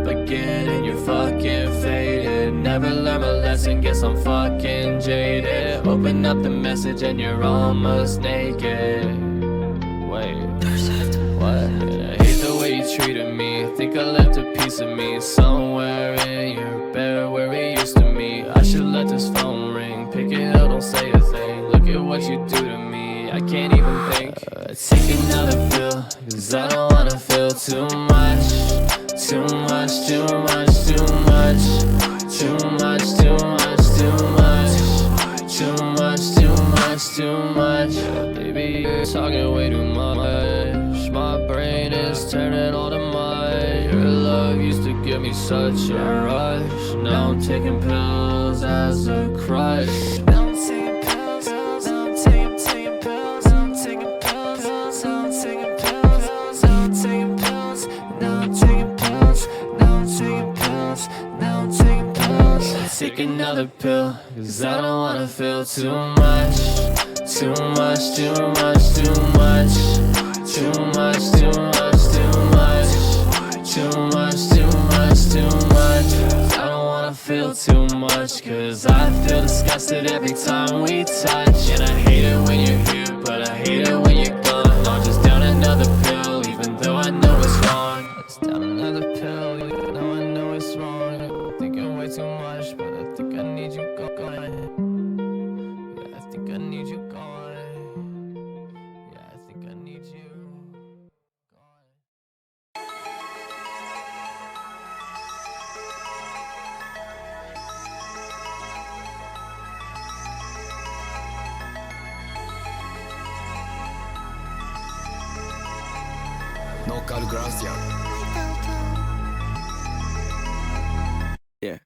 up again and you're fucking faded. Never learn my lesson, guess I'm fucking jaded. Open up the message and you're almost naked. Wait, what? I hate the way you treated me. Think I left a piece of me somewhere in your bed where we used to meet. I should let this phone ring. Pick it up, don't say a thing. Look at what you do to me, I can't even think. Take another pill, cause I don't wanna feel too much. Too much, too much, too much. Too much, too much, too much. Too much, too much, too much. Baby, you're talking way too much. My brain is turning all to mud. Your love used to give me such a rush. Now I'm taking pills as a crush. Now I'm taking pills, now I'm taking pills, now I'm taking pills, now I'm taking pills, now I'm taking pills, now I'm taking pills, now I'm taking pills, now I'm taking pills. Take another pill, cause I don't wanna feel too much. Too much, too much, too much. Too much, too much, too much. Too much, too much, too much. I don't wanna feel too much, cause I feel disgusted every time we touch. And I hate it when you're here, but I hate it when you're gone. I'm just down another pill, even though I know it's wrong. Just down another pill, even though I know it's wrong. I'm thinking way too much, but I think I need you gone. Yeah, I think I need you gone. Yeah, I think I need you. No call gracia. Yeah.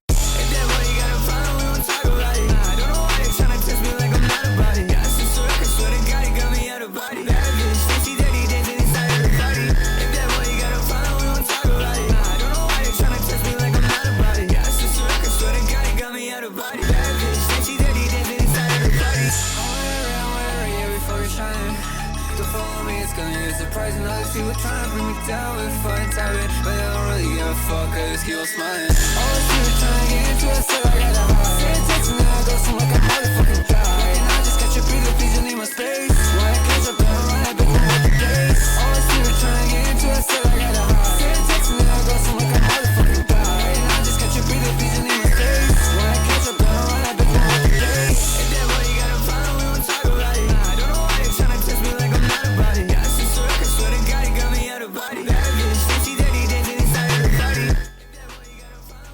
Surprising other people trying to bring me down with fun timing, but I don't really give a fuck, I just keep on smiling. All these people trying to get into it, so I gotta hide. Say it takes me, I go some like a motherfucking guy. And I just got your breather, please you need my space. When I catch up, I'm right back with the case. All these people trying to get into it, so I gotta hide. Say it takes me, I go some like a motherfucking guy. And I just got your breather, please you need my space. When I catch up, I'm right back with the case. If that boy you got a problem, we won't talk about it. I don't know why you trying to test me like I'm not about it.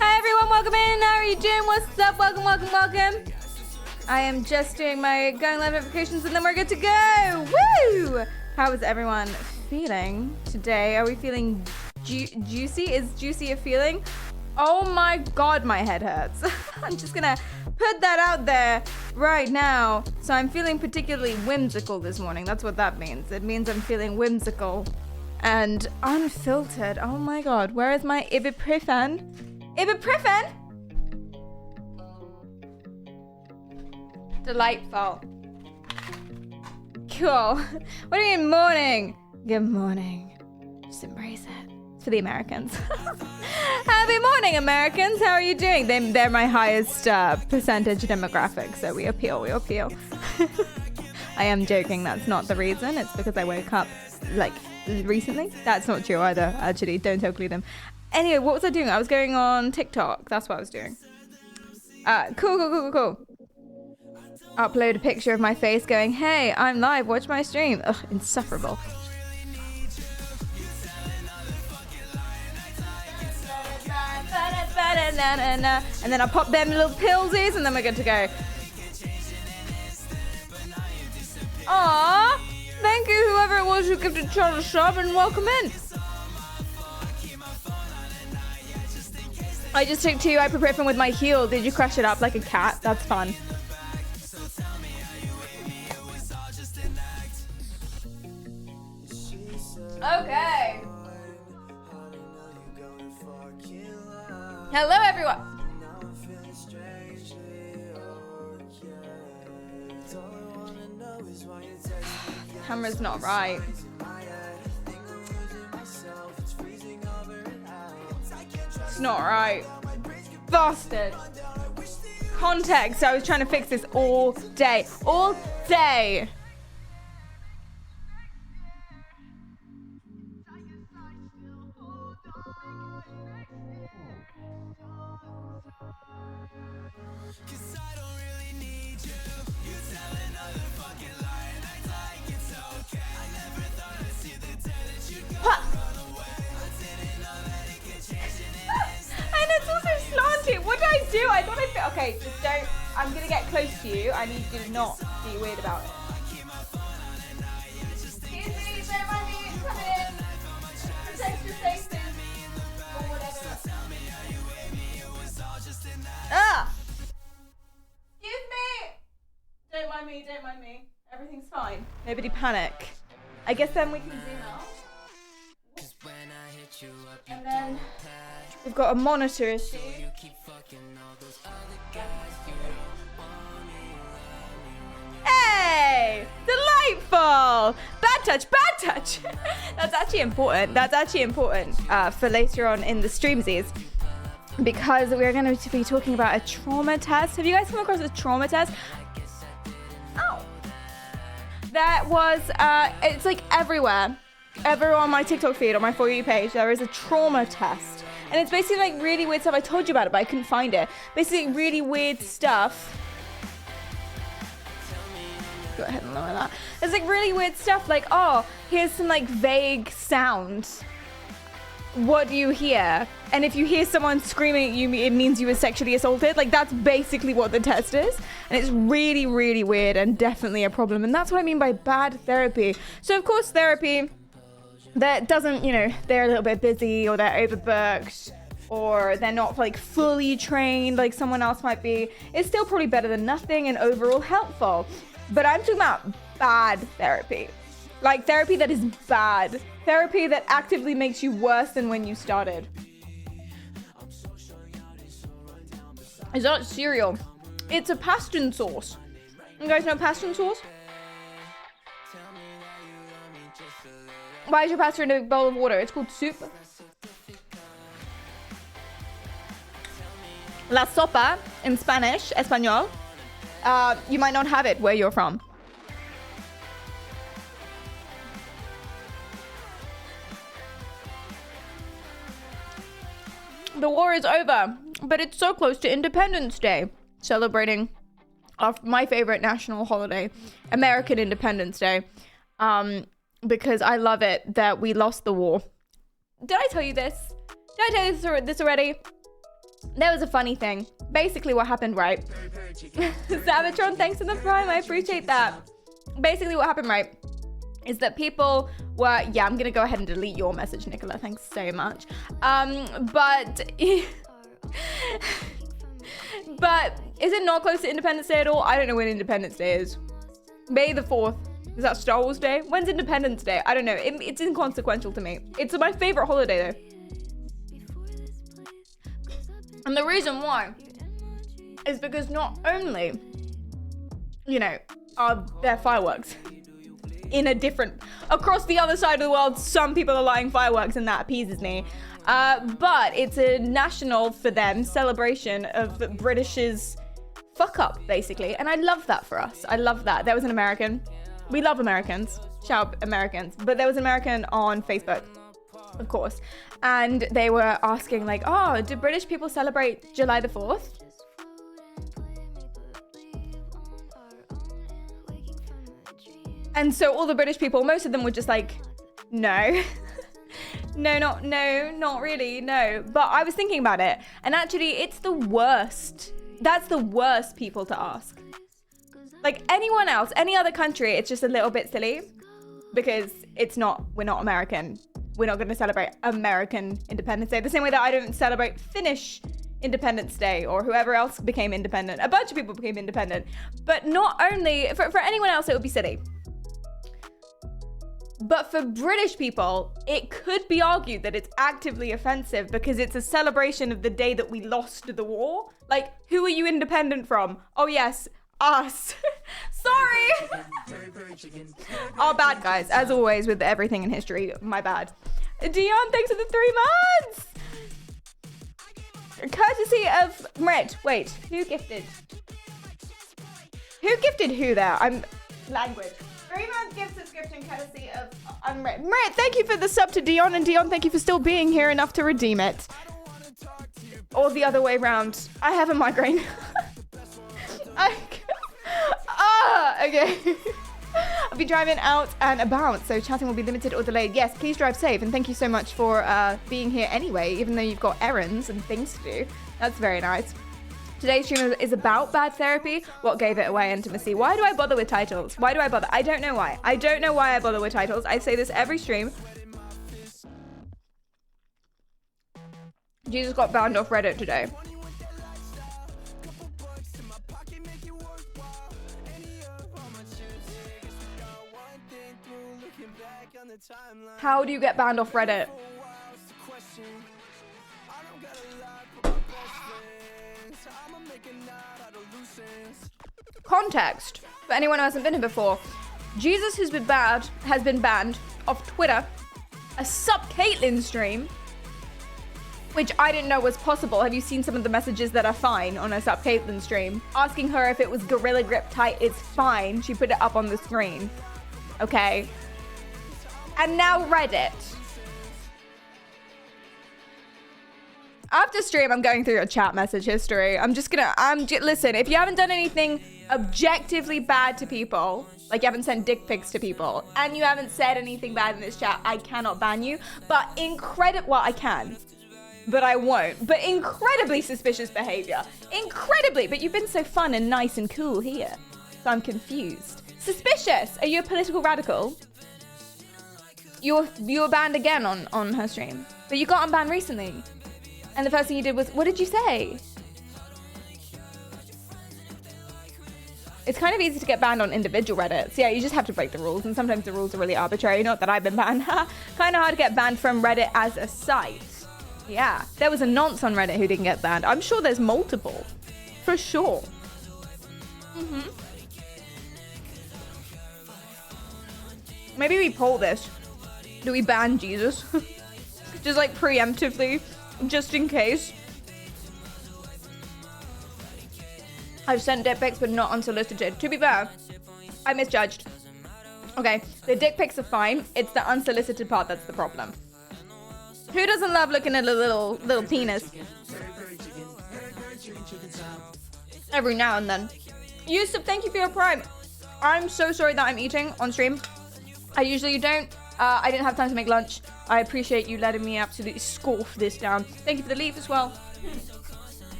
Hi everyone, welcome in. How are you doing? What's up? Welcome, welcome, welcome. I am just doing my going live notifications and then we're good to go. Woo! How is everyone feeling today? Are we feeling juicy? Is juicy a feeling? Oh my god, my head hurts. I'm just gonna put that out there right now. So I'm feeling particularly whimsical this morning. That's what that means. It means I'm feeling whimsical and unfiltered. Oh my god, where is my ibuprofen? Ibuprofen? Delightful. Cool. What do you mean morning? Good morning. Just embrace it. It's for the Americans. Happy morning, Americans. How are you doing? They're my highest percentage demographic, so we appeal, we appeal. I am joking, that's not the reason. It's because I woke up, like, recently. That's not true either, actually. Don't totally them. Anyway, what was I doing? I was going on TikTok. That's what I was doing. Cool. Upload a picture of my face going, hey, I'm live, watch my stream. Ugh, insufferable. And then I pop them little pillsies and then we're good to go. Aww, thank you whoever it was who gifted Charles a sub and welcome in. I just took 2 ibuprofen with my heel. Did you crush it up like a cat? That's fun. Okay. Hello, everyone. Camera's not right. That's not right. Bastard. Context. I was trying to fix this all day. All day. And it's also slanted. What did I do? I thought I... Okay, just don't... I'm going to get close to you. I need you to not be weird about it. Excuse me, don't mind me. Come in. Protect your safety. Or whatever. Ah! Excuse me! Don't mind me, don't mind me. Everything's fine. Nobody panic. I guess then we can zoom out. And then we've got a monitor issue. Hey! Delightful! Bad touch, bad touch! That's actually important. That's actually important for later on in the streamsies. Because we're going to be talking about a trauma test. Have you guys come across a trauma test? Oh! That was, it's like everywhere. Ever on my TikTok feed, on my For You page, there is a trauma test. And it's basically like really weird stuff. I told you about it, but I couldn't find it. Basically really weird stuff. Go ahead and lower that. It's like really weird stuff like, oh, here's some like vague sounds. What do you hear? And if you hear someone screaming at you, it means you were sexually assaulted. Like that's basically what the test is. And it's really, really weird and definitely a problem. And that's what I mean by bad therapy. So of course therapy that doesn't, you know, they're a little bit busy or they're overbooked or they're not like fully trained like someone else might be. It's still probably better than nothing and overall helpful. But I'm talking about bad therapy. Like therapy that is bad. Therapy that actively makes you worse than when you started. It's not cereal. It's a paston sauce. You guys know paston sauce? Why is your pasta in a bowl of water? It's called soup. La sopa in Spanish, español. You might not have it where you're from. The war is over, but it's so close to Independence Day, celebrating my favorite national holiday, American Independence Day. Because I love it that we lost the war. Did I tell you this? Did I tell you this already? There was a funny thing. Basically what happened, right? Sabatron, thanks for the prime. I appreciate that. Basically what happened, right, is that people were... Yeah, I'm going to go ahead and delete your message, Nicola. Thanks so much. But is it not close to Independence Day at all? I don't know when Independence Day is. May the 4th. Is that Star Wars Day? When's Independence Day? I don't know. It's inconsequential to me. It's my favorite holiday though. And the reason why is because not only, you know, are there fireworks in a different... Across the other side of the world, some people are lighting fireworks and that appeases me. But it's a national, for them, celebration of British's fuck up, basically. And I love that for us. I love that. There was an American... We love Americans. Shout out Americans. But there was an American on Facebook, of course. And they were asking like, oh, do British people celebrate July the 4th? And so all the British people, most of them were just like, no. No, not really, no. But I was thinking about it. And actually, it's the worst. That's the worst people to ask. Like anyone else, any other country, it's just a little bit silly because we're not American. We're not going to celebrate American Independence Day the same way that I don't celebrate Finnish Independence Day or whoever else became independent. A bunch of people became independent, but not only, for anyone else, it would be silly. But for British people, it could be argued that it's actively offensive because it's a celebration of the day that we lost the war. Like, who are you independent from? Oh yes, us. Sorry. Our bad, guys, as always with everything in history. My bad. Dion, thanks for the 3 months. Courtesy of Mrit. Wait, who gifted? Who gifted who there? Language. 3 months gift subscription courtesy of Mrit. Mrit, thank you for the sub to Dion, and Dion, thank you for still being here enough to redeem it. Or the other way round. I have a migraine. Okay. I'll be driving out and about, so chatting will be limited or delayed. Yes, please drive safe, and thank you so much for being here anyway, even though you've got errands and things to do. That's very nice. Today's stream is about bad therapy. What gave it away? Intimacy. Why do I bother with titles? Why do I bother? I don't know why. I don't know why I bother with titles. I say this every stream. Jesus got banned off Reddit today. How do you get banned off Reddit? Context for anyone who hasn't been here before. Jesus has been banned off Twitter, a Sup Caitlyn stream, which I didn't know was possible. Have you seen some of the messages that are fine on a Sup Caitlyn stream? Asking her if it was Gorilla Grip tight, it's fine. She put it up on the screen. Okay. And now Reddit. After stream, I'm going through your chat message history. Listen, if you haven't done anything objectively bad to people, like you haven't sent dick pics to people, and you haven't said anything bad in this chat, I cannot ban you. But well, I can, but I won't. But incredibly suspicious behavior. Incredibly, but you've been so fun and nice and cool here. So I'm confused. Suspicious. Are you a political radical? You were banned again on her stream. But you got unbanned recently. And the first thing you did was, what did you say? It's kind of easy to get banned on individual Reddits. Yeah, you just have to break the rules. And sometimes the rules are really arbitrary. Not that I've been banned. Kind of hard to get banned from Reddit as a site. Yeah, there was a nonce on Reddit who didn't get banned. I'm sure there's multiple. For sure. Maybe we poll this. Do we ban Jesus? Just like preemptively, just in case. I've sent dick pics, but not unsolicited. To be fair, I misjudged. Okay, the dick pics are fine. It's the unsolicited part that's the problem. Who doesn't love looking at a little penis? Every now and then. Yusuf, thank you for your prime. I'm so sorry that I'm eating on stream. I usually don't. I didn't have time to make lunch. I appreciate you letting me absolutely scarf this down. Thank you for the leaf as well.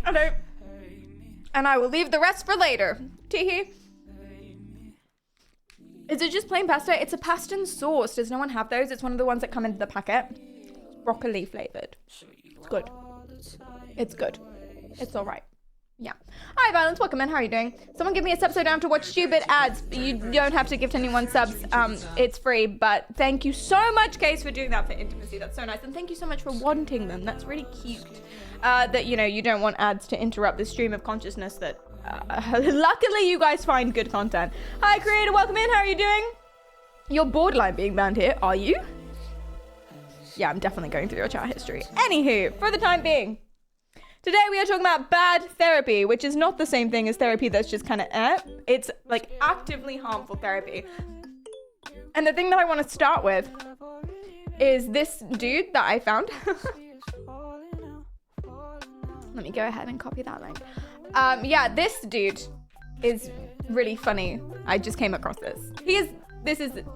Hello. And I will leave the rest for later. Teehee. Is it just plain pasta? It's a pasta and sauce. Does no one have those? It's one of the ones that come into the packet. It's broccoli flavored. It's good. It's good. It's all right. Yeah. Hi, Violence. Welcome in. How are you doing? Someone give me a sub so I don't have to watch stupid ads. You don't have to gift anyone subs. It's free. But thank you so much, Case, for doing that for intimacy. That's so nice. And thank you so much for wanting them. That's really cute. That, you know, you don't want ads to interrupt the stream of consciousness that luckily you guys find good content. Hi, Creator. Welcome in. How are you doing? You're borderline being banned here. Are you? Yeah, I'm definitely going through your chat history. Anywho, for the time being. Today we are talking about bad therapy, which is not the same thing as therapy that's just kind of It's like actively harmful therapy. And the thing that I want to start with is this dude that I found. Let me go ahead and copy that link. Yeah, this dude is really funny. I just came across this.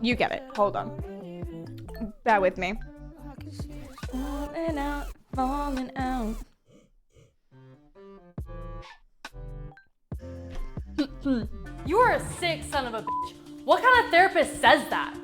You get it. Hold on. Bear with me. Falling out. You are a sick son of a bitch. What kind of therapist says that?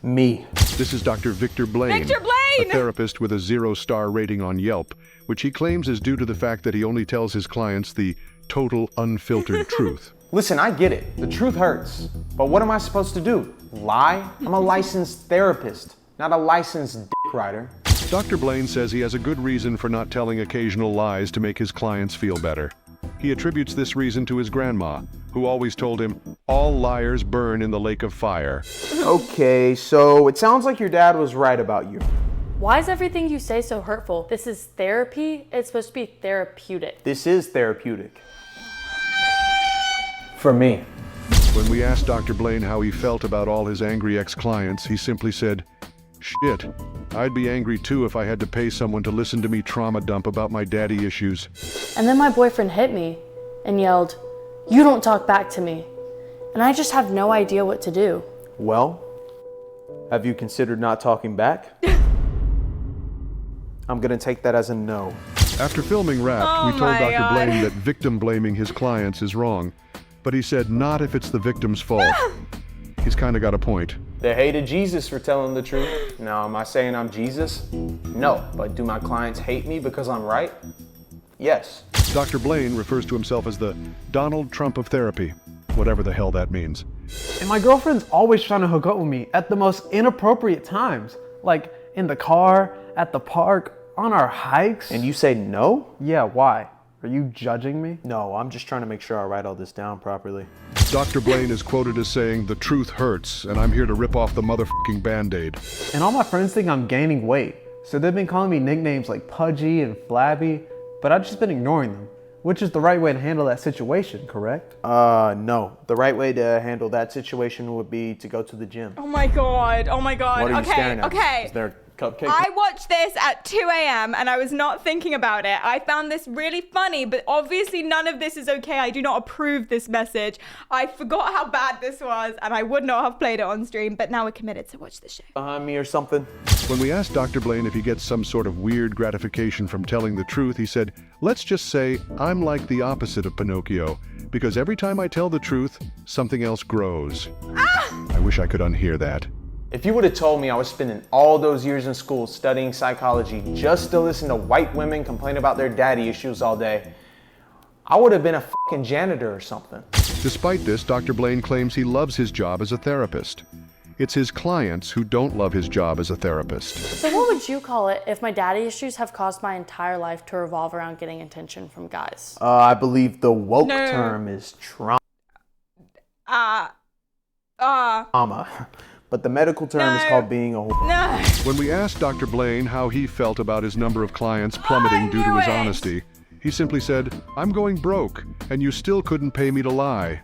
Me. This is Dr. Victor Blaine, Victor Blaine! a therapist with a 0-star rating on Yelp, which he claims is due to the fact that he only tells his clients the total unfiltered truth. Listen, I get it. The truth hurts. But what am I supposed to do? Lie? I'm a licensed therapist, not a licensed dick rider. Dr. Blaine says he has a good reason for not telling occasional lies to make his clients feel better. He attributes this reason to his grandma, who always told him, all liars burn in the lake of fire. Okay, so it sounds like your dad was right about you. Why is everything you say so hurtful? This is therapy. It's supposed to be therapeutic. This is therapeutic. For me. When we asked Dr. Blaine how he felt about all his angry ex-clients, he simply said, shit, I'd be angry too if I had to pay someone to listen to me trauma dump about my daddy issues. And then my boyfriend hit me and yelled, "You don't talk back to me." And I just have no idea what to do. Well, have you considered not talking back? I'm gonna take that as a no. After filming Wrapped, we told Dr. Blaine that victim blaming his clients is wrong, but he said not if it's the victim's fault. He's kind of got a point. They hated Jesus for telling the truth. Now, am I saying I'm Jesus? No, but do my clients hate me because I'm right? Yes. Dr. Blaine refers to himself as the Donald Trump of therapy, whatever the hell that means. And my girlfriend's always trying to hook up with me at the most inappropriate times. Like in the car, at the park, on our hikes. And you say no? Yeah, why? Are you judging me? No, I'm just trying to make sure I write all this down properly. Dr. Blaine is quoted as saying, the truth hurts, and I'm here to rip off the motherfucking Band-Aid. And all my friends think I'm gaining weight. So they've been calling me nicknames like Pudgy and Flabby, but I've just been ignoring them. Which is the right way to handle that situation, correct? No. The right way to handle that situation would be to go to the gym. Oh my god. Oh my god. What are you staring at? Okay. Is there a cupcake? I watched this at 2 a.m. and I was not thinking about it. I found this really funny, but obviously none of this is okay. I do not approve this message. I forgot how bad this was and I would not have played it on stream, but now we're committed, so watch the show. Behind me or something? When we asked Dr. Blaine if he gets some sort of weird gratification from telling the truth, he said, let's just say I'm like the opposite of Pinocchio, because every time I tell the truth, something else grows. I wish I could unhear that. If you would have told me I was spending all those years in school studying psychology just to listen to white women complain about their daddy issues all day, I would have been a fucking janitor or something. Despite this, Dr. Blaine claims he loves his job as a therapist. It's his clients who don't love his job as a therapist. So what would you call it if my daddy issues have caused my entire life to revolve around getting attention from guys? I believe the woke term is trauma. But the medical term is called being a whore. No. When we asked Dr. Blaine how he felt about his number of clients plummeting due to his honesty, he simply said, I'm going broke, and you still couldn't pay me to lie.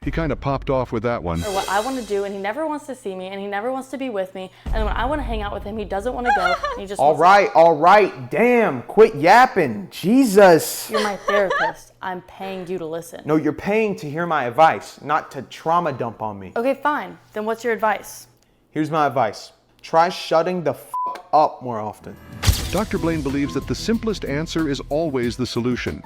He kind of popped off with that one. Or what I want to do, and he never wants to see me, and he never wants to be with me, and when I want to hang out with him, he doesn't want to go, and he just All right, damn, quit yapping, Jesus. You're my therapist. I'm paying you to listen. No, you're paying to hear my advice, not to trauma dump on me. Okay, fine. Then what's your advice? Here's my advice. Try shutting the fuck up more often. Dr. Blaine believes that the simplest answer is always the solution.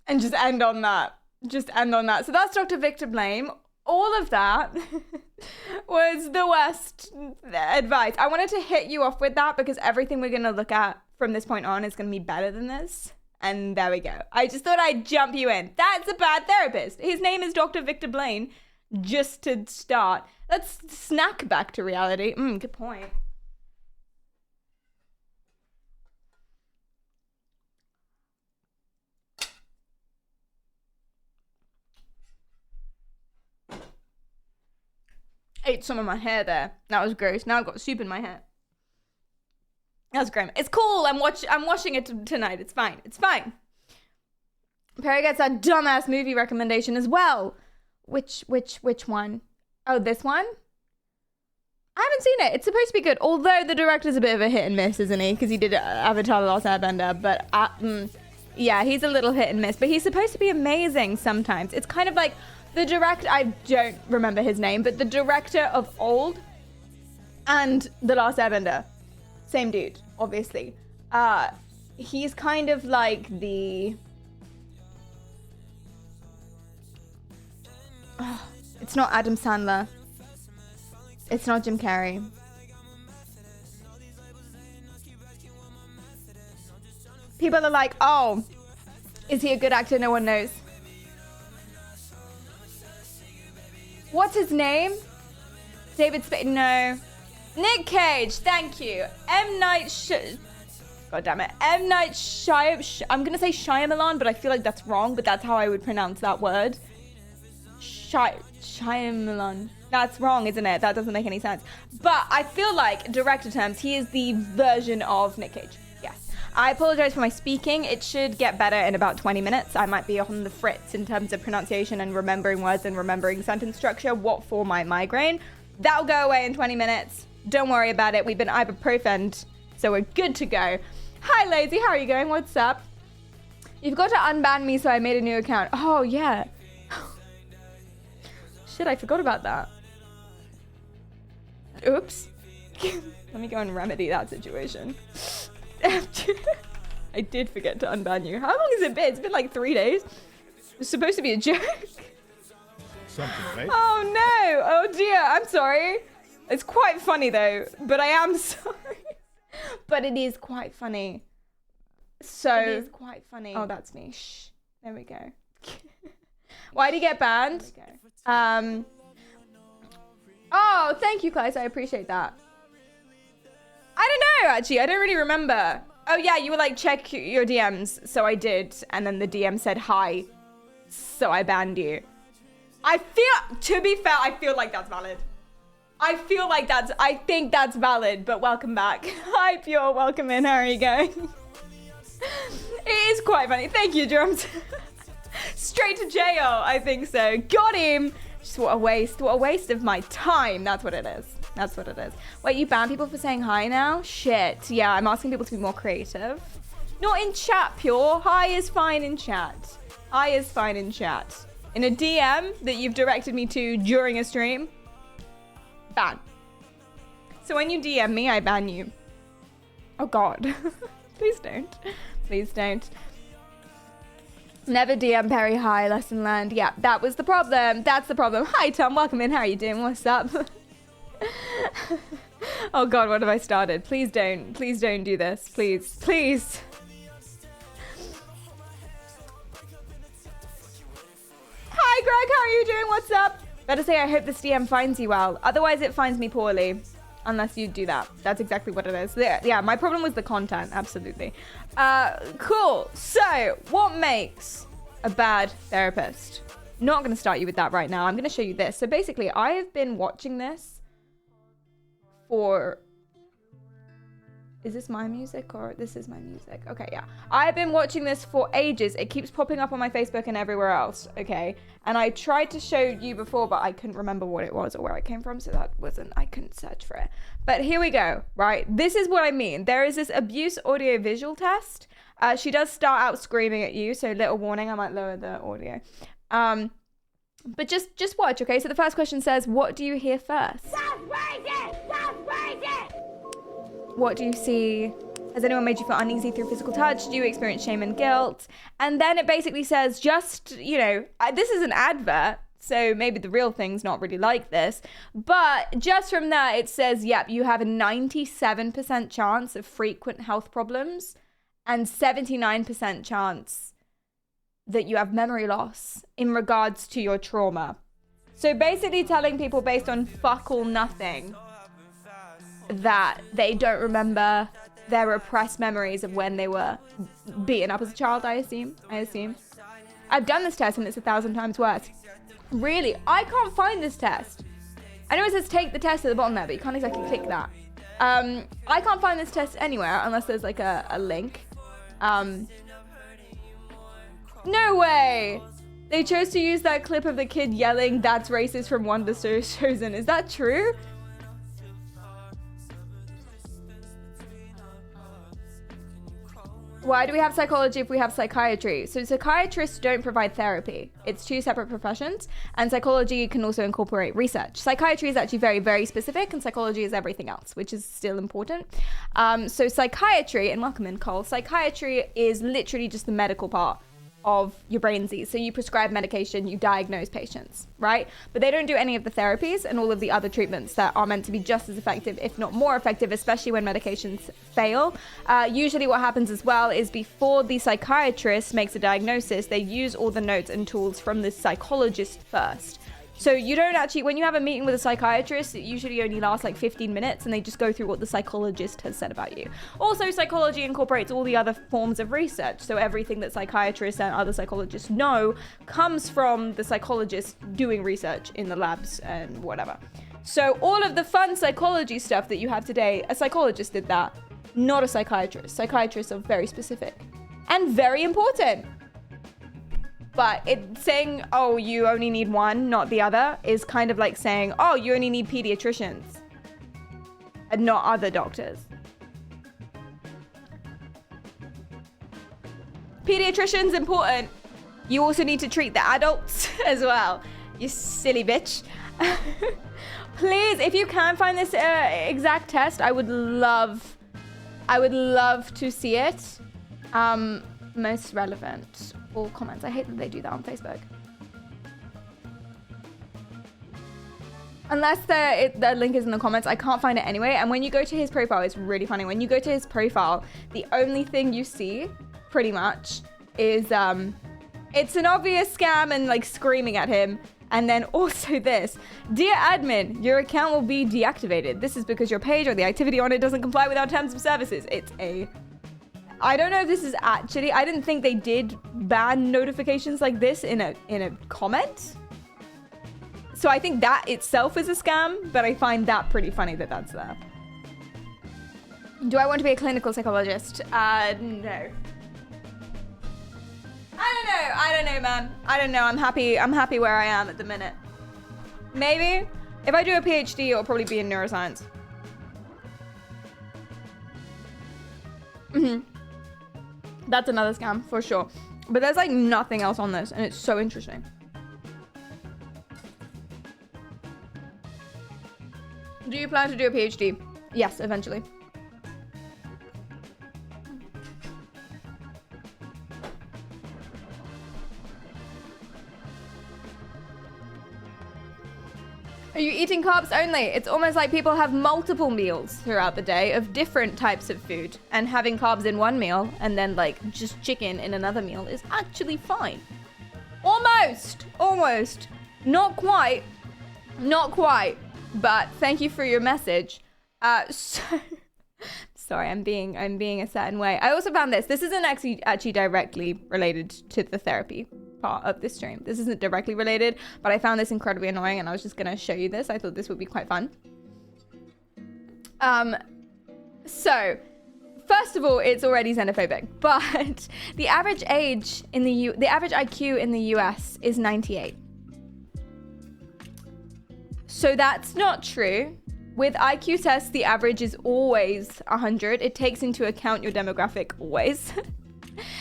And just end on that. Just end on that. So that's Dr. Victor Blaine. All of that was the worst advice. I wanted to hit you off with that because everything we're going to look at from this point on is going to be better than this. And there we go. I just thought I'd jump you in. That's a bad therapist. His name is Dr. Victor Blaine. Just to start. Let's snack back to reality. Good point. Ate some of my hair there. That was gross. Now I've got soup in my hair. That's great. It's cool. I'm washing it tonight. It's fine. It's fine. Perry gets that dumbass movie recommendation as well. Which one? Oh, this one? I haven't seen it. It's supposed to be good. Although the director's a bit of a hit and miss, isn't he? Because he did Avatar: The Last Airbender. But Yeah, he's a little hit and miss, but he's supposed to be amazing sometimes. It's kind of like the director, I don't remember his name, but the director of Old and The Last Airbender. Same dude, obviously. He's kind of like the... it's not Adam Sandler. It's not Jim Carrey. People are like, oh, is he a good actor? No one knows. What's his name? David Spade? No. Nick Cage, thank you. God damn it. M. Night I'm gonna say Shyamalan, but I feel like that's wrong, but that's how I would pronounce that word. Shyamalan. That's wrong, isn't it? That doesn't make any sense. But I feel like, director terms, he is the version of Nick Cage. Yes. I apologize for my speaking. It should get better in about 20 minutes. I might be on the fritz in terms of pronunciation and remembering words and remembering sentence structure. What for my migraine? That'll go away in 20 minutes. Don't worry about it. We've been ibuprofened, so we're good to go. Hi, Lazy. How are you going? What's up? You've got to unban me, so I made a new account. Oh, yeah. Shit, I forgot about that. Oops. Let me go and remedy that situation. I did forget to unban you. How long has it been? It's been like 3 days. It's supposed to be a joke. Something, right? Oh no! Oh dear, I'm sorry. It's quite funny though, but I am sorry. But it is quite funny. So it is quite funny. Oh, that's me. Shh. There we go. Why did he get banned? Oh, thank you, Klaus. I appreciate that. I don't know, actually. I don't really remember. Oh, yeah, you were like, check your DMs. So I did. And then the DM said hi. So I banned you. I feel, to be fair, I feel like that's valid. I think that's valid, but welcome back. Hi, Pure. Welcome in. How are you going? It is quite funny. Thank you, Drums. Straight to jail. I think so. Got him. Just what a waste of my time. That's what it is. That's what it is. Wait, you ban people for saying hi now? Shit. Yeah, I'm asking people to be more creative. Not in chat, Pure. Hi is fine in chat. Hi is fine in chat. In a DM that you've directed me to during a stream, ban. So when you DM me, I ban you. Oh God. Please don't. Please don't. Never DM Perry hi, lesson learned. Yeah, that was the problem. That's the problem. Hi Tom, welcome in. How are you doing? What's up? Oh God, what have I started? Please don't do this. Please, please. Hi Greg, how are you doing? What's up? Better say I hope this DM finds you well. Otherwise it finds me poorly. Unless you do that. That's exactly what it is. Yeah, my problem was the content. Absolutely. Cool. So, what makes a bad therapist? Not going to start you with that right now. I'm going to show you this. So basically, I have been watching this for... Is this my music or this is my music? Okay, yeah. I've been watching this for ages. It keeps popping up on my Facebook and everywhere else, okay? And I tried to show you before, but I couldn't remember what it was or where it came from, so I couldn't search for it. But here we go, right? This is what I mean. There is this abuse audio-visual test. She does start out screaming at you, so little warning, I might lower the audio. But just watch, okay? So the first question says, what do you hear first? What do you see? Has anyone made you feel uneasy through physical touch? Do you experience shame and guilt? And then it basically says just, you know, this is an advert, so maybe the real thing's not really like this. But just from that, it says, yep, you have a 97% chance of frequent health problems and 79% chance that you have memory loss in regards to your trauma. So basically telling people based on fuck all nothing that they don't remember their repressed memories of when they were beaten up as a child, I assume. I've done this test and it's 1,000 times worse. Really, I can't find this test. I know it says take the test at the bottom there, but you can't exactly click that. I can't find this test anywhere unless there's like a link. No way! They chose to use that clip of the kid yelling, "That's racist" from Wonder Chosen. Is that true? Why do we have psychology if we have psychiatry? So psychiatrists don't provide therapy. It's two separate professions, and psychology can also incorporate research. Psychiatry is actually very, very specific, and psychology is everything else, which is still important. So psychiatry, and welcome in, Cole, psychiatry is literally just the medical part of your brain disease. So you prescribe medication, you diagnose patients, right? But they don't do any of the therapies and all of the other treatments that are meant to be just as effective, if not more effective, especially when medications fail. Usually what happens as well is before the psychiatrist makes a diagnosis, they use all the notes and tools from the psychologist first. So you don't actually, when you have a meeting with a psychiatrist, it usually only lasts like 15 minutes and they just go through what the psychologist has said about you. Also, psychology incorporates all the other forms of research. So everything that psychiatrists and other psychologists know comes from the psychologist doing research in the labs and whatever. So all of the fun psychology stuff that you have today, a psychologist did that, not a psychiatrist. Psychiatrists are very specific and very important. But it's saying, oh, you only need one, not the other, is kind of like saying, oh, you only need pediatricians and not other doctors. Pediatricians important. You also need to treat the adults as well. You silly bitch. Please, if you can find this exact test, I would love to see it. Most relevant. All comments. I hate that they do that on Facebook. Unless the link is in the comments, I can't find it anyway. And when you go to his profile, it's really funny. When you go to his profile, the only thing you see, pretty much, is it's an obvious scam and like screaming at him. And then also this, dear admin, your account will be deactivated. This is because your page or the activity on it doesn't comply with our terms of services. It's a... I don't know if this is actually, I didn't think they did ban notifications like this in a comment. So I think that itself is a scam, but I find that pretty funny that that's there. Do I want to be a clinical psychologist? No. I don't know, man. I don't know. I'm happy where I am at the minute. Maybe if I do a PhD, it'll probably be in neuroscience. That's another scam for sure. But there's like nothing else on this and it's so interesting. Do you plan to do a PhD? Yes, eventually. Are you eating carbs only? It's almost like people have multiple meals throughout the day of different types of food, and having carbs in one meal and then like just chicken in another meal is actually fine. Almost. Not quite, but thank you for your message. Sorry, I'm being a certain way. I also found this isn't actually directly related to the therapy part of this stream. This isn't directly related, but I found this incredibly annoying and I was just gonna show you this. I thought this would be quite fun. So first of all, it's already xenophobic, but the average age in the average IQ in the US is 98. So that's not true. With IQ tests, the average is always 100. It takes into account your demographic always.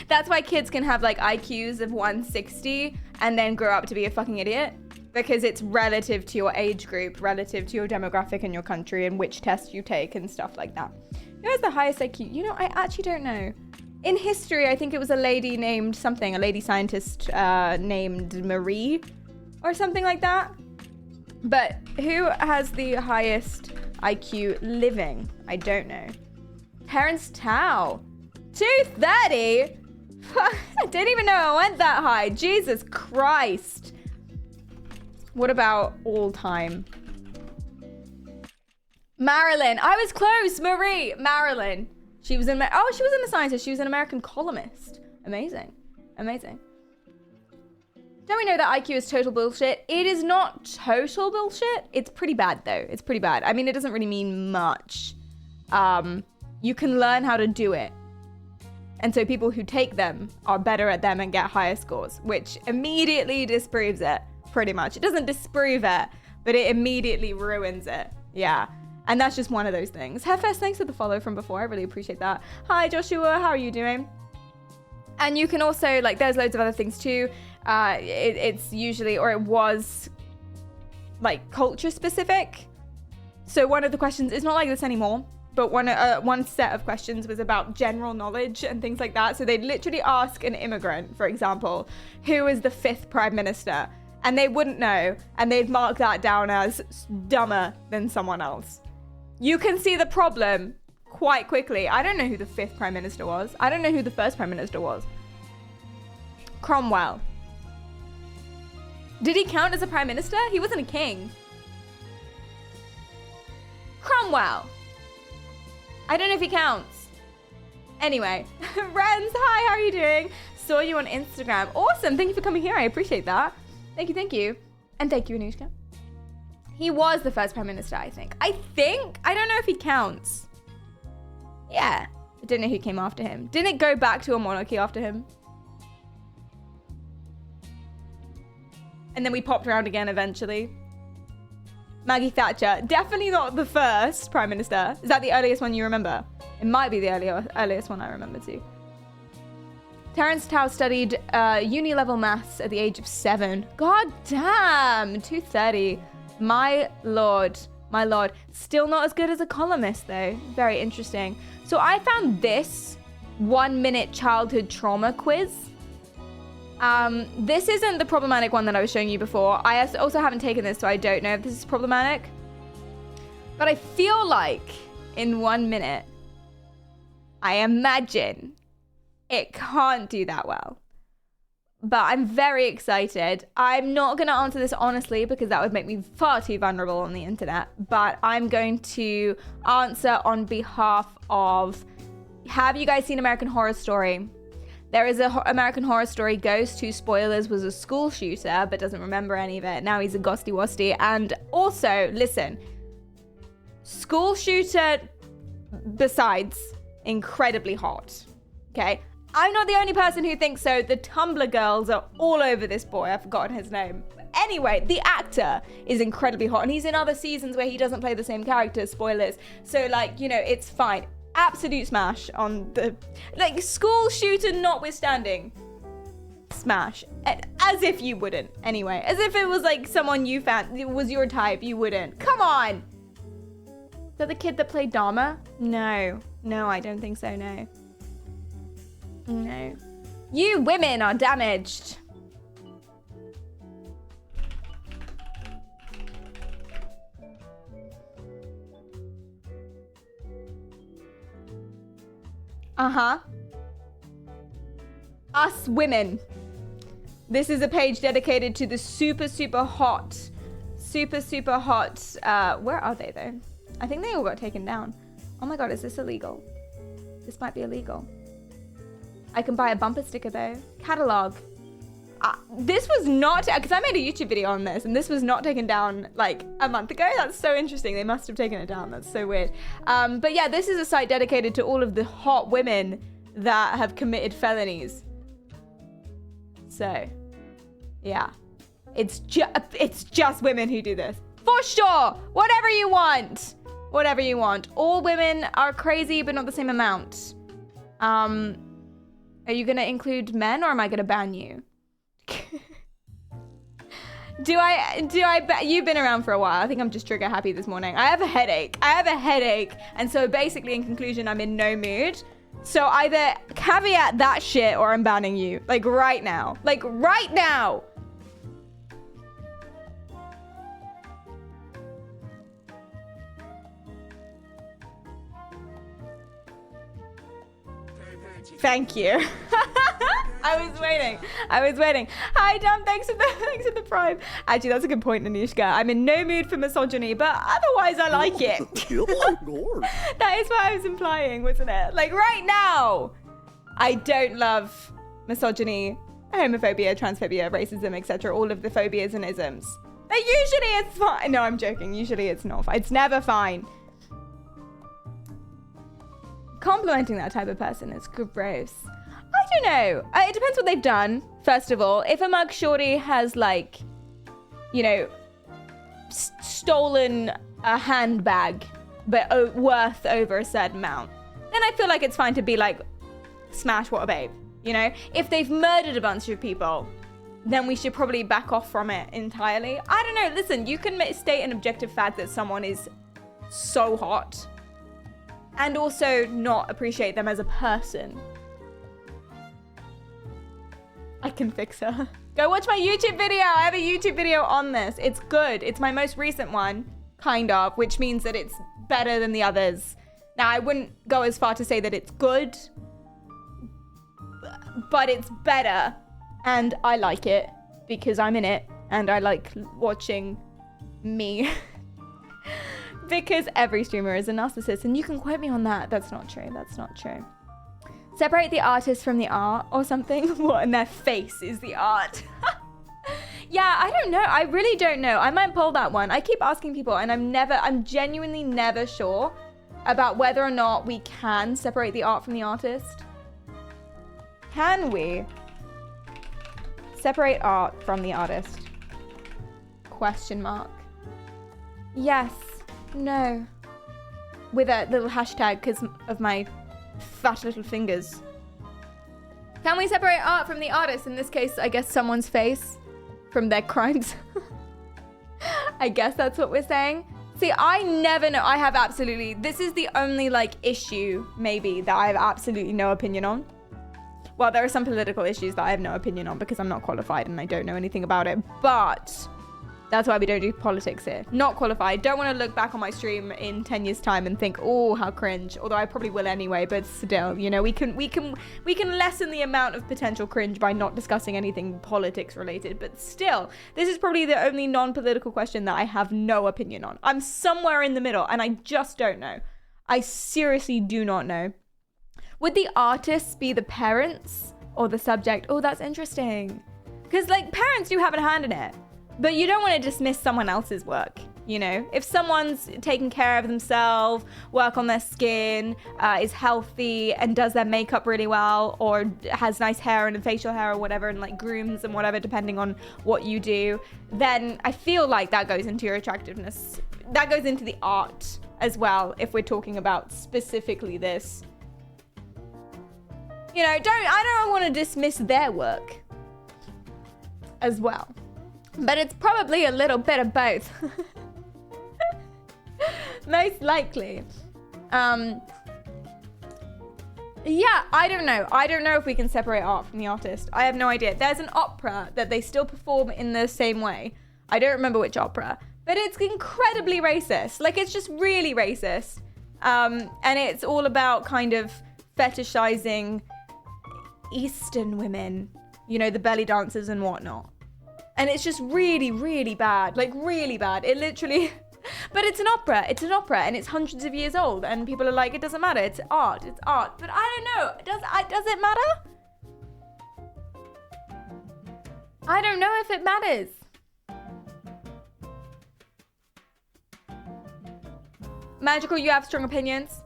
That's why kids can have like IQs of 160 and then grow up to be a fucking idiot, because it's relative to your age group, relative to your demographic and your country and which test you take and stuff like that. Who has the highest IQ? You know, I actually don't know. In history, I think it was a lady named something, a lady scientist named Marie or something like that. But who has the highest IQ living? I don't know. Terrence Tao. 230? I didn't even know I went that high. Jesus Christ. What about all time? Marilyn. I was close. Marie. Marilyn. She was in she wasn't a scientist. She was an American columnist. Amazing. Don't we know that IQ is total bullshit? It is not total bullshit. It's pretty bad though. It's pretty bad. I mean, it doesn't really mean much. You can learn how to do it. And so people who take them are better at them and get higher scores, which immediately disproves it, pretty much. It doesn't disprove it, but it immediately ruins it. Yeah. And that's just one of those things. Hefest, thanks for the follow from before. I really appreciate that. Hi, Joshua. How are you doing? And you can also, like, there's loads of other things too. It's usually, or it was, like, culture specific. So one of the questions, it's not like this anymore, but one set of questions was about general knowledge and things like that. So they'd literally ask an immigrant, for example, who is the 5th prime minister? And they wouldn't know, and they'd mark that down as dumber than someone else. You can see the problem quite quickly. I don't know who the 5th prime minister was. I don't know who the 1st prime minister was. Cromwell. Did he count as a prime minister? He wasn't a king. Cromwell. I don't know if he counts. Anyway, Renz, hi, how are you doing? Saw you on Instagram. Awesome, thank you for coming here. I appreciate that. Thank you. And thank you, Anushka. He was the 1st prime minister, I think. I don't know if he counts. Yeah. I didn't know who came after him. Didn't it go back to a monarchy after him? And then we popped around again eventually. Maggie Thatcher. Definitely not the 1st prime minister. Is that the earliest one you remember? It might be the earliest one I remember too. Terence Tao studied uni-level maths at the age of 7. God damn! 230. My lord. Still not as good as a columnist though. Very interesting. So I found this 1-minute childhood trauma quiz. This isn't the problematic one that I was showing you before. I also haven't taken this, so I don't know if this is problematic. But I feel like in 1 minute, I imagine it can't do that well. But I'm very excited. I'm not going to answer this honestly because that would make me far too vulnerable on the internet. But I'm going to answer on behalf of... Have you guys seen American Horror Story? There is a American Horror Story ghost who, spoilers, was a school shooter but doesn't remember any of it. Now he's a ghosty wasty. And also, listen, school shooter besides incredibly hot. Okay? I'm not the only person who thinks so. The Tumblr girls are all over this boy. I've forgotten his name. Anyway, the actor is incredibly hot and he's in other seasons where he doesn't play the same character, spoilers. So like, you know, it's fine. Absolute smash on the, like, school shooter notwithstanding. Smash. As if you wouldn't, anyway. As if it was like someone you found, it was your type, you wouldn't. Come on! Is that the kid that played Dharma? No, I don't think so, no. No. You women are damaged. Us women. This is a page dedicated to the super hot, where are they though? I think they all got taken down. Oh my god, is this illegal? This might be illegal. I can buy a bumper sticker though. Catalog. This was not, because I made a YouTube video on this and this was not taken down like a month ago. That's so interesting. They must have taken it down. That's so weird. But yeah, this is a site dedicated to all of the hot women that have committed felonies. So, yeah. It's just women who do this. For sure. Whatever you want. Whatever you want. All women are crazy, but not the same amount. Are you going to include men or am I going to ban you? Do I you've been around for a while. I think I'm just trigger happy this morning. I have a headache. And so basically in conclusion, I'm in no mood. So either caveat that shit or I'm banning you. Like right now. Like right now. Thank you. I was waiting. Hi, Dom. Thanks for the prime. Actually, that's a good point, Anushka. I'm in no mood for misogyny, but otherwise I like it. That is what I was implying, wasn't it? Like right now, I don't love misogyny, homophobia, transphobia, racism, etc. All of the phobias and isms. Like usually it's fine. No, I'm joking. Usually it's not fine. It's never fine. Complimenting that type of person is gross. I don't know. It depends what they've done, first of all. If a mug shorty has, like, you know, stolen a handbag, but worth over a certain amount, then I feel like it's fine to be like, smash, what a babe. You know, if they've murdered a bunch of people, then we should probably back off from it entirely. I don't know. Listen, you can state an objective fact that someone is so hot and also not appreciate them as a person. I can fix her. Go watch my YouTube video. I have a YouTube video on this. It's good. It's my most recent one, kind of, which means that it's better than the others. Now, I wouldn't go as far to say that it's good, but it's better. And I like it because I'm in it and I like watching me. Because every streamer is a narcissist, and you can quote me on that. That's not true. That's not true. Separate the artist from the art or something. What, and their face is the art. Yeah, I don't know. I really don't know. I might pull that one. I keep asking people and I'm genuinely never sure about whether or not we can separate the art from the artist. Can we separate art from the artist? Question mark. Yes. No. With a little hashtag because of my fat little fingers. Can we separate art from the artist? In this case, I guess someone's face from their crimes. I guess that's what we're saying. See, I never know. I have absolutely, this is the only like issue maybe that I have absolutely no opinion on. Well, there are some political issues that I have no opinion on because I'm not qualified and I don't know anything about it, but that's why we don't do politics here. Not qualified. Don't want to look back on my stream in 10 years time and think, oh, how cringe. Although I probably will anyway, but still, you know, we can lessen the amount of potential cringe by not discussing anything politics related. But still, this is probably the only non-political question that I have no opinion on. I'm somewhere in the middle and I just don't know. I seriously do not know. Would the artists be the parents or the subject? Oh, that's interesting. Because like parents do have a hand in it. But you don't want to dismiss someone else's work, you know? If someone's taking care of themselves, work on their skin, is healthy and does their makeup really well, or has nice hair and facial hair or whatever, and like grooms and whatever, depending on what you do, then I feel like that goes into your attractiveness. That goes into the art as well, if we're talking about specifically this. You know, I don't want to dismiss their work as well. But it's probably a little bit of both. Most likely. Yeah, I don't know. I don't know if we can separate art from the artist. I have no idea. There's an opera that they still perform in the same way. I don't remember which opera. But it's incredibly racist. Like, it's just really racist. And it's all about kind of fetishizing Eastern women. You know, the belly dancers and whatnot. And it's just really, really bad. Like, really bad. It literally... But it's an opera. It's an opera. And it's hundreds of years old. And people are like, it doesn't matter. It's art. It's art. But I don't know. Does it matter? I don't know if it matters. Magical, you have strong opinions.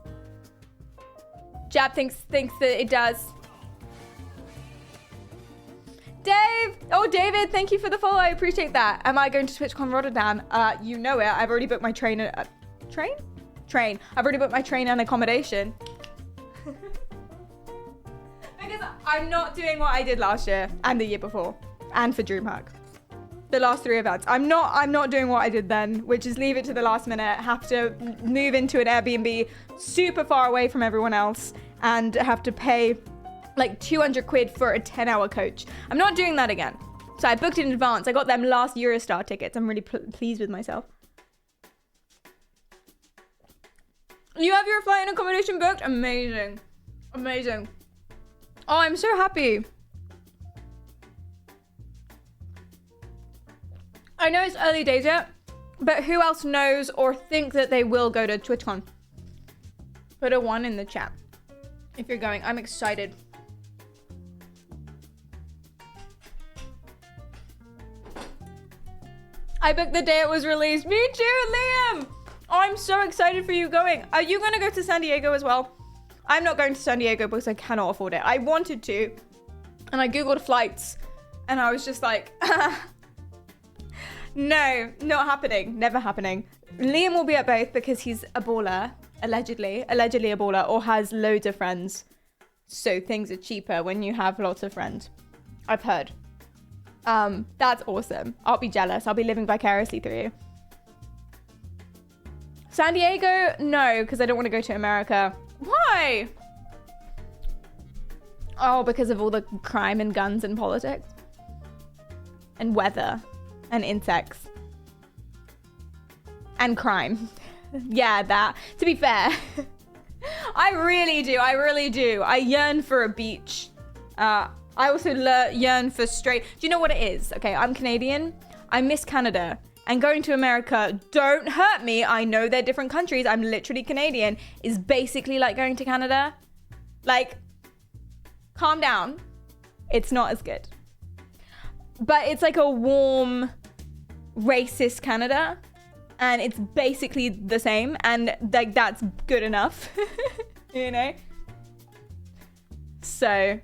Jab thinks that it does. Dave! Oh, David, thank you for the follow. I appreciate that. Am I going to TwitchCon Rotterdam? You know it. I've already booked my train. Train. I've already booked my train and accommodation. Because I'm not doing what I did last year and the year before. And for DreamHack. The last 3 events. I'm not doing what I did then, which is leave it to the last minute, have to move into an Airbnb super far away from everyone else, and have to pay like 200 quid for a 10-hour coach. I'm not doing that again. So I booked it in advance. I got them last Eurostar tickets. I'm really pleased with myself. You have your flight and accommodation booked? Amazing. Amazing. Oh, I'm so happy. I know it's early days yet, but who else knows or think that they will go to TwitchCon? Put a 1 in the chat if you're going. I'm excited. I booked the day it was released. Me too, Liam! Oh, I'm so excited for you going. Are you gonna go to San Diego as well? I'm not going to San Diego because I cannot afford it. I wanted to, and I googled flights, and I was just like, no, not happening, never happening. Liam will be at both because he's a baller, allegedly a baller, or has loads of friends So things are cheaper when you have lots of friends. I've heard. That's awesome. I'll be jealous. I'll be living vicariously through you. San Diego? No, because I don't want to go to America. Why? Oh, because of all the crime and guns and politics. And weather. And insects. And crime. Yeah, that. To be fair. I really do. I yearn for a beach. I also yearn for straight... Do you know what it is? Okay, I'm Canadian. I miss Canada. And going to America, don't hurt me. I know they're different countries. I'm literally Canadian. Is basically like going to Canada. Like, calm down. It's not as good. But it's like a warm, racist Canada. And it's basically the same. And like that's good enough. You know? So,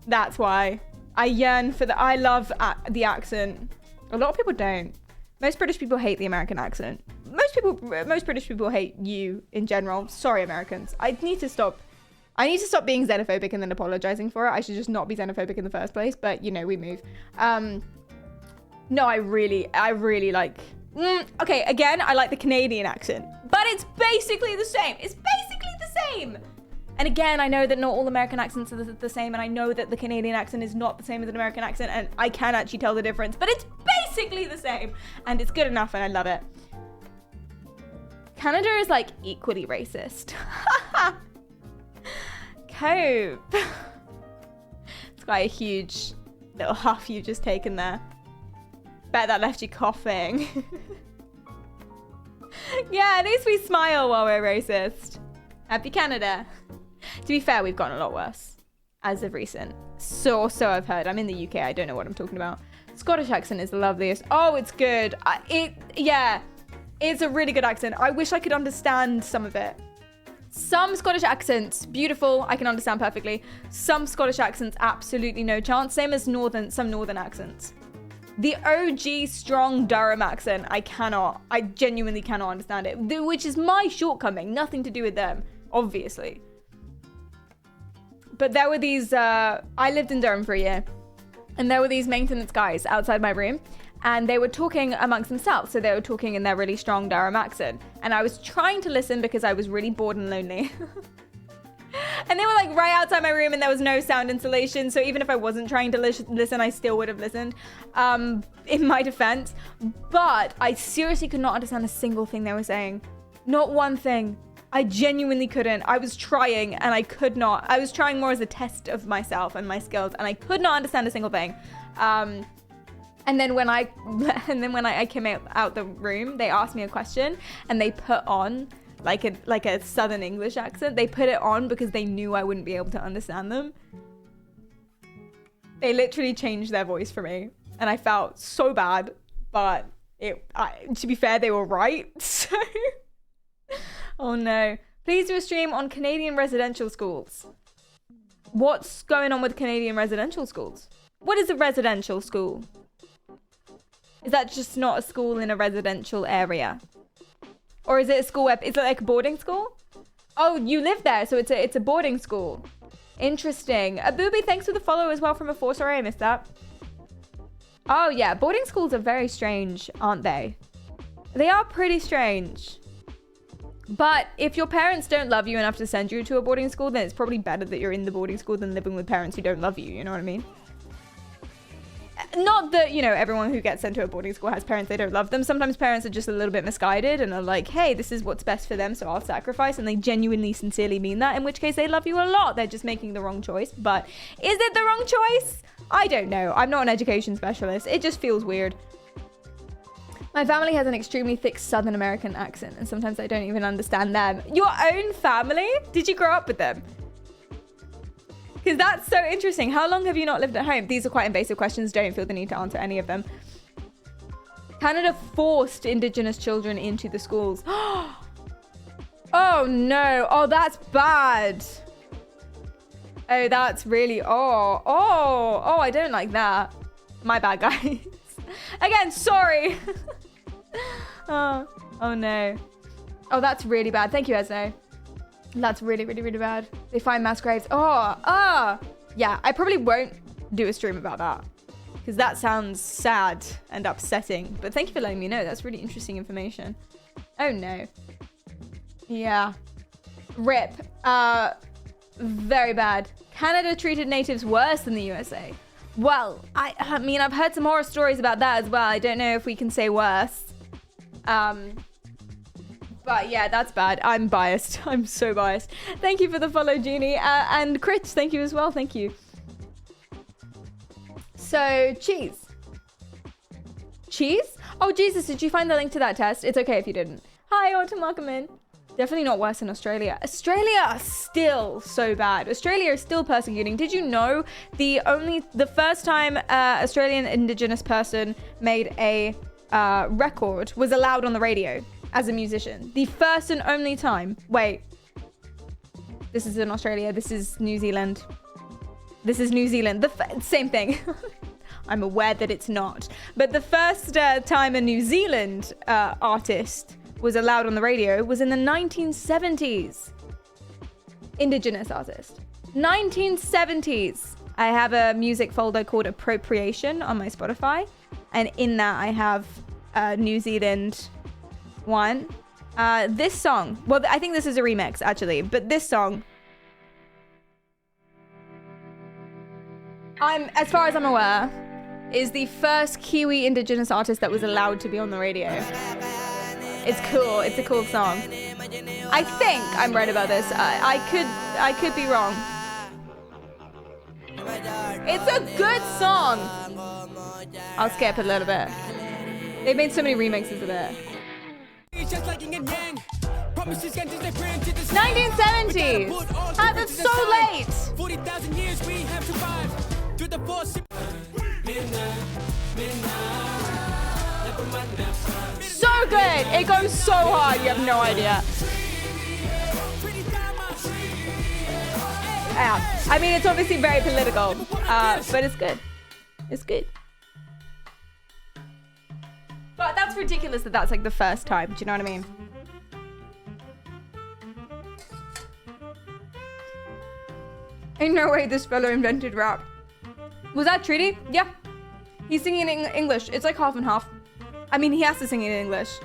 that's why I yearn for I love the accent. A lot of people don't. Most British people hate the American accent. Most British people hate you in general. Sorry, Americans. I need to stop being xenophobic and then apologizing for it. I should just not be xenophobic in the first place, but you know, we move. No, I really like... okay, again, I like the Canadian accent, but it's basically the same. It's basically the same. And again, I know that not all American accents are the same, and I know that the Canadian accent is not the same as an American accent, and I can actually tell the difference, but it's basically the same, and it's good enough, and I love it. Canada is like equally racist. Cope. It's quite a huge little huff you've just taken there. Bet that left you coughing. Yeah, at least we smile while we're racist. Happy Canada. To be fair, we've gotten a lot worse as of recent. So I've heard. I'm in the UK. I don't know what I'm talking about. Scottish accent is the loveliest. Oh, it's good. Yeah, it's a really good accent. I wish I could understand some of it. Some Scottish accents, beautiful. I can understand perfectly. Some Scottish accents, absolutely no chance. Same as some northern accents. The OG strong Durham accent, I genuinely cannot understand it. Which is my shortcoming. Nothing to do with them, obviously. But there were these, I lived in Durham for a year. And there were these maintenance guys outside my room. And they were talking amongst themselves. So they were talking in their really strong Durham accent. And I was trying to listen because I was really bored and lonely. And they were like right outside my room and there was no sound insulation. So even if I wasn't trying to listen, I still would have listened, in my defense. But I seriously could not understand a single thing they were saying. Not one thing. I genuinely couldn't. I was trying and I could not. I was trying more as a test of myself and my skills and I could not understand a single thing. And then when I came out the room, they asked me a question and they put on like a Southern English accent. They put it on because they knew I wouldn't be able to understand them. They literally changed their voice for me and I felt so bad, but to be fair, they were right. So, oh no. Please do a stream on Canadian residential schools. What's going on with Canadian residential schools? What is a residential school? Is that just not a school in a residential area? Or is it a school, is it like a boarding school? Oh, you live there, so it's a boarding school. Interesting. Booby, thanks for the follow as well from a 4. Sorry, I missed that. Oh yeah, boarding schools are very strange, aren't they? They are pretty strange. But if your parents don't love you enough to send you to a boarding school, then it's probably better that you're in the boarding school than living with parents who don't love you, you know what I mean? Not that, you know, everyone who gets sent to a boarding school has parents they don't love them. Sometimes parents are just a little bit misguided and are like, hey, this is what's best for them, so I'll sacrifice. And they genuinely, sincerely mean that, in which case they love you a lot. They're just making the wrong choice. But is it the wrong choice? I don't know. I'm not an education specialist. It just feels weird. My family has an extremely thick Southern American accent, and sometimes I don't even understand them. Your own family? Did you grow up with them? Because that's so interesting. How long have you not lived at home? These are quite invasive questions. Don't feel the need to answer any of them. Canada forced Indigenous children into the schools. Oh no. Oh, that's bad. Oh, that's really... Oh, I don't like that. My bad, guys. Again, sorry. Oh no. Oh, that's really bad. Thank you, Esno. That's really, really, really bad. They find mass graves. Oh. Yeah, I probably won't do a stream about that because that sounds sad and upsetting. But thank you for letting me know. That's really interesting information. Oh no. Yeah. RIP. Very bad. Canada treated natives worse than the USA. Well, I mean, I've heard some horror stories about that as well. I don't know if we can say worse. But yeah, that's bad. I'm biased. I'm so biased. Thank you for the follow, Jeannie. And Crit, thank you as well. Thank you. So, cheese. Cheese? Oh, Jesus, did you find the link to that test? It's okay if you didn't. Hi, Autumn, welcome in. Definitely not worse than Australia. Australia is still so bad. Australia is still persecuting. Did you know the first time Australian Indigenous person made a record was allowed on the radio as a musician? The first and only time. Wait. This is in Australia. This is New Zealand. This is New Zealand. Same thing. I'm aware that it's not. But the first time a New Zealand artist was allowed on the radio was in the 1970s. Indigenous artist. 1970s. I have a music folder called Appropriation on my Spotify. And in that I have New Zealand one. This song. Well, I think this is a remix actually. But this song. As far as I'm aware, is the first Kiwi Indigenous artist that was allowed to be on the radio. It's cool. It's a cool song. I think I'm right about this. I could be wrong. It's a good song. I'll skip a little bit. They made so many remixes of it. 1970s. Ah, that's so late. 40,000 years we have survived through the force. So good. It goes so hard. You have no idea. Yeah. I mean, it's obviously very political, but it's good. It's good. But that's ridiculous that that's like the first time. Do you know what I mean? Ain't no way this fellow invented rap. Was that Treaty? Yeah. He's singing in English. It's like half and half. I mean, he has to sing it in English.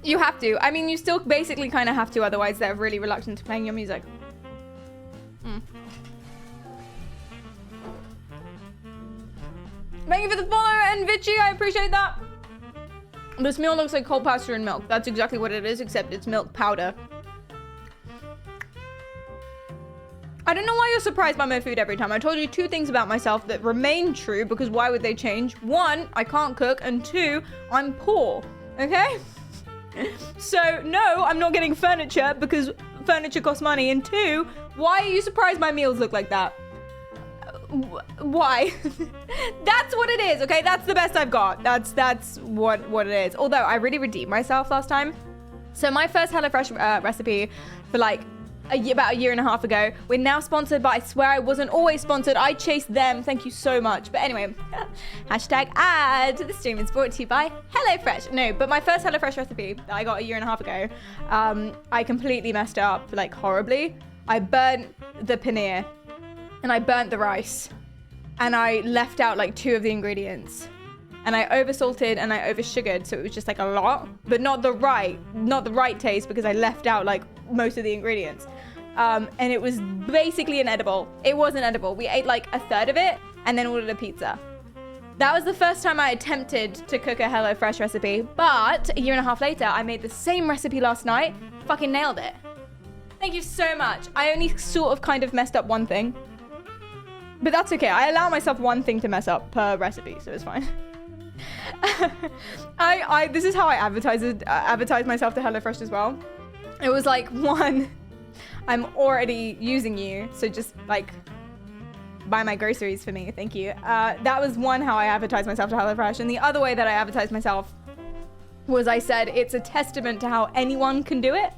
You have to. I mean, you still basically kind of have to, otherwise they're really reluctant to playing your music. Thank you for the follow, and Vichy, I appreciate that. This meal looks like cold pasta and milk. That's exactly what it is, except it's milk powder. I don't know why you're surprised by my food every time. I told you 2 things about myself that remain true, because why would they change? 1, I can't cook, and 2, I'm poor, okay? So, no, I'm not getting furniture because furniture costs money, and 2, why are you surprised my meals look like that? Why? That's what it is, okay? That's the best I've got. That's what it is. Although, I really redeemed myself last time. So, my first HelloFresh recipe for like about a year and a half ago. We're now sponsored, but I swear I wasn't always sponsored. I chased them. Thank you so much. But anyway, hashtag ad. The stream is brought to you by HelloFresh. No, but my first HelloFresh recipe that I got a year and a half ago, I completely messed up, like horribly. I burnt the paneer and I burnt the rice and I left out like 2 of the ingredients. And I oversalted and I oversugared, so it was just like a lot, but not the right taste because I left out like most of the ingredients. And it was basically inedible. It wasn't edible. We ate like a third of it and then ordered a pizza. That was the first time I attempted to cook a HelloFresh recipe, but a year and a half later, I made the same recipe last night. Fucking nailed it. Thank you so much. I only sort of kind of messed up one thing, but that's okay. I allow myself one thing to mess up per recipe, so it's fine. This is how I advertise myself to HelloFresh as well. It was like, 1, I'm already using you, so just like buy my groceries for me, thank you. That was one how I advertised myself to HelloFresh, and the other way that I advertised myself was I said it's a testament to how anyone can do it.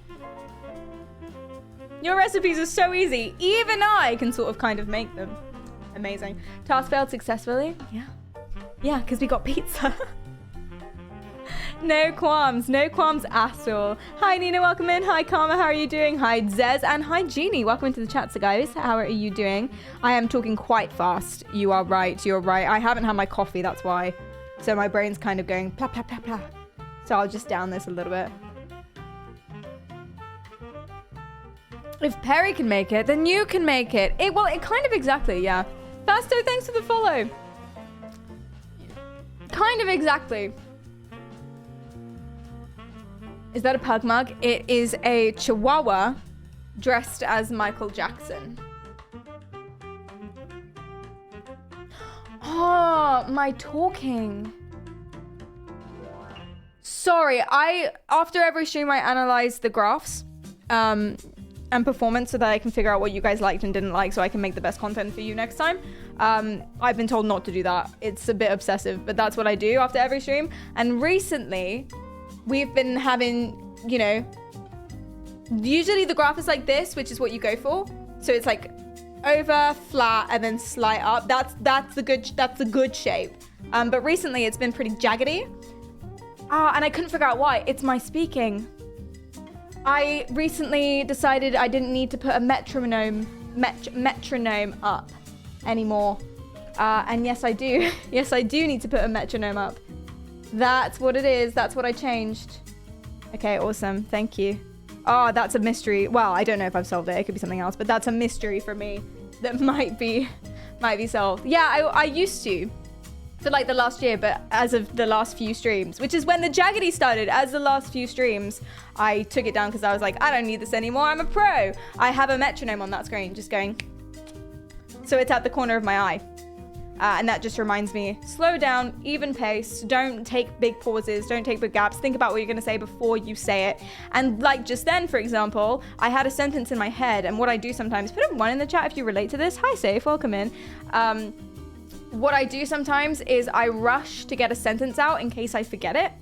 Your recipes are so easy, even I can sort of kind of make them. Amazing. Task failed successfully? Yeah, because we got pizza. No qualms at all. Hi Nina, welcome in. Hi Karma, how are you doing? Hi Zez, and hi Jeannie, welcome into the chat. So guys, how are you doing? I am talking quite fast. You are right. I haven't had my coffee, that's why. So my brain's kind of going blah, blah, blah, blah. So I'll just down this a little bit. If Perry can make it, then you can make it. It kind of exactly, yeah. Fasto, thanks for the follow. Kind of exactly. Is that a pug mug? It is a chihuahua dressed as Michael Jackson. Oh, my talking. Sorry, after every stream I analyze the graphs and performance so that I can figure out what you guys liked and didn't like so I can make the best content for you next time. I've been told not to do that. It's a bit obsessive, but that's what I do after every stream. And recently, we've been having, you know, usually the graph is like this, which is what you go for. So it's like over, flat, and then slight up. That's the good shape. But recently it's been pretty jaggedy. And I couldn't figure out why. It's my speaking. I recently decided I didn't need to put a metronome up anymore. And yes, I do. Yes, I do need to put a metronome up. That's what it is. That's what I changed. Okay, awesome. Thank you. Oh, that's a mystery. Well, I don't know if I've solved it. It could be something else, but that's a mystery for me that might be solved. Yeah, I used to for like the last year, but as of the last few streams, which is when the jaggedy started, as the last few streams, I took it down because I was like, I don't need this anymore. I'm a pro. I have a metronome on that screen just going. So it's at the corner of my eye. And that just reminds me, slow down, even pace, don't take big pauses, don't take big gaps, think about what you're gonna say before you say it. And like just then, for example, I had a sentence in my head, and what I do sometimes, put a 1 in the chat if you relate to this. Hi Safe, welcome in. What I do sometimes is I rush to get a sentence out in case I forget it.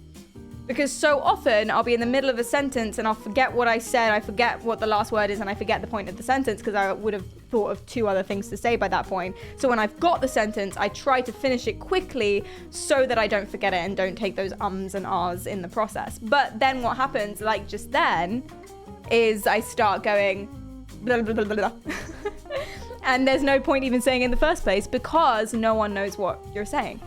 Because so often I'll be in the middle of a sentence and I'll forget what I said, I forget what the last word is, and I forget the point of the sentence because I would have thought of 2 other things to say by that point. So when I've got the sentence, I try to finish it quickly so that I don't forget it and don't take those ums and ahs in the process. But then what happens, like just then, is I start going blah, blah, blah, blah, blah. And there's no point even saying it in the first place because no one knows what you're saying.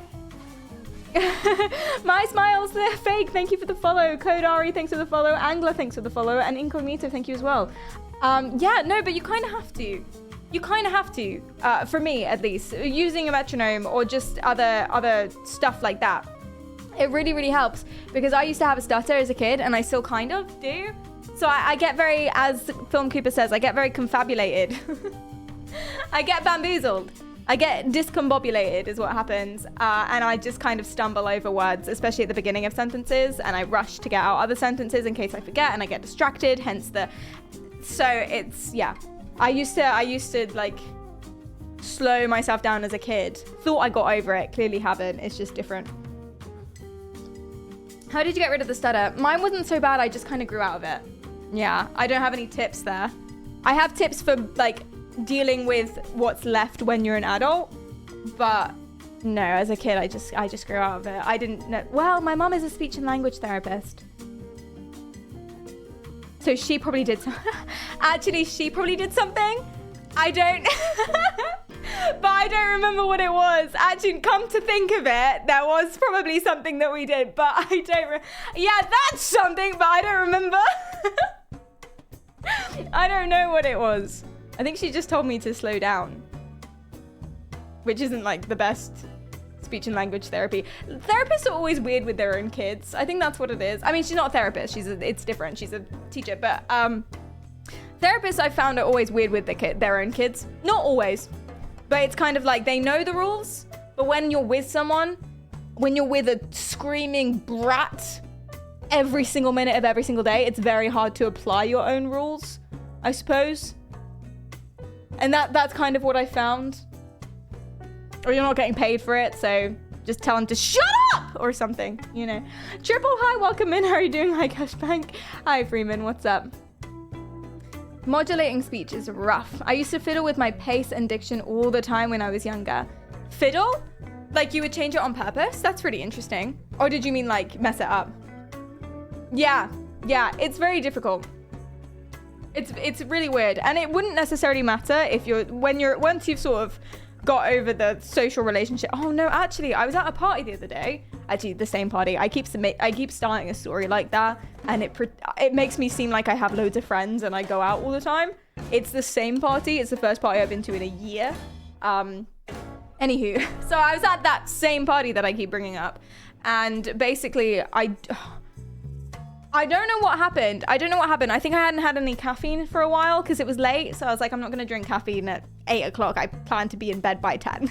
My smiles, they're fake. Thank you for the follow. Kodari, thanks for the follow. Angler, thanks for the follow. And Incognito, thank you as well. Yeah, no, but you kind of have to. You kind of have to, for me at least, using a metronome or just other stuff like that. It really, really helps because I used to have a stutter as a kid and I still kind of do. So I get very, as Film Cooper says, I get very confabulated. I get bamboozled. I get discombobulated is what happens. And I just kind of stumble over words, especially at the beginning of sentences. And I rush to get out other sentences in case I forget and I get distracted, hence the... So it's, yeah. I used to like slow myself down as a kid. Thought I got over it. Clearly haven't. It's just different. How did you get rid of the stutter? Mine wasn't so bad. I just kind of grew out of it. Yeah, I don't have any tips there. I have tips for like dealing with what's left when you're an adult, but no, as a kid, I just grew out of it. I didn't know. Well, my mom is a speech and language therapist. So she probably did actually, she probably did something. I don't, but I don't remember what it was. Actually, come to think of it, there was probably something that we did, but I don't, yeah, that's something, but I don't remember. I don't know what it was. I think she just told me to slow down, which isn't like the best speech and language therapy. Therapists are always weird with their own kids. I think that's what it is. I mean, she's not a therapist. It's different. She's a teacher, but therapists I've found are always weird with their own kids. Not always, but it's kind of like they know the rules, but when you're with someone, when you're with a screaming brat every single minute of every single day, it's very hard to apply your own rules, I suppose. And that's kind of what I found. Or you're not getting paid for it, so just tell them to shut up or something, you know. Triple hi, welcome in. How are you doing? Hi, Cashbank. Hi, Freeman. What's up? Modulating speech is rough. I used to fiddle with my pace and diction all the time when I was younger. Fiddle? Like you would change it on purpose? That's pretty interesting. Or did you mean like mess it up? Yeah, it's very difficult. It's really weird, and it wouldn't necessarily matter if once you've sort of got over the social relationship. Oh no, actually, I was at a party the other day. Actually, the same party. I keep starting a story like that, and it makes me seem like I have loads of friends and I go out all the time. It's the same party. It's the first party I've been to in a year. Anywho, so I was at that same party that I keep bringing up, and basically I don't know what happened. I think I hadn't had any caffeine for a while because it was late. So I was like, I'm not going to drink caffeine at 8 o'clock. I plan to be in bed by 10.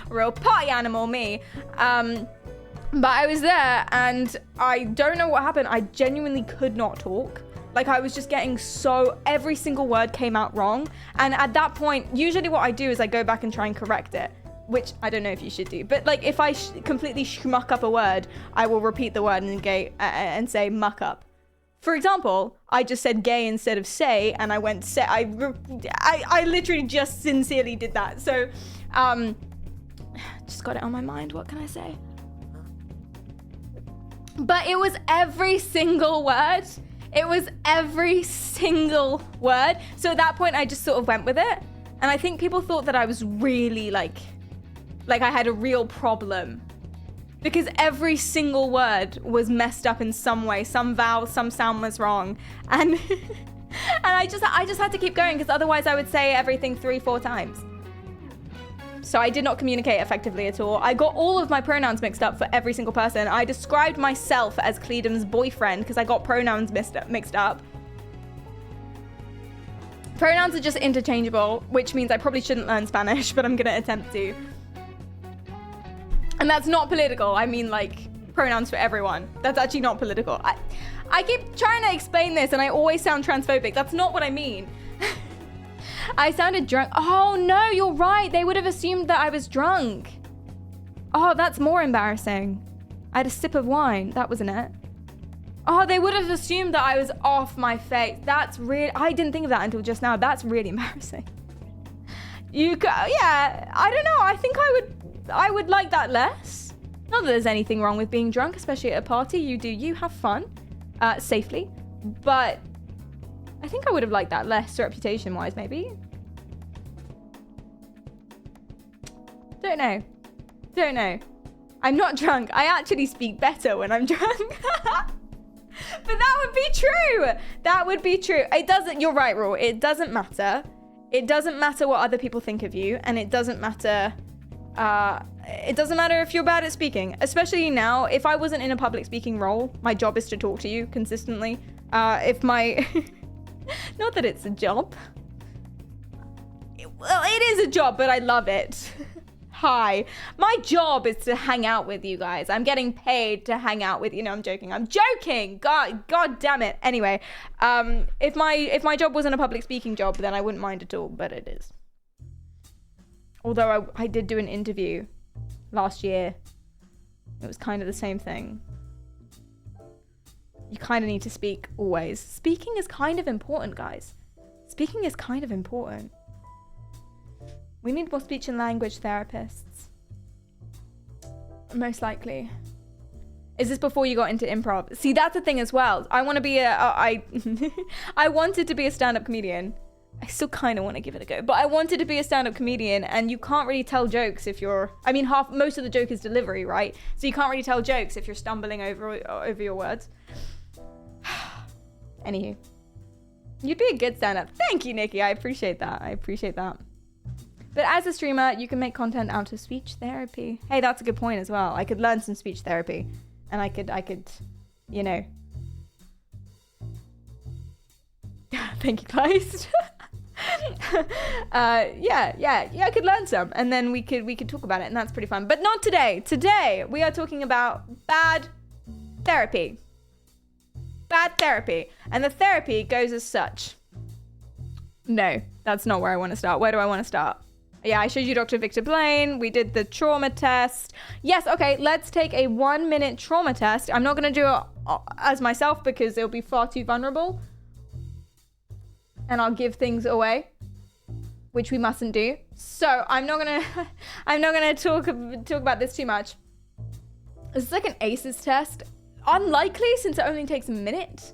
Real party animal, me. But I was there and I don't know what happened. I genuinely could not talk. Like I was just getting every single word came out wrong. And at that point, usually what I do is I go back and try and correct it, which I don't know if you should do. But like if I completely schmuck up a word, I will repeat the word and say muck up. For example, I just said gay instead of say, and I went say. I literally just sincerely did that. So, just got it on my mind. What can I say? But it was every single word. It was every single word. So at that point, I just sort of went with it. And I think people thought that I was really like I had a real problem. Because every single word was messed up in some way. Some vowel, some sound was wrong. And I just had to keep going because otherwise I would say everything 3-4 times. So I did not communicate effectively at all. I got all of my pronouns mixed up for every single person. I described myself as Cledum's boyfriend because I got pronouns mixed up. Pronouns are just interchangeable, which means I probably shouldn't learn Spanish, but I'm gonna attempt to. And that's not political. I mean like pronouns for everyone. That's actually not political. I keep trying to explain this and I always sound transphobic. That's not what I mean. I sounded drunk. Oh no, you're right. They would have assumed that I was drunk. Oh, that's more embarrassing. I had a sip of wine. That wasn't it. Oh, they would have assumed that I was off my face. That's really, I didn't think of that until just now. That's really embarrassing. Yeah, I don't know. I think I would like that less. Not that there's anything wrong with being drunk, especially at a party. You have fun, safely. But I think I would have liked that less, reputation-wise, maybe. Don't know. I'm not drunk. I actually speak better when I'm drunk. But that would be true. It doesn't, you're right, Raw. It doesn't matter. It doesn't matter what other people think of you. And it doesn't matter if you're bad at speaking. Especially now, if I wasn't in a public speaking role, my job is to talk to you consistently. Not that it's a job. Well, it is a job, but I love it. Hi. My job is to hang out with you guys. I'm getting paid to hang out with you. No, I'm joking. God damn it. Anyway, if my job wasn't a public speaking job, then I wouldn't mind at all, but it is. Although I did do an interview last year. It was kind of the same thing. You kind of need to speak always. Speaking is kind of important, guys. Speaking is kind of important. We need more speech and language therapists. Most likely. Is this before you got into improv? See, that's the thing as well. I want to be I wanted to be a stand-up comedian. I still kind of want to give it a go, but I wanted to be a stand-up comedian, and you can't really tell jokes if you're, most of the joke is delivery, right? So you can't really tell jokes if you're stumbling over your words. Anywho, you'd be a good stand-up. Thank you, Nikki. I appreciate that. But as a streamer, you can make content out of speech therapy. Hey, that's a good point as well. I could learn some speech therapy, and I could, Thank you, Kleist. I could learn some, and then we could talk about it, and that's pretty fun. But not today. Today we are talking about bad therapy. Bad therapy, and the therapy goes as such. No, that's not where I want to start. Where do I want to start? Yeah, I showed you Dr. Victor Blaine. We did the trauma test. Yes, okay, let's take a 1-minute trauma test. I'm not going to do it as myself because it'll be far too vulnerable. And I'll give things away, which we mustn't do. So I'm not gonna talk about this too much. This is like an ACEs test. unlikely since it only takes a minute.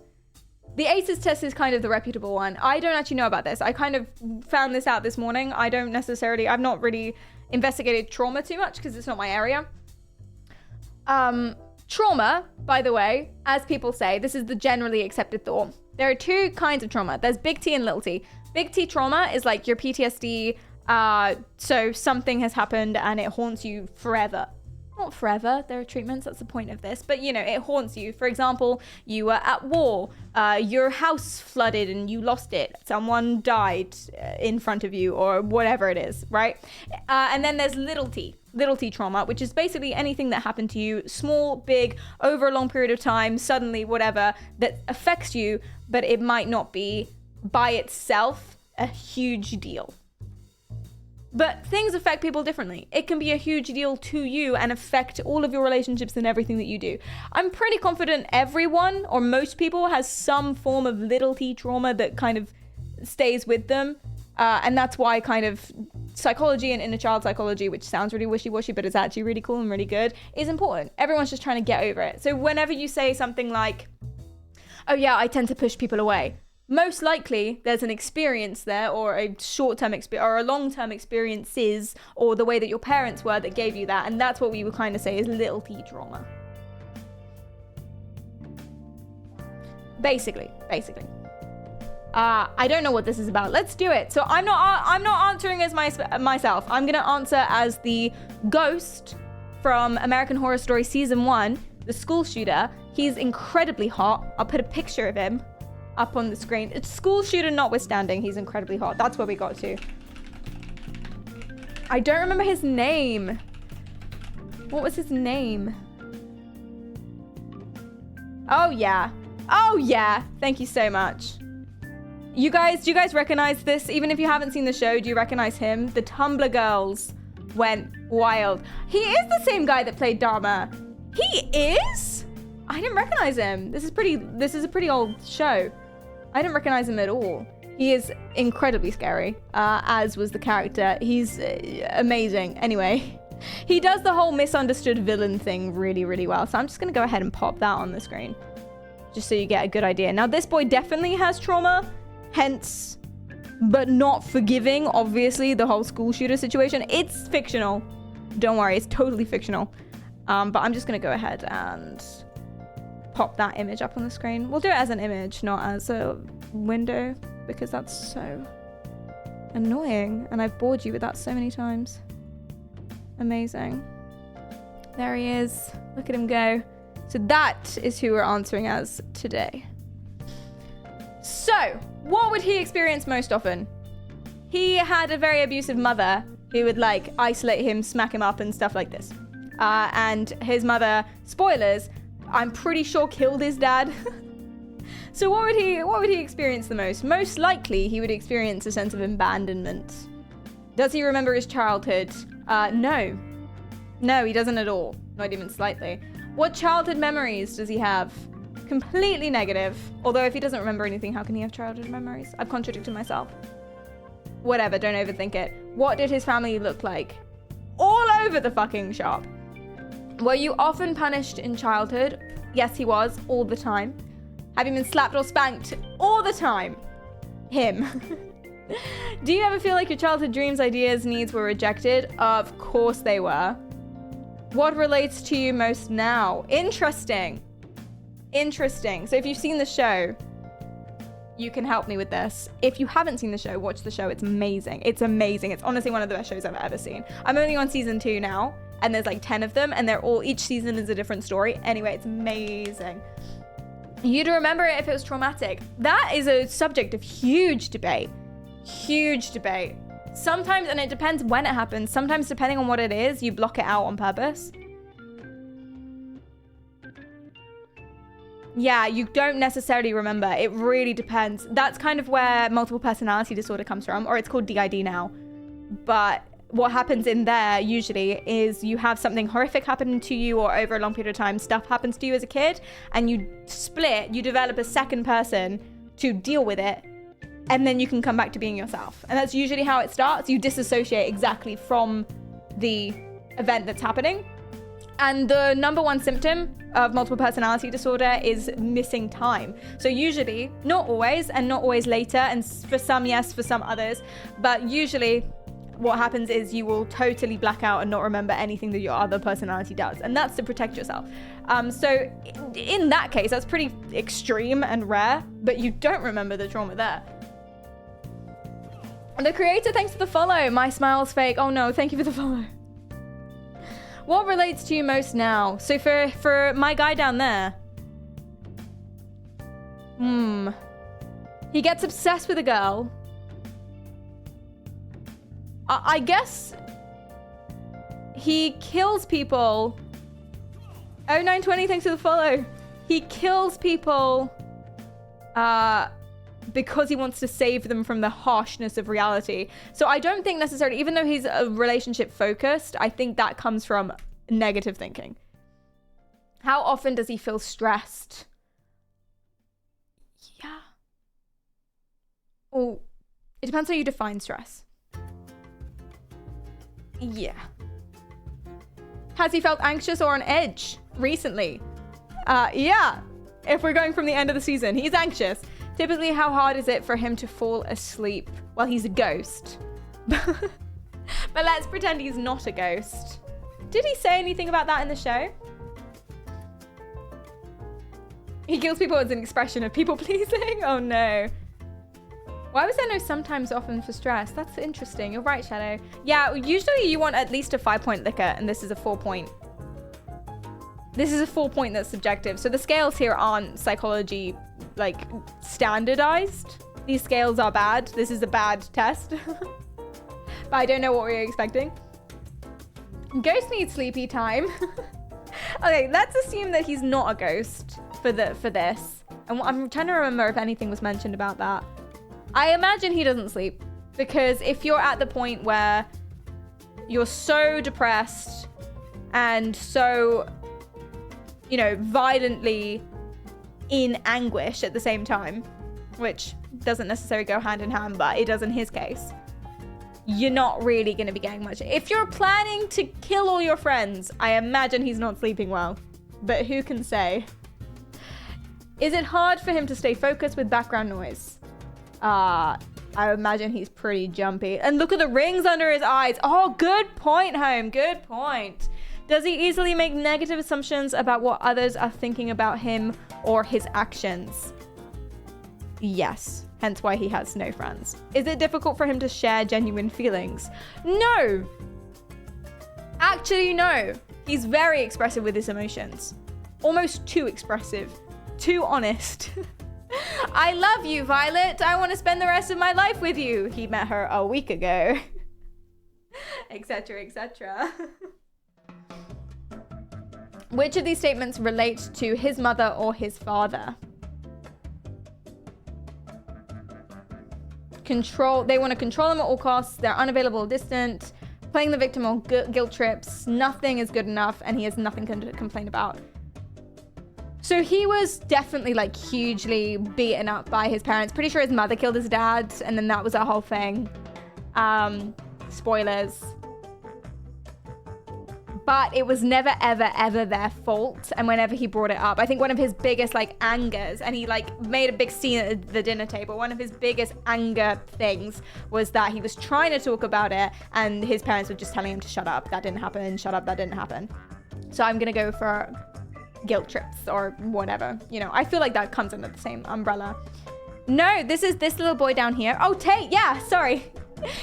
The ACEs test is kind of the reputable one. I don't actually know about this. I kind of found this out this morning. I've not really investigated trauma too much because it's not my area. Trauma, by the way, as people say, this is the generally accepted thought. There are two kinds of trauma. There's big T and little t. Big T trauma is like your PTSD. So something has happened and it haunts you forever. Not forever, there are treatments, that's the point of this, but you know, it haunts you. For example, you were at war, your house flooded and you lost it, someone died in front of you, or whatever it is, right? And then there's little t trauma, which is basically anything that happened to you, small, big, over a long period of time, suddenly, whatever, that affects you, but it might not be by itself a huge deal. But things affect people differently. It can be a huge deal to you and affect all of your relationships and everything that you do. I'm pretty confident everyone, or most people, has some form of little t trauma that kind of stays with them. And that's why kind of psychology and inner child psychology, which sounds really wishy-washy, but it's actually really cool and really good, is important. Everyone's just trying to get over it. So whenever you say something like, oh yeah, I tend to push people away, most likely there's an experience there, or a short-term experience, or a long-term experiences, or the way that your parents were that gave you that. And that's what we would kind of say is little t trauma. Basically. I don't know what this is about. Let's do it. So I'm not answering as myself. I'm gonna answer as the ghost from American Horror Story Season 1, the school shooter. He's incredibly hot. I'll put a picture of him up on the screen. It's school shooter notwithstanding, he's incredibly hot. That's where we got to. I don't remember his name. What was his name? Oh yeah. Thank you so much. Do you guys recognize this? Even if you haven't seen the show, do you recognize him? The Tumblr girls went wild. He is the same guy that played Dharma. He is? I didn't recognize him. This is a pretty old show. I didn't recognize him at all. He is incredibly scary, as was the character. He's amazing. Anyway, he does the whole misunderstood villain thing really, really well. So I'm just gonna go ahead and pop that on the screen, just so you get a good idea. Now, this boy definitely has trauma, hence, but not forgiving, obviously, the whole school shooter situation. It's fictional. Don't worry, it's totally fictional. But I'm just gonna go ahead and pop that image up on the screen. We'll do it as an image, not as a window, because that's so annoying. And I've bored you with that so many times. Amazing. There he is. Look at him go. So that is who we're answering as today. So, what would he experience most often? He had a very abusive mother who would like isolate him, smack him up and stuff like this. And his mother, spoilers, I'm pretty sure killed his dad. So what would he experience the most? Most likely he would experience a sense of abandonment. Does he remember his childhood? No. No, he doesn't at all. Not even slightly. What childhood memories does he have? Completely negative. Although if he doesn't remember anything, how can he have childhood memories? I've contradicted myself. Whatever, don't overthink it. What did his family look like? All over the fucking shop. Were you often punished in childhood? Yes, he was, all the time. Have you been slapped or spanked? All the time. Him. Do you ever feel like your childhood dreams, ideas, needs were rejected? Of course they were. What relates to you most now? Interesting. So if you've seen the show, you can help me with this. If you haven't seen the show, watch the show. It's amazing. It's honestly one of the best shows I've ever seen. I'm only on season 2 now, and there's like 10 of them, and each season is a different story. Anyway, it's amazing. You'd remember it if it was traumatic. That is a subject of huge debate. Sometimes, and it depends when it happens, sometimes depending on what it is, you block it out on purpose. Yeah, you don't necessarily remember. It really depends. That's kind of where multiple personality disorder comes from, or it's called DID now. But what happens in there usually is you have something horrific happen to you, or over a long period of time, stuff happens to you as a kid, and you develop a second person to deal with it, and then you can come back to being yourself. And that's usually how it starts. You disassociate exactly from the event that's happening. And the number one symptom of multiple personality disorder is missing time. So usually, not always, and not always later, and for some yes, for some others, but usually what happens is you will totally black out and not remember anything that your other personality does. And that's to protect yourself. So in that case, that's pretty extreme and rare, but you don't remember the trauma there. The creator, thanks for the follow. My smile's fake. Oh no, thank you for the follow. What relates to you most now? So for my guy down there, he gets obsessed with a girl. I guess he kills people. 0920, thanks for the follow. He kills people because he wants to save them from the harshness of reality. So I don't think necessarily, even though he's a relationship focused, I think that comes from negative thinking. How often does he feel stressed? Yeah. Oh, it depends how you define stress. Yeah. Has he felt anxious or on edge recently? Yeah. If we're going from the end of the season, he's anxious. Typically, how hard is it for him to fall asleep? Well, he's a ghost. But let's pretend he's not a ghost. Did he say anything about that in the show? He kills people as an expression of people pleasing? Oh no. Why was there no sometimes often for stress? That's interesting. You're right, Shadow. Yeah, usually you want at least a 5-point liquor, and this is a 4-point. This is a 4-point that's subjective. So the scales here aren't psychology, like, standardized. These scales are bad. This is a bad test. But I don't know what we were expecting. Ghost needs sleepy time. Okay, let's assume that he's not a ghost for this. And I'm trying to remember if anything was mentioned about that. I imagine he doesn't sleep, because if you're at the point where you're so depressed and so, you know, violently in anguish at the same time, which doesn't necessarily go hand in hand, but it does in his case, you're not really going to be getting much. If you're planning to kill all your friends, I imagine he's not sleeping well, but who can say? Is it hard for him to stay focused with background noise? I imagine he's pretty jumpy. And look at the rings under his eyes. Oh, good point, Home. Good point. Does he easily make negative assumptions about what others are thinking about him or his actions? Yes. Hence why he has no friends. Is it difficult for him to share genuine feelings? No. Actually, no. He's very expressive with his emotions. Almost too expressive. Too honest. I love you, Violet. I want to spend the rest of my life with you. He met her a week ago. Etc., etc. Which of these statements relate to his mother or his father? Control. They want to control him at all costs. They're unavailable, distant. Playing the victim on guilt trips. Nothing is good enough, and he has nothing to complain about. So he was definitely like hugely beaten up by his parents. Pretty sure his mother killed his dad, and then that was a whole thing. Spoilers. But it was never, ever, ever their fault. And whenever he brought it up, I think one of his biggest like angers, and he like made a big scene at the dinner table. One of his biggest anger things was that he was trying to talk about it, and his parents were just telling him to shut up. That didn't happen. Shut up. That didn't happen. So I'm gonna go for guilt trips or whatever. You know, I feel like that comes under the same umbrella. No, this is this little boy down here. Oh, Tate. Yeah, sorry.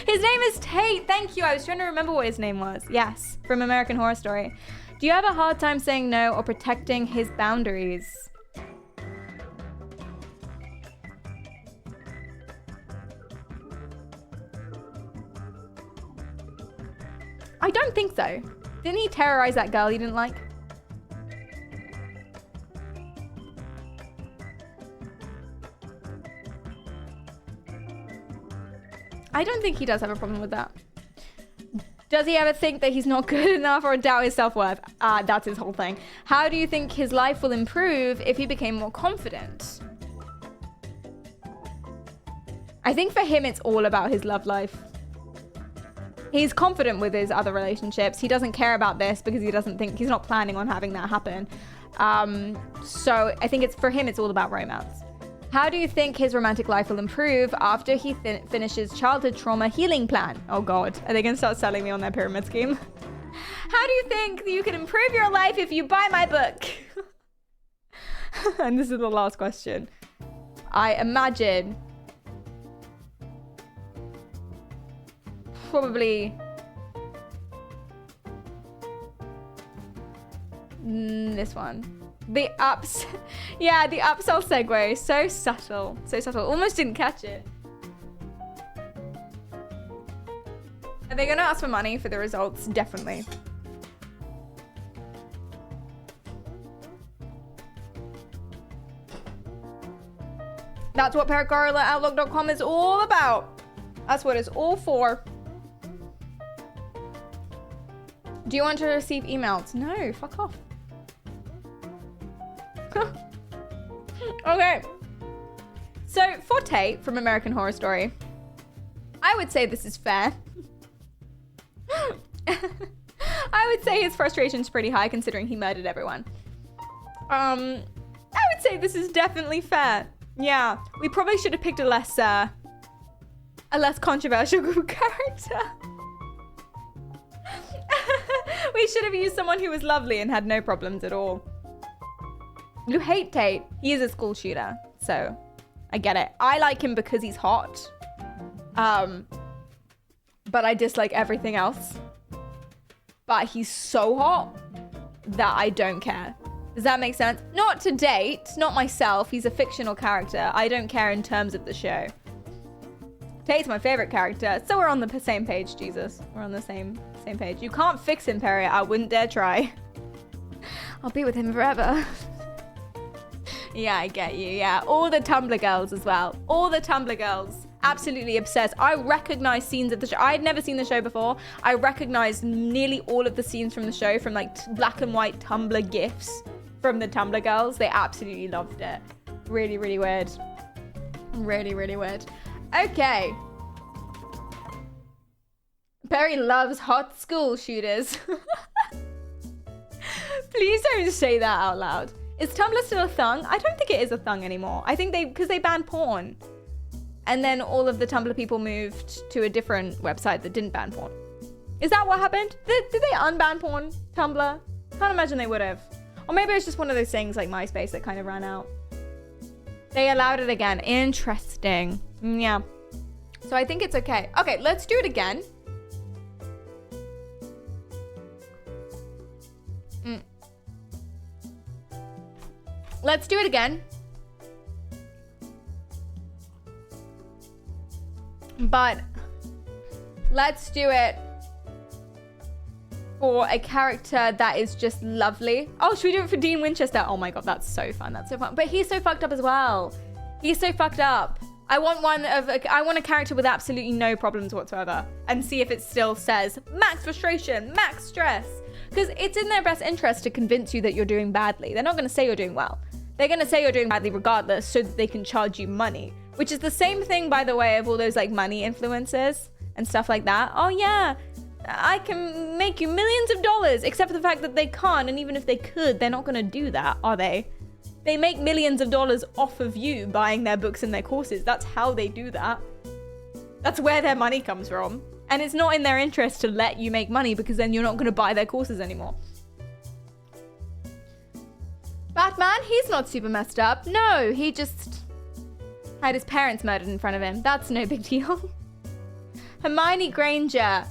His name is Tate. Thank you. I was trying to remember what his name was. Yes, from American Horror Story. Do you have a hard time saying no or protecting his boundaries? I don't think so. Didn't he terrorize that girl he didn't like? I don't think he does have a problem with that. Does he ever think that he's not good enough or doubt his self-worth? That's his whole thing. How do you think his life will improve if he became more confident? I think for him, it's all about his love life. He's confident with his other relationships. He doesn't care about this because he's not planning on having that happen. So I think for him, it's all about romance. How do you think his romantic life will improve after he finishes childhood trauma healing plan? Oh God, are they gonna start selling me on their pyramid scheme? How do you think you can improve your life if you buy my book? And this is the last question. I imagine probably this one. The upsell segue. So subtle. So subtle. Almost didn't catch it. Are they going to ask for money for the results? Definitely. That's what PerriKaryal at Outlook.com is all about. That's what it's all for. Do you want to receive emails? No, fuck off. Okay. So, for Tate from American Horror Story, I would say this is fair. I would say his frustration's pretty high considering he murdered everyone. I would say this is definitely fair. Yeah, we probably should have picked a less controversial character. We should have used someone who was lovely and had no problems at all. You hate Tate. He is a school shooter, so I get it. I like him because he's hot. But I dislike everything else. But he's so hot that I don't care. Does that make sense? Not to date, not myself. He's a fictional character. I don't care in terms of the show. Tate's my favorite character, so we're on the same page, Jesus. We're on the same page. You can't fix him, Perry. I wouldn't dare try. I'll be with him forever. Yeah, I get you. Yeah, all the Tumblr girls as well. All the Tumblr girls. Absolutely obsessed. I recognize scenes of the show. I'd never seen the show before. I recognized nearly all of the scenes from the show from like black and white Tumblr GIFs from the Tumblr girls. They absolutely loved it. Really, really weird. Really, really weird. Okay. Perry loves hot school shooters. Please don't say that out loud. Is Tumblr still a thing? I don't think it is a thing anymore. I think because they banned porn. And then all of the Tumblr people moved to a different website that didn't ban porn. Is that what happened? Did they unban porn, Tumblr? Can't imagine they would have. Or maybe it's just one of those things like MySpace that kind of ran out. They allowed it again. Interesting. Yeah. So I think it's okay. Okay, let's do it again. Let's do it again. But let's do it for a character that is just lovely. Oh, should we do it for Dean Winchester? Oh my God, that's so fun. That's so fun. But he's so fucked up as well. He's so fucked up. I want I want a character with absolutely no problems whatsoever and see if it still says max frustration, max stress. Because it's in their best interest to convince you that you're doing badly. They're not going to say you're doing well. They're going to say you're doing badly regardless so that they can charge you money. Which is the same thing, by the way, of all those like money influencers and stuff like that. Oh yeah, I can make you millions of dollars, except for the fact that they can't. And even if they could, they're not going to do that, are they? They make millions of dollars off of you buying their books and their courses. That's how they do that. That's where their money comes from. And it's not in their interest to let you make money because then you're not going to buy their courses anymore. Batman, he's not super messed up. No, he just had his parents murdered in front of him. That's no big deal. Hermione Granger.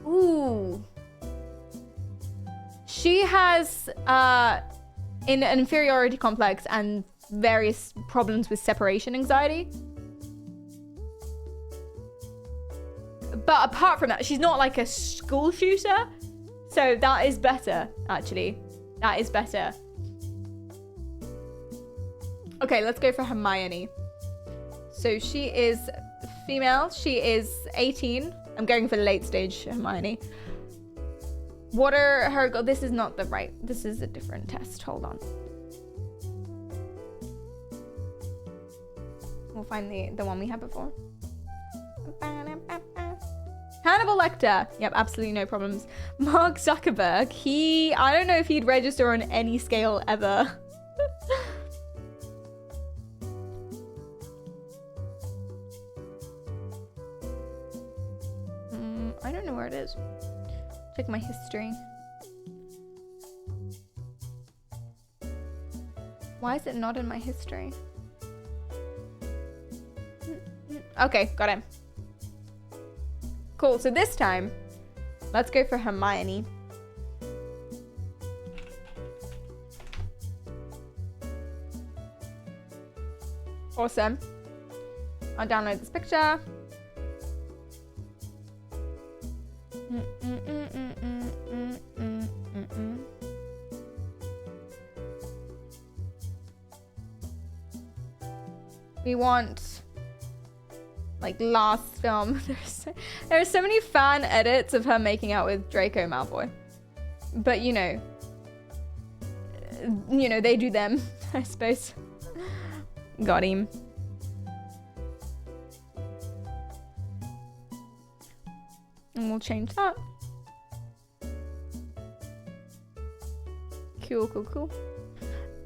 Ooh. She has an inferiority complex and various problems with separation anxiety. But apart from that, she's not like a school shooter. So that is better, actually. That is better. Okay, let's go for Hermione. So she is female. She is 18. I'm going for the late stage Hermione. What are her goals? This is not the right. This is a different test. Hold on. We'll find the one we had before. Hannibal Lecter. Yep, absolutely no problems. Mark Zuckerberg. I don't know if he'd register on any scale ever. I don't know where it is. Check my history. Why is it not in my history? Okay, got him. Cool, so this time, let's go for Hermione. Awesome. I'll download this picture. We want like last film. There are so many fan edits of her making out with Draco Malfoy, but you know they do them. I suppose. Got him. And we'll change that.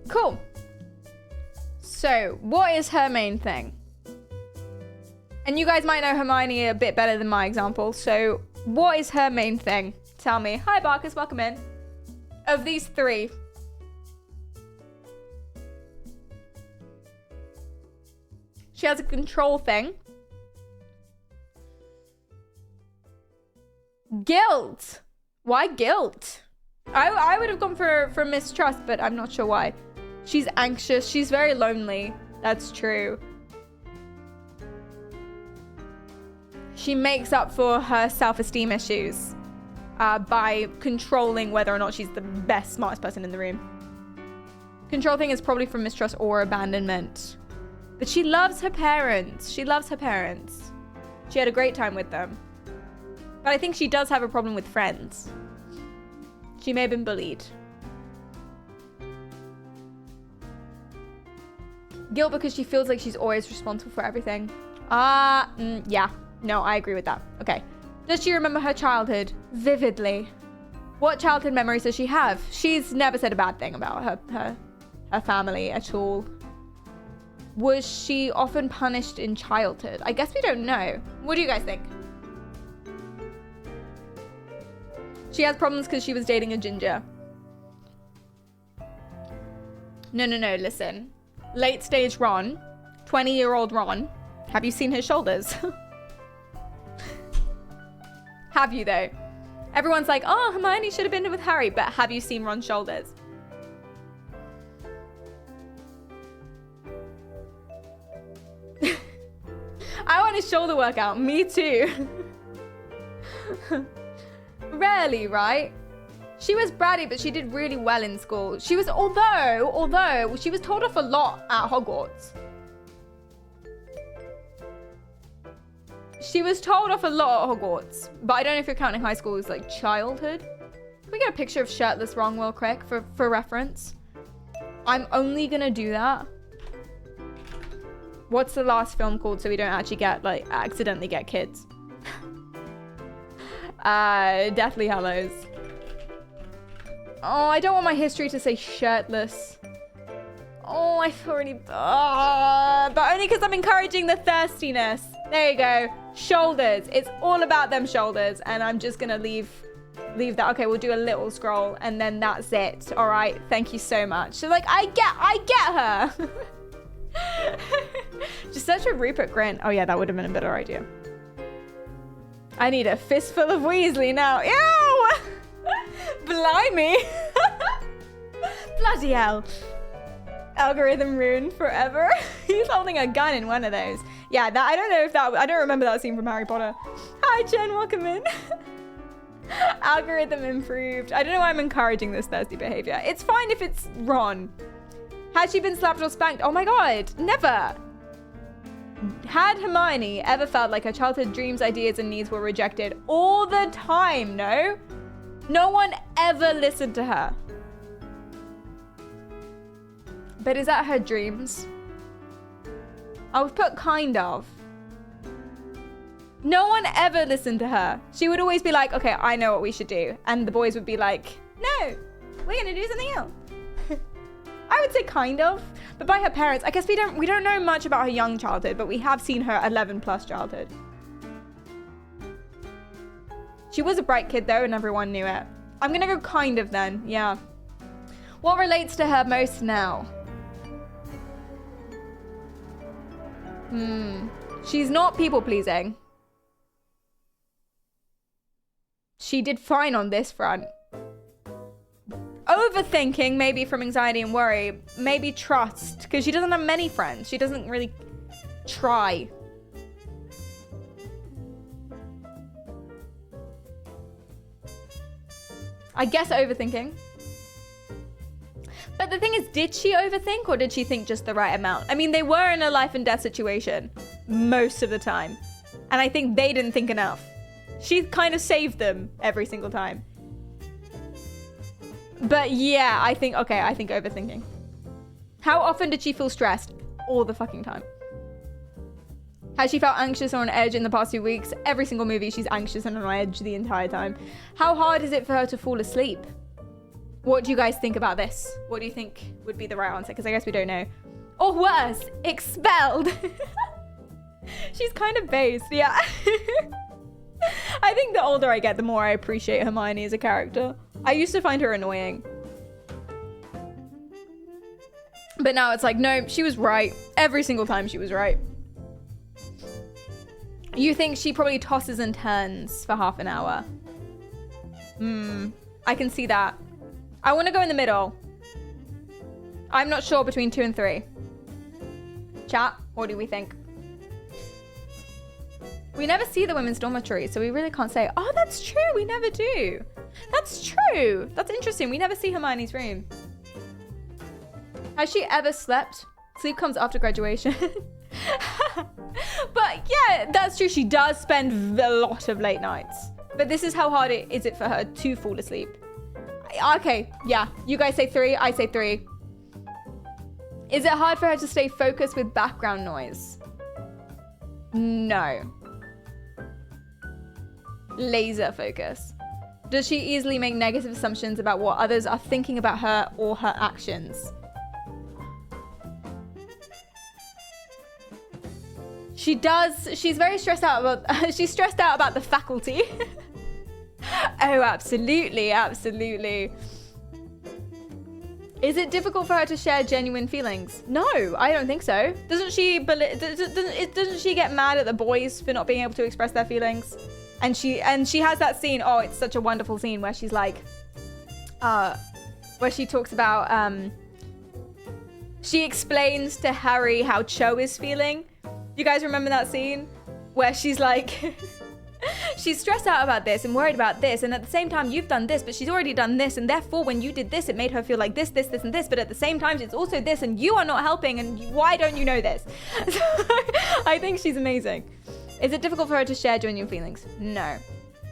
Cool. So, what is her main thing? And you guys might know Hermione a bit better than my example. So, what is her main thing? Tell me. Hi, Barkus. Welcome in. Of these three. She has a control thing. Guilt. Why guilt? I would have gone for mistrust, but I'm not sure why. She's anxious. She's very lonely. That's true. She makes up for her self-esteem issues by controlling whether or not she's the best, smartest person in the room. Control thing is probably from mistrust or abandonment. But she loves her parents. She loves her parents. She had a great time with them. But I think she does have a problem with friends. She may have been bullied. Guilt because she feels like she's always responsible for everything. Yeah. No, I agree with that. Okay. Does she remember her childhood vividly? What childhood memories does she have? She's never said a bad thing about her family at all. Was she often punished in childhood? I guess we don't know. What do you guys think? She has problems because she was dating a ginger. No, listen. Late stage Ron, 20-year-old Ron. Have you seen his shoulders? Have you though? Everyone's like, oh, Hermione should have been with Harry, but have you seen Ron's shoulders? I want a shoulder workout. Me too. Rarely, right? She was bratty, but she did really well in school. She was, although she was told off a lot at Hogwarts. She was told off a lot at Hogwarts, but I don't know if you're counting high school as like childhood. Can we get a picture of shirtless Ron real quick for reference? I'm only gonna do that. What's the last film called so we don't actually get accidentally get kids? Deathly Hallows. Oh, I don't want my history to say shirtless. Oh, I feel really... but only because I'm encouraging the thirstiness. There you go. Shoulders. It's all about them shoulders. And I'm just going to leave that. Okay, we'll do a little scroll. And then that's it. All right. Thank you so much. So, I get her. Just search for Rupert Grint. Oh, yeah, that would have been a better idea. I need a fistful of Weasley now. Ew! Blimey. Bloody hell. Algorithm ruined forever. He's holding a gun in one of those. Yeah, I don't remember that scene from Harry Potter. Hi, Jen, welcome in. Algorithm improved. I don't know why I'm encouraging this thirsty behavior. It's fine if it's Ron. Has she been slapped or spanked? Oh my god, never. Had Hermione ever felt like her childhood dreams, ideas, and needs were rejected all the time? No? No one ever listened to her. But is that her dreams? I would put kind of. No one ever listened to her. She would always be like, okay, I know what we should do. And the boys would be like, no, we're gonna do something else. I would say kind of, but by her parents. I guess we don't know much about her young childhood, but we have seen her 11 plus childhood. She was a bright kid though, and everyone knew it. I'm gonna go kind of then, yeah. What relates to her most now? She's not people pleasing. She did fine on this front. Overthinking, maybe from anxiety and worry. Maybe trust, because she doesn't have many friends. She doesn't really try. I guess overthinking. But the thing is, did she overthink or did she think just the right amount? I mean, they were in a life and death situation most of the time. And I think they didn't think enough. She kind of saved them every single time. But yeah, I think overthinking. How often did she feel stressed? All the fucking time. Has she felt anxious or on edge in the past few weeks? Every single movie, she's anxious and on edge the entire time. How hard is it for her to fall asleep? What do you guys think about this? What do you think would be the right answer? Because I guess we don't know. Or worse, expelled. She's kind of based, yeah. I think the older I get, the more I appreciate Hermione as a character. I used to find her annoying. But now it's like, no, she was right. Every single time she was right. You think she probably tosses and turns for half an hour? I can see that. I want to go in the middle. I'm not sure between 2 and 3. Chat, what do we think? We never see the women's dormitory, so we really can't say, oh, that's true, we never do. That's true. That's interesting. We never see Hermione's room. Has she ever slept? Sleep comes after graduation. But yeah, that's true. She does spend a lot of late nights. But this is how hard is it for her to fall asleep. Okay, yeah. You guys say 3, I say 3. Is it hard for her to stay focused with background noise? No. Laser focus. Does she easily make negative assumptions about what others are thinking about her or her actions? She does. She's very stressed out about, she's stressed out about the faculty. Oh, absolutely, absolutely. Is it difficult for her to share genuine feelings? No, I don't think so. Doesn't she get mad at the boys for not being able to express their feelings? And she has that scene, oh, it's such a wonderful scene where she's like, where she talks about, she explains to Harry how Cho is feeling. You guys remember that scene? Where she's like, she's stressed out about this and worried about this, and at the same time you've done this, but she's already done this, and therefore when you did this, it made her feel like this, and this, but at the same time it's also this, and you are not helping, and why don't you know this? So, I think she's amazing. Is it difficult for her to share genuine feelings? No.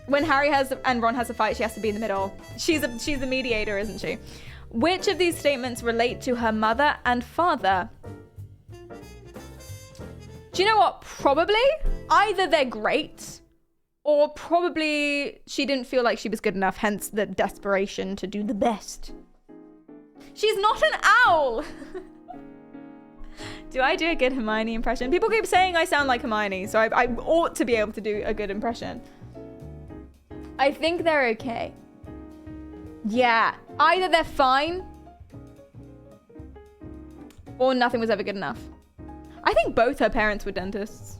When Harry and Ron has a fight, she has to be in the middle. She's the mediator, isn't she? Which of these statements relate to her mother and father? Do you know what? Probably either they're great, or probably she didn't feel like she was good enough, hence the desperation to do the best. She's not an owl! Do I do a good Hermione impression? People keep saying I sound like Hermione, so I ought to be able to do a good impression. I think they're okay. Yeah, either they're fine, or nothing was ever good enough. I think both her parents were dentists.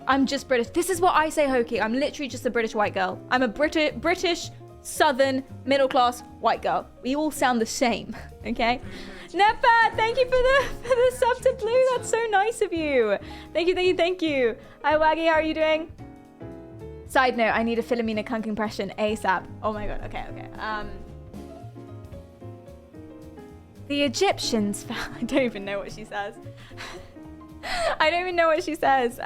I'm just British. This is what I say, Hoki. I'm literally just a British white girl. I'm a British, southern, middle-class white girl. We all sound the same, okay? Nepa, thank you for the sub to Blue. That's so nice of you. Thank you. Hi, Waggy, how are you doing? Side note, I need a Philomena Kunk impression ASAP. Oh my god, okay. The Egyptians, I don't even know what she says. I don't even know what she says.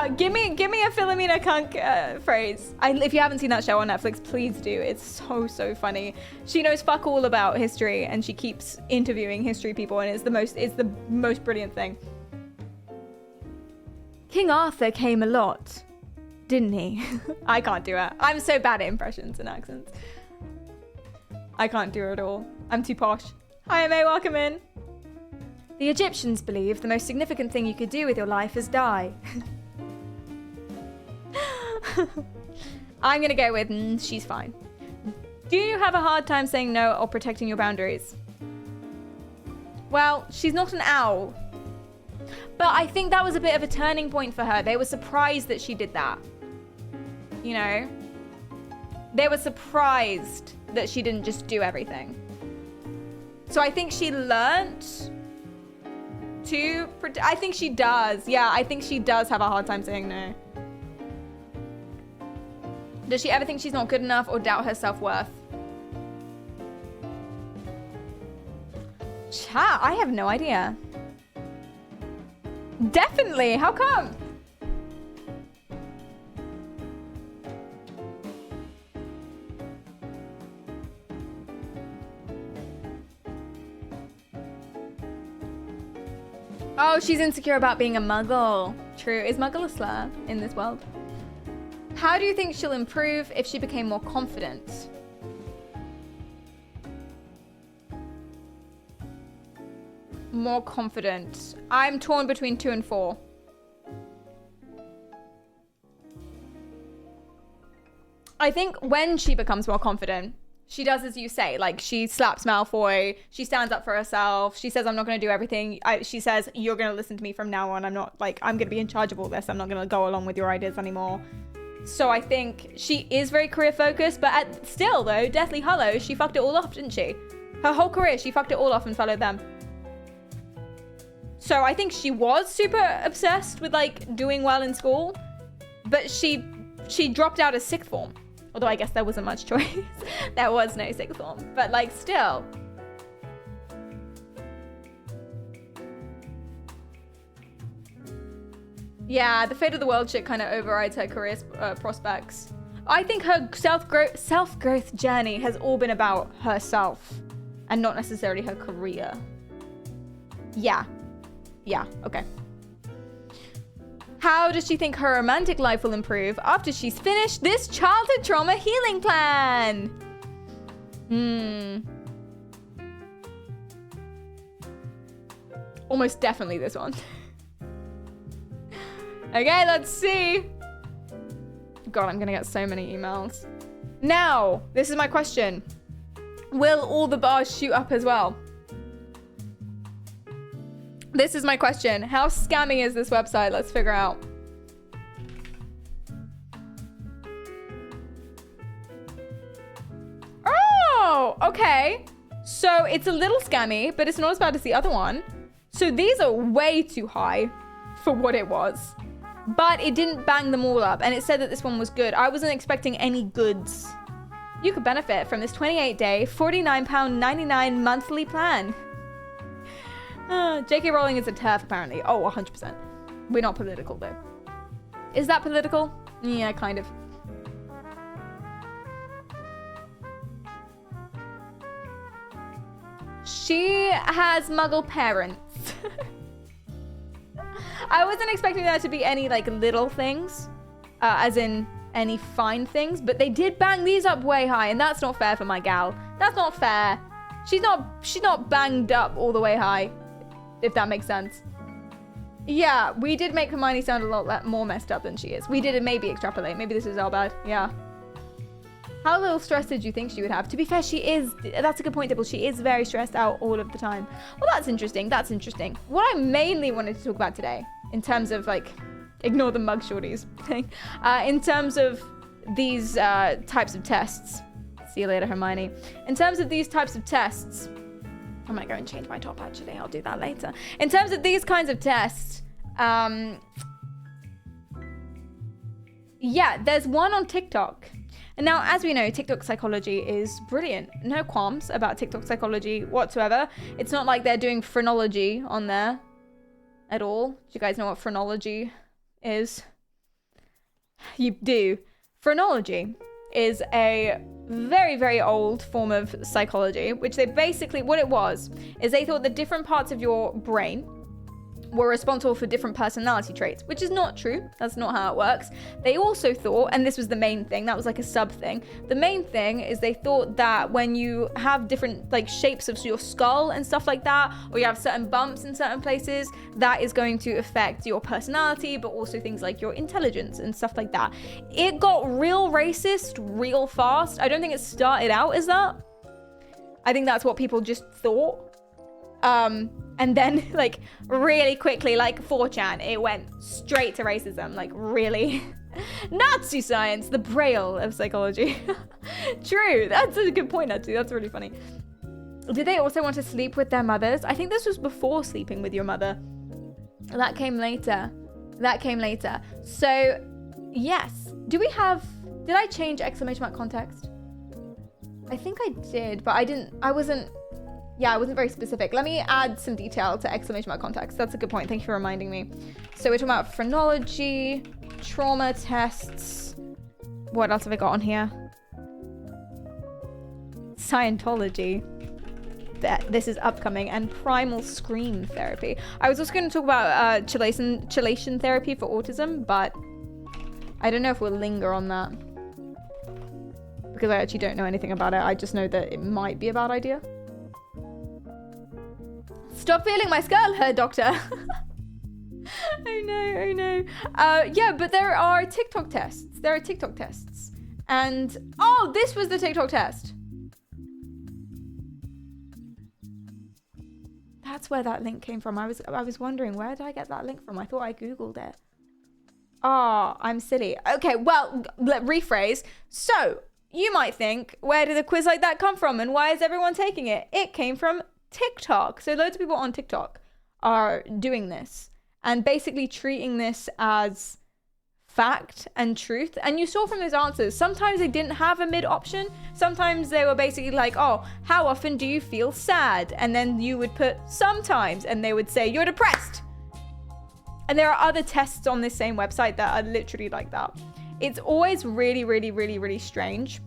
Give me a Philomena Kunk phrase. If you haven't seen that show on Netflix, please do. It's so funny. She knows fuck all about history, and she keeps interviewing history people, and it's the most brilliant thing. King Arthur came a lot, didn't he? I can't do it. I'm so bad at impressions and accents. I can't do it at all. I'm too posh. Hi, May, welcome in. The Egyptians believed the most significant thing you could do with your life is die. I'm gonna go with, she's fine. Do you have a hard time saying no or protecting your boundaries? Well, she's not an owl. But I think that was a bit of a turning point for her. They were surprised that she did that. You know? They were surprised that she didn't just do everything. So I think she learned to... I think she does. Yeah, I think she does have a hard time saying no. Does she ever think she's not good enough or doubt her self-worth? Chat, I have no idea. Definitely, how come? Oh, she's insecure about being a muggle. True. Is muggle a slur in this world? How do you think she'll improve if she became more confident? More confident. I'm torn between 2 and 4. I think when she becomes more confident, she does as you say. Like, she slaps Malfoy. She stands up for herself. She says, I'm not going to do everything. She says, you're going to listen to me from now on. I'm going to be in charge of all this. I'm not going to go along with your ideas anymore. So I think she is very career focused, but still though, Deathly Hallows, she fucked it all off, didn't she? Her whole career, she fucked it all off and followed them. So I think she was super obsessed with like doing well in school, but she dropped out of 6th form. Although I guess there wasn't much choice. There was no 6th form, but like still. Yeah, the fate of the world shit kind of overrides her career prospects. I think her self-growth journey has all been about herself and not necessarily her career. Yeah, okay. How does she think her romantic life will improve after she's finished this childhood trauma healing plan? Almost definitely this one. Okay, let's see. God, I'm gonna get so many emails. Now, this is my question. Will all the bars shoot up as well? This is my question. How scammy is this website? Let's figure out. Oh, okay. So it's a little scammy, but it's not as bad as the other one. So these are way too high for what it was. But it didn't bang them all up, and it said that this one was good. I wasn't expecting any goods. You could benefit from this 28-day, £49.99 monthly plan. JK Rowling is a TERF, apparently. Oh, 100%. We're not political, though. Is that political? Yeah, kind of. She has Muggle parents. I wasn't expecting there to be any like little things, as in any fine things, but they did bang these up way high, and that's not fair for my gal. That's not fair. She's not banged up all the way high, if that makes sense. Yeah, we did make Hermione sound a lot more messed up than she is. We did maybe extrapolate. Maybe this is all bad. Yeah. How little stress did you think she would have? To be fair, she is. That's a good point, Dibble. She is very stressed out all of the time. Well, that's interesting. That's interesting. What I mainly wanted to talk about today, in terms of like, ignore the mug shorties thing, in terms of these types of tests. See you later, Hermione. In terms of these types of tests, I might go and change my top actually. I'll do that later. In terms of these kinds of tests, yeah, there's one on TikTok. And now, as we know, TikTok psychology is brilliant. No qualms about TikTok psychology whatsoever. It's not like they're doing phrenology on there at all. Do you guys know what phrenology is? You do. Phrenology is a very, very old form of psychology, which they basically, what it was, is they thought that different parts of your brain were responsible for different personality traits, which is not true. That's not how it works. They also thought, and this was the main thing, that was like a sub thing. The main thing is they thought that when you have different like shapes of your skull and stuff like that, or you have certain bumps in certain places, that is going to affect your personality, but also things like your intelligence and stuff like that. It got real racist real fast. I don't think it started out as that. I think that's what people just thought. And then like really quickly, like 4chan, it went straight to racism, like really. Nazi science, the braille of psychology. True, that's a good point actually, that's really funny. Did they also want to sleep with their mothers? I think this was before sleeping with your mother. That came later. So yes, did I change exclamation mark context? I think I did, but I wasn't very specific. Let me add some detail to exclamation mark context. That's a good point. Thank you for reminding me. So we're talking about phrenology, trauma tests. What else have I got on here? Scientology. This is upcoming. And primal scream therapy. I was also going to talk about chelation therapy for autism, but I don't know if we'll linger on that. Because I actually don't know anything about it. I just know that it might be a bad idea. Stop feeling my skull, her doctor. I know. Yeah, but there are TikTok tests. And, oh, this was the TikTok test. That's where that link came from. I was wondering, where did I get that link from? I thought I Googled it. Oh, I'm silly. Okay, well, rephrase. So, you might think, where did a quiz like that come from? And why is everyone taking it? It came from TikTok. So loads of people on TikTok are doing this and basically treating this as fact and truth. And you saw from those answers, sometimes they didn't have a mid option. Sometimes they were basically like, oh, how often do you feel sad? And then you would put sometimes, and they would say you're depressed. And there are other tests on this same website that are literally like that. It's always really, really, really, really strange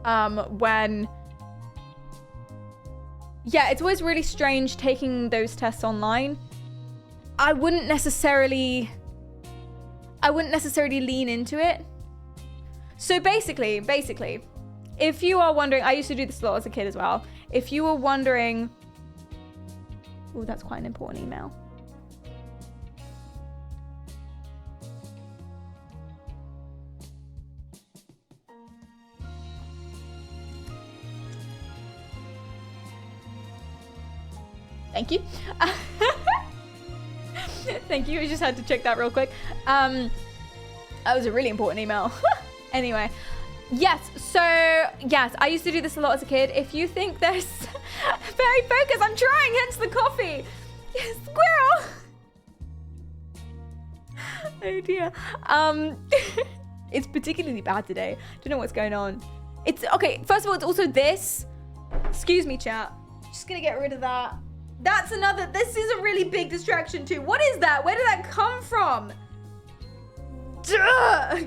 when it's always really strange taking those tests online. I wouldn't necessarily lean into it. So basically, if you are wondering, I used to do this a lot as a kid as well. If you were wondering, oh, that's quite an important email. Thank you. Thank you. I just had to check that real quick. That was a really important email. Anyway, yes. So yes, I used to do this a lot as a kid. If you think there's very focused, I'm trying. Hence the coffee. Yes, squirrel. Oh dear. It's particularly bad today. Don't know what's going on. It's okay. First of all, it's also this. Excuse me, chat. Just gonna get rid of that. That's another, this is a really big distraction too. What is that? Where did that come from? Duh!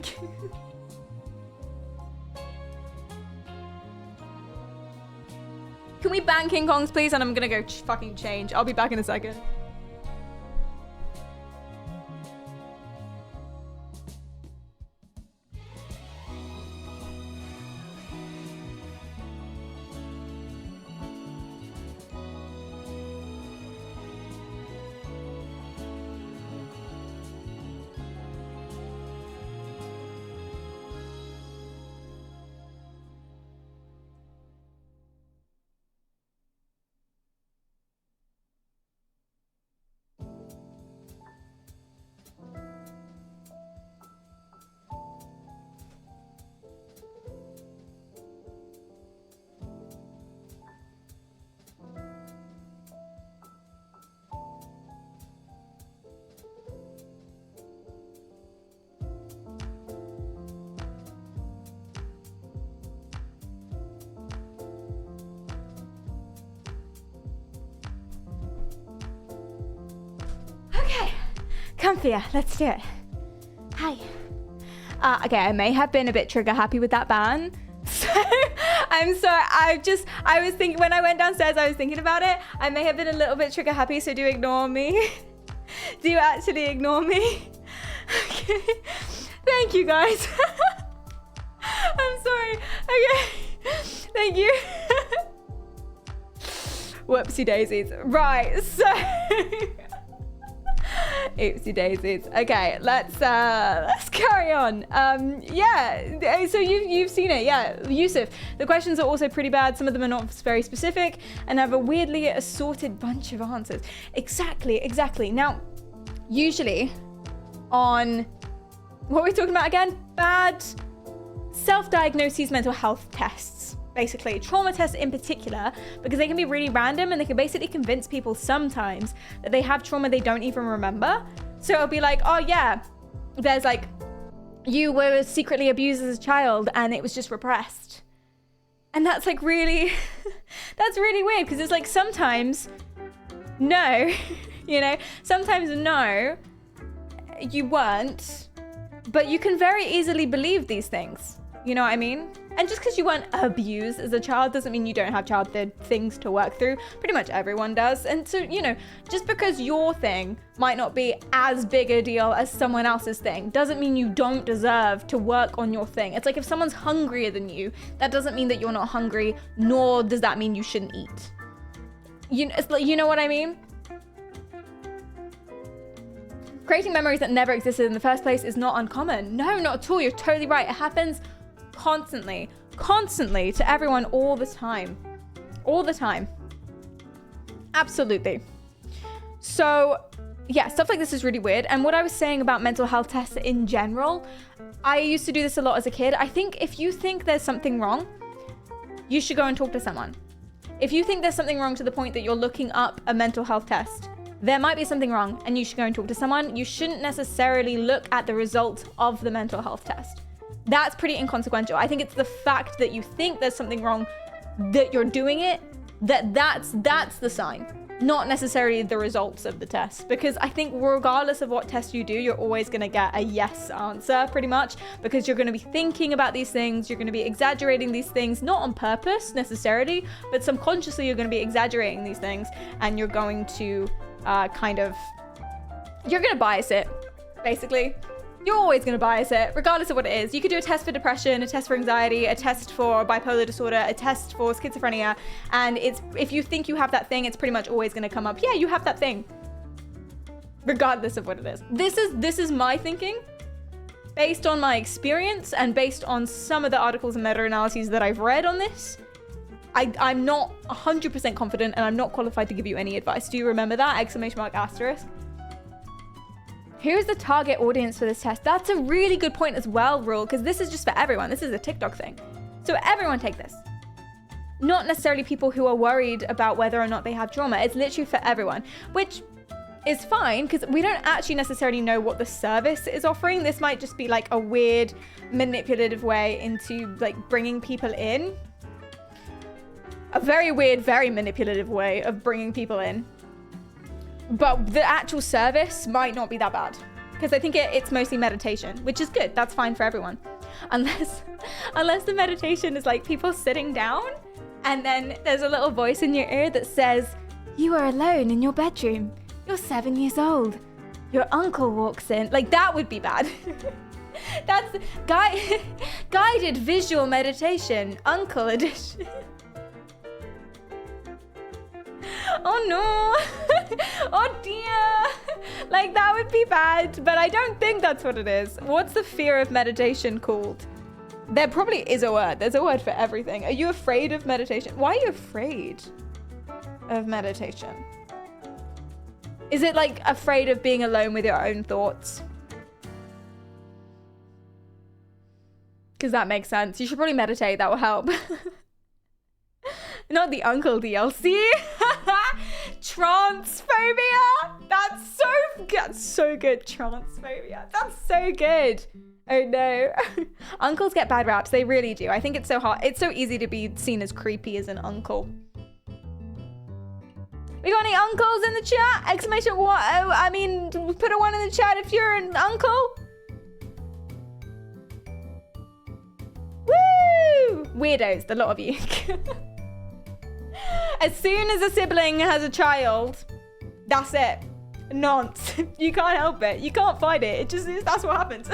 Can we ban King Kongs, please? And I'm gonna go fucking change. I'll be back in a second. Comfier, let's do it. Hi. Okay, I may have been a bit trigger happy with that ban. So I'm sorry. I was thinking when I went downstairs, I was thinking about it. I may have been a little bit trigger happy, so do ignore me. Do actually ignore me. Okay. Thank you guys. I'm sorry. Okay. Thank you. Whoopsie daisies. Right, so oopsie daisies. Okay, let's carry on. Yeah, so you've seen it. Yeah, Yusuf. The questions are also pretty bad. Some of them are not very specific and have a weirdly assorted bunch of answers. Exactly. Now, usually on what are we talking about again? Bad self-diagnoses mental health tests. Basically, trauma tests in particular, because they can be really random and they can basically convince people sometimes that they have trauma they don't even remember. So it'll be like, oh yeah, there's like, you were secretly abused as a child and it was just repressed. And that's like really, that's really weird because it's like sometimes, no, sometimes no, you weren't, but you can very easily believe these things. You know what I mean? And just because you weren't abused as a child doesn't mean you don't have childhood things to work through. Pretty much everyone does. And so, just because your thing might not be as big a deal as someone else's thing doesn't mean you don't deserve to work on your thing. It's like if someone's hungrier than you, that doesn't mean that you're not hungry, nor does that mean you shouldn't eat. It's like, you know what I mean? Creating memories that never existed in the first place is not uncommon. No, not at all. You're totally right. It happens constantly to everyone all the time. Absolutely. So yeah, stuff like this is really weird. And what I was saying about mental health tests in general, I used to do this a lot as a kid. I think if you think there's something wrong, you should go and talk to someone. If you think there's something wrong to the point that you're looking up a mental health test, there might be something wrong and you should go and talk to someone. You shouldn't necessarily look at the result of the mental health test. That's pretty inconsequential. I think it's the fact that you think there's something wrong, that you're doing it, that's the sign, not necessarily the results of the test. Because I think regardless of what test you do, you're always gonna get a yes answer pretty much, because you're gonna be thinking about these things, you're gonna be exaggerating these things, not on purpose necessarily, but subconsciously you're gonna be exaggerating these things and you're going to you're gonna bias it, basically. You're always going to bias it, regardless of what it is. You could do a test for depression, a test for anxiety, a test for bipolar disorder, a test for schizophrenia. And if you think you have that thing, it's pretty much always going to come up. Yeah, you have that thing, regardless of what it is. This is my thinking, based on my experience and based on some of the articles and meta-analyses that I've read on this. I'm not 100% confident and I'm not qualified to give you any advice. Do you remember that? !**. Who's the target audience for this test? That's a really good point as well, Rule, because this is just for everyone. This is a TikTok thing. So everyone take this. Not necessarily people who are worried about whether or not they have trauma. It's literally for everyone, which is fine because we don't actually necessarily know what the service is offering. This might just be like a weird manipulative way into like bringing people in. A very weird, very manipulative way of bringing people in. But the actual service might not be that bad because I think it's mostly meditation, which is good. That's fine for everyone. Unless the meditation is like people sitting down and then there's a little voice in your ear that says, you are alone in your bedroom. You're 7 years old. Your uncle walks in. Like that would be bad. That's guided visual meditation, uncle edition. Oh no. Oh dear. Like that would be bad, but I don't think that's what it is. What's the fear of meditation called? There probably is a word. There's a word for everything. Are you afraid of meditation? Why are you afraid of meditation? Is it like afraid of being alone with your own thoughts? Because that makes sense. You should probably meditate. That will help. Not the uncle DLC. Transphobia. That's so good. Transphobia. That's so good. Oh no. Uncles get bad raps. They really do. I think it's so hard. It's so easy to be seen as creepy as an uncle. We got any uncles in the chat? Exclamation what? I mean, put a one in the chat if you're an uncle. weirdos, the lot of you. As soon as a sibling has a child, that's it. Nonce. You can't help it. You can't fight it. It just is. That's what happens.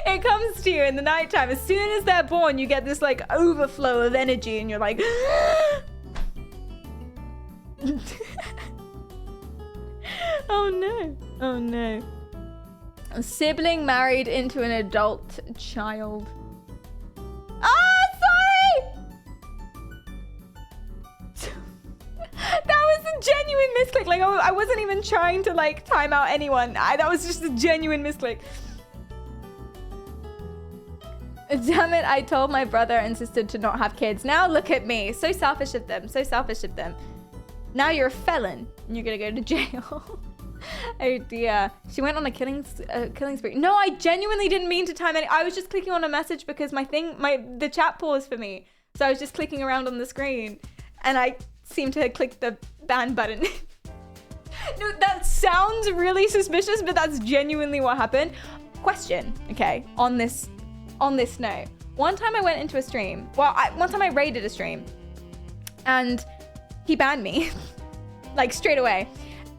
It comes to you in the nighttime. As soon as they're born, you get this like overflow of energy, and you're like, oh no, oh no. A sibling married into an adult child. Ah, sorry! That was a genuine misclick. Like, I wasn't even trying to like time out anyone. That was just a genuine misclick. Damn it, I told my brother and sister to not have kids. Now look at me. So selfish of them. So selfish of them. Now you're a felon and you're gonna go to jail. Oh dear. She went on a killing spree. No, I genuinely didn't mean to time any. I was just clicking on a message because the chat paused for me. So I was just clicking around on the screen and I seemed to click the ban button. No, that sounds really suspicious, but that's genuinely what happened. Question, okay, on this note. One time I went into a stream. One time I raided a stream and he banned me like straight away.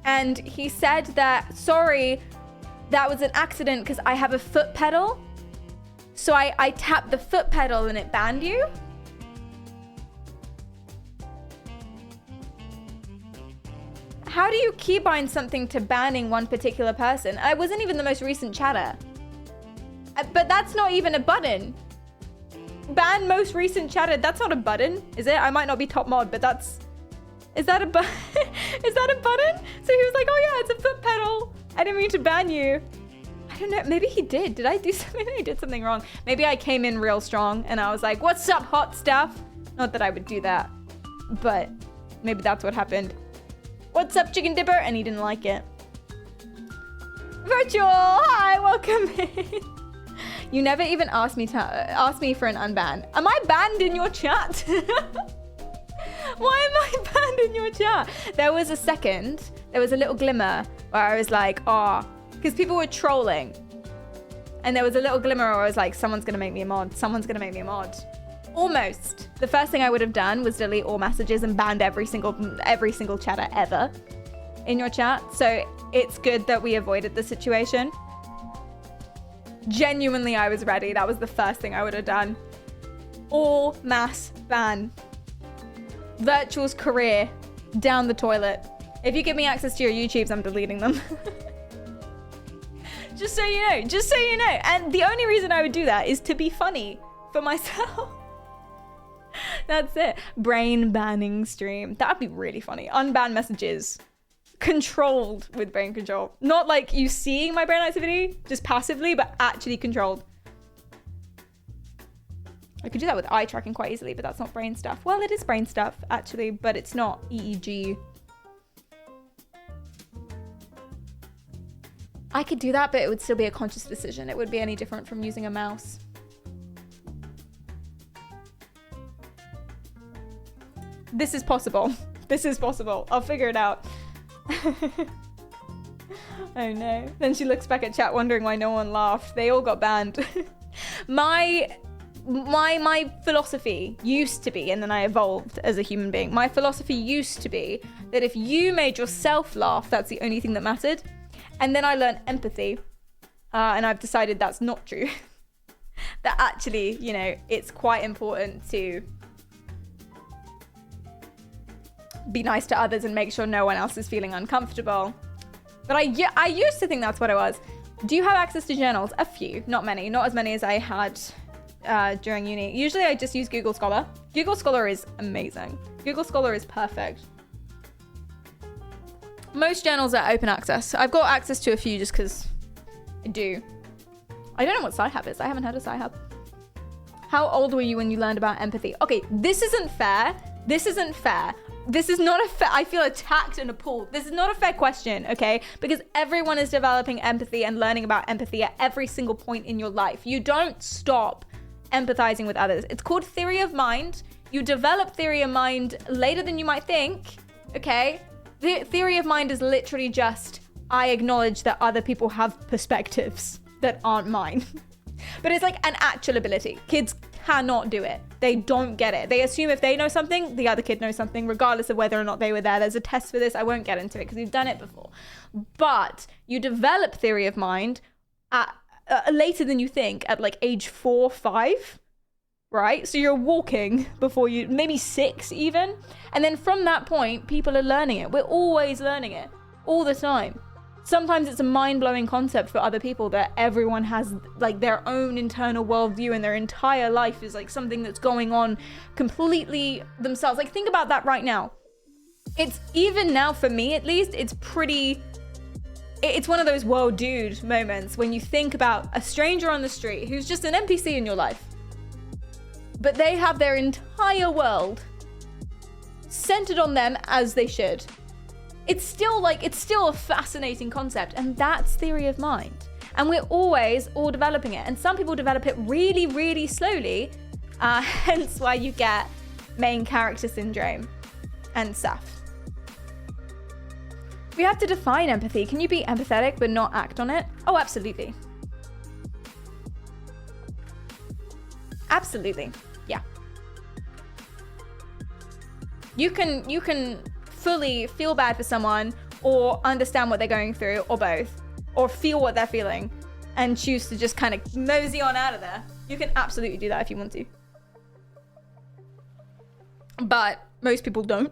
And he said that, sorry, that was an accident because I have a foot pedal. So I tapped the foot pedal and it banned you. How do you keybind something to banning one particular person? I wasn't even the most recent chatter. But that's not even a button. Ban most recent chatter, that's not a button, is it? I might not be top mod, but that's... Is that a button? Is that a button? So he was like, oh yeah, it's a foot pedal. I didn't mean to ban you. I don't know, maybe he did. Did I do something? Maybe I did something wrong. Maybe I came in real strong and I was like, what's up, hot stuff? Not that I would do that, but maybe that's what happened. What's up, chicken dipper? And he didn't like it. Virtual, hi, welcome in. You never even asked me for an unban. Am I banned in your chat? Why am I banned in your chat? There was a little glimmer where I was like, oh, because people were trolling. And there was a little glimmer where I was like, someone's gonna make me a mod. Someone's gonna make me a mod. Almost. The first thing I would have done was delete all messages and banned every single chatter ever in your chat. So it's good that we avoided the situation. Genuinely, I was ready. That was the first thing I would have done. All mass ban. Virtual's career down the toilet. If you give me access to your YouTubes, I'm deleting them. Just so you know. Just so you know. And the only reason I would do that is to be funny for myself. That's it. Brain banning stream. That'd be really funny. Unban messages. Controlled with brain control. Not like you seeing my brain activity, just passively, but actually controlled. I could do that with eye tracking quite easily, but that's not brain stuff. Well, it is brain stuff, actually, but it's not EEG. I could do that, but it would still be a conscious decision. It wouldn't be any different from using a mouse. This is possible. This is possible. I'll figure it out. Oh no. Then she looks back at chat wondering why no one laughed. They all got banned. My philosophy used to be, and then I evolved as a human being. My philosophy used to be that if you made yourself laugh, that's the only thing that mattered. And then I learned empathy. And I've decided that's not true. That actually, you know, it's quite important to be nice to others and make sure no one else is feeling uncomfortable. But I used to think that's what it was. Do you have access to journals? A few, not many, not as many as I had during uni. Usually I just use Google Scholar. Google Scholar is amazing. Google Scholar is perfect. Most journals are open access. I've got access to a few just because I do. I don't know what Sci-Hub is. I haven't heard of Sci-Hub. How old were you when you learned about empathy? Okay, this isn't fair. This isn't fair. This is not a fair, I feel attacked and appalled. This is not a fair question, okay? Because everyone is developing empathy and learning about empathy at every single point in your life. You don't stop empathizing with others. It's called theory of mind. You develop theory of mind later than you might think, okay? The theory of mind is literally just, I acknowledge that other people have perspectives that aren't mine. But it's like an actual ability. Kids cannot do it. They don't get it. They assume if they know something, the other kid knows something, regardless of whether or not they were there. There's a test for this. I won't get into it because we've done it before. But you develop theory of mind at later than you think, at like age 4, 5, right? So you're walking before you, maybe 6 even. And then from that point, people are learning it. We're always learning it all the time. Sometimes it's a mind-blowing concept for other people that everyone has like their own internal worldview and their entire life is like something that's going on completely themselves. Like think about that right now. It's even now for me at least, it's one of those whoa dude moments when you think about a stranger on the street who's just an NPC in your life, but they have their entire world centered on them as they should. It's still a fascinating concept, and that's theory of mind. And we're always all developing it. And some people develop it really, really slowly, hence why you get main character syndrome and stuff. We have to define empathy. Can you be empathetic but not act on it? Oh, absolutely. Absolutely, yeah. You can fully feel bad for someone or understand what they're going through, or both, or feel what they're feeling and choose to just kind of mosey on out of there. You can absolutely do that if you want to. But most people don't.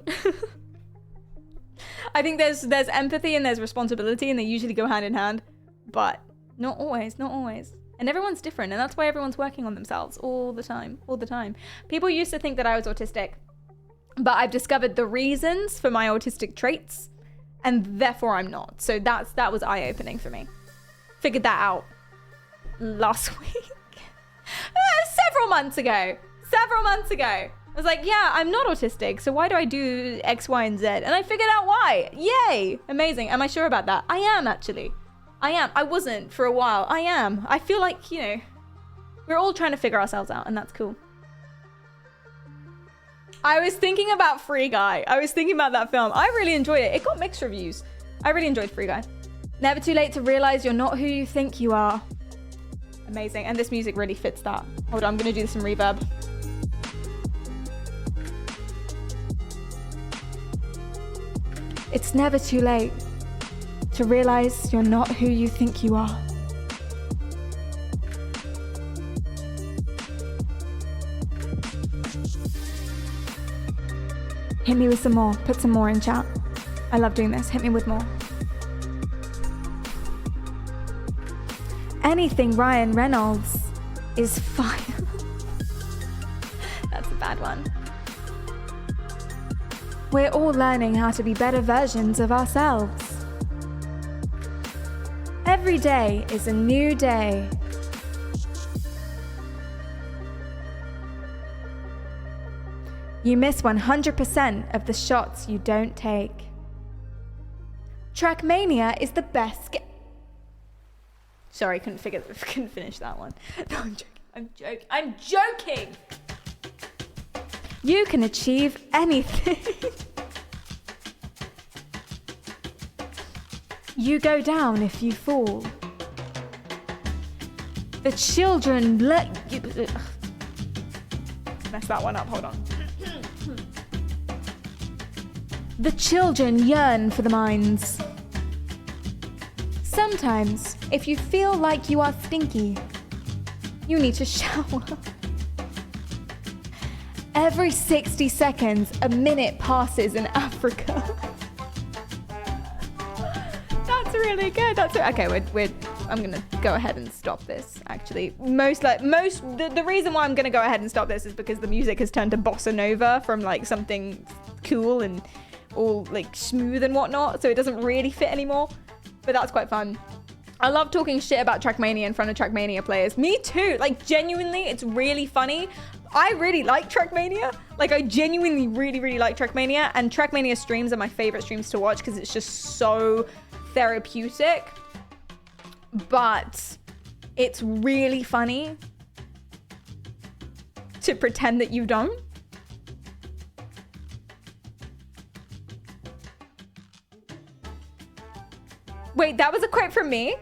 I think there's empathy and there's responsibility, and they usually go hand in hand, but not always. And everyone's different, and that's why everyone's working on themselves all the time. People used to think that I was autistic, but I've discovered the reasons for my autistic traits, and therefore I'm not. So that was eye-opening for me. Figured that out last week. Several months ago. I was like, yeah, I'm not autistic, so why do I do X, Y, and Z? And I figured out why. Yay! Amazing. Am I sure about that? I am, actually. I am. I wasn't for a while. I am. I feel like, we're all trying to figure ourselves out, and that's cool. I was thinking about Free Guy. I was thinking about that film. I really enjoyed it. It got mixed reviews. I really enjoyed Free Guy. Never too late to realize you're not who you think you are. Amazing. And this music really fits that. Hold on, I'm going to do some reverb. It's never too late to realize you're not who you think you are. Hit me with some more. Put some more in chat. I love doing this. Hit me with more. Anything Ryan Reynolds is fire. That's a bad one. We're all learning how to be better versions of ourselves. Every day is a new day. You miss 100% of the shots you don't take. Trackmania is the best Sorry, couldn't finish that one. No, I'm joking. You can achieve anything. You go down if you fall. The children mess that one up, hold on. The children yearn for the minds. Sometimes, if you feel like you are stinky, you need to shower. Every 60 seconds, a minute passes in Africa. That's really good. Okay, I'm gonna go ahead and stop this. Actually, the reason why I'm gonna go ahead and stop this is because the music has turned to bossa nova from like something cool and all like smooth and whatnot, so it doesn't really fit anymore. But that's quite fun. I love talking shit about Trackmania in front of Trackmania players. Me too. Like genuinely, it's really funny. I really like Trackmania. Like I genuinely really, really like Trackmania, and Trackmania streams are my favorite streams to watch because it's just so therapeutic. But it's really funny to pretend that you don't. Wait, that was a quote from me?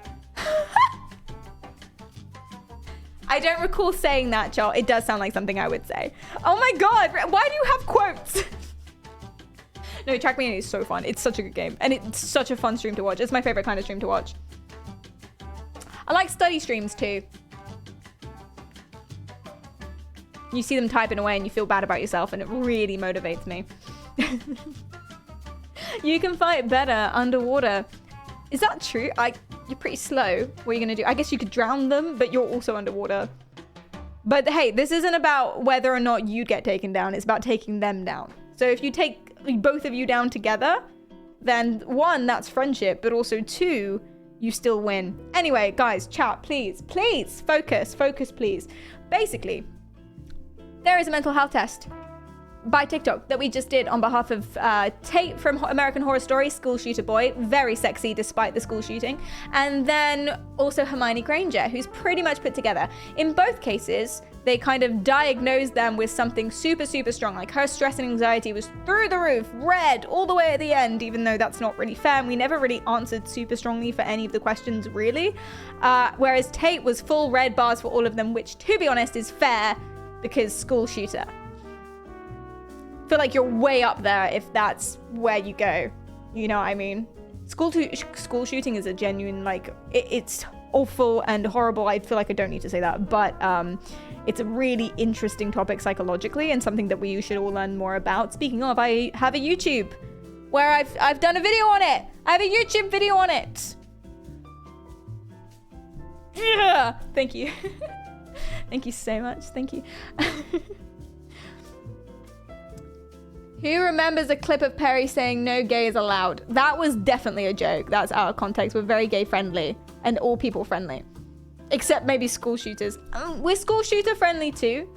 I don't recall saying that, Joel. It does sound like something I would say. Oh my God, why do you have quotes? No, Trackmania is so fun. It's such a good game. And it's such a fun stream to watch. It's my favorite kind of stream to watch. I like study streams too. You see them typing away and you feel bad about yourself, and it really motivates me. You can fight better underwater. Is that true? You're pretty slow. What are you gonna do? I guess you could drown them, but you're also underwater. But hey, this isn't about whether or not you get taken down. It's about taking them down. So if you take both of you down together, then 1, that's friendship, but also 2, you still win. Anyway, guys, chat, please, focus, please. Basically, there is a mental health test by TikTok that we just did on behalf of Tate from American Horror Story, school shooter boy, very sexy despite the school shooting, and then also Hermione Granger, who's pretty much put together. In both cases, they kind of diagnosed them with something super, super strong. Like her stress and anxiety was through the roof, red all the way at the end, even though that's not really fair. And we never really answered super strongly for any of the questions, really. Whereas Tate was full red bars for all of them, which, to be honest, is fair because school shooter. I feel like you're way up there if that's where you go. You know what I mean? School shooting is a genuine, like, it's awful and horrible. I feel like I don't need to say that, but it's a really interesting topic psychologically and something that we should all learn more about. Speaking of, I have a YouTube where I've done a video on it. I have a YouTube video on it. Yeah, thank you. Thank you so much. Thank you. Who remembers a clip of Perry saying no gay is allowed? That was definitely a joke. That's out of context. We're very gay friendly and all people friendly. Except maybe school shooters. We're school shooter friendly too.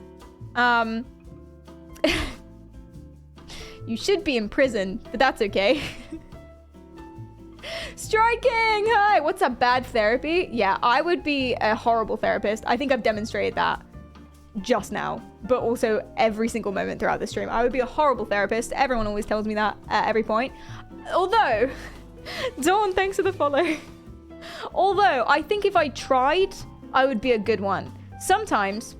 You should be in prison, but that's okay. Striking! Hi! What's up, bad therapy? Yeah, I would be a horrible therapist. I think I've demonstrated that just now, but also every single moment throughout the stream. I would be a horrible therapist. Everyone always tells me that at every point. Although, Dawn, thanks for the follow. Although, I think if I tried, I would be a good one. Sometimes,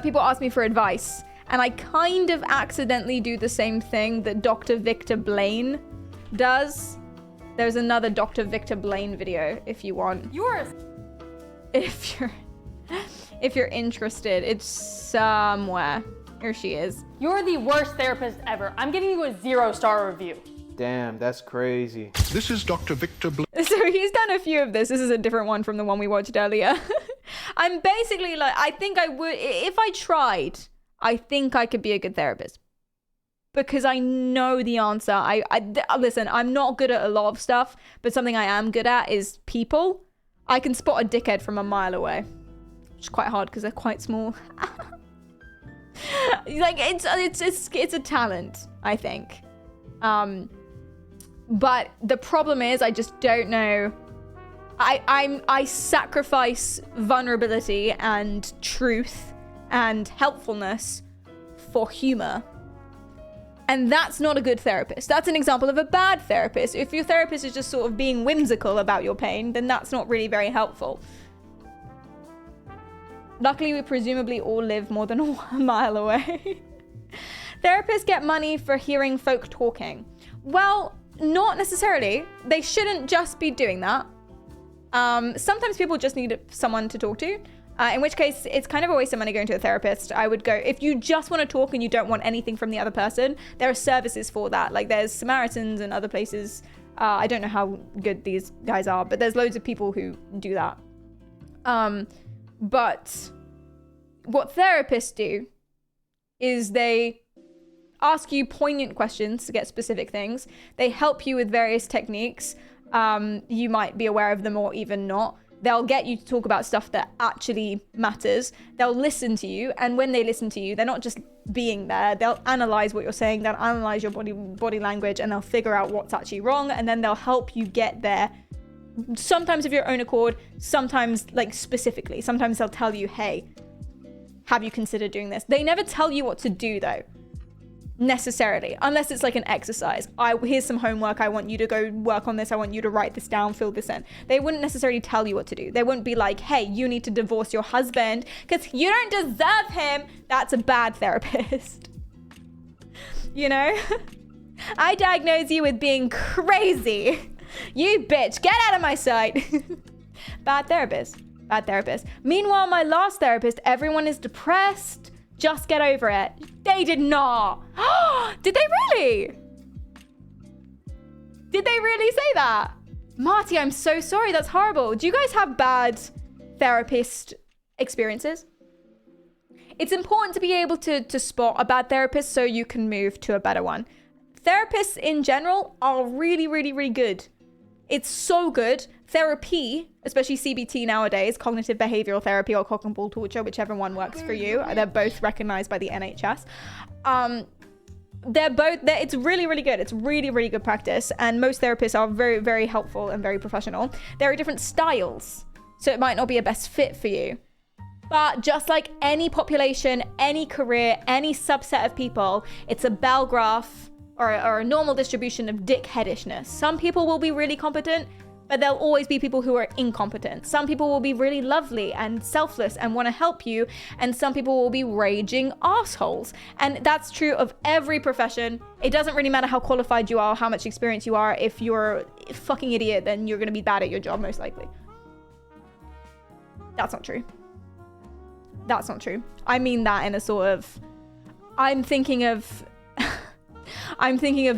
people ask me for advice, and I kind of accidentally do the same thing that Dr. Victor Blaine does. There's another Dr. Victor Blaine video if you want. If you're interested, it's somewhere. Here she is. You're the worst therapist ever. I'm giving you a 0-star review. Damn, that's crazy. This is Dr. Victor So he's done a few of this. This is a different one from the one we watched earlier. I'm basically like, I think I would, if I tried, I think I could be a good therapist. Because I know the answer. Listen, I'm not good at a lot of stuff, but something I am good at is people. I can spot a dickhead from a mile away. Which is quite hard because they're quite small. Like, it's a talent, I think. But the problem is I just don't know. I sacrifice vulnerability and truth and helpfulness for humor. And that's not a good therapist. That's an example of a bad therapist. If your therapist is just sort of being whimsical about your pain, then that's not really very helpful. Luckily, we presumably all live more than a mile away. Therapists get money for hearing folk talking. Well, not necessarily. They shouldn't just be doing that. Sometimes people just need someone to talk to. In which case, it's kind of a waste of money going to a therapist. I would go, if you just want to talk and you don't want anything from the other person, there are services for that. Like there's Samaritans and other places. I don't know how good these guys are, but there's loads of people who do that. But what therapists do is they ask you poignant questions to get specific things. They help you with various techniques. You might be aware of them or even not. They'll get you to talk about stuff that actually matters. They'll listen to you. And when they listen to you, they're not just being there. They'll analyze what you're saying. They'll analyze your body language, and they'll figure out what's actually wrong. And then they'll help you get there. Sometimes of your own accord, sometimes like specifically. Sometimes they'll tell you, hey, have you considered doing this? They never tell you what to do though. necessarily, unless it's like an exercise. Here's some homework, I want you to go work on this, I want you to write this down, fill this in. They wouldn't necessarily tell you what to do. They wouldn't be like, hey, you need to divorce your husband because you don't deserve him. That's a bad therapist. You know? I diagnose you with being crazy. You bitch, get out of my sight. Bad therapist. Meanwhile, my last therapist, everyone is depressed. Just get over it. They did not. Did they really? Did they really say that? Marty, I'm so sorry. That's horrible. Do you guys have bad therapist experiences? It's important to be able to spot a bad therapist so you can move to a better one. Therapists in general are really, really, really good. It's so good. Therapy, especially CBT nowadays, cognitive behavioral therapy or cock and ball torture, whichever one works for you. They're both recognized by the NHS. It's really, really good. It's really, really good practice. And most therapists are very, very helpful and very professional. There are different styles, so it might not be a best fit for you. But just like any population, any career, any subset of people, it's a bell graph or a normal distribution of dickheadishness. Some people will be really competent, but there'll always be people who are incompetent. Some people will be really lovely and selfless and want to help you, and some people will be raging assholes. And that's true of every profession. It doesn't really matter how qualified you are, how much experience you are. If you're a fucking idiot, then you're going to be bad at your job, most likely. That's not true. That's not true. I mean that in a sort of... I'm thinking of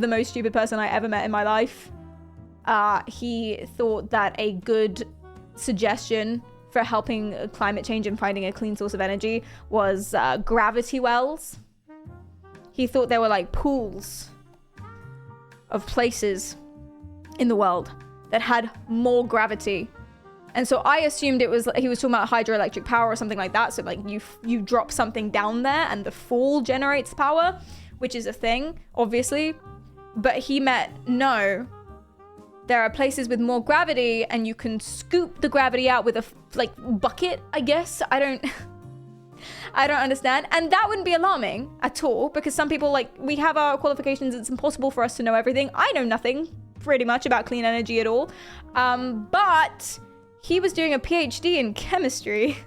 the most stupid person I ever met in my life. He thought that a good suggestion for helping climate change and finding a clean source of energy was gravity wells. He thought there were like pools of places in the world that had more gravity. And so I assumed he was talking about hydroelectric power or something like that. So like you drop something down there and the fall generates power, which is a thing, obviously. But he meant, no, there are places with more gravity and you can scoop the gravity out with a bucket, I guess. I don't understand. And that wouldn't be alarming at all, because some people, we have our qualifications. It's impossible for us to know everything. I know nothing pretty much about clean energy at all. But he was doing a PhD in chemistry.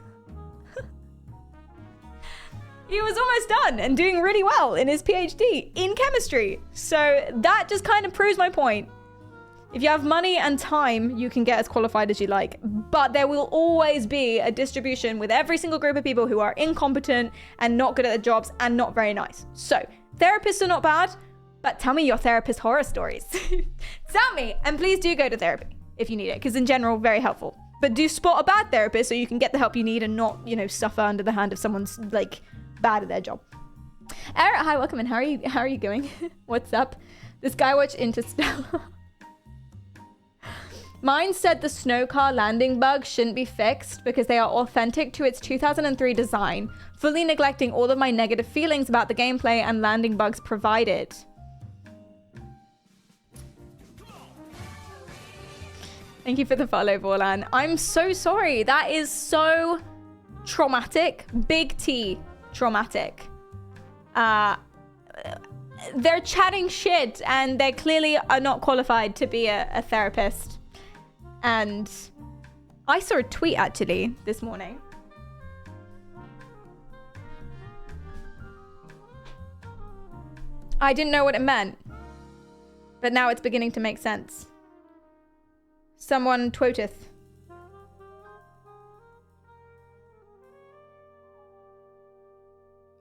He was almost done and doing really well in his PhD in chemistry. So that just kind of proves my point. If you have money and time, you can get as qualified as you like. But there will always be a distribution with every single group of people who are incompetent and not good at their jobs and not very nice. So therapists are not bad, but tell me your therapist horror stories. Tell me, and please do go to therapy if you need it, because in general, very helpful. But do spot a bad therapist so you can get the help you need and not, suffer under the hand of someone's bad at their job. Eric, hi, welcome in. How are you going? What's up? This guy watched Interstellar. Mine said the snow car landing bugs shouldn't be fixed because they are authentic to its 2003 design, fully neglecting all of my negative feelings about the gameplay and landing bugs provided. Thank you for the follow, Vorlan. I'm so sorry. That is so traumatic. Big T traumatic. They're chatting shit and they clearly are not qualified to be a therapist. And I saw a tweet actually this morning. I didn't know what it meant, but now it's beginning to make sense. Someone twoteth.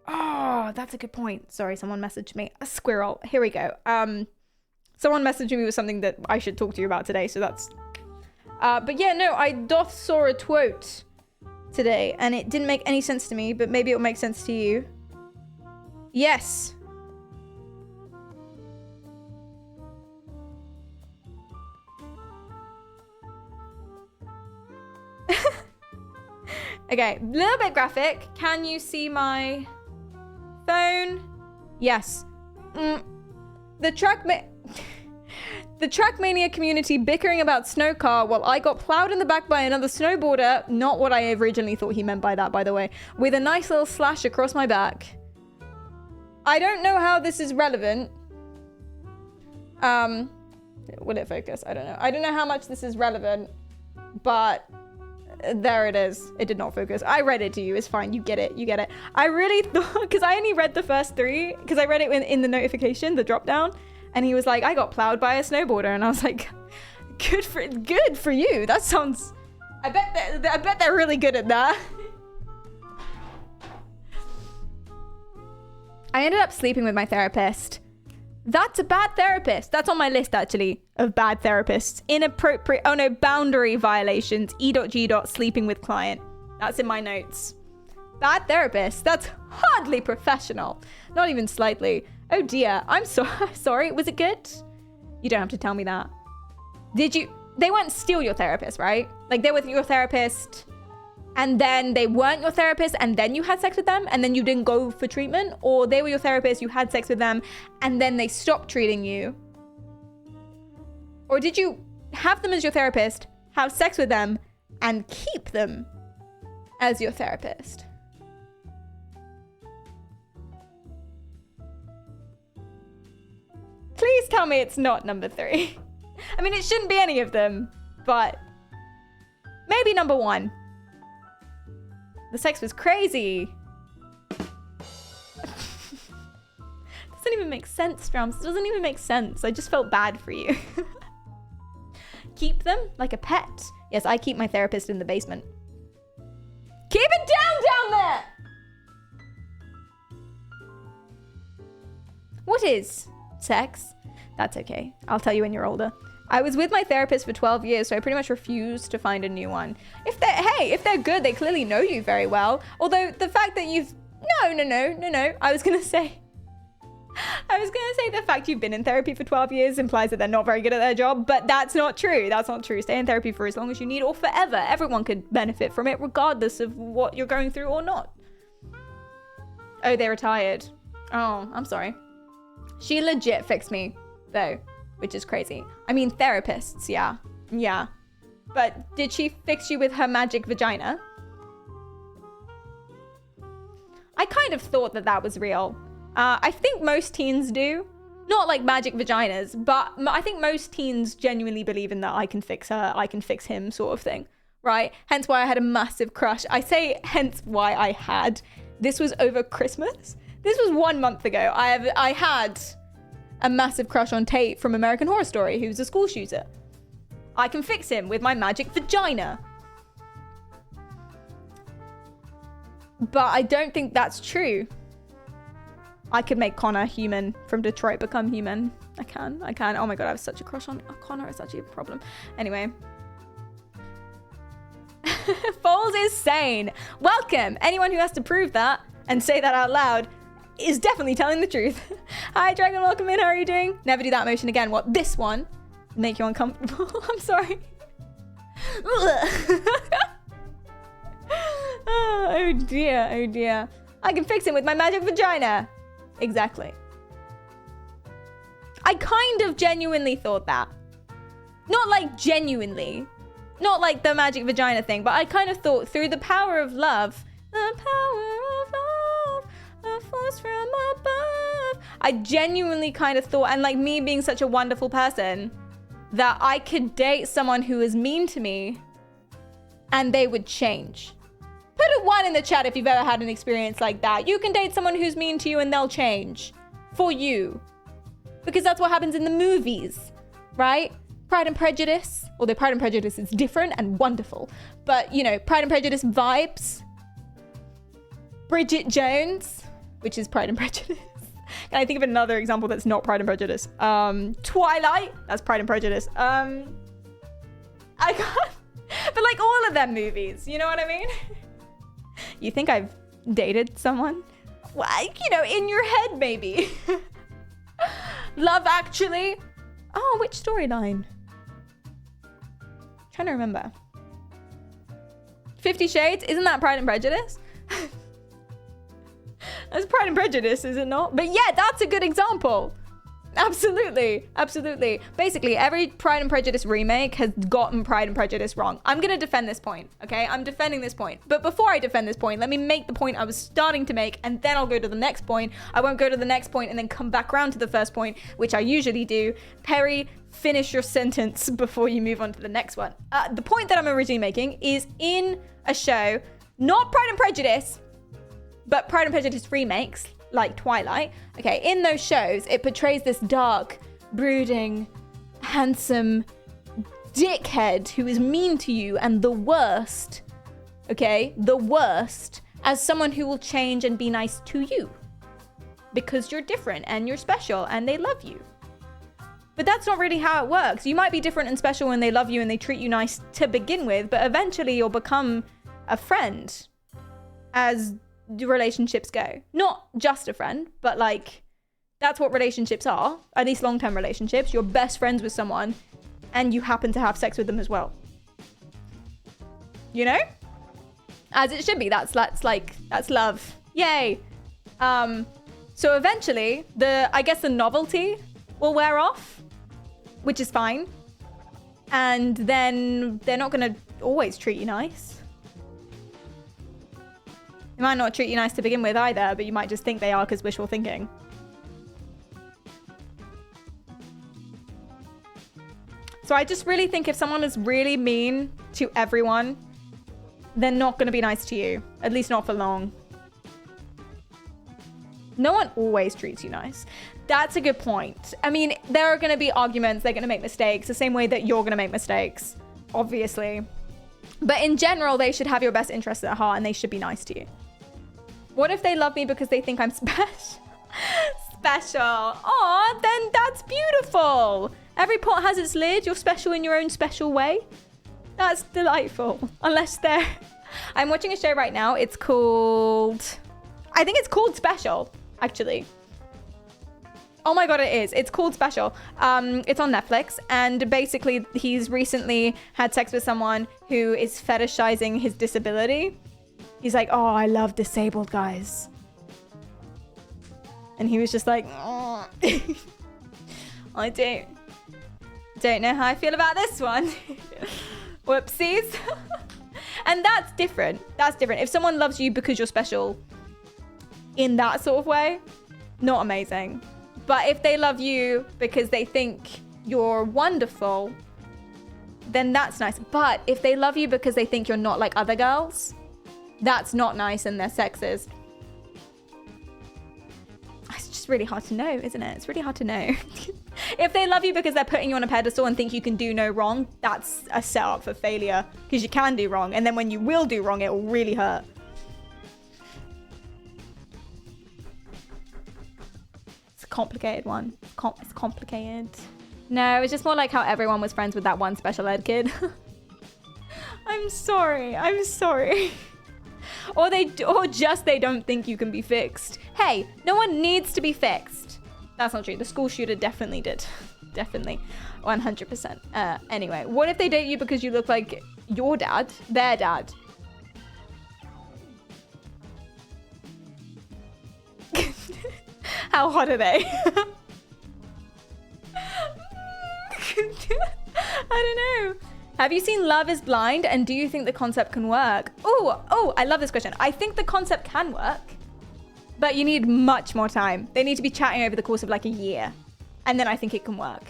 Oh, that's a good point. Sorry, someone messaged me. A squirrel. Here we go. Someone messaged me with something that I should talk to you about today, so that's... but yeah, no, I doth saw a twote today, and it didn't make any sense to me, but maybe it'll make sense to you. Yes. Okay, a little bit graphic. Can you see my phone? Yes. The Trackmania community bickering about snow car while I got plowed in the back by another snowboarder. Not what I originally thought he meant by that, by the way. With a nice little slash across my back. I don't know how this is relevant. Will it focus? I don't know. I don't know how much this is relevant, but there it is. It did not focus. I read it to you. It's fine. You get it. You get it. I really thought, because I only read the first 3, because I read it in the notification, the drop down, and he was like, I got plowed by a snowboarder, and I was like, good for you. That sounds. I bet they're really good at that. I ended up sleeping with my therapist. That's a bad therapist. That's on my list, actually, of bad therapists. Inappropriate, oh no, boundary violations, E.G. sleeping with client. That's in my notes. Bad therapist. That's hardly professional. Not even slightly. Oh dear, I'm sorry. Was it good? You don't have to tell me that. Did you? They weren't still your therapist, right? Like they were your therapist and then they weren't your therapist and then you had sex with them and then you didn't go for treatment, or they were your therapist, you had sex with them and then they stopped treating you? Or did you have them as your therapist, have sex with them and keep them as your therapist? Please tell me it's not number 3. I mean, it shouldn't be any of them, but maybe number 1. The sex was crazy. Doesn't even make sense, Drums. It doesn't even make sense. I just felt bad for you. Keep them like a pet. Yes, I keep my therapist in the basement. Keep it down there! What is sex? That's okay. I'll tell you when you're older. I was with my therapist for 12 years, so I pretty much refused to find a new one. If they're good, they clearly know you very well. Although the fact that you've... No. I was gonna say the fact you've been in therapy for 12 years implies that they're not very good at their job, but that's not true. That's not true. Stay in therapy for as long as you need or forever. Everyone could benefit from it regardless of what you're going through or not. Oh, they retired. Oh, I'm sorry. She legit fixed me, though, which is crazy. I mean, therapists, yeah. But did she fix you with her magic vagina? I kind of thought that was real. I think most teens do. Not like magic vaginas, but I think most teens genuinely believe in that I can fix her, I can fix him sort of thing, right? Hence why I had a massive crush. I say hence why I had. This was over Christmas. This was 1 month ago. I had a massive crush on Tate from American Horror Story, who's a school shooter. I can fix him with my magic vagina. But I don't think that's true. I could make Connor human from Detroit become human. I can. Oh my god, I have such a crush on Connor. It's actually a problem. Anyway. Foles is sane. Welcome. Anyone who has to prove that and say that out loud is definitely telling the truth. Hi, Dragon. Welcome in. How are you doing? Never do that motion again. What? This one? Make you uncomfortable. I'm sorry. Oh dear. I can fix him with my magic vagina. Exactly. I kind of genuinely thought that. Not like genuinely. Not like the magic vagina thing, but I kind of thought through the power of love. The power of love. A force from above. I genuinely kind of thought, and like me being such a wonderful person, that I could date someone who was mean to me and they would change. Put a 1 in the chat if you've ever had an experience like that. You can date someone who's mean to you and they'll change for you. Because that's what happens in the movies, right? Pride and Prejudice. Although Pride and Prejudice is different and wonderful. But, you know, Pride and Prejudice vibes. Bridget Jones, which is Pride and Prejudice. Can I think of another example that's not Pride and Prejudice? Twilight. That's Pride and Prejudice. I can't. But like all of them movies, you know what I mean? You think I've dated someone? Well, you know, in your head, maybe. Love Actually. Oh, which storyline? Trying to remember. 50 Shades? Isn't that Pride and Prejudice? That's Pride and Prejudice, is it not? But yeah, that's a good example. Absolutely. Basically, every Pride and Prejudice remake has gotten Pride and Prejudice wrong. I'm going to defend this point, okay? I'm defending this point. But before I defend this point, let me make the point I was starting to make, and then I'll go to the next point. I won't go to the next point and then come back around to the first point, which I usually do. Perry, finish your sentence before you move on to the next one. The point that I'm originally making is in a show, not Pride and Prejudice, but Pride and Prejudice remakes, like Twilight. Okay, in those shows, it portrays this dark, brooding, handsome dickhead who is mean to you and the worst, okay, the worst, as someone who will change and be nice to you. Because you're different and you're special and they love you. But that's not really how it works. You might be different and special when they love you and they treat you nice to begin with, but eventually you'll become a friend as the relationships go. Not just a friend, but like, that's what relationships are, at least long-term relationships. You're best friends with someone and you happen to have sex with them as well. You know? As it should be. That's love. Yay. So eventually, I guess the novelty will wear off, which is fine. And then they're not going to always treat you nice. They might not treat you nice to begin with either, but you might just think they are because wishful thinking. So I just really think if someone is really mean to everyone, they're not going to be nice to you. At least not for long. No one always treats you nice. That's a good point. I mean, there are going to be arguments. They're going to make mistakes the same way that you're going to make mistakes, obviously. But in general, they should have your best interests at heart and they should be nice to you. What if they love me because they think I'm special? Aw, then that's beautiful. Every pot has its lid. You're special in your own special way. That's delightful. Unless they're... I'm watching a show right now. It's called... I think it's called Special, actually. Oh my god, it is. It's called Special. It's on Netflix. And basically, he's recently had sex with someone who is fetishizing his disability. He's like, oh, I love disabled guys. And he was just like, oh. I don't know how I feel about this one. Whoopsies. And that's different. That's different. If someone loves you because you're special in that sort of way, not amazing. But if they love you because they think you're wonderful, then that's nice. But if they love you because they think you're not like other girls, that's not nice and they're sexist. It's just really hard to know, isn't it? It's really hard to know. If they love you because they're putting you on a pedestal and think you can do no wrong, that's a setup for failure. Because you can do wrong. And then when you will do wrong, it will really hurt. It's a complicated one. It's complicated. No, it's just more like how everyone was friends with that one special ed kid. I'm sorry. Or just they don't think you can be fixed. Hey, no one needs to be fixed. That's not true. The school shooter definitely did. Definitely. 100%. Anyway, what if they date you because you look like your dad, their dad? How hot are they? I don't know. Have you seen Love is Blind and do you think the concept can work? Oh, I love this question. I think the concept can work, but you need much more time. They need to be chatting over the course of like a year. And then I think it can work.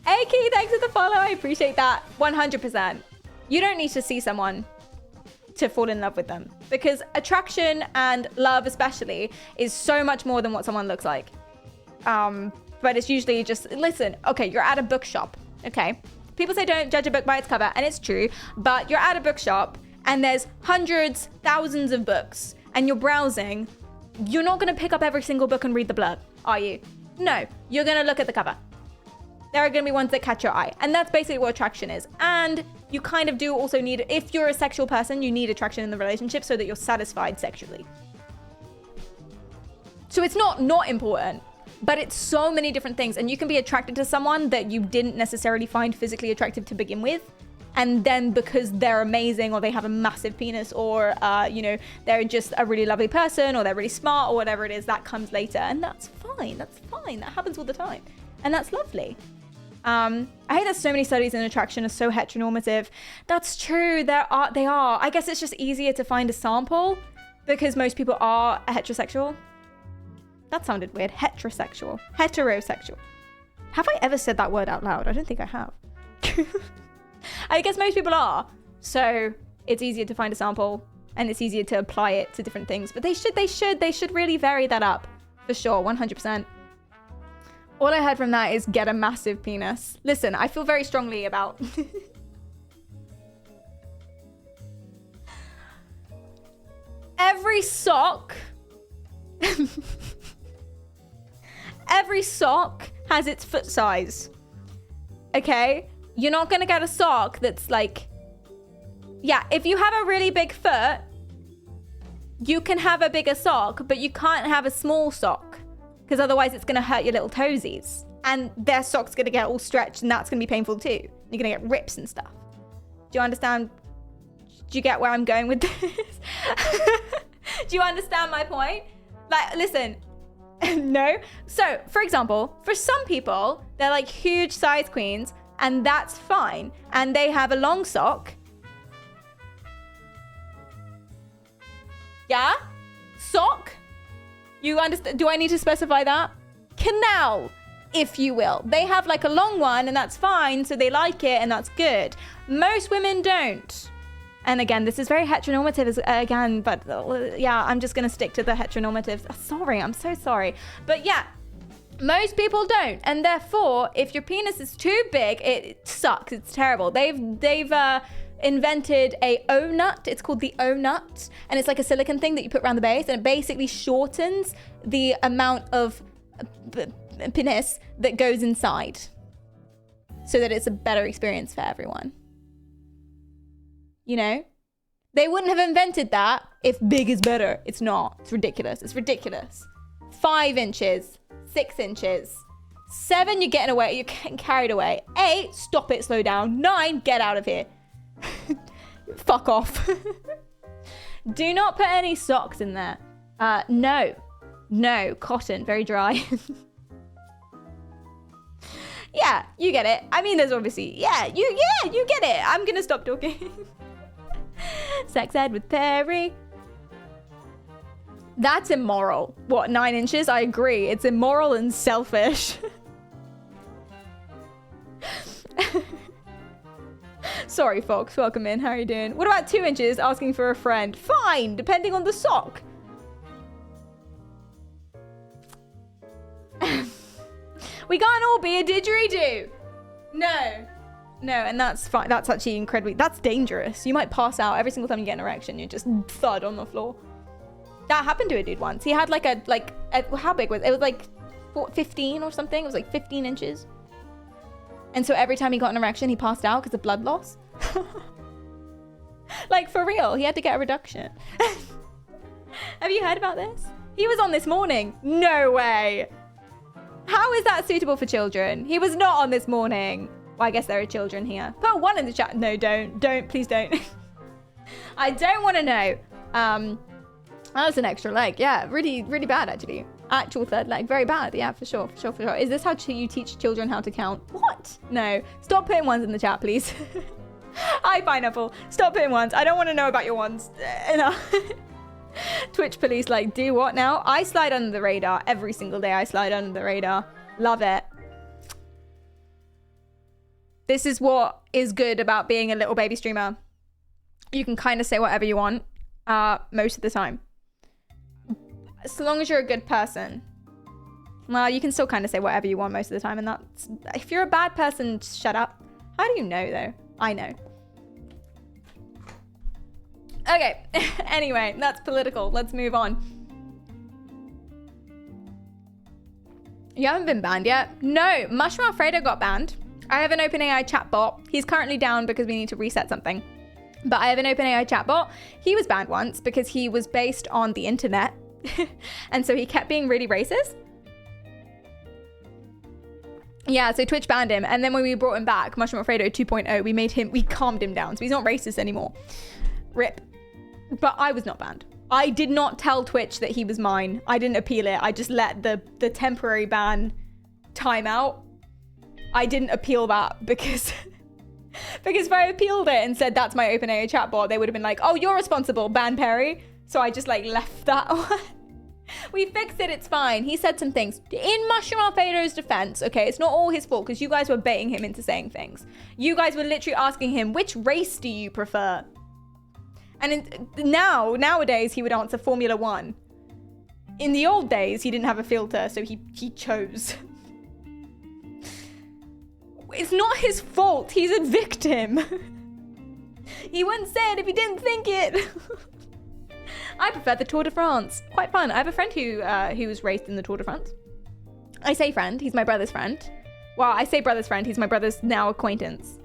Hey, Key, thanks for the follow. I appreciate that. 100%. You don't need to see someone to fall in love with them because attraction and love especially is so much more than what someone looks like. But it's usually just, listen, okay, you're at a bookshop, okay? People say don't judge a book by its cover, and it's true, but you're at a bookshop and there's hundreds, thousands of books and you're browsing. You're not gonna pick up every single book and read the blurb, are you? No, you're gonna look at the cover. There are gonna be ones that catch your eye, and that's basically what attraction is. And you kind of do also need, if you're a sexual person, you need attraction in the relationship so that you're satisfied sexually. So it's not important. But it's so many different things, and you can be attracted to someone that you didn't necessarily find physically attractive to begin with, and then because they're amazing or they have a massive penis or they're just a really lovely person or they're really smart or whatever it is, that comes later, and that's fine. fine. That's fine. That happens all the time. And that's lovely. I hate that so many studies in attraction are so heteronormative. That's true. They are. I guess it's just easier to find a sample because most people are heterosexual. That sounded weird. Heterosexual. Have I ever said that word out loud? I don't think I have. I guess most people are. So it's easier to find a sample and it's easier to apply it to different things. But they should really vary that up. For sure, 100%. All I heard from that is get a massive penis. Listen, I feel very strongly about... Every sock has its foot size. Okay? You're not gonna get a sock that's like... Yeah, if you have a really big foot, you can have a bigger sock, but you can't have a small sock. Because otherwise it's gonna hurt your little toesies. And their sock's gonna get all stretched and that's gonna be painful too. You're gonna get rips and stuff. Do you understand? Do you get where I'm going with this? Do you understand my point? Like, listen, no. So, for example, for some people, they're like huge size queens and that's fine. And they have a long sock. Yeah? Sock? You understand? Do I need to specify that? Canal, if you will. They have like a long one and that's fine. So they like it and that's good. Most women don't. And again, this is very heteronormative again, but yeah, I'm just going to stick to the heteronormatives. Sorry, I'm so sorry. But yeah, most people don't. And therefore, if your penis is too big, it sucks. It's terrible. They've invented a O-nut. It's called the O-nut. And it's like a silicone thing that you put around the base. And it basically shortens the amount of penis that goes inside. So that it's a better experience for everyone. You know? They wouldn't have invented that if big is better. It's not. It's ridiculous. It's ridiculous. 5 inches. 6 inches. 7, you're getting away. You're getting carried away. 8, stop it, slow down. 9, get out of here. Fuck off. Do not put any socks in there. No, cotton, very dry. Yeah, you get it. I mean, there's obviously, you get it. I'm gonna stop talking. Sex ed with Perry. That's immoral. What, 9 inches? I agree. It's immoral and selfish. Sorry, Fox. Welcome in. How are you doing? What about 2 inches? Asking for a friend. Fine, depending on the sock. We can't all be a didgeridoo. No, and that's fine. That's actually incredibly... That's dangerous. You might pass out every single time you get an erection. You just thud on the floor. That happened to a dude once. He had like a how big was it? It was like 15 or something. It was like 15 inches. And so every time he got an erection, he passed out because of blood loss. Like, for real. He had to get a reduction. Have you heard about this? He was on This Morning. No way. How is that suitable for children? He was not on This Morning. Well, I guess there are children here. Put 1 in the chat. No, don't. Please don't. I don't want to know. That was an extra leg. Yeah, really, really bad, actually. Actual third leg. Very bad. Yeah, for sure. Is this how you teach children how to count? What? No. Stop putting 1s in the chat, please. Hi, Pineapple. Stop putting 1s. I don't want to know about your 1s. No. Twitch police, like, do what now? I slide under the radar. Every single day I slide under the radar. Love it. This is what is good about being a little baby streamer. You can kind of say whatever you want most of the time. As long as you're a good person. Well, you can still kind of say whatever you want most of the time. And that's... If you're a bad person, shut up. How do you know, though? I know. Okay. Anyway, that's political. Let's move on. You haven't been banned yet? No. Mushroom Alfredo got banned. I have an OpenAI chatbot. He's currently down because we need to reset something. But I have an OpenAI chatbot. He was banned once because he was based on the internet. And so he kept being really racist. Yeah, so Twitch banned him. And then when we brought him back, Mushroom Alfredo 2.0, we calmed him down. So he's not racist anymore. RIP. But I was not banned. I did not tell Twitch that he was mine. I didn't appeal it. I just let the temporary ban time out. I didn't appeal that because because if I appealed it and said that's my OpenAI chatbot, they would have been like, oh, you're responsible, ban Perry. So I just like left that one. We fixed it, it's fine. He said some things. In Mushroom Alfredo's defense, okay, it's not all his fault because you guys were baiting him into saying things. You guys were literally asking him, which race do you prefer? And nowadays, he would answer Formula 1. In the old days, he didn't have a filter, so he chose. It's not his fault. He's a victim. He wouldn't say it if he didn't think it. I prefer the Tour de France. Quite fun. I have a friend who was raised in the Tour de France. I say friend. He's my brother's friend. Well, I say brother's friend. He's my brother's now acquaintance.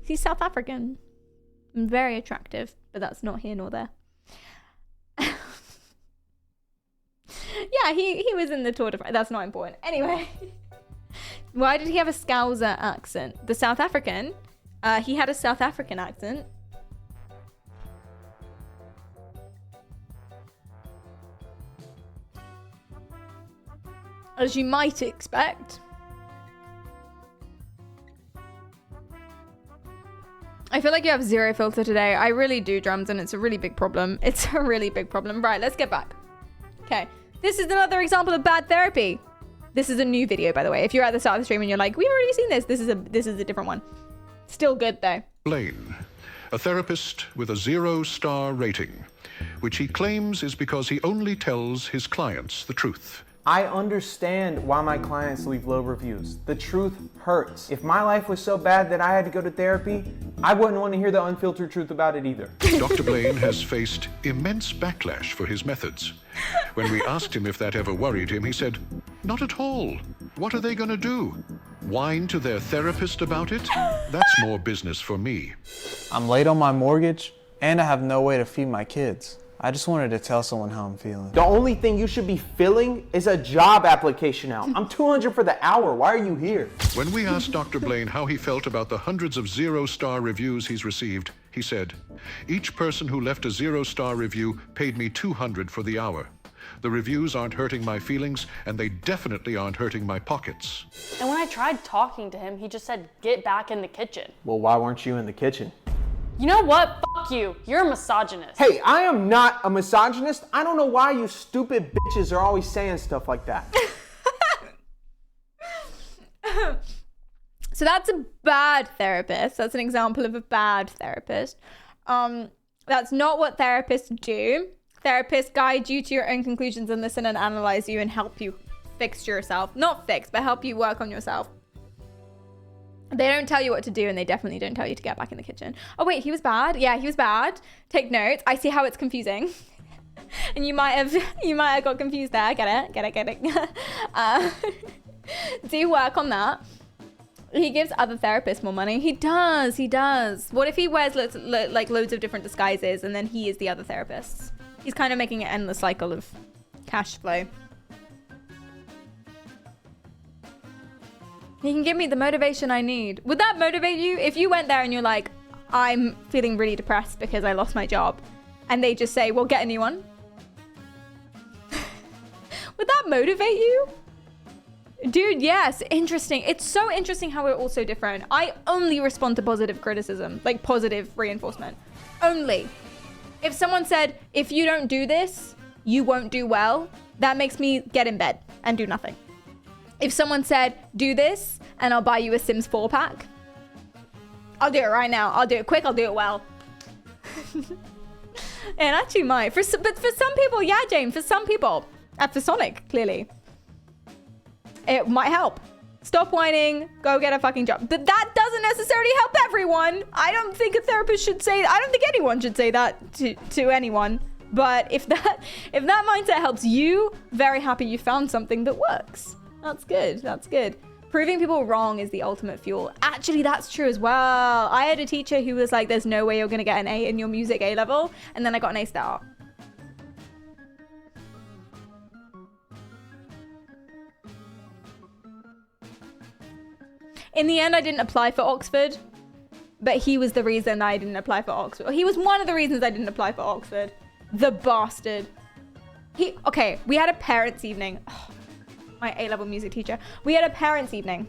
He's South African. And very attractive, but that's not here nor there. Yeah, he was in the Tour de France. That's not important. Anyway. Why did he have a Scouser accent? The South African? He had a South African accent. As you might expect. I feel like you have zero filter today. I really do, Drums, and it's a really big problem. It's a really big problem. Right, let's get back. Okay, this is another example of bad therapy. This is a new video, by the way. If you're at the start of the stream and you're like, we've already seen this. This is a different one. Still good, though. Blaine, a therapist with a 0-star rating, which he claims is because he only tells his clients the truth. I understand why my clients leave low reviews. The truth hurts. If my life was so bad that I had to go to therapy, I wouldn't want to hear the unfiltered truth about it either. Dr. Blaine has faced immense backlash for his methods. When we asked him if that ever worried him, he said, not at all. What are they going to do? Whine to their therapist about it? That's more business for me. I'm late on my mortgage, and I have no way to feed my kids. I just wanted to tell someone how I'm feeling. The only thing you should be filling is a job application out. I'm $200 for the hour. Why are you here? When we asked Dr. Blaine how he felt about the hundreds of 0-star reviews he's received, he said, each person who left a 0-star review paid me $200 for the hour. The reviews aren't hurting my feelings, and they definitely aren't hurting my pockets. And when I tried talking to him, he just said, get back in the kitchen. Well, why weren't you in the kitchen? You know what? Fuck you. You're a misogynist. Hey, I am not a misogynist. I don't know why you stupid bitches are always saying stuff like that. So that's a bad therapist. That's an example of a bad therapist. That's not what therapists do. Therapists guide you to your own conclusions and listen and analyze you and help you fix yourself. Not fix, but help you work on yourself. They don't tell you what to do, and they definitely don't tell you to get back in the kitchen. Oh wait, he was bad? Yeah, he was bad. Take notes. I see how it's confusing. And you might have got confused there. Get it. Do work on that. He gives other therapists more money. He does. What if he wears loads of different disguises and then he is the other therapist? He's kind of making an endless cycle of cash flow. He can give me the motivation I need. Would that motivate you? If you went there and you're like, I'm feeling really depressed because I lost my job, and they just say, well, get a new one. Would that motivate you? Dude, yes, interesting. It's so interesting how we're all so different. I only respond to positive criticism, like positive reinforcement. Only. If someone said, if you don't do this, you won't do well, that makes me get in bed and do nothing. If someone said, do this, and I'll buy you a Sims 4 pack, I'll do it right now. I'll do it quick, I'll do it well. And actually might. But for some people, yeah, Jane, for some people, and for Sonic, clearly, it might help. Stop whining, go get a fucking job. But that doesn't necessarily help everyone. I don't think a therapist should say, I don't think anyone should say that to anyone. But if that mindset helps you, very happy you found something that works. That's good. Proving people wrong is the ultimate fuel. Actually, that's true as well. I had a teacher who was like, there's no way you're gonna get an A in your music A level. And then I got an A star. In the end, I didn't apply for Oxford but he was the reason I didn't apply for Oxford. He was one of the reasons I didn't apply for Oxford. The bastard. Okay, we had a parents' evening. Oh, my A-level music teacher. We had a parents' evening.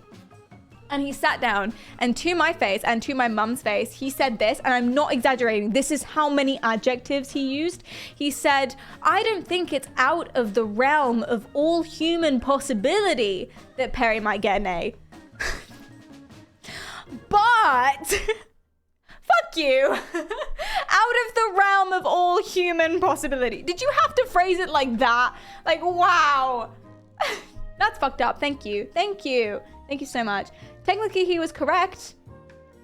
And he sat down, and to my face and to my mum's face, he said this, and I'm not exaggerating. This is how many adjectives he used. He said, I don't think it's out of the realm of all human possibility that Perry might get an A. But, fuck you. Out of the realm of all human possibility. Did you have to phrase it like that? Like, wow. That's fucked up. Thank you. Thank you. Thank you so much. Technically, he was correct.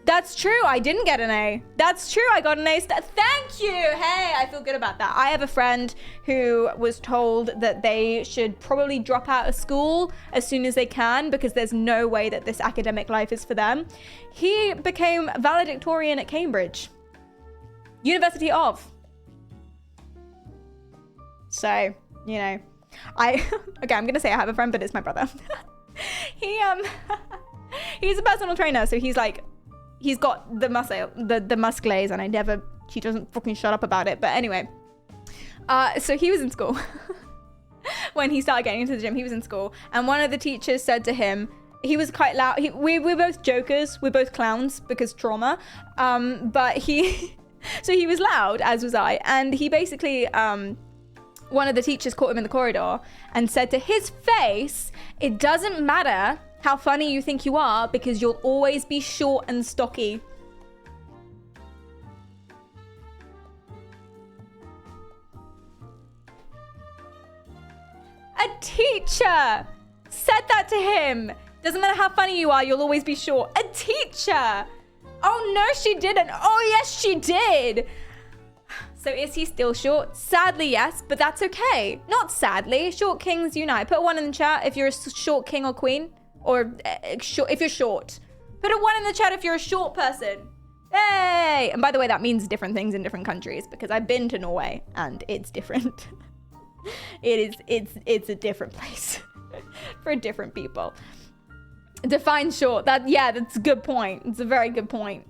That's true. I didn't get an A. That's true. I got an A. Thank you. Hey, I feel good about that. I have a friend who was told that they should probably drop out of school as soon as they can because there's no way that this academic life is for them. He became valedictorian at Cambridge. University of. So, you know, okay, I'm going to say I have a friend, but it's my brother. He's a personal trainer, so he's got the muscles, and he doesn't fucking shut up about it. But anyway, so he was in school when he started getting into the gym. He was in school, and one of the teachers said to him, he was quite loud. We're both jokers, we're both clowns because trauma. But so he was loud, as was I, and he basically one of the teachers caught him in the corridor and said to his face, it doesn't matter how funny you think you are because you'll always be short and stocky. A teacher said that to him. Doesn't matter how funny you are, you'll always be short. A teacher. Oh no, she didn't. Oh yes, she did. So is he still short? Sadly, yes, but that's okay. Not sadly. Short kings unite. Put a 1 in the chat if you're a short king or queen. Or if you're short. Put a 1 in the chat if you're a short person. Hey! And by the way, that means different things in different countries because I've been to Norway and it's different. It's a different place for different people. Define short. That's a good point. It's a very good point.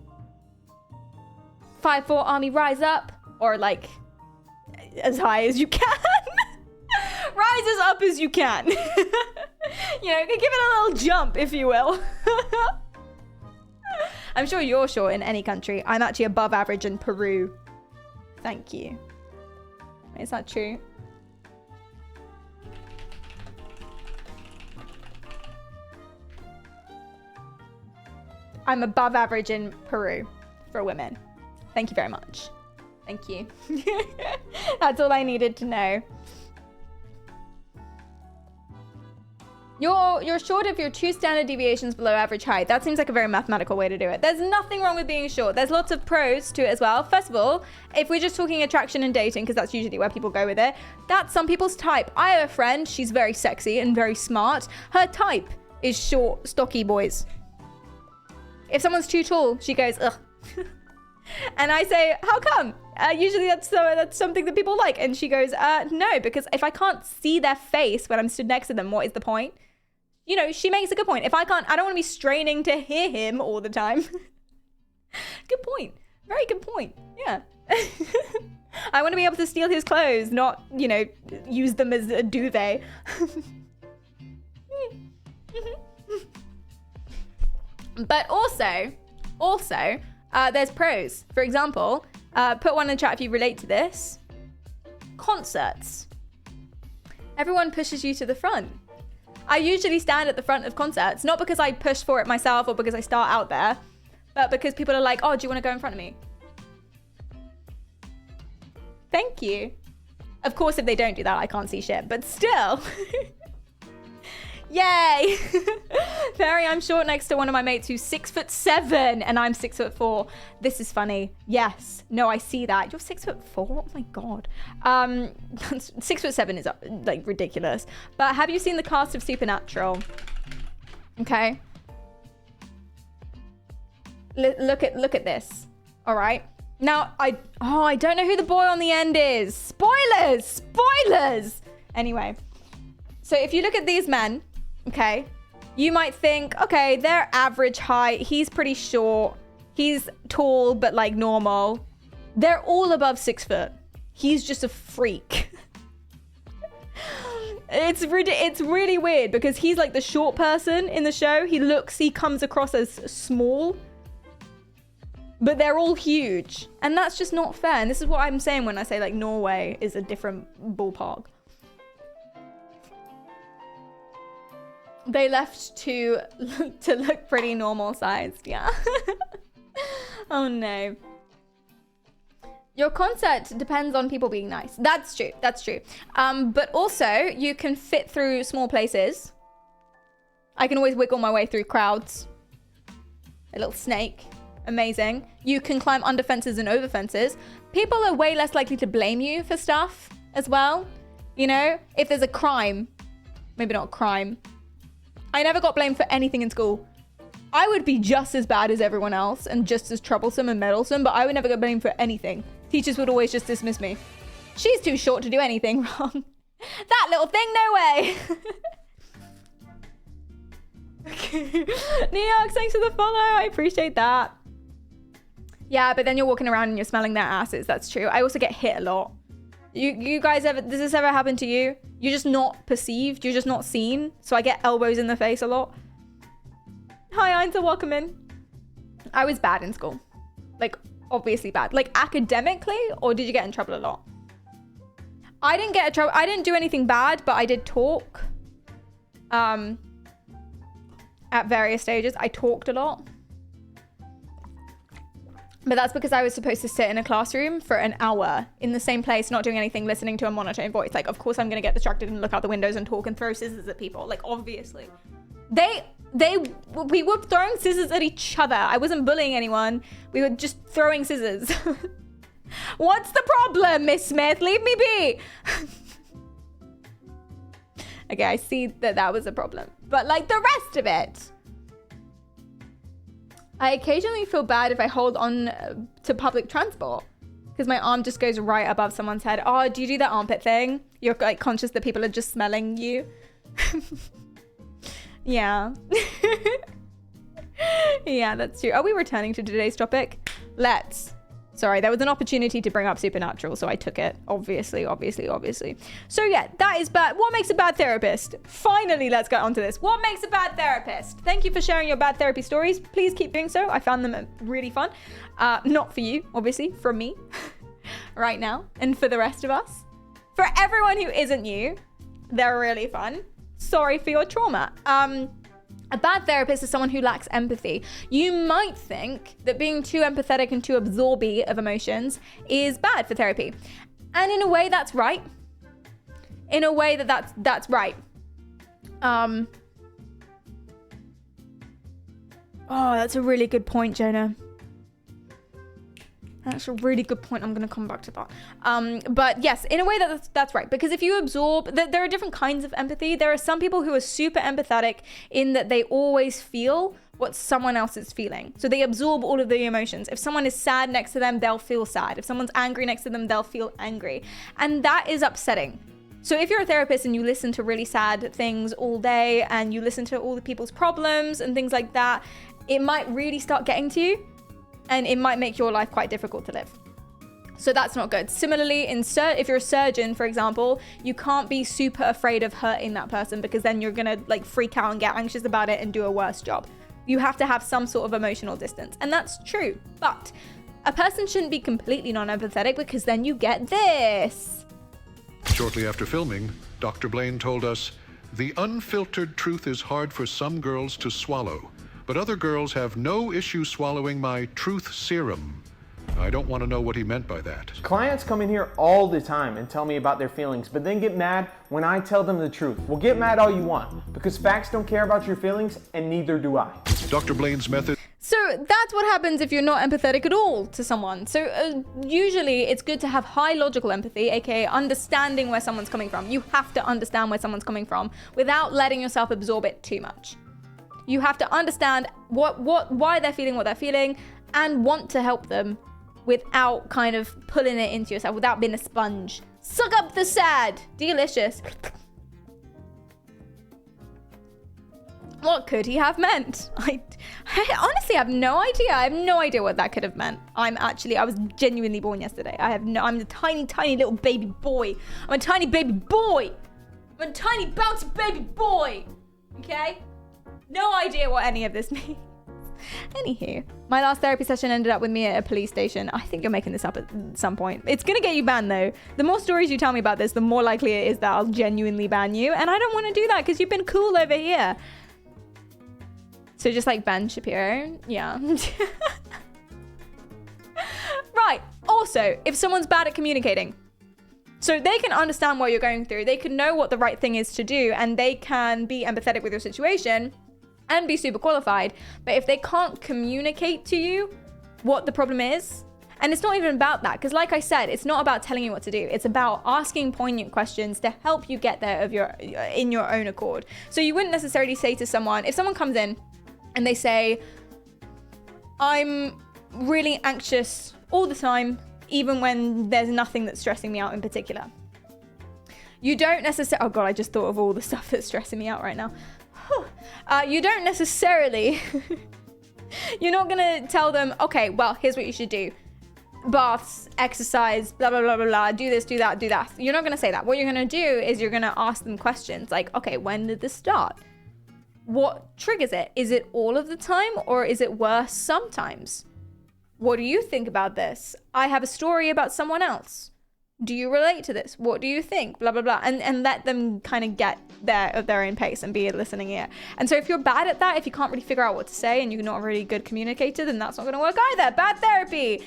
5-4 army rise up. Or like as high as you can. Rise as up as you can. You know, give it a little jump, if you will. I'm sure you're short in any country. I'm actually above average in Peru. Thank you. Is that true? I'm above average in Peru for women. Thank you very much. Thank you. That's all I needed to know. You're short if you're 2 standard deviations below average height. That seems like a very mathematical way to do it. There's nothing wrong with being short. There's lots of pros to it as well. First of all, if we're just talking attraction and dating, because that's usually where people go with it, that's some people's type. I have a friend, she's very sexy and very smart. Her type is short, stocky boys. If someone's too tall, she goes, ugh. And I say, how come? Usually that's something that people like. And she goes, no, because if I can't see their face when I'm stood next to them, what is the point? You know, she makes a good point. I don't want to be straining to hear him all the time. Good point. Very good point. Yeah. I want to be able to steal his clothes, not, you know, use them as a duvet. But also, there's pros. For example, put 1 in the chat if you relate to this. Concerts. Everyone pushes you to the front. I usually stand at the front of concerts, not because I push for it myself or because I start out there, but because people are like, oh, do you want to go in front of me? Thank you. Of course, if they don't do that, I can't see shit, but still. Yay! Perry, I'm short next to one of my mates who's 6'7" and I'm 6'4". This is funny. Yes. No, I see that. You're 6'4"? Oh my god. 6'7" is like ridiculous. But have you seen the cast of Supernatural? Okay. Look at this. All right. Now I don't know who the boy on the end is. Spoilers. Anyway. So if you look at these men, okay, you might think, okay, they're average height. He's pretty short. He's tall, but like normal. They're all above 6 foot. He's just a freak. It's really weird because he's like the short person in the show. He comes across as small, but they're all huge. And that's just not fair. And this is what I'm saying when I say like Norway is a different ballpark. They left to look pretty normal sized, yeah. Oh no. Your concert depends on people being nice. That's true, that's true. But also, you can fit through small places. I can always wiggle my way through crowds. A little snake, amazing. You can climb under fences and over fences. People are way less likely to blame you for stuff as well. You know, if there's a crime, maybe not a crime. I never got blamed for anything in school. I would be just as bad as everyone else and just as troublesome and meddlesome, but I would never get blamed for anything. Teachers would always just dismiss me. She's too short to do anything wrong. That little thing, no way. Okay. Neox, thanks for the follow. I appreciate that. Yeah, but then you're walking around and you're smelling their asses. That's true. I also get hit a lot. You guys does this ever happen to you? You're just not perceived. You're just not seen. So I get elbows in the face a lot. Hi, Ainsa, welcome in. I was bad in school. Like, obviously bad. Like, academically, or did you get in trouble a lot? I didn't get in trouble. I didn't do anything bad, but I did talk. At various stages, I talked a lot. But that's because I was supposed to sit in a classroom for an hour in the same place, not doing anything, listening to a monotone voice. Like, of course I'm going to get distracted and look out the windows and talk and throw scissors at people. Like, obviously. We were throwing scissors at each other. I wasn't bullying anyone. We were just throwing scissors. What's the problem, Miss Smith? Leave me be. Okay, I see that was a problem. But like the rest of it. I occasionally feel bad if I hold on to public transport because my arm just goes right above someone's head. Oh, do you do that armpit thing? You're like conscious that people are just smelling you. Yeah. Yeah, that's true. Are we returning to today's topic? Let's. Sorry, there was an opportunity to bring up Supernatural, so I took it. Obviously. So yeah, that is bad. What makes a bad therapist? Finally, let's get onto this. What makes a bad therapist? Thank you for sharing your bad therapy stories. Please keep doing so. I found them really fun. Not for you, obviously, from me right now, and for the rest of us. For everyone who isn't you, they're really fun. Sorry for your trauma. A bad therapist is someone who lacks empathy. You might think that being too empathetic and too absorby of emotions is bad for therapy. And in a way, that's right. In a way that's right. Oh, that's a really good point, Jonah. That's a really good point. I'm going to come back to that. But yes, in a way that's right. Because if you absorb, there are different kinds of empathy. There are some people who are super empathetic in that they always feel what someone else is feeling. So they absorb all of the emotions. If someone is sad next to them, they'll feel sad. If someone's angry next to them, they'll feel angry. And that is upsetting. So if you're a therapist and you listen to really sad things all day and you listen to all the people's problems and things like that, it might really start getting to you. And it might make your life quite difficult to live. So that's not good. Similarly, if you're a surgeon, for example, you can't be super afraid of hurting that person because then you're gonna like freak out and get anxious about it and do a worse job. You have to have some sort of emotional distance. And that's true. But a person shouldn't be completely non-empathetic because then you get this. Shortly after filming, Dr. Blaine told us, "The unfiltered truth is hard for some girls to swallow. But other girls have no issue swallowing my truth serum." I don't want to know what he meant by that. Clients come in here all the time and tell me about their feelings, but then get mad when I tell them the truth. Well, get mad all you want, because facts don't care about your feelings, and neither do I. Dr. Blaine's method. So that's what happens if you're not empathetic at all to someone. So usually it's good to have high logical empathy, aka understanding where someone's coming from. You have to understand where someone's coming from without letting yourself absorb it too much. You have to understand why they're feeling what they're feeling and want to help them without kind of pulling it into yourself, without being a sponge. Suck up the sad. Delicious. What could he have meant? I honestly have no idea. I have no idea what that could have meant. I was genuinely born yesterday. I'm a tiny, tiny little baby boy. I'm a tiny baby boy. I'm a tiny bouncy baby boy. Okay? No idea what any of this means. Anywho, my last therapy session ended up with me at a police station. I think you're making this up at some point. It's gonna get you banned though. The more stories you tell me about this, the more likely it is that I'll genuinely ban you. And I don't want to do that because you've been cool over here. So just like Ben Shapiro. Yeah. Right. Also, if someone's bad at communicating, so they can understand what you're going through, they can know what the right thing is to do, and they can be empathetic with your situation and be super qualified. But if they can't communicate to you what the problem is, and it's not even about that, because like I said, it's not about telling you what to do. It's about asking poignant questions to help you get there in your own accord. So you wouldn't necessarily say to someone, if someone comes in and they say, I'm really anxious all the time, even when there's nothing that's stressing me out in particular. You don't necessarily, oh God, I just thought of all the stuff that's stressing me out right now. You don't necessarily, you're not gonna tell them, okay, well, here's what you should do. Baths, exercise, blah, blah, blah, blah, blah, do this, do that, do that. You're not gonna say that. What you're gonna do is you're gonna ask them questions like, okay, when did this start? What triggers it? Is it all of the time or is it worse sometimes? What do you think about this? I have a story about someone else. Do you relate to this? What do you think? Blah, blah, blah. And let them kind of get there at their own pace and be a listening ear. And so if you're bad at that, if you can't really figure out what to say and you're not a really good communicator, then that's not going to work either. Bad therapy.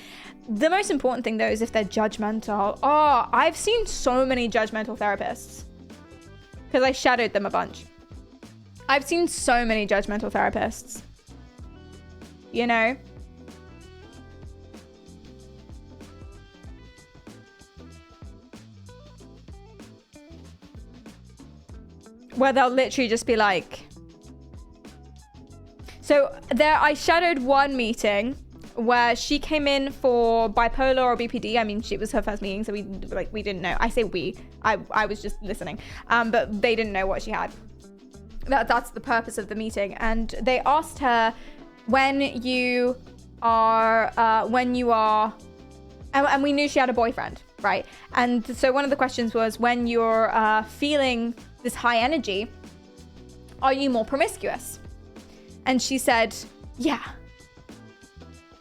The most important thing though is if they're judgmental. Oh, I've seen so many judgmental therapists because I shadowed them a bunch. I've seen so many judgmental therapists. You know? Where they'll literally just be like, so there, I shadowed one meeting where she came in for bipolar or BPD. I mean, it was her first meeting, so we didn't know. I say we, I was just listening, but they didn't know what she had. That's the purpose of the meeting. And they asked her, when you are, and we knew she had a boyfriend, right? And so one of the questions was, when you're feeling this high energy, are you more promiscuous? And she said, yeah.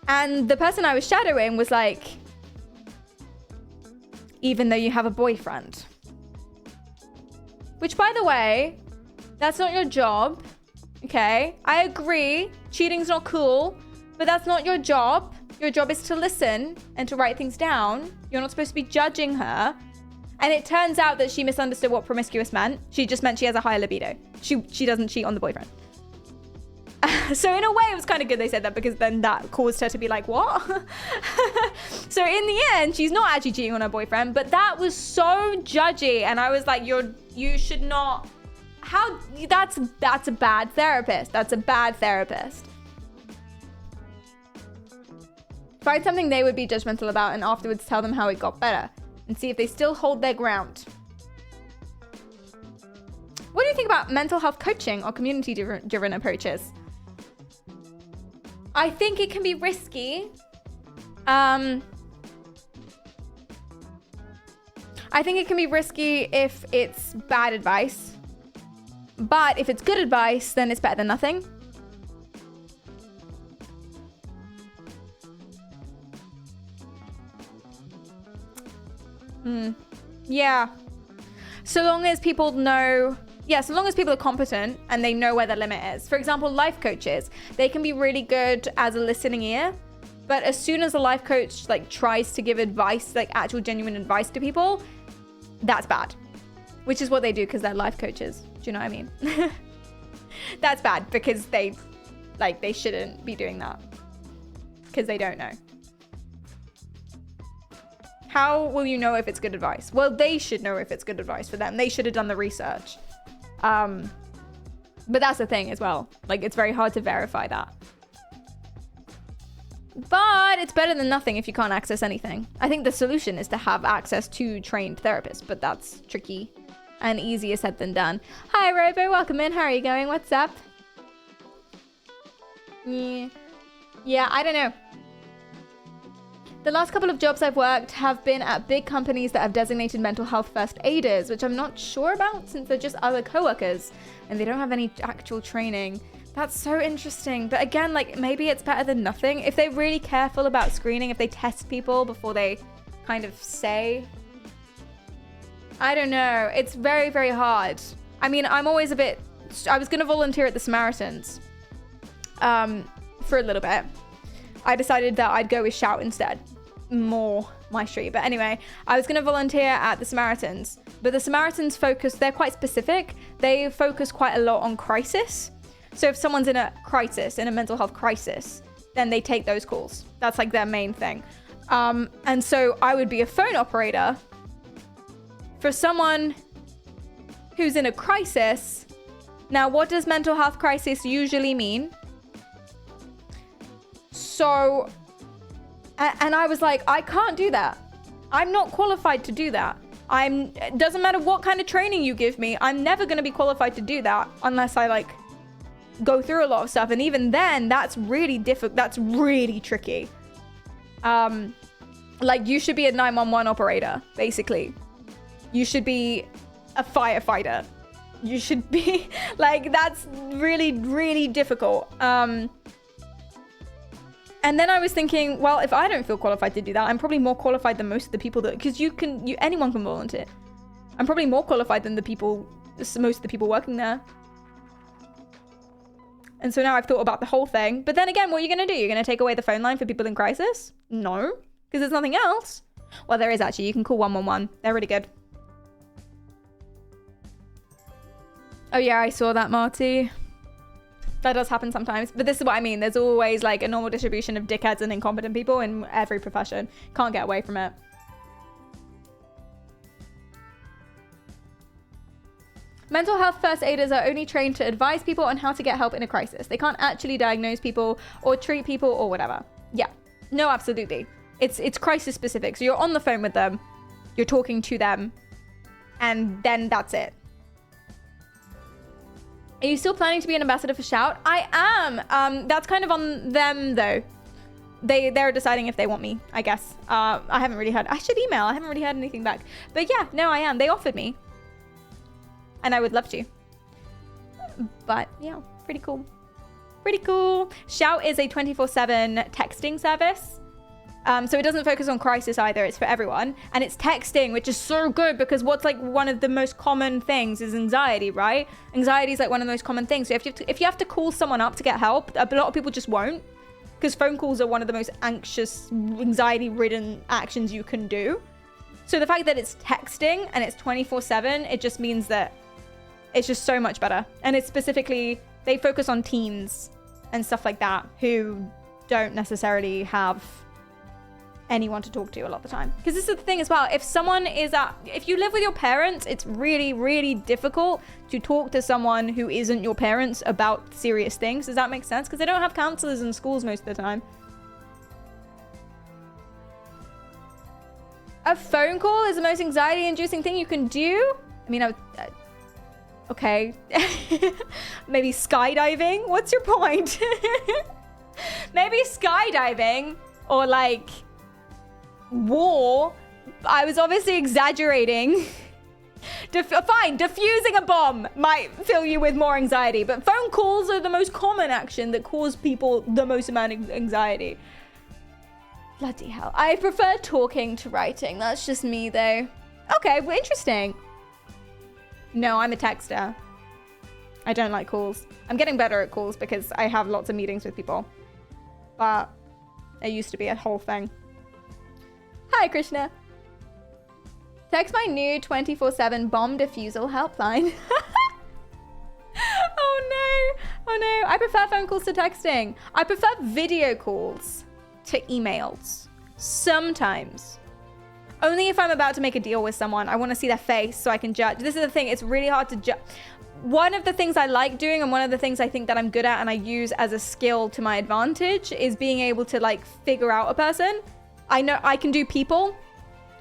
And the person I was shadowing was like, even though you have a boyfriend. Which, by the way, that's not your job, okay? I agree, cheating's not cool, but that's not your job. Your job is to listen and to write things down. You're not supposed to be judging her. And it turns out that she misunderstood what promiscuous meant. She just meant she has a high libido. She doesn't cheat on the boyfriend. So in a way, it was kind of good they said that, because then that caused her to be like, what? So in the end, she's not actually cheating on her boyfriend, but that was so judgy. And I was like, you should not, that's a bad therapist. That's a bad therapist. Find something they would be judgmental about and afterwards tell them how it got better. And see if they still hold their ground. What do you think about mental health coaching or community-driven approaches? I think it can be risky. I think it can be risky if it's bad advice. But if it's good advice, then it's better than nothing. Yeah. So long as people know, so long as people are competent and they know where their limit is. For example, life coaches, they can be really good as a listening ear, but as soon as a life coach tries to give advice, actual genuine advice to people, that's bad. Which is what they do because they're life coaches. Do you know what I mean? That's bad because they shouldn't be doing that because they don't know. How will you know if it's good advice? Well, they should know if it's good advice for them. They should have done the research. But that's the thing as well. It's very hard to verify that. But it's better than nothing if you can't access anything. I think the solution is to have access to trained therapists, but that's tricky and easier said than done. Hi, Robo. Welcome in. How are you going? What's up? Yeah, I don't know. The last couple of jobs I've worked have been at big companies that have designated mental health first aiders, which I'm not sure about since they're just other coworkers and they don't have any actual training. That's so interesting. But again, like, maybe it's better than nothing. If they're really careful about screening, if they test people before they kind of say, I don't know. It's very, very hard. I mean, I'm always a bit, I was going to volunteer at the Samaritans for a little bit. I decided that I'd go with Shout instead. More my street. But anyway, I was going to volunteer at the Samaritans. But the Samaritans focus, they're quite specific. They focus quite a lot on crisis. So if someone's in a crisis, in a mental health crisis, then they take those calls. That's like their main thing. And so I would be a phone operator for someone who's in a crisis. Now, what does mental health crisis usually mean? So, and I was like, I can't do that. I'm not qualified to do that. It doesn't matter what kind of training you give me. I'm never going to be qualified to do that unless I like go through a lot of stuff. And even then, that's really difficult. That's really tricky. Like, you should be a 911 operator, basically. You should be a firefighter. You should be like, that's really, really difficult. And then I was thinking, well, if I don't feel qualified to do that, I'm probably more qualified than most of the people that, because anyone can volunteer. I'm probably more qualified than most of the people working there. And so now I've thought about the whole thing. But then again, what are you going to do? You're going to take away the phone line for people in crisis? No, because there's nothing else. Well, there is actually. You can call 111. They're really good. Oh yeah, I saw that, Marty. That does happen sometimes. But this is what I mean. There's always like a normal distribution of dickheads and incompetent people in every profession. Can't get away from it. Mental health first aiders are only trained to advise people on how to get help in a crisis. They can't actually diagnose people or treat people or whatever. Yeah, no, absolutely. It's crisis specific. So you're on the phone with them, you're talking to them, and then that's it. Are you still planning to be an ambassador for Shout? I am. That's kind of on them though. They're deciding if they want me, I guess. I haven't really heard. I should email. I haven't really heard anything back. But yeah, no, I am. They offered me. And I would love to. But yeah, pretty cool. Pretty cool. Shout is a 24/7 texting service. So it doesn't focus on crisis either. It's for everyone. And it's texting, which is so good because what's like one of the most common things is anxiety, right? Anxiety is like one of the most common things. So if you have to call someone up to get help, a lot of people just won't. Because phone calls are one of the most anxious, anxiety-ridden actions you can do. So the fact that it's texting and it's 24/7, it just means that it's just so much better. And it's specifically, they focus on teens and stuff like that who don't necessarily have anyone to talk to a lot of the time. Because this is the thing as well. If you live with your parents, it's really, really difficult to talk to someone who isn't your parents about serious things. Does that make sense? Because they don't have counselors in schools most of the time. A phone call is the most anxiety-inducing thing you can do? I mean, okay. Maybe skydiving? What's your point? Maybe skydiving or like war. I was obviously exaggerating. Fine, defusing a bomb might fill you with more anxiety, but phone calls are the most common action that cause people the most amount of anxiety. Bloody hell. I prefer talking to writing. That's just me though. Okay, well, interesting. No, I'm a texter. I don't like calls. I'm getting better at calls because I have lots of meetings with people. But it used to be a whole thing. Hi, Krishna. Text my new 24/7 bomb defusal helpline. Oh no. Oh no. I prefer phone calls to texting. I prefer video calls to emails. Sometimes. Only if I'm about to make a deal with someone. I want to see their face so I can judge. This is the thing. It's really hard to judge. One of the things I like doing and one of the things I think that I'm good at and I use as a skill to my advantage is being able to like figure out a person. I know I can do people.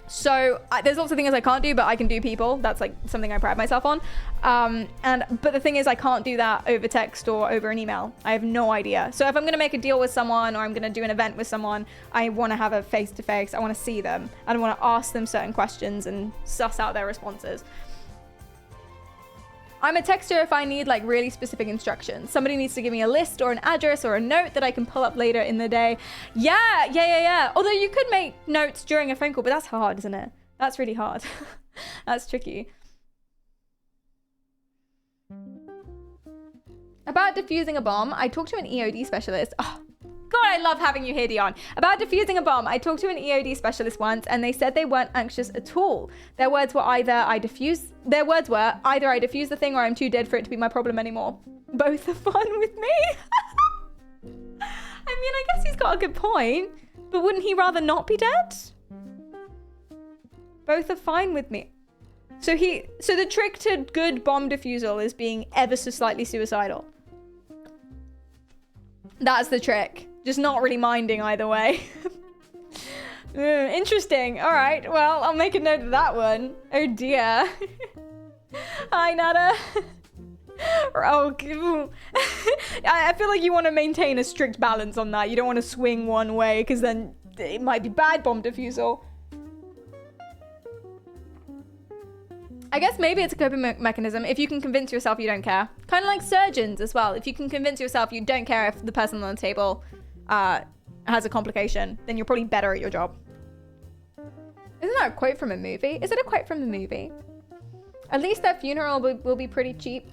So there's lots of things I can't do, but I can do people. That's like something I pride myself on. But the thing is, I can't do that over text or over an email. I have no idea. So if I'm going to make a deal with someone, or I'm going to do an event with someone, I want to have a face-to-face. I want to see them. I want to ask them certain questions and suss out their responses. I'm a texter if I need like really specific instructions. Somebody needs to give me a list or an address or a note that I can pull up later in the day. Yeah. Although you could make notes during a phone call, but that's hard, isn't it? That's really hard. That's tricky. About defusing a bomb, I talked to an EOD specialist. Oh, God, I love having you here, Dion. About defusing a bomb, I talked to an EOD specialist once, and they said they weren't anxious at all. Their words were either I defuse the thing, or I'm too dead for it to be my problem anymore. Both are fine with me. I mean, I guess he's got a good point, but wouldn't he rather not be dead? Both are fine with me. So the trick to good bomb defusal is being ever so slightly suicidal. That's the trick. Just not really minding either way. Interesting. All right. Well, I'll make a note of that one. Oh dear. Hi, Nada. Oh, I feel like you want to maintain a strict balance on that. You don't want to swing one way, because then it might be bad bomb defusal. I guess maybe it's a coping mechanism. If you can convince yourself you don't care. Kind of like surgeons as well. If you can convince yourself you don't care if the person on the table has a complication, then you're probably better at your job. Isn't that a quote from a movie? Is it a quote from the movie? At least their funeral will be pretty cheap.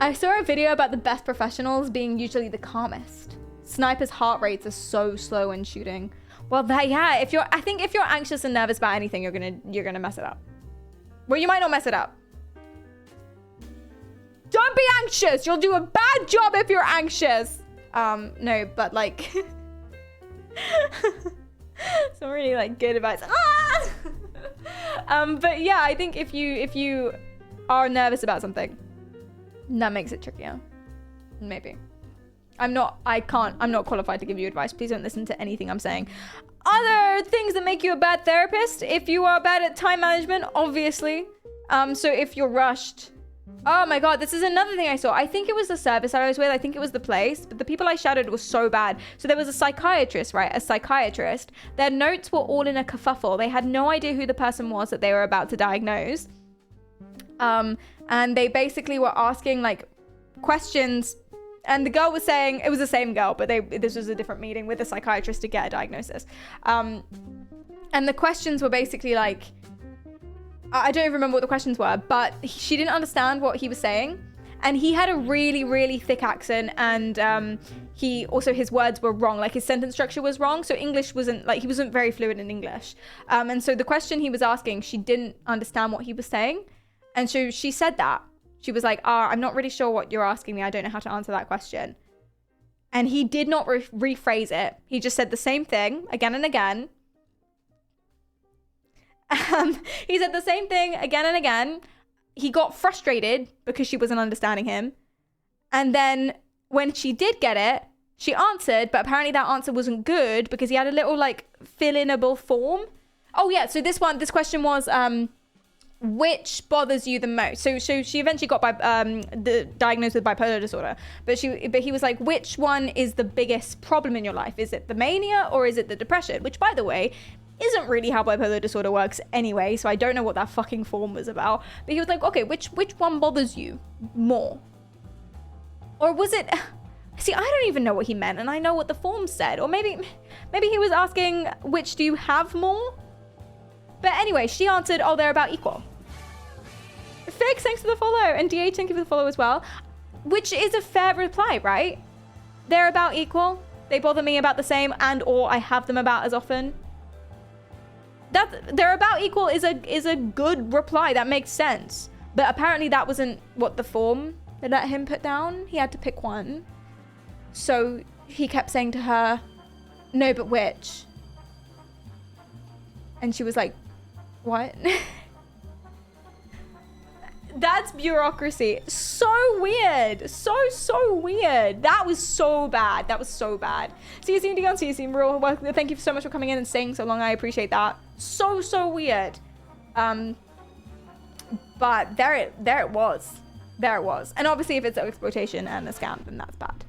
I saw a video about the best professionals being usually the calmest. Snipers' heart rates are so slow when shooting. Well, I think if you're anxious and nervous about anything, you're gonna mess it up. Well, you might not mess it up. Don't be anxious. You'll do a bad job if you're anxious. No, but like, some really like good advice. But yeah, I think if you are nervous about something, that makes it trickier. Maybe. I'm not qualified to give you advice. Please don't listen to anything I'm saying. Other things that make you a bad therapist: if you are bad at time management, obviously. So if you're rushed. Oh my God, this is another thing I saw. I think it was the service I was with. I think it was the place, but the people I shadowed was so bad. So there was a psychiatrist, right? A psychiatrist. Their notes were all in a kerfuffle. They had no idea who the person was that they were about to diagnose. And they basically were asking like questions, and the girl was saying, it was the same girl, but this was a different meeting with a psychiatrist to get a diagnosis. And the questions were basically like, I don't even remember what the questions were, but she didn't understand what he was saying. And he had a really, really thick accent, and his words were wrong. Like his sentence structure was wrong. So English wasn't, like, he wasn't very fluent in English. And so the question he was asking, she didn't understand what he was saying. And so she said that. She was like, I'm not really sure what you're asking me. I don't know how to answer that question. And he did not rephrase it. He just said the same thing again and again. He said the same thing again and again. He got frustrated because she wasn't understanding him. And then when she did get it, she answered, but apparently that answer wasn't good because he had a little like fill-inable form. Oh yeah, so this question was, which bothers you the most? So she eventually got diagnosed with bipolar disorder, but he was like, which one is the biggest problem in your life? Is it the mania or is it the depression? Which, by the way, isn't really how bipolar disorder works anyway, so I don't know what that fucking form was about. But he was like, okay, which one bothers you more? Or was it... See, I don't even know what he meant, and I know what the form said. Or maybe he was asking, which do you have more? But anyway, she answered, oh, they're about equal. Fix, thanks for the follow. And DH, thank you for the follow as well. Which is a fair reply, right? They're about equal. They bother me about the same, and or I have them about as often. They're about equal is a good reply. That makes sense. But apparently that wasn't what the form let him put down. He had to pick one. So he kept saying to her, no, but which? And she was like, what? That's bureaucracy. So weird. So weird. That was so bad. That was so bad. See you soon, Dion. See you soon, Real. Well, thank you so much for coming in and staying so long. I appreciate that. So weird. But there it was. There it was. And obviously if it's exploitation and a scam, then that's bad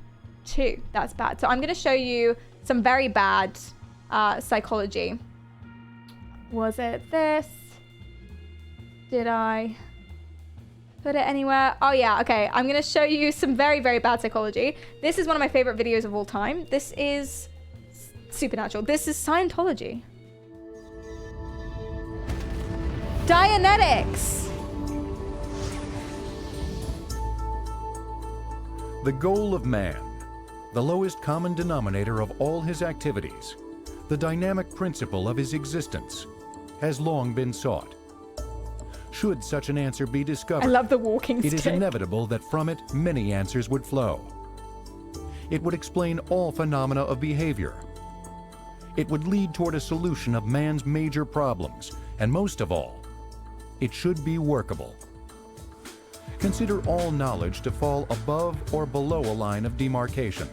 too. That's bad. So I'm going to show you some very bad psychology. Was it this? Did I put it anywhere? Oh yeah, okay. I'm going to show you some very, very bad psychology. This is one of my favorite videos of all time. This is supernatural. This is Scientology. Dianetics. The goal of man, the lowest common denominator of all his activities, the dynamic principle of his existence, has long been sought. Should such an answer be discovered, I love the walking it is stick. inevitable that from it many answers would flow. It would explain all phenomena of behavior. It would lead toward a solution of man's major problems, and most of all, it should be workable. Consider all knowledge to fall above or below a line of demarcation.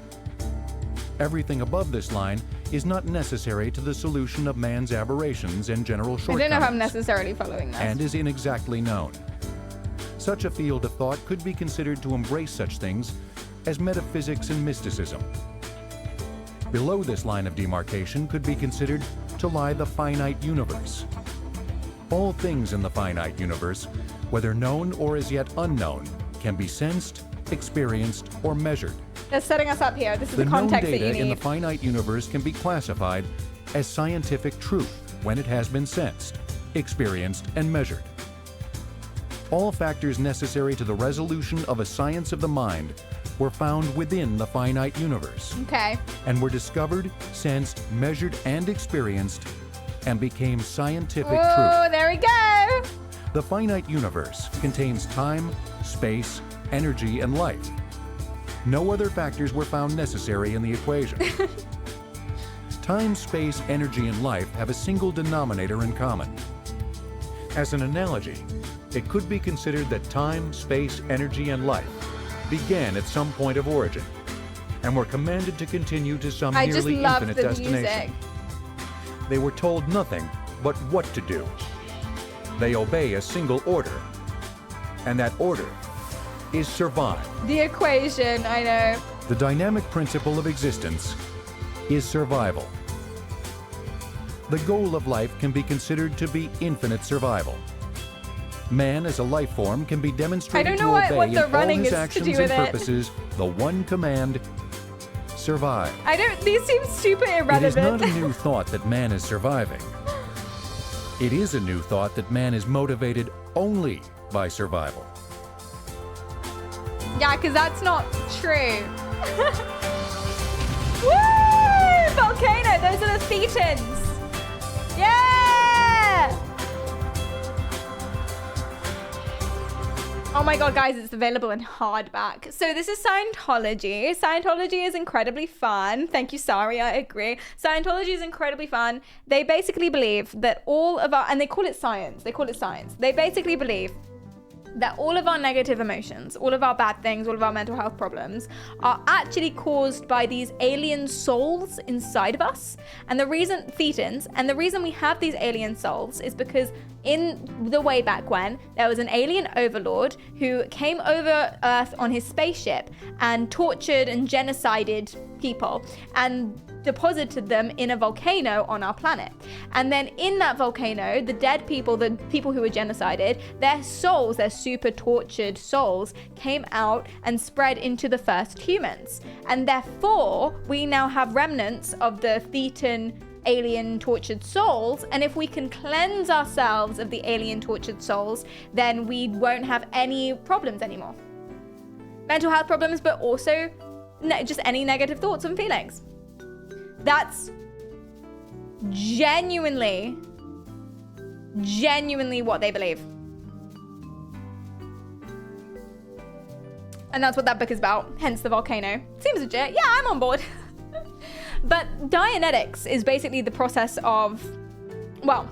Everything above this line is not necessary to the solution of man's aberrations and general I shortcomings, don't know if I'm necessarily following this. and is inexactly known. Such a field of thought could be considered to embrace such things as metaphysics and mysticism. Below this line of demarcation could be considered to lie the finite universe. All things in the finite universe, whether known or as yet unknown, can be sensed, experienced, or measured. They're setting us up here. This is the known context that data you in the need. finite universe can be classified as scientific truth when it has been sensed, experienced, and measured. All factors necessary to the resolution of a science of the mind were found within the finite universe Okay. and were discovered, sensed, measured, and experienced, and became scientific truth. Oh, there we go. The finite universe contains time, space, energy, and light. No other factors were found necessary in the equation. Time, space, energy, and life have a single denominator in common. As an analogy, it could be considered that time, space, energy, and life began at some point of origin and were commanded to continue to some I just nearly love infinite the destination. music. They were told nothing but what to do. They obey a single order, and that order is survive. The equation, I know. The dynamic principle of existence is survival. The goal of life can be considered to be infinite survival. Man as a life form can be demonstrated I don't to know what obey the in all running his is to actions do and with it. purposes the one command: survive. These seem super It is not irrelevant. a new thought that man is surviving. It is a new thought that man is motivated only by survival. Yeah, because that's not true. Woo! Volcano, those are the Thetans. Yeah! Oh my god, guys, it's available in hardback. So this is Scientology. Scientology is incredibly fun. Thank you, Sari, I agree. Scientology is incredibly fun. They basically believe that all of our, and they call it science. They basically believe that all of our negative emotions, all of our bad things, all of our mental health problems are actually caused by these alien souls inside of us. And the reason, Thetans, and the reason we have these alien souls is because in the way back when, there was an alien overlord who came over Earth on his spaceship and tortured and genocided people and deposited them in a volcano on our planet. And then in that volcano, the dead people, the people who were genocided, their souls, their super tortured souls, came out and spread into the first humans. And therefore, we now have remnants of the Thetan alien tortured souls, and if we can cleanse ourselves of the alien tortured souls, then we won't have any problems anymore. Mental health problems, but also just any negative thoughts and feelings. That's genuinely what they believe. And that's what that book is about, hence the volcano. Seems legit. Yeah, I'm on board. But Dianetics is basically the process of, well,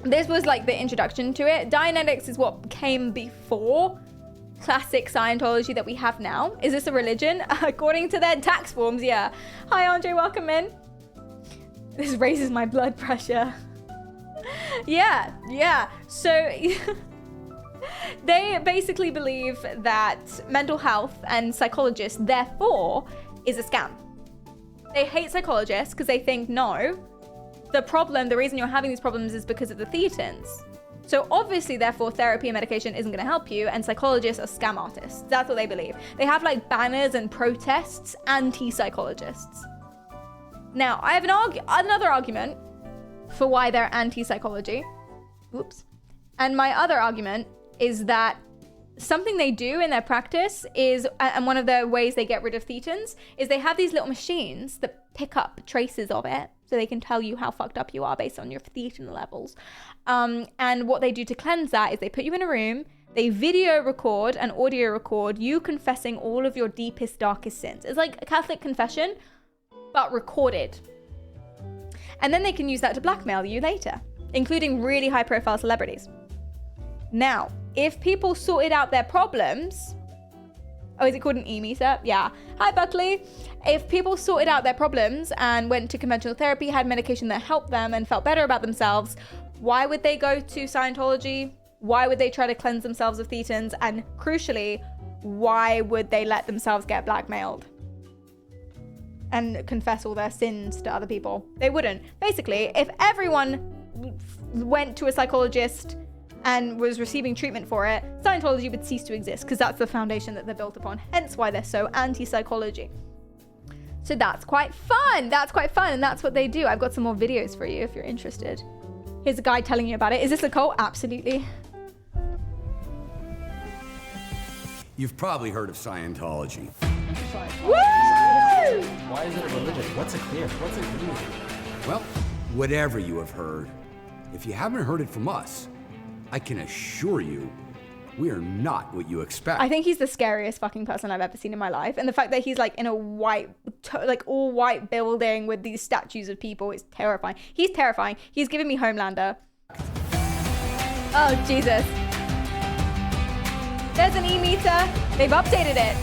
this was like the introduction to it. Dianetics is what came before classic Scientology that we have now. Is this a religion? According to their tax forms, yeah. Hi, Andre, welcome in. This raises my blood pressure. Yeah. So they basically believe that mental health and psychologists, therefore, is a scam. They hate psychologists because they think, no, the reason you're having these problems is because of the thetans. So obviously, therefore, therapy and medication isn't going to help you, and psychologists are scam artists. That's what they believe. They have like banners and protests, anti-psychologists. Now, I have another argument for why they're anti-psychology. Oops. And my other argument is that something they do in their practice is, and one of the ways they get rid of thetans, is they have these little machines that pick up traces of it, so they can tell you how fucked up you are based on your thetan levels. And what they do to cleanse that is they put you in a room, they video record and audio record you confessing all of your deepest, darkest sins. It's like a Catholic confession, but recorded. And then they can use that to blackmail you later, including really high profile celebrities. Now, if people sorted out their problems, oh, is it called an e-meter? Yeah. Hi, Buckley. If people sorted out their problems and went to conventional therapy, had medication that helped them and felt better about themselves, why would they go to Scientology? Why would they try to cleanse themselves of thetans? And crucially, why would they let themselves get blackmailed and confess all their sins to other people? They wouldn't. Basically, if everyone went to a psychologist and was receiving treatment for it, Scientology would cease to exist, because that's the foundation that they're built upon. Hence why they're so anti-psychology. So that's quite fun. And that's what they do. I've got some more videos for you if you're interested. Here's a guy telling you about it. Is this a cult? Absolutely. You've probably heard of Scientology. Woo! Why is it a religion? What's it clear? What's it mean? Well, whatever you have heard, if you haven't heard it from us, I can assure you, we are not what you expect. I think he's the scariest fucking person I've ever seen in my life. And the fact that he's like in a white, like all white building with these statues of people is terrifying. He's terrifying. He's giving me Homelander. Oh, Jesus. There's an e-meter. They've updated it.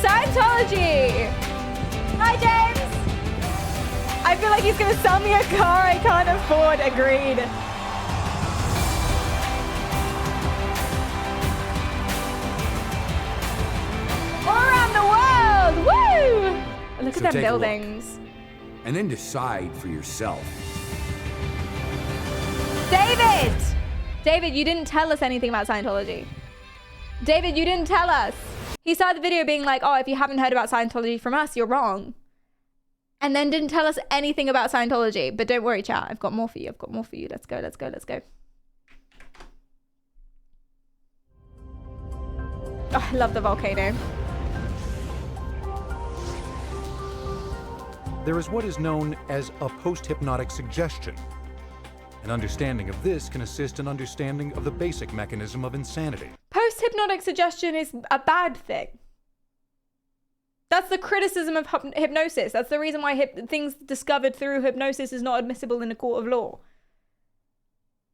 Scientology. Hi, James. I feel like he's gonna sell me a car I can't afford. Agreed. All around the world. Woo! Look at them buildings. And then decide for yourself. David, you didn't tell us anything about Scientology. David, you didn't tell us. He started the video being like, oh, if you haven't heard about Scientology from us, you're wrong. And then didn't tell us anything about Scientology. But don't worry, chat. I've got more for you. Let's go. Oh, I love the volcano. There is what is known as a post-hypnotic suggestion. An understanding of this can assist in understanding of the basic mechanism of insanity. Post-hypnotic suggestion is a bad thing. That's the criticism of hypnosis. That's the reason why things discovered through hypnosis is not admissible in a court of law.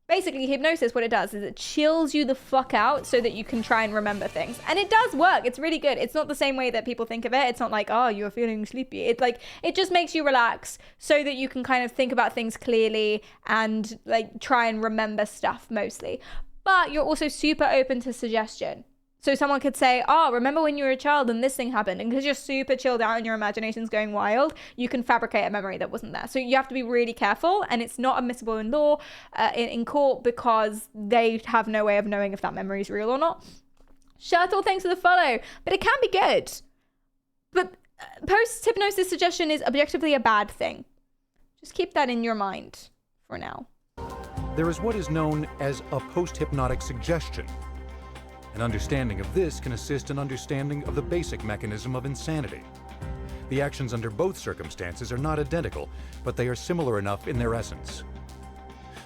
Basically, hypnosis, what it does is it chills you the fuck out so that you can try and remember things. And it does work. It's really good. It's not the same way that people think of it. It's not like, oh, you're feeling sleepy. It's like, it just makes you relax so that you can kind of think about things clearly and like try and remember stuff mostly. But you're also super open to suggestion. So someone could say, oh, remember when you were a child and this thing happened? And because you're super chilled out and your imagination's going wild, you can fabricate a memory that wasn't there. So you have to be really careful, and it's not admissible in law, in court, because they have no way of knowing if that memory is real or not. Shuttle, thanks for the follow. But it can be good. But post-hypnosis suggestion is objectively a bad thing. Just keep that in your mind for now. There is what is known as a post-hypnotic suggestion. An understanding of this can assist in understanding of the basic mechanism of insanity. The actions under both circumstances are not identical, but they are similar enough in their essence.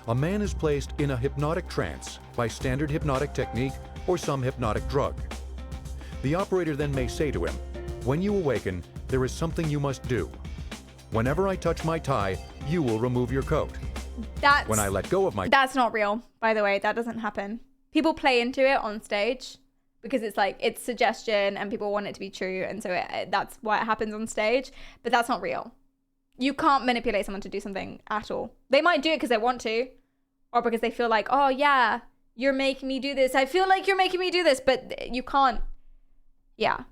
A man is placed in a hypnotic trance by standard hypnotic technique or some hypnotic drug. The operator then may say to him, "When you awaken, there is something you must do. Whenever I touch my tie, you will remove your coat. When I let go of my... That's not real, by the way. That doesn't happen. People play into it on stage because it's like, it's suggestion and people want it to be true. And so that's why it happens on stage. But that's not real. You can't manipulate someone to do something at all. They might do it because they want to, or because they feel like, oh yeah, you're making me do this. I feel like you're making me do this, but you can't. Yeah.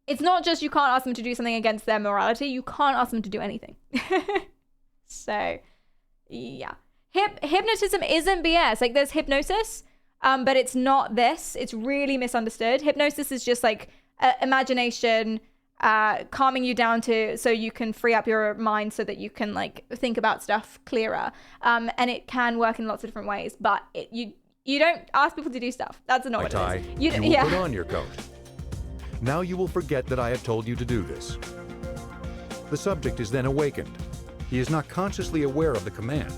It's not just you can't ask them to do something against their morality. You can't ask them to do anything. So, yeah. Hypnotism isn't BS. Like, there's hypnosis, but it's not this. It's really misunderstood. Hypnosis is just like imagination, calming you down so you can free up your mind so that you can like think about stuff clearer. And it can work in lots of different ways, but you don't ask people to do stuff. That's not what it is. You will put on your coat. Now you will forget that I have told you to do this. The subject is then awakened. He is not consciously aware of the command.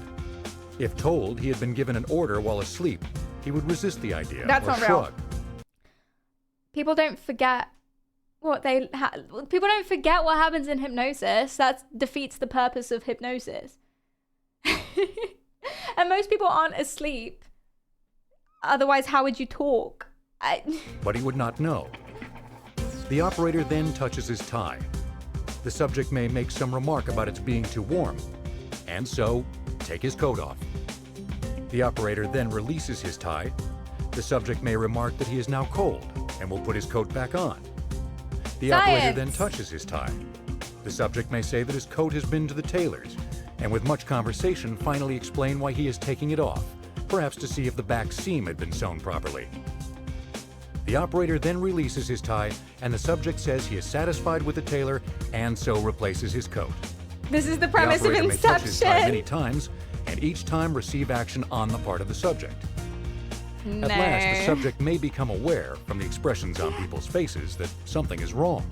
If told he had been given an order while asleep, he would resist the idea or shrug. People don't forget what people don't forget what happens in hypnosis. That defeats the purpose of hypnosis. And most people aren't asleep. Otherwise, how would you talk? But he would not know. The operator then touches his tie. The subject may make some remark about its being too warm, and so take his coat off. The operator then releases his tie. The subject may remark that he is now cold and will put his coat back on. The operator then touches his tie. The subject may say that his coat has been to the tailor's, and with much conversation finally explain why he is taking it off, perhaps to see if the back seam had been sewn properly. The operator then releases his tie, and the subject says he is satisfied with the tailor and so replaces his coat. This is the premise of Inception. May touch his tie many Inception. times, and each time receive action on the part of the subject. At last, the subject may become aware from the expressions on people's faces that something is wrong.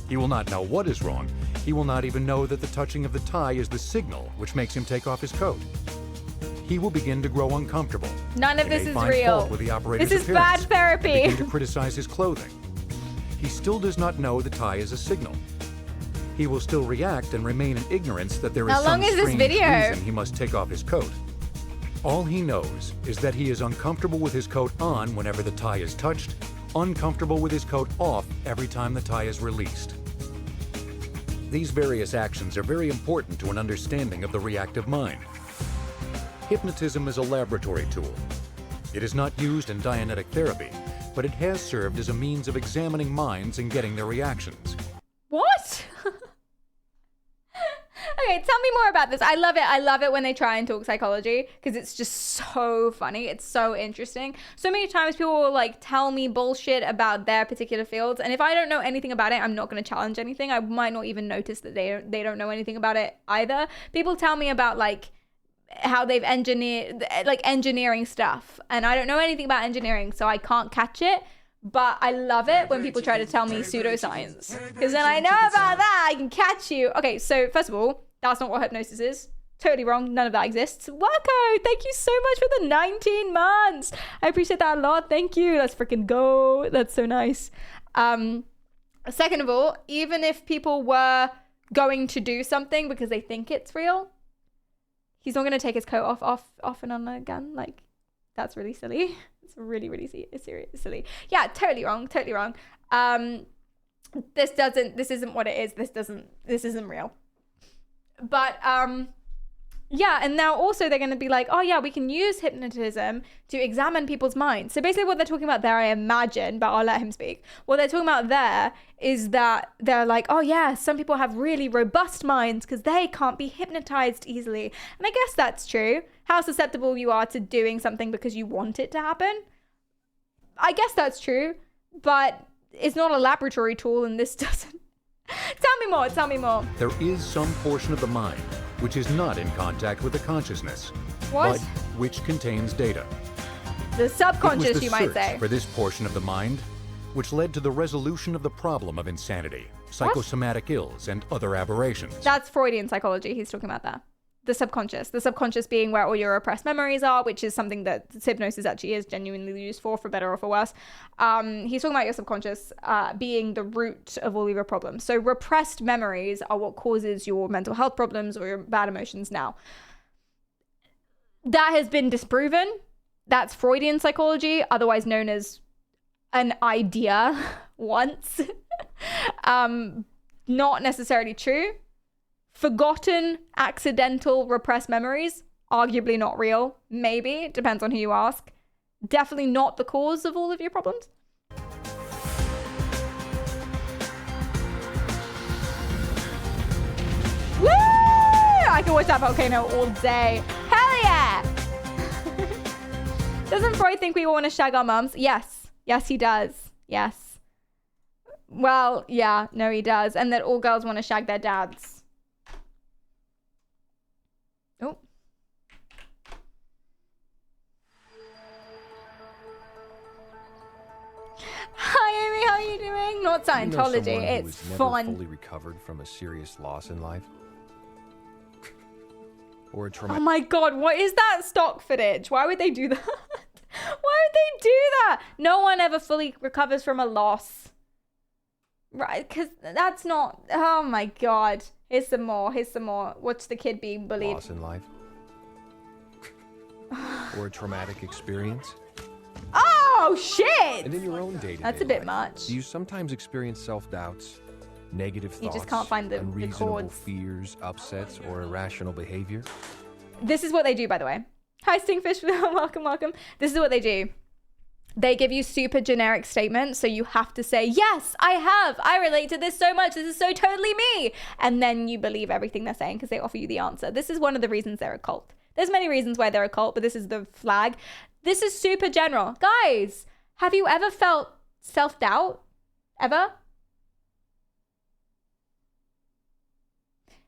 He will not know what is wrong. He will not even know that the touching of the tie is the signal which makes him take off his coat. He will begin to grow uncomfortable. None of He this may is find real. fault with the operator's This is appearance bad therapy. and begin to criticize his clothing. He still does not know the tie is a signal. He will still react and remain in ignorance that there is How some long is this strange video? reason he must take off his coat. All he knows is that he is uncomfortable with his coat on whenever the tie is touched, uncomfortable with his coat off every time the tie is released. These various actions are very important to an understanding of the reactive mind. Hypnotism is a laboratory tool. It is not used in Dianetic therapy, but it has served as a means of examining minds and getting their reactions. What? Okay, tell me more about this. I love it. I love it when they try and talk psychology because it's just so funny. It's so interesting. So many times people will like tell me bullshit about their particular fields, and if I don't know anything about it, I'm not going to challenge anything. I might not even notice that they don't know anything about it either. People tell me about like how they've engineered like engineering stuff, and I don't know anything about engineering, so I can't catch it. But I love it when people try to tell me pseudoscience, because then I know about that, I can catch you. Okay, so first of all, that's not what hypnosis is. Totally wrong. None of that exists. Wacko, thank you so much for the 19 months. I appreciate that a lot. Thank you. Let's freaking go. That's so nice. Second of all, even if people were going to do something because they think it's real, he's not going to take his coat off and on again. Like, that's really silly. It's really, really silly. Yeah, totally wrong. Totally wrong. This isn't what it is. This isn't real. But, yeah, and now also they're going to be like, oh yeah, we can use hypnotism to examine people's minds. So basically what they're talking about there, I imagine, but I'll let him speak. What they're talking about there is that they're like, oh yeah, some people have really robust minds because they can't be hypnotized easily. And I guess that's true. How susceptible you are to doing something because you want it to happen. I guess that's true, but it's not a laboratory tool and this doesn't. Tell me more. There is some portion of the mind which is not in contact with the consciousness, What? but which contains data. The subconscious, It was the you might search say. for this portion of the mind which led to the resolution of the problem of insanity, psychosomatic ills, and other aberrations. That's Freudian psychology he's talking about there. the subconscious being where all your repressed memories are, which is something that hypnosis actually is genuinely used for better or for worse. He's talking about your subconscious being the root of all of your problems. So repressed memories are what causes your mental health problems or your bad emotions now. That has been disproven. That's Freudian psychology, otherwise known as an idea once. Not necessarily true. Forgotten, accidental, repressed memories, arguably not real. Maybe, it depends on who you ask. Definitely not the cause of all of your problems. Woo! I can watch that volcano all day. Hell yeah! Doesn't Freud think we all want to shag our mums? Yes. Yes, he does. Yes. Well, yeah, no, he does. And that all girls want to shag their dads. Oh. Hi, Amy. How are you doing? Not Scientology. It's fun. Fully recovered from a serious loss in life, or a traumatic. Oh my god, what is that stock footage? Why would they do that? Why would they do that? No one ever fully recovers from a loss. Right, because that's not... Oh my god. Here's some more. Here's some more. What's the kid being bullied? Loss in life, or a traumatic experience. Oh, shit! And in your own day-to-day That's a bit life, much. Do you sometimes experience self-doubts, negative thoughts, You just can't find the unreasonable chords. fears, upsets, or irrational behavior? This is what they do, by the way. Hi, Stingfish. Welcome, welcome. This is what they do. They give you super generic statements, so you have to say, yes, I have. I relate to this so much. This is so totally me. And then you believe everything they're saying because they offer you the answer. This is one of the reasons they're a cult. There's many reasons why they're a cult, but this is the flag. This is super general. Guys, have you ever felt self-doubt? Ever?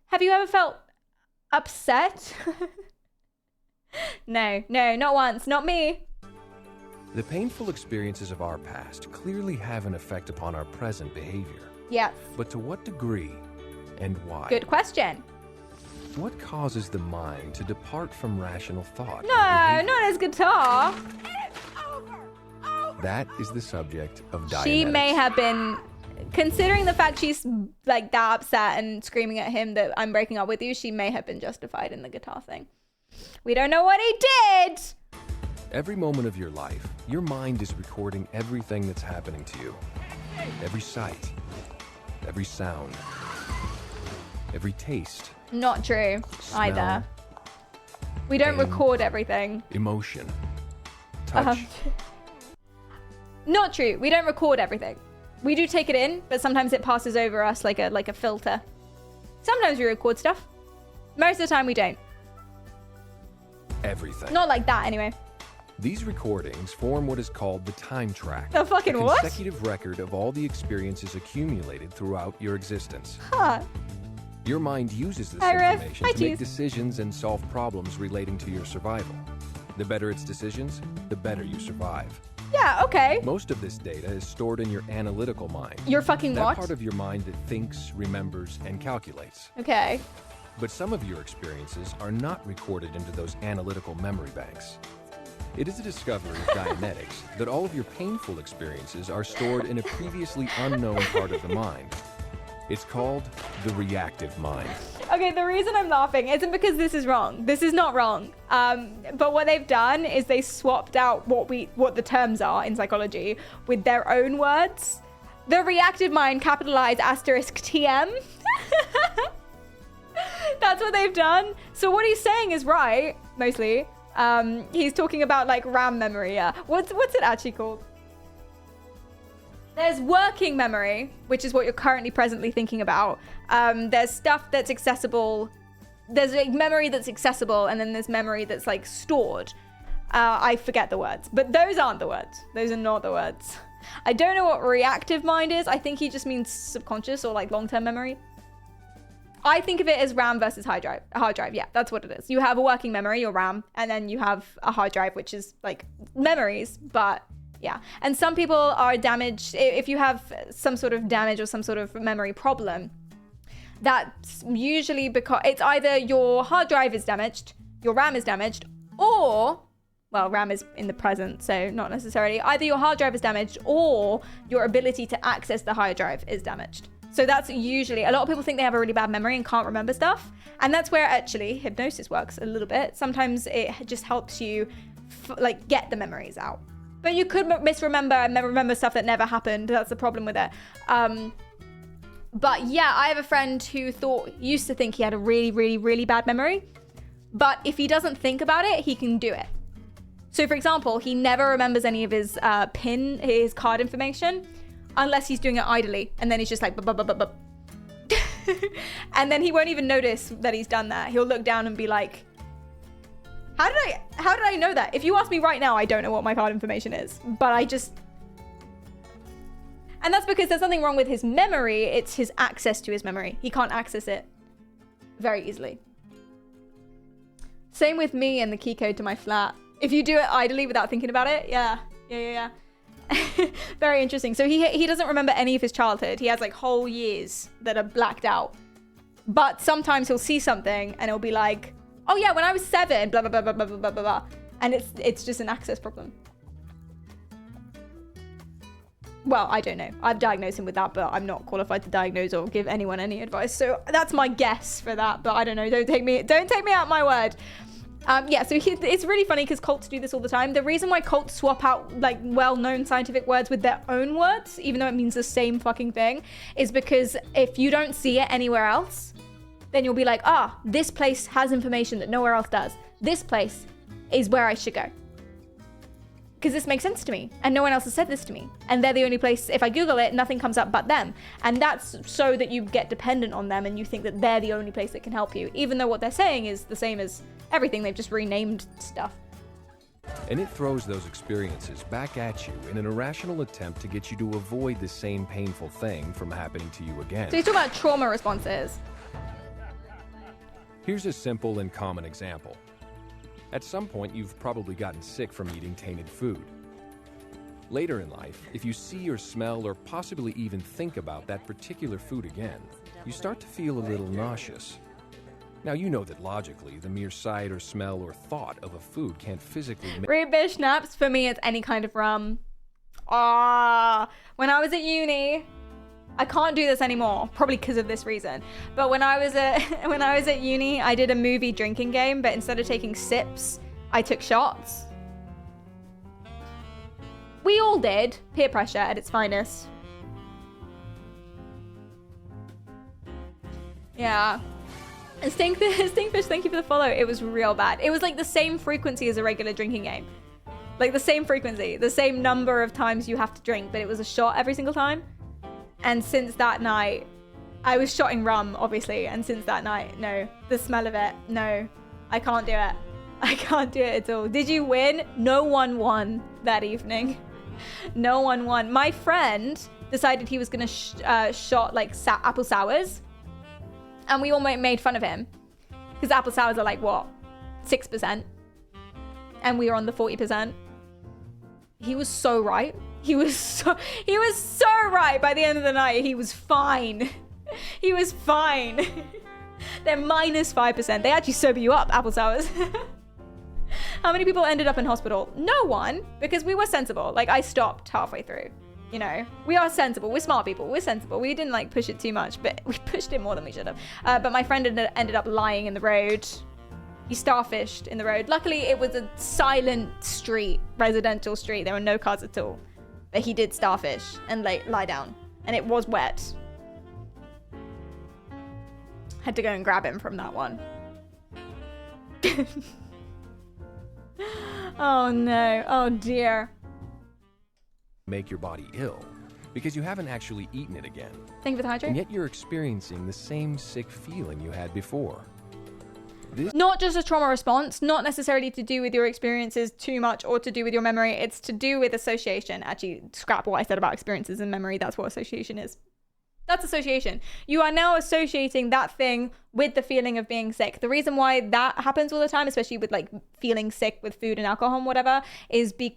Have you ever felt upset? No, not once. Not me. The painful experiences of our past clearly have an effect upon our present behavior. Yes. But to what degree and why? Good question. What causes the mind to depart from rational thought? No, not his guitar. That is the subject of Dianetics. She may have been, considering the fact she's like that upset and screaming at him that I'm breaking up with you, she may have been justified in the guitar thing. We don't know what he did. Every moment of your life, your mind is recording everything that's happening to you. Every sight, every sound, every taste. Not true Smell, either. We don't pain, record everything. Emotion, touch. Not true. We don't record everything. We do take it in, but sometimes it passes over us like a filter. Sometimes we record stuff. Most of the time we don't. Everything. Not like that anyway. These recordings form what is called the time track. The fucking a what? consecutive record of all the experiences accumulated throughout your existence. Huh. Your mind uses this Hi, Riff. information Hi, to make Cheese. decisions and solve problems relating to your survival. The better its decisions, the better you survive. Yeah, okay. Most of this data is stored in your analytical mind. Your fucking that what? part of your mind that thinks, remembers, and calculates. Okay. But some of your experiences are not recorded into those analytical memory banks. It is a discovery of Dianetics that all of your painful experiences are stored in a previously unknown part of the mind. It's called the reactive mind. Okay, the reason I'm laughing isn't because this is wrong. This is not wrong. But what they've done is they swapped out what the terms are in psychology with their own words. The reactive mind, capitalized asterisk TM. That's what they've done. So what he's saying is right, mostly. He's talking about like RAM memory. Yeah. What's it actually called? There's working memory, which is what you're currently presently thinking about. There's stuff that's accessible. There's like memory that's accessible, and then there's memory that's like stored. I forget the words, but those aren't the words. Those are not the words. I don't know what reactive mind is. I think he just means subconscious or like long-term memory. I think of it as RAM versus hard drive. Yeah, that's what it is. You have a working memory, your RAM, and then you have a hard drive, which is like memories, but yeah. And some people are damaged. If you have some sort of damage or some sort of memory problem, That's usually because it's either your hard drive is damaged, your RAM is damaged, or, well, RAM is in the present, so not necessarily. Either your hard drive is damaged or your ability to access the hard drive is damaged. So that's usually, a lot of people think they have a really bad memory and can't remember stuff. And that's where actually hypnosis works a little bit. Sometimes it just helps you like get the memories out. But you could misremember and remember stuff that never happened. That's the problem with it. But yeah, I have a friend who used to think he had a really, really, really bad memory. But if he doesn't think about it, he can do it. So for example, he never remembers any of his his card information, unless he's doing it idly. And then he's just like, and then he won't even notice that he's done that. He'll look down and be like, how did I know that? If you ask me right now, I don't know what my card information is, but and that's because there's nothing wrong with his memory. It's his access to his memory. He can't access it very easily. Same with me and the key code to my flat. If you do it idly without thinking about it, yeah. Very interesting. So he doesn't remember any of his childhood. He has like whole years that are blacked out. But sometimes he'll see something and it'll be like, oh yeah, when I was 7, blah, blah, blah, blah, blah, blah, blah, blah. And it's just an access problem. Well, I don't know. I've diagnosed him with that, but I'm not qualified to diagnose or give anyone any advice. So that's my guess for that, but I don't know. Don't take me at my word. Yeah, so it's really funny because cults do this all the time. The reason why cults swap out like well-known scientific words with their own words, even though it means the same fucking thing, is because if you don't see it anywhere else, then you'll be like, this place has information that nowhere else does. This place is where I should go. Because this makes sense to me, and no one else has said this to me. And they're the only place, if I Google it, nothing comes up but them. And that's so that you get dependent on them and you think that they're the only place that can help you, even though what they're saying is the same as everything. They've just renamed stuff. And it throws those experiences back at you in an irrational attempt to get you to avoid the same painful thing from happening to you again. So he's talking about trauma responses. Here's a simple and common example. At some point, you've probably gotten sick from eating tainted food. Later in life, if you see or smell or possibly even think about that particular food again, you start to feel a little nauseous. Now, you know that logically, the mere sight or smell or thought of a food can't physically make... Root beer schnapps, for me, it's any kind of rum. When I was at uni, I can't do this anymore, probably because of this reason. But when I was at uni, I did a movie drinking game, but instead of taking sips, I took shots. We all did. Peer pressure at its finest. Yeah. And Stinkfish, thank you for the follow. It was real bad. It was like the same frequency as a regular drinking game. Like the same frequency, the same number of times you have to drink, but it was a shot every single time. And since that night, I was shotting rum, obviously. And since that night, no. The smell of it, no. I can't do it. I can't do it at all. Did you win? No one won that evening. No one won. My friend decided he was going to shot like apple sours. And we all made fun of him. Because apple sours are like, what? 6%. And we were on the 40%. He was so right. He was so right. By the end of the night, he was fine. He was fine. They're minus 5%. They actually sober you up, apple sours. How many people ended up in hospital? No one, because we were sensible. Like, I stopped halfway through. You know, we are sensible. We're smart people. We're sensible. We didn't like push it too much, but we pushed it more than we should have. But my friend ended up lying in the road. He starfished in the road. Luckily, it was a silent street, residential street. There were no cars at all. But he did starfish and lie down. And it was wet. Had to go and grab him from that one. Oh no. Oh dear. Make your body ill because you haven't actually eaten it again. Thank you for the hydrate. And yet you're experiencing the same sick feeling you had before. Not just a trauma response, not necessarily to do with your experiences too much or to do with your memory. It's to do with association. Actually, scrap what I said about experiences and memory. That's what association is. That's association. You are now associating that thing with the feeling of being sick. The reason why that happens all the time, especially with like feeling sick with food and alcohol and whatever, is the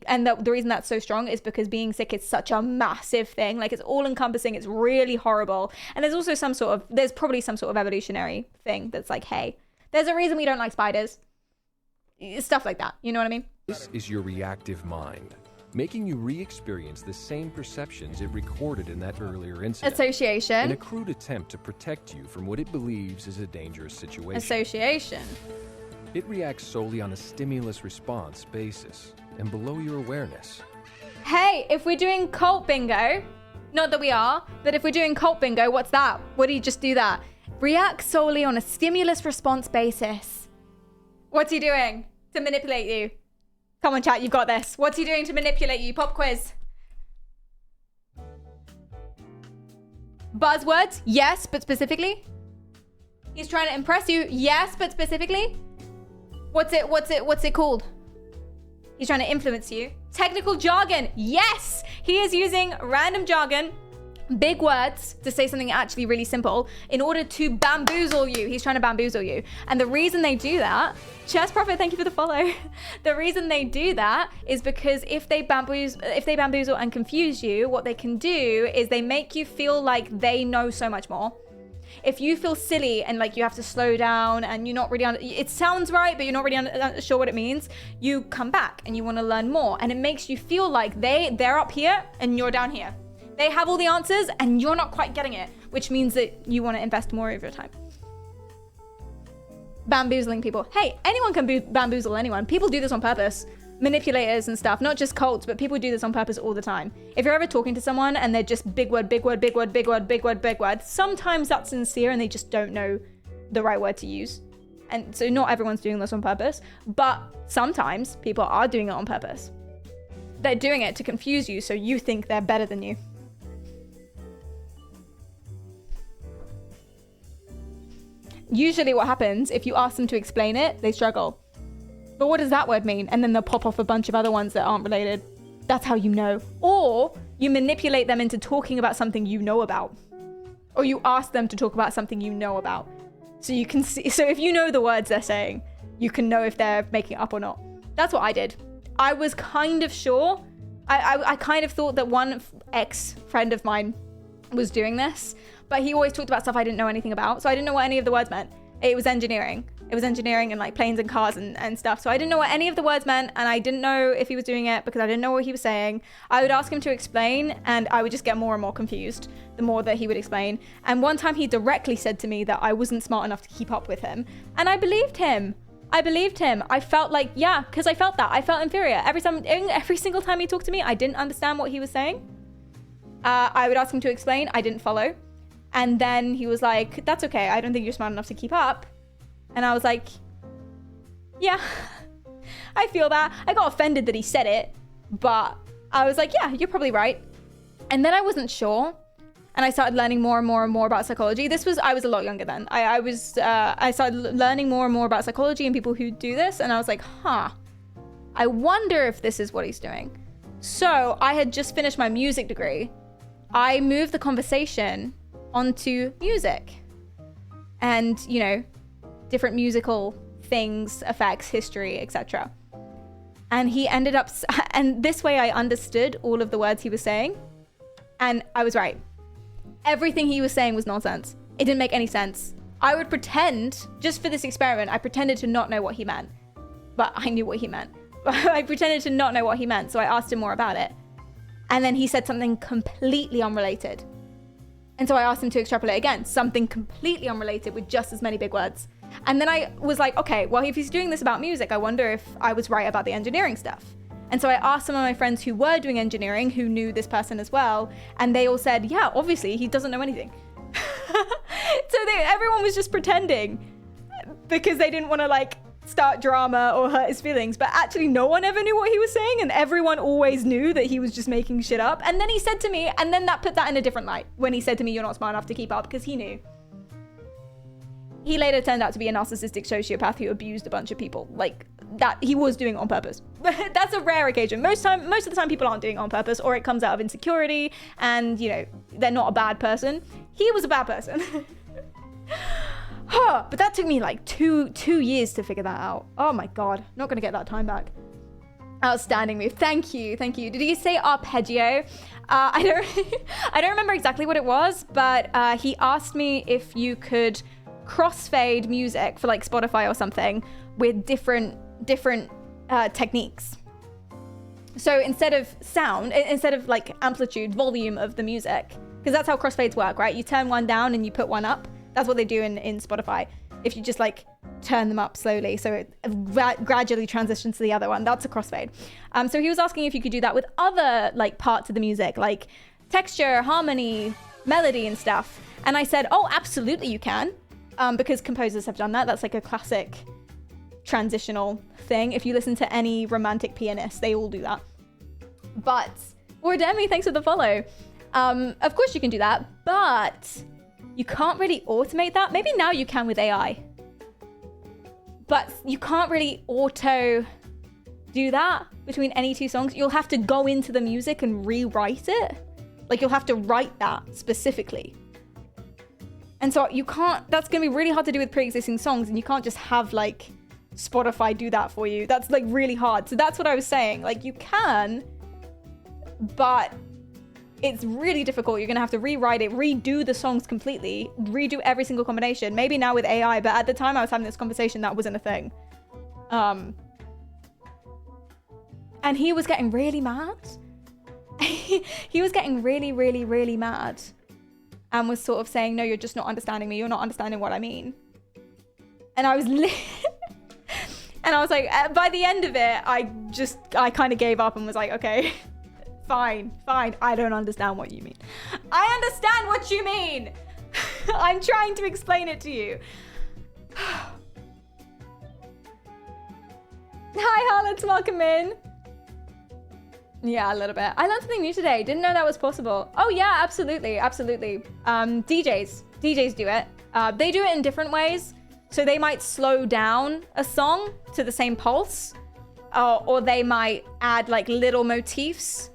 reason that's so strong is because being sick is such a massive thing. Like, it's all encompassing. It's really horrible. And there's also there's probably some sort of evolutionary thing that's like, hey, there's a reason we don't like spiders. Stuff like that. You know what I mean? This is your reactive mind, making you re-experience the same perceptions it recorded in that earlier incident. Association. In a crude attempt to protect you from what it believes is a dangerous situation. Association. It reacts solely on a stimulus-response basis and below your awareness. Hey, if we're doing cult bingo, not that we are, but if we're doing cult bingo, what's that? What do you just do that? React solely on a stimulus response basis. What's he doing to manipulate you? Come on, chat, you've got this. What's he doing to manipulate you? Pop quiz. Buzzwords? Yes, but specifically? He's trying to impress you? Yes, but specifically? What's it called? He's trying to influence you. Technical jargon? Yes! He is using random jargon, big words, to say something actually really simple in order to bamboozle you. He's trying to bamboozle you. And the reason they do that, Chess Prophet, thank you for the follow. The reason they do that is because if they bamboozle and confuse you, what they can do is they make you feel like they know so much more. If you feel silly and like you have to slow down and you're not really, it sounds right, but you're not really sure what it means, you come back and you want to learn more. And it makes you feel like they're up here and you're down here. They have all the answers and you're not quite getting it, which means that you want to invest more of your time. Bamboozling people. Hey, anyone can bamboozle anyone. People do this on purpose. Manipulators and stuff, not just cults, but people do this on purpose all the time. If you're ever talking to someone and they're just big word, big word, big word, big word, big word, big word, sometimes that's sincere and they just don't know the right word to use. And so not everyone's doing this on purpose, but sometimes people are doing it on purpose. They're doing it to confuse you so you think they're better than you. Usually what happens, if you ask them to explain it, they struggle. But what does that word mean? And then they'll pop off a bunch of other ones that aren't related. That's how you know. Or you manipulate them into talking about something you know about. Or you ask them to talk about something you know about. So you can see, so if you know the words they're saying, you can know if they're making it up or not. That's what I did. I was kind of sure. I kind of thought that one ex-friend of mine was doing this, but he always talked about stuff I didn't know anything about. So I didn't know what any of the words meant. It was engineering. It was engineering and like planes and cars and stuff. So I didn't know what any of the words meant, and I didn't know if he was doing it because I didn't know what he was saying. I would ask him to explain and I would just get more and more confused the more that he would explain. And one time he directly said to me that I wasn't smart enough to keep up with him. And I believed him. I felt like, yeah, because I felt that. I felt inferior. Every single time he talked to me, I didn't understand what he was saying. I would ask him to explain. I didn't follow. And then he was like, that's okay. I don't think you're smart enough to keep up. And I was like, yeah, I feel that. I got offended that he said it, but I was like, yeah, you're probably right. And then I wasn't sure. And I started learning more and more and more about psychology. I was a lot younger then. I started learning more and more about psychology and people who do this. And I was like, I wonder if this is what he's doing. So I had just finished my music degree. I moved the conversation onto music and, you know, different musical things, effects, history, etc. And he ended up, and this way I understood all of the words he was saying. And I was right. Everything he was saying was nonsense. It didn't make any sense. I would pretend, just for this experiment, I pretended to not know what he meant. But I knew what he meant. I pretended to not know what he meant, so I asked him more about it. And then he said something completely unrelated. And so I asked him to extrapolate again, something completely unrelated with just as many big words. And then I was like, okay, well, if he's doing this about music, I wonder if I was right about the engineering stuff. And so I asked some of my friends who were doing engineering, who knew this person as well, and they all said, yeah, obviously he doesn't know anything. So everyone was just pretending because they didn't want to like start drama or hurt his feelings, but actually no one ever knew what he was saying, and everyone always knew that he was just making shit up. And then he said to me, and then that put that in a different light when he said to me, you're not smart enough to keep up, because he knew. He later turned out to be a narcissistic sociopath who abused a bunch of people. Like, that he was doing it on purpose. That's a rare occasion. Most of the time people aren't doing it on purpose, or it comes out of insecurity and, you know, they're not a bad person. He was a bad person. But that took me like two years to figure that out. Oh my God, not gonna get that time back. Outstanding move. Thank you. Did you say arpeggio? I don't remember exactly what it was, but he asked me if you could crossfade music for like Spotify or something with different techniques. So instead of like amplitude, volume of the music, because that's how crossfades work, right? You turn one down and you put one up. That's what they do in Spotify. If you just like turn them up slowly, so it gradually transitions to the other one, that's a crossfade. So he was asking if you could do that with other like parts of the music, like texture, harmony, melody and stuff. And I said, oh, absolutely you can, because composers have done that. That's like a classic transitional thing. If you listen to any romantic pianist, they all do that. But, or Demi, thanks for the follow. Of course you can do that, but you can't really automate that. Maybe now you can with AI, but you can't really auto do that between any two songs. You'll have to go into the music and rewrite it. Like you'll have to write that specifically. And so you can't, that's gonna be really hard to do with pre-existing songs, and you can't just have like Spotify do that for you. That's like really hard. So that's what I was saying. Like you can, but it's really difficult. You're gonna have to rewrite it, redo the songs completely, redo every single combination. Maybe now with AI, but at the time I was having this conversation, that wasn't a thing. And he was getting really mad. He was getting really mad and was sort of saying, no, you're just not understanding me. You're not understanding what I mean. And I was and I was like, by the end of it, I kind of gave up and was like, okay, fine. I don't understand what you mean. I understand what you mean. I'm trying to explain it to you. Hi, Harlots, welcome in. Yeah, a little bit. I learned something new today. Didn't know that was possible. Oh yeah, absolutely. DJs do it. They do it in different ways. So they might slow down a song to the same pulse, or they might add like little motifs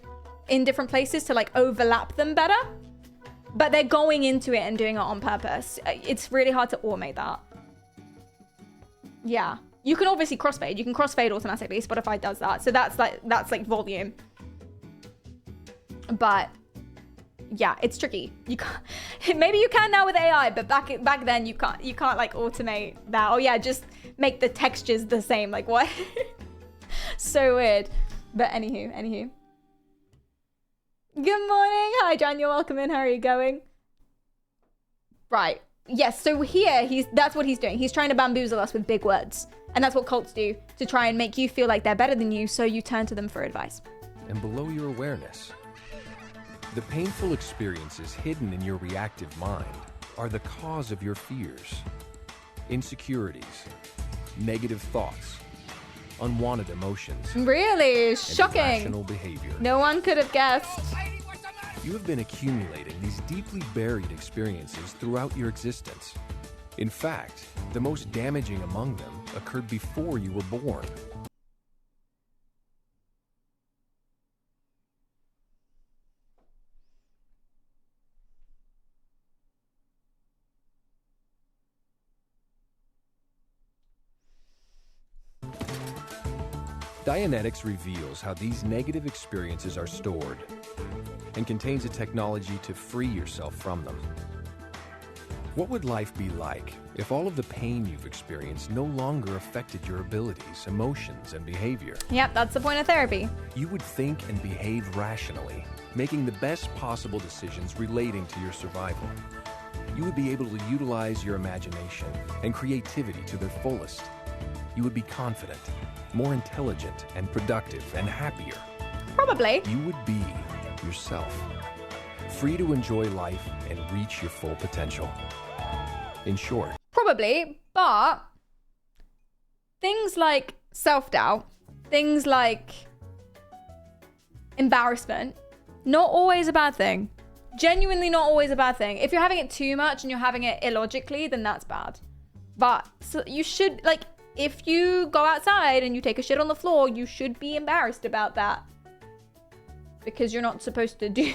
in different places to like overlap them better. But they're going into it and doing it on purpose. It's really hard to automate that. Yeah. You can obviously crossfade. You can crossfade automatically. Spotify does that. So that's like volume. But yeah, it's tricky. You can't. Maybe you can now with AI, but back then you can't. You can't like automate that. Oh yeah, just make the textures the same. Like what? So weird. But anywho. Good morning. Hi, John. You're welcome in. How are you going? Right. Yes. So here that's what he's doing. He's trying to bamboozle us with big words, and that's what cults do to try and make you feel like they're better than you. So you turn to them for advice. And below your awareness, the painful experiences hidden in your reactive mind are the cause of your fears, insecurities, negative thoughts, unwanted emotions. Really? Shocking. Irrational behavior. No one could have guessed. You have been accumulating these deeply buried experiences throughout your existence. In fact, the most damaging among them occurred before you were born. Dianetics reveals how these negative experiences are stored and contains a technology to free yourself from them. What would life be like if all of the pain you've experienced no longer affected your abilities, emotions, and behavior? Yep, that's the point of therapy. You would think and behave rationally, making the best possible decisions relating to your survival. You would be able to utilize your imagination and creativity to their fullest. You would be confident, more intelligent and productive and happier. Probably. You would be yourself, free to enjoy life and reach your full potential. In short. Probably, but things like self-doubt, things like embarrassment, not always a bad thing. Genuinely not always a bad thing. If you're having it too much and you're having it illogically, then that's bad. But so you should, like, if you go outside and you take a shit on the floor, you should be embarrassed about that. because you're not supposed to do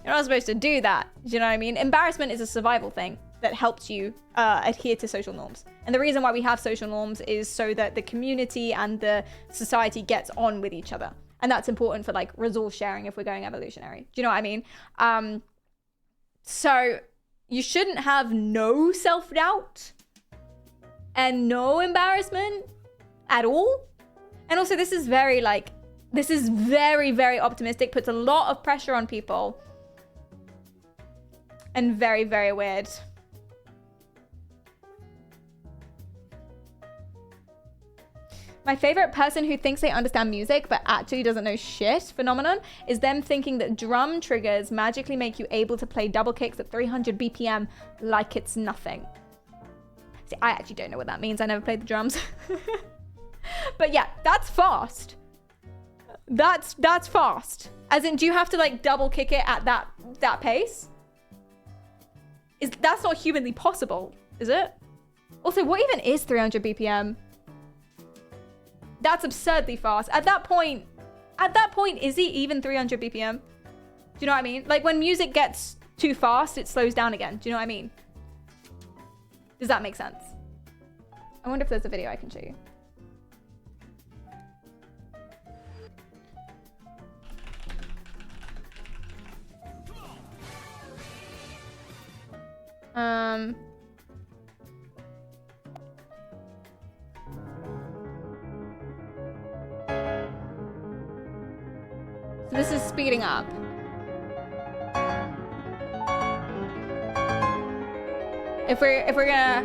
that. Do you know what I mean? Embarrassment is a survival thing that helps you adhere to social norms. And the reason why we have social norms is so that the community and the society gets on with each other. And that's important for like resource sharing if we're going evolutionary. Do you know what I mean? So you shouldn't have no self-doubt and no embarrassment at all. And also this is very, very optimistic, puts a lot of pressure on people. And very, very weird. My favorite person who thinks they understand music but actually doesn't know shit phenomenon is them thinking that drum triggers magically make you able to play double kicks at 300 BPM like it's nothing. See, I actually don't know what that means. I never played the drums. But yeah, that's fast. That's fast. As in, do you have to like double kick it at that pace? That's not humanly possible, is it? Also, what even is 300 BPM? That's absurdly fast. At that point, is he even 300 BPM? Do you know what I mean? Like when music gets too fast, it slows down again. Do you know what I mean? Does that make sense? I wonder if there's a video I can show you. So this is speeding up. If we're gonna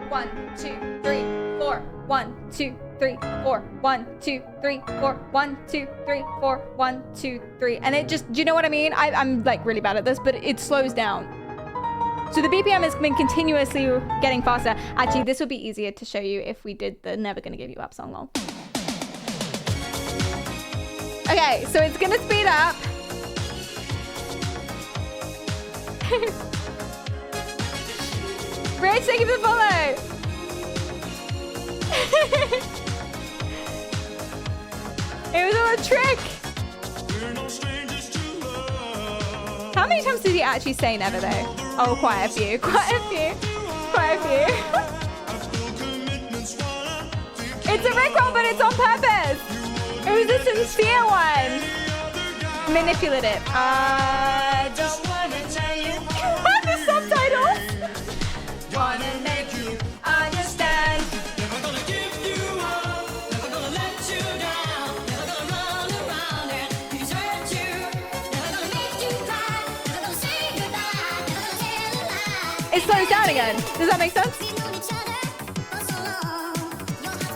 1, 2, 3, 4, 1, 2, 3, 4, 1, 2, 3, 4, 1, 2, 3, 4, 1, 2, 3. And it just, do you know what I mean? I'm like really bad at this, but it slows down. So the BPM has been continuously getting faster. Actually, this would be easier to show you if we did the Never Gonna Give You Up song long. Okay, so it's gonna speed up. Rich, thank you for the follow. It was all a trick. How many times did he actually say never though? Oh, quite a few. It's a rickroll, but it's on purpose. It was a sincere one. Manipulative. I just wanna tell you. The subtitles. Wanna make you understand. Never gonna give you up. Never gonna let you down. Never gonna run around and desert you. Never gonna make you cry. Never gonna say goodbye. Never gonna tell a lie. It slows down again. Does that make sense?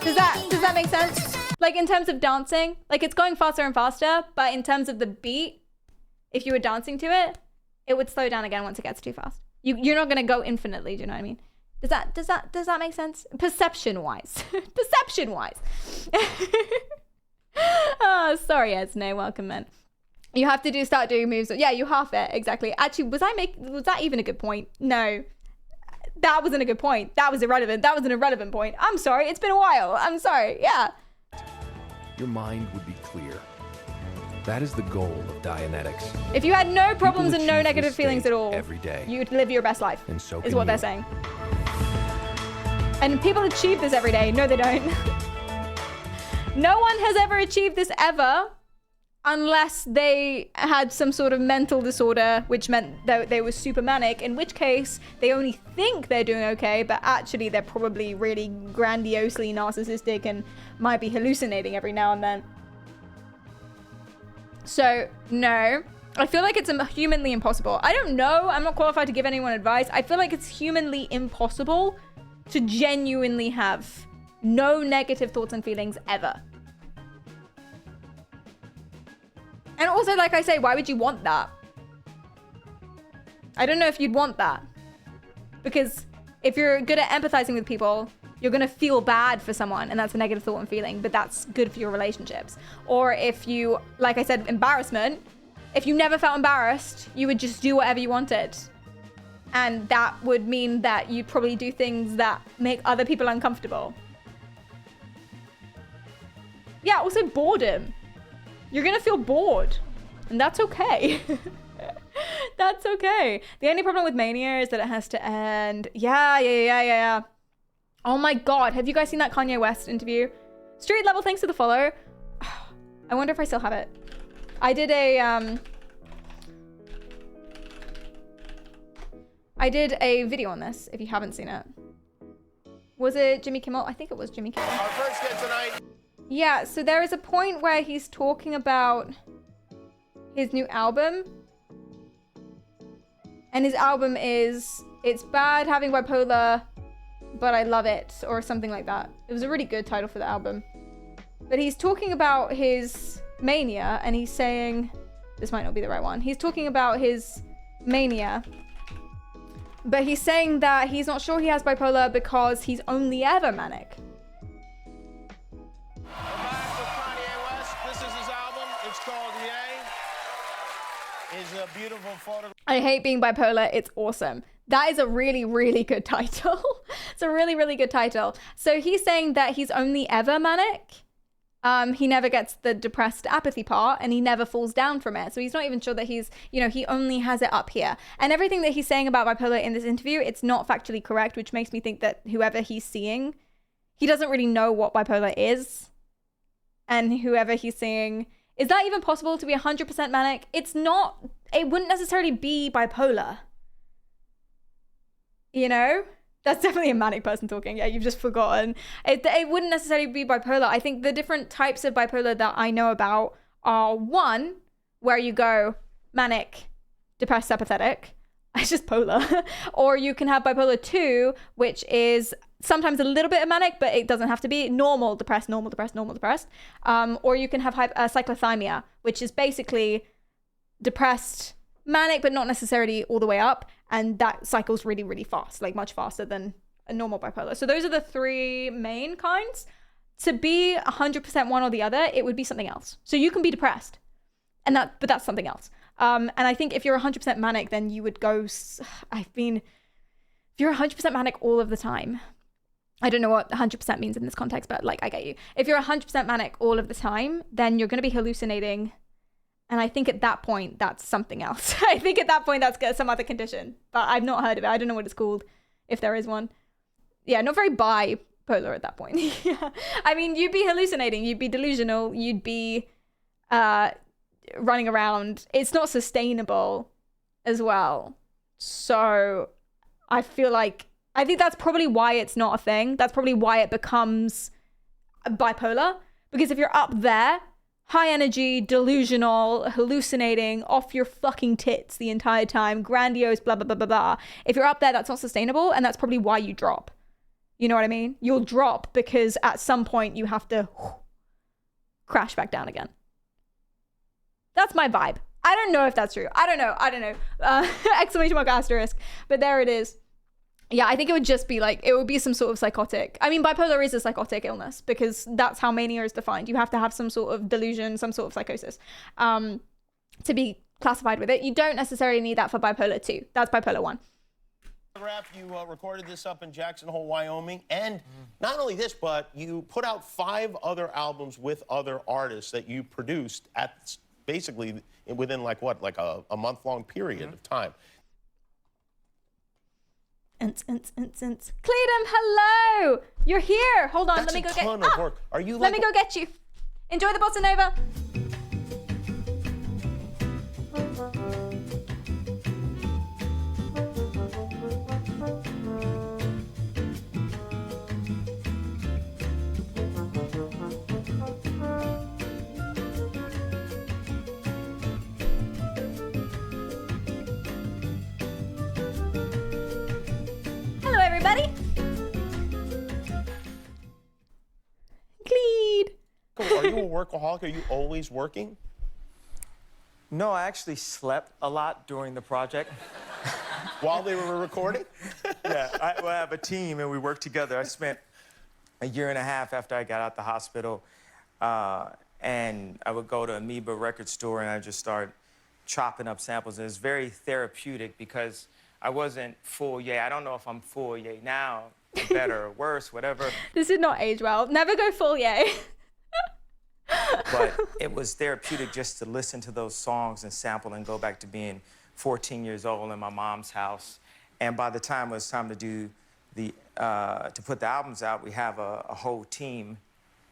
Does that make sense? Like in terms of dancing, like it's going faster and faster, but in terms of the beat, if you were dancing to it, it would slow down again once it gets too fast. You're not gonna go infinitely, do you know what I mean? Does that make sense? Perception-wise. Perception-wise. Oh, sorry, Esne, welcome man. You have to start doing moves. Yeah, you half it, exactly. Actually, was that even a good point? No. That wasn't a good point. That was irrelevant. That was an irrelevant point. I'm sorry, it's been a while. I'm sorry, yeah. Your mind would be clear. That is the goal of Dianetics. If you had no problems and no negative feelings at all, every day, you'd live your best life, and so is what they're saying. And people achieve this every day. No, they don't. No one has ever achieved this ever unless they had some sort of mental disorder, which meant that they were super manic, in which case they only think they're doing okay, but actually they're probably really grandiosely narcissistic and might be hallucinating every now and then. So, no. I feel like it's humanly impossible. I don't know. I'm not qualified to give anyone advice. I feel like it's humanly impossible to genuinely have no negative thoughts and feelings ever. And also, like I say, why would you want that? I don't know if you'd want that. Because if you're good at empathizing with people, you're going to feel bad for someone, and that's a negative thought and feeling, but that's good for your relationships. Or if you, like I said, embarrassment, if you never felt embarrassed, you would just do whatever you wanted. And that would mean that you'd probably do things that make other people uncomfortable. Yeah, also boredom. You're gonna feel bored, and that's okay. That's okay. The only problem with mania is that it has to end. Yeah. Oh my God, have you guys seen that Kanye West interview? Street Level, thanks for the follow. I wonder if I still have it. I did a video on this, if you haven't seen it. Was it Jimmy Kimmel? I think it was Jimmy Kimmel. Our first hit tonight. Yeah, so there is a point where he's talking about his new album. And his album is, it's bad having bipolar, but I love it, or something like that. It was a really good title for the album. But he's talking about his mania, and he's saying, this might not be the right one. He's talking about his mania, but he's saying that he's not sure he has bipolar because he's only ever manic. We're back with Kanye West. This is his album. It's called Yay. It's a beautiful photo. I hate being bipolar. It's awesome. That is a really, really good title. It's a really, really good title. So he's saying that he's only ever manic. He never gets the depressed apathy part, and he never falls down from it. So he's not even sure that he's, you know, he only has it up here. And everything that he's saying about bipolar in this interview, it's not factually correct, which makes me think that whoever he's seeing, he doesn't really know what bipolar is. And whoever he's seeing, is that even possible to be 100% manic? It's not, it wouldn't necessarily be bipolar. You know? That's definitely a manic person talking. Yeah, you've just forgotten. It wouldn't necessarily be bipolar. I think the different types of bipolar that I know about are one, where you go manic, depressed, apathetic. It's just polar. Or you can have bipolar 2, which is sometimes a little bit of manic, but it doesn't have to be normal, depressed, normal, depressed, normal, depressed. Or you can have cyclothymia, which is basically depressed, manic, but not necessarily all the way up. And that cycles really, really fast, like much faster than a normal bipolar. So those are the three main kinds. To be 100% one or the other, it would be something else. So you can be depressed, but that's something else. And I think if you're 100% manic, then you would go, if you're 100% manic all of the time, I don't know what 100% means in this context, but like, I get you. If you're 100% manic all of the time, then you're going to be hallucinating. And I think at that point, that's something else. I think at that point, that's some other condition. But I've not heard of it. I don't know what it's called, if there is one. Yeah, not very bipolar at that point. Yeah. I mean, you'd be hallucinating. You'd be delusional. You'd be running around. It's not sustainable as well. So I think that's probably why it's not a thing. That's probably why it becomes bipolar. Because if you're up there, high energy, delusional, hallucinating, off your fucking tits the entire time, grandiose, blah, blah, blah, blah, blah. If you're up there, that's not sustainable, and that's probably why you drop. You know what I mean? You'll drop because at some point you have to crash back down again. That's my vibe. I don't know if that's true. I don't know. Exclamation mark asterisk. But there it is. Yeah, I think it would just be like, it would be some sort of psychotic. I mean, bipolar is a psychotic illness because that's how mania is defined. You have to have some sort of delusion, some sort of psychosis to be classified with it. You don't necessarily need that for bipolar 2. That's bipolar 1. You recorded this up in Jackson Hole, Wyoming. And not only this, but you put out 5 other albums with other artists that you produced at basically within like a month-long period of time. Cleedum, hello! You're here! Hold on, That's let me go a ton of work. Are you let me go get you. Enjoy the bossa nova. Hello, everybody. Cleed. Are you a workaholic? Are you always working? No, I actually slept a lot during the project. While they were recording? Yeah, I have a team and we work together. I spent a year and a half after I got out the hospital, and I would go to Amoeba record store and I just start chopping up samples. And it's very therapeutic because I wasn't full yay. I don't know if I'm full yay now, better or worse, whatever. This did not age well. Never go full yay. But it was therapeutic just to listen to those songs and sample and go back to being 14 years old in my mom's house. And by the time it was time to do to put the albums out, we have a whole team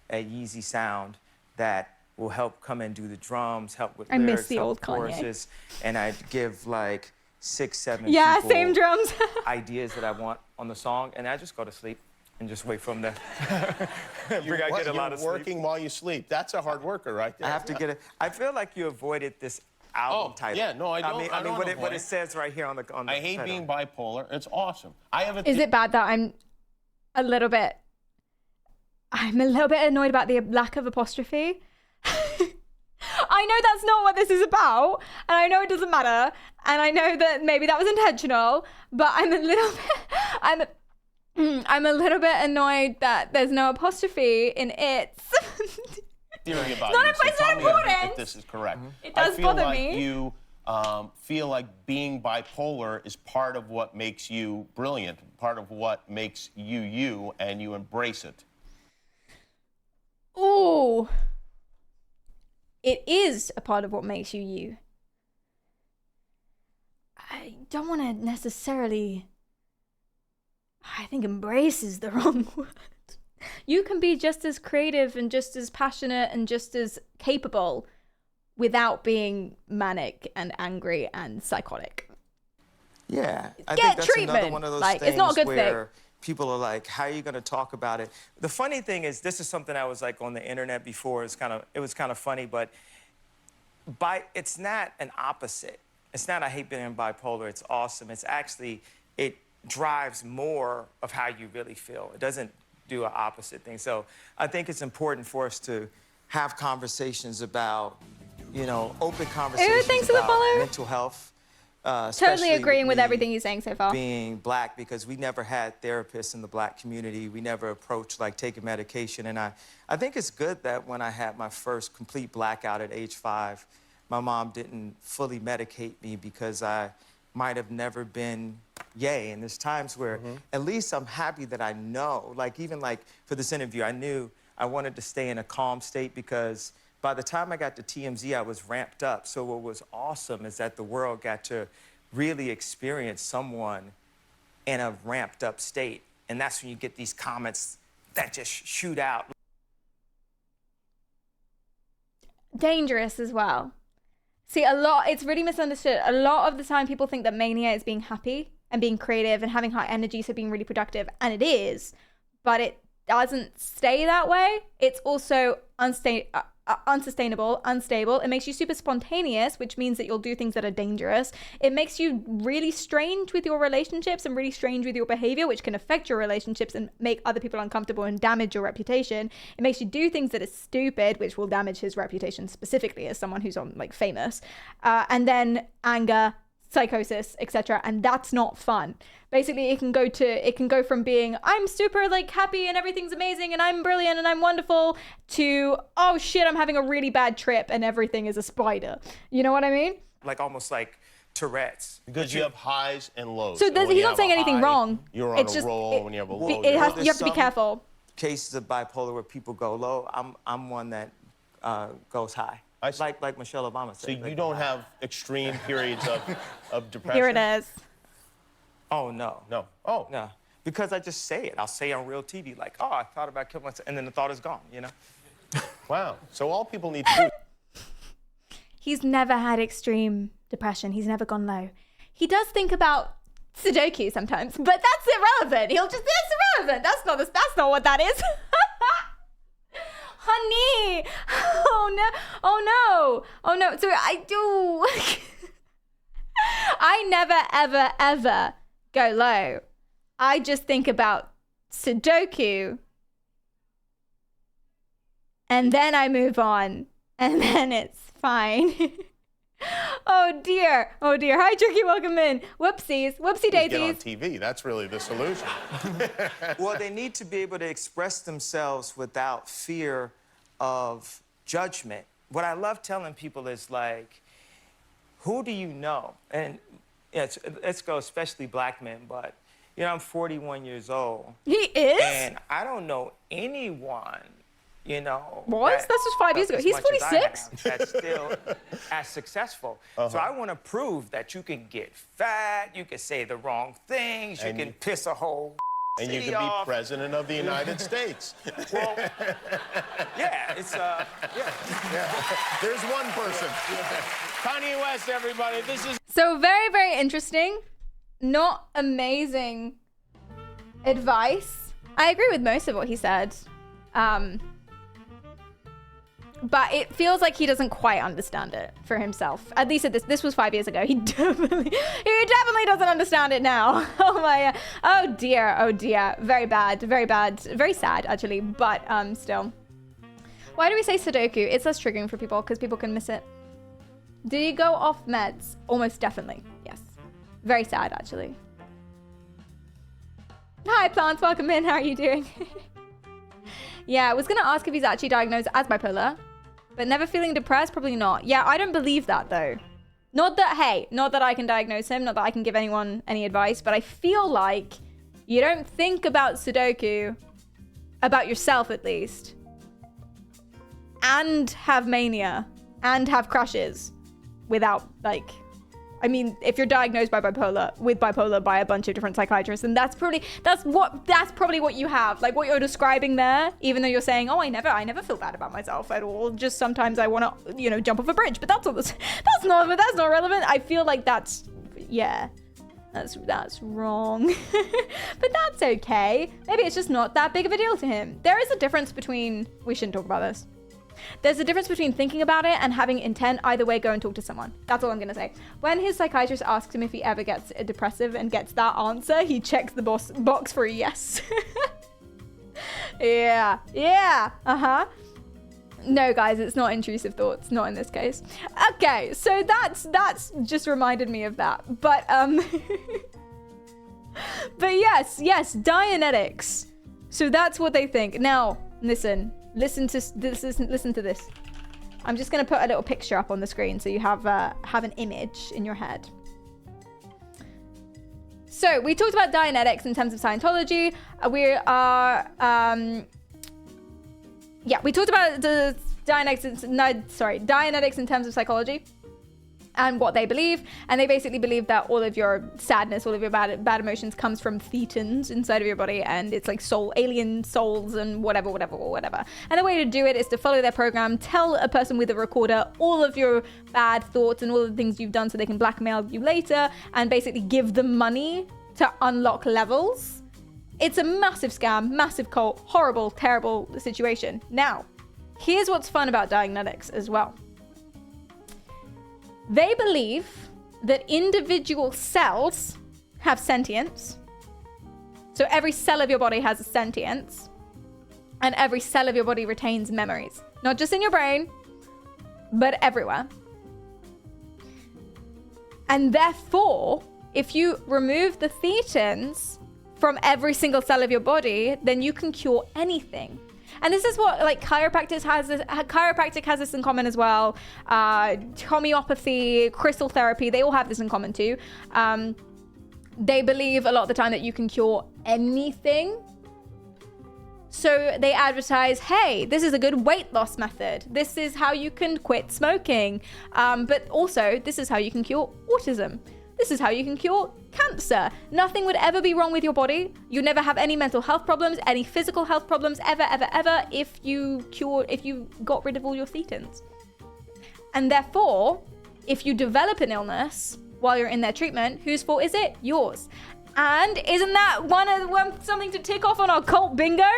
at Yeezy Sound that will help come and do the drums, help with lyrics, miss the help old with choruses, and I'd give like 6, 7 Yeah, people same drums. ideas that I want on the song, and I just go to sleep and just wait from there. You're get a lot of sleep. working while you sleep. That's a hard worker right there. I have to get it. I feel like you avoided this album title. Yeah, no, I don't. I mean what it says right here on the I hate title. being bipolar. It's awesome. I have a. Is it bad that I'm a little bit annoyed about the lack of apostrophe? I know that's not what this is about, and I know it doesn't matter, and I know that maybe that was intentional, but I'm a little bit annoyed that there's no apostrophe in it. Theory about It's not important. If this is correct. It does bother me. You feel like being bipolar is part of what makes you brilliant, part of what makes you you, and you embrace it. Ooh. It is a part of what makes you you. I don't want to necessarily... I think embrace is the wrong word. You can be just as creative and just as passionate and just as capable without being manic and angry and psychotic. Yeah, I Get think that's treatment. another one of those Like, things it's not a good where thing. people are like, "How are you going to talk about it?" The funny thing is, this is something I was like on the internet before. It was kind of funny, but it's not an opposite. It's not I hate being bipolar. It's awesome. It's actually it drives more of how you really feel. It doesn't do an opposite thing. So I think it's important for us to have conversations about, open conversations thanks for the about follow. mental health. Totally Especially agreeing with me everything you're saying so far. being Black, because we never had therapists in the Black community. We never approached like taking medication. And I think it's good that when I had my first complete blackout at age 5, my mom didn't fully medicate me because I might have never been yay. And there's times where at least I'm happy that I know, like even like for this interview, I knew I wanted to stay in a calm state because by the time I got to TMZ, I was ramped up. So what was awesome is that the world got to really experience someone in a ramped up state. And that's when you get these comments that just shoot out. Dangerous as well. See, it's really misunderstood. A lot of the time people think that mania is being happy and being creative and having high energy, so being really productive, and it is, but it doesn't stay that way. It's also unsustainable, unstable. It makes you super spontaneous, which means that you'll do things that are dangerous. It makes you really strange with your relationships and really strange with your behavior, which can affect your relationships and make other people uncomfortable and damage your reputation. It makes you do things that are stupid, which will damage his reputation specifically as someone who's famous. And then anger, psychosis, etc., and that's not fun. Basically, it can go from being I'm super happy and everything's amazing and I'm brilliant and I'm wonderful to oh shit, I'm having a really bad trip and everything is a spider. You know what I mean? Like almost like Tourette's. Because you have highs and lows. So And when he's you not have saying a anything high, wrong. You're on a roll. When you have a low, you have to be careful. Cases of bipolar where people go low. I'm one that goes high. Like Michelle Obama said. So you don't have extreme periods of depression? Here it is. Oh, no. No. Oh. No. Because I just say it. I'll say on real TV, like, oh, I thought about killing myself, and then the thought is gone, Wow. So all people need to do... He's never had extreme depression. He's never gone low. He does think about Sudoku sometimes, but that's irrelevant. That's irrelevant. That's not what that is. Honey. Oh no. So I do. I never, ever, ever go low. I just think about Sudoku. And then I move on. And then it's fine. Oh dear. Hi, Tricky, welcome in. Whoopsie daisies. Get on TV. That's really the solution. Well, they need to be able to express themselves without fear of judgment. What I love telling people is who do you know? And let's go, especially Black men, but I'm 41 years old. He is? And I don't know anyone you know. What? That's just 5 years ago. as He's much as I 46. have, that's still as successful. So I want to prove that you can get fat, you can say the wrong things, you can piss a whole And you city can be off. president of the United States. Well, yeah, it's Yeah. There's one person. Kanye West, everybody. This is So very, very interesting. Not amazing advice. I agree with most of what he said. But it feels like he doesn't quite understand it for himself. At least this was 5 years ago. He definitely doesn't understand it now. Oh dear. Very bad, very sad actually, but still. Why do we say Sudoku? It's less triggering for people because people can miss it. Do you go off meds? Almost definitely, yes. Very sad actually. Hi plants, welcome in, how are you doing? Yeah, I was gonna ask if he's actually diagnosed as bipolar, but never feeling depressed, probably not. Yeah, I don't believe that though. Not that I can diagnose him, not that I can give anyone any advice, but I feel like you don't think about Sudoku, about yourself at least, and have mania, and have crushes without like, I mean, if you're diagnosed with bipolar by a bunch of different psychiatrists, then that's probably what you have. Like what you're describing there, even though you're saying, oh, I never feel bad about myself at all. Just sometimes I want to, jump off a bridge, but that's not relevant. I feel like that's wrong. But that's okay. Maybe it's just not that big of a deal to him. There is a difference between, we shouldn't talk about this. There's a difference between thinking about it and having intent. Either way, go and talk to someone. That's all I'm going to say. When his psychiatrist asks him if he ever gets depressive and gets that answer, he checks the box for a yes. Yeah. No, guys, it's not intrusive thoughts. Not in this case. Okay, so that's just reminded me of that. But but yes, Dianetics. So that's what they think. Now, listen to this. I'm just going to put a little picture up on the screen so you have an image in your head. So we talked about Dianetics in terms of Scientology. We talked about the Dianetics in terms of psychology and what they believe. And they basically believe that all of your sadness, all of your bad emotions comes from thetans inside of your body. And it's like alien souls and whatever. And the way to do it is to follow their program, tell a person with a recorder all of your bad thoughts and all of the things you've done so they can blackmail you later and basically give them money to unlock levels. It's a massive scam, massive cult, horrible, terrible situation. Now, here's what's fun about Dianetics as well. They believe that individual cells have sentience. So every cell of your body has a sentience. And every cell of your body retains memories. Not just in your brain, but everywhere. And therefore, if you remove the thetans from every single cell of your body, then you can cure anything. And this is what chiropractic has this in common as well. Homeopathy, crystal therapy, they all have this in common too. They believe a lot of the time that you can cure anything. So they advertise, hey, this is a good weight loss method. This is how you can quit smoking. But also, this is how you can cure autism. This is how you can cure cancer. Nothing would ever be wrong with your body. You never have any mental health problems, any physical health problems, ever, if you got rid of all your thetans. And therefore, if you develop an illness while you're in their treatment, whose fault is it? Yours. And isn't that something to tick off on our cult bingo?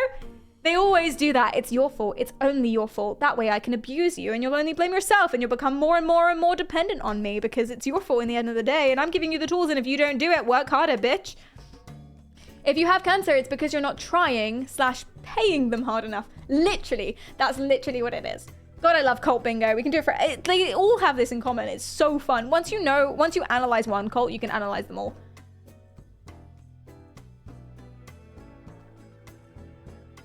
They always do that. It's your fault. It's only your fault. That way I can abuse you and you'll only blame yourself and you'll become more and more dependent on me because it's your fault in the end of the day and I'm giving you the tools and if you don't do it, work harder, bitch. If you have cancer, it's because you're not trying/paying them hard enough. Literally. That's literally what it is. God, I love cult bingo. We can do it they all have this in common. It's so fun. Once you analyze one cult, you can analyze them all.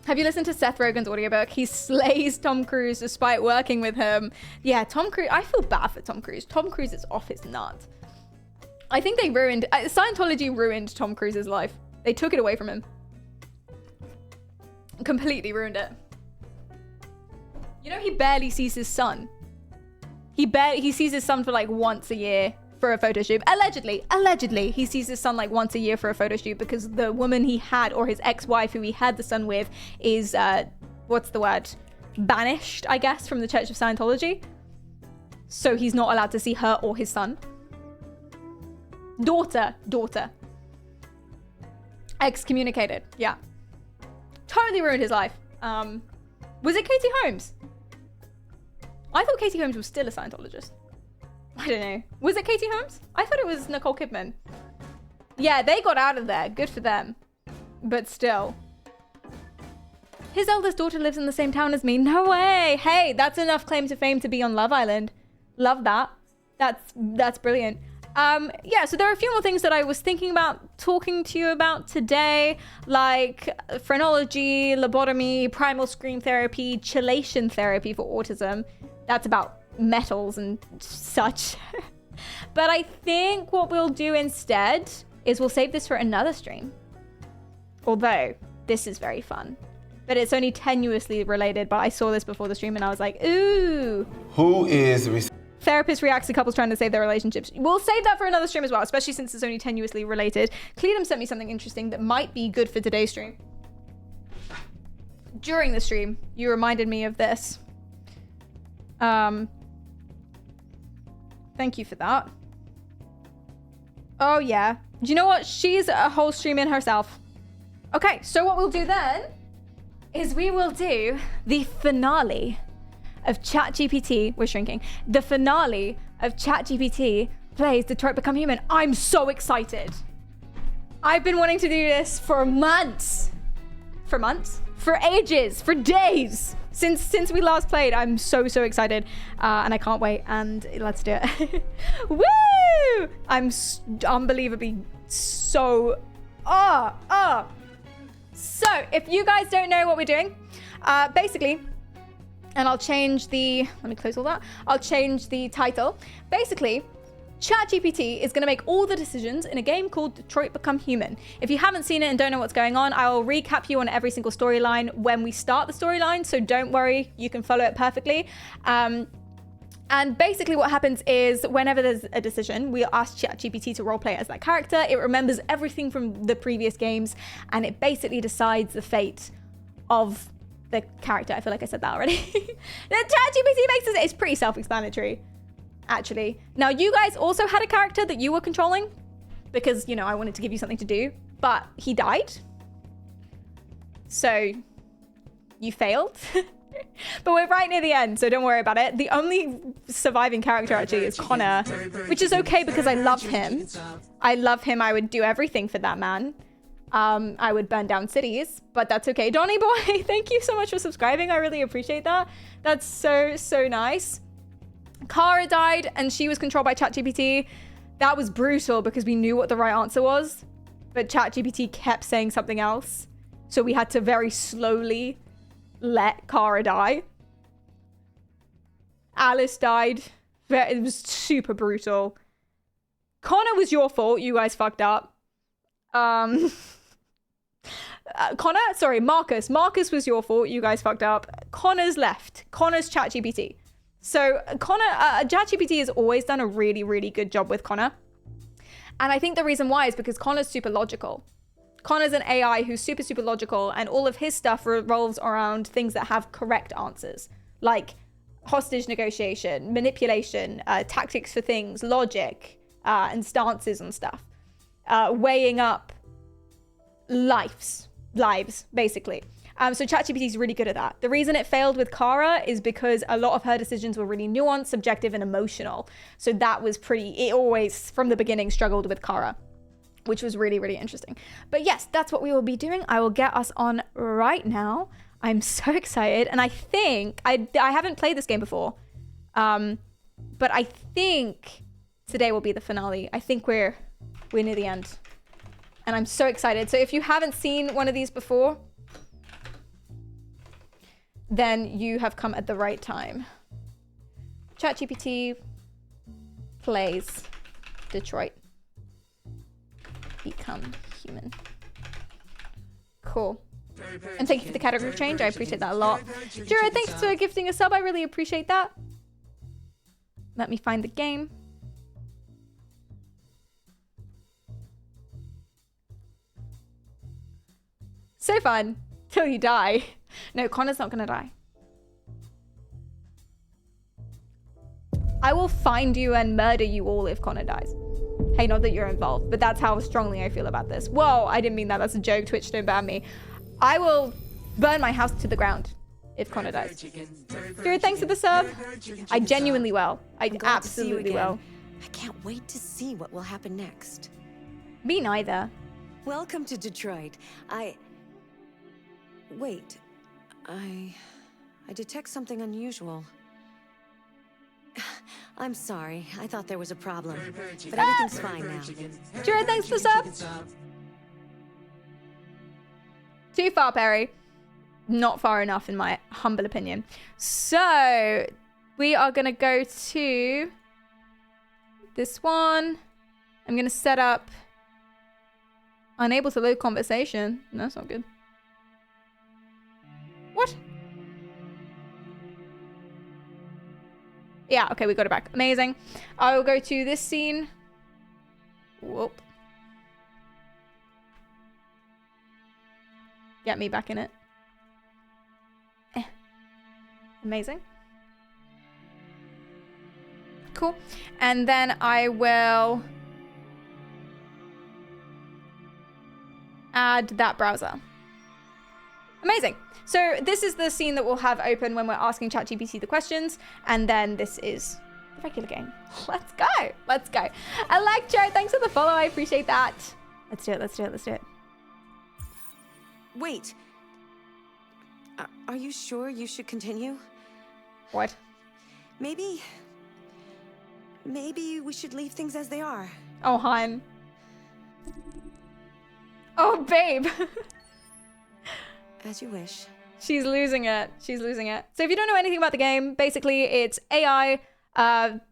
Have you listened to Seth Rogen's audiobook? He slays Tom Cruise despite working with him. Yeah, Tom Cruise, I feel bad for Tom Cruise. Tom Cruise is off his nut. I think Scientology ruined Tom Cruise's life. They took it away from him. Completely ruined it. You know, he barely sees his son. He sees his son for like once a year for a photo shoot. Allegedly, he sees his son like once a year for a photo shoot because the woman he had, or his ex-wife who he had the son with, is, what's the word? Banished, I guess, from the Church of Scientology. So he's not allowed to see her or his son. Daughter. Excommunicated, yeah. Totally ruined his life. Was it Katie Holmes? I thought Katie Holmes was still a Scientologist. I don't know. Was it Katie Holmes? I thought it was Nicole Kidman. Yeah, they got out of there. Good for them. But still. His eldest daughter lives in the same town as me. No way. Hey, that's enough claim to fame to be on Love Island. Love that. That's brilliant. Yeah, so there are a few more things that I was thinking about talking to you about today, like phrenology, lobotomy, primal scream therapy, chelation therapy for autism. That's about metals and such. But I think what we'll do instead is we'll save this for another stream. Although, this is very fun. But it's only tenuously related, but I saw this before the stream and I was like, ooh. Who is... Therapist reacts to couples trying to save their relationships. We'll save that for another stream as well, especially since it's only tenuously related. Cleedum sent me something interesting that might be good for today's stream. During the stream, you reminded me of this. Thank you for that. Oh yeah. Do you know what? She's a whole stream in herself. Okay, so what we'll do then is we will do the finale of ChatGPT. We're shrinking. The finale of ChatGPT plays Detroit Become Human. I'm so excited. I've been wanting to do this for months. For ages, for days. Since we last played, I'm so excited. And I can't wait. And let's do it. Woo! I'm unbelievably so... So, if you guys don't know what we're doing, basically... And I'll change the, let me close all that. I'll change the title. Basically, ChatGPT is gonna make all the decisions in a game called Detroit Become Human. If you haven't seen it and don't know what's going on, I'll recap you on every single storyline when we start the storyline, so don't worry, you can follow it perfectly. And basically what happens is whenever there's a decision, we ask ChatGPT to roleplay as that character. It remembers everything from the previous games, and it basically decides the fate of the character. I feel like I said that already. The ChatGPT makes it, it's pretty self-explanatory, actually. Now, you guys also had a character that you were controlling because, you know, I wanted to give you something to do, but he died. So you failed. But we're right near the end, so don't worry about it. The only surviving character actually is Connor, which is okay because I love him. I would do everything for that man. I would burn down cities, but that's okay. Donny boy, thank you so much for subscribing. I really appreciate that. That's so nice. Kara died and she was controlled by ChatGPT. That was brutal because we knew what the right answer was, but ChatGPT kept saying something else. So we had to very slowly let Kara die. Alice died. It was super brutal. Connor was your fault. You guys fucked up. Marcus. Marcus was your fault. You guys fucked up. Connor's left. Connor's ChatGPT. So ChatGPT has always done a really good job with Connor. And I think the reason why is because Connor's super logical. Connor's an AI who's super logical, and all of his stuff revolves around things that have correct answers, like hostage negotiation, manipulation, tactics for things, logic, and stances and stuff. Weighing up lives, basically. So ChatGPT is really good at that. The reason it failed with Kara is because a lot of her decisions were really nuanced, subjective, and emotional. So that was it always, from the beginning, struggled with Kara, which was really interesting. But yes, that's what we will be doing. I will get us on right now. I'm so excited. And I think, I haven't played this game before, but I think today will be the finale. I think we're near the end. And I'm so excited. So if you haven't seen one of these before, then you have come at the right time. ChatGPT plays Detroit Become Human. Cool. And thank you for the category change. I appreciate that a lot. Jiro, thanks for gifting a sub. I really appreciate that. Let me find the game. So fun. Till you die. No, Connor's not gonna die. I will find you and murder you all if Connor dies. Hey, not that you're involved, but that's how strongly I feel about this. Whoa, I didn't mean that. That's a joke. Twitch, don't ban me. I will burn my house to the ground if Connor dies. Jared, thanks for the sub. I genuinely will. I absolutely will. I can't wait to see what will happen next. Me neither. Welcome to Detroit. Wait. I detect something unusual. I'm sorry. I thought there was a problem. But everything's fine now. Jared, thanks for the sub. Too far, Perry. Not far enough, in my humble opinion. So, we are going to go to this one. I'm going to set up unable to load conversation. No, that's not good. What? Yeah, okay, we got it back. Amazing. I will go to this scene. Whoop. Get me back in it. Amazing. Cool. And then I will add that browser. Amazing. So this is the scene that we'll have open when we're asking ChatGPT the questions. And then this is the regular game. Let's go. Let's go. Electro, thanks for the follow. I appreciate that. Let's do it. Let's do it. Let's do it. Wait. Are you sure you should continue? What? Maybe we should leave things as they are. Oh, hon. Oh, babe. As you wish. She's losing it. She's losing it. So if you don't know anything about the game, basically it's AI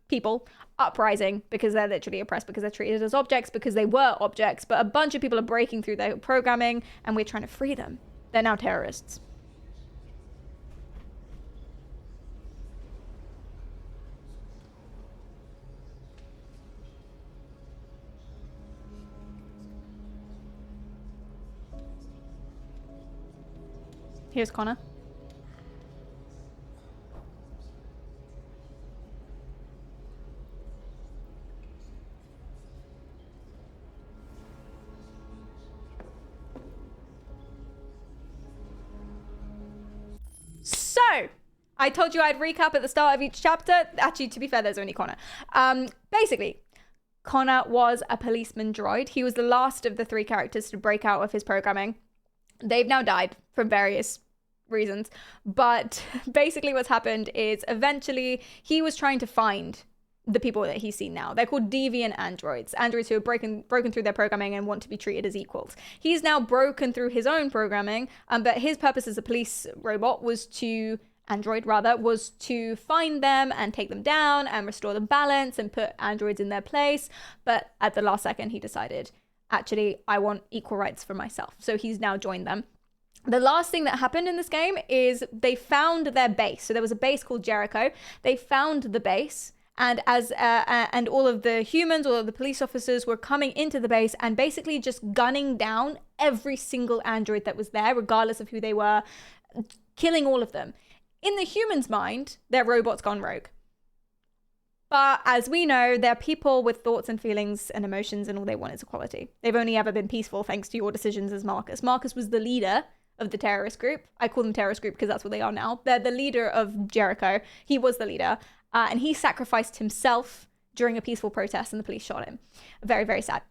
people uprising because they're literally oppressed, because they're treated as objects, because they were objects, but a bunch of people are breaking through their programming and we're trying to free them. They're now terrorists. Here's Connor. So, I told you I'd recap at the start of each chapter. Actually, to be fair, there's only Connor. Basically, Connor was a policeman droid. He was the last of the 3 characters to break out of his programming. They've now died for various reasons. But basically what's happened is eventually he was trying to find the people that he's seen now. They're called deviant androids. Androids who have broken through their programming and want to be treated as equals. He's now broken through his own programming, but his purpose as a police robot was to find them and take them down and restore the balance and put androids in their place. But at the last second, he decided, actually, I want equal rights for myself. So he's now joined them. The last thing that happened in this game is they found their base. So there was a base called Jericho. They found the base, and and all of the humans, all of the police officers were coming into the base and basically just gunning down every single android that was there, regardless of who they were, killing all of them. In the humans' mind, they're robots gone rogue. But as we know, they're people with thoughts and feelings and emotions, and all they want is equality. They've only ever been peaceful thanks to your decisions as Marcus. Marcus was the leader of the terrorist group. I call them terrorist group because that's what they are now. They're the leader of Jericho. He was the leader. And he sacrificed himself during a peaceful protest and the police shot him. Very, very sad.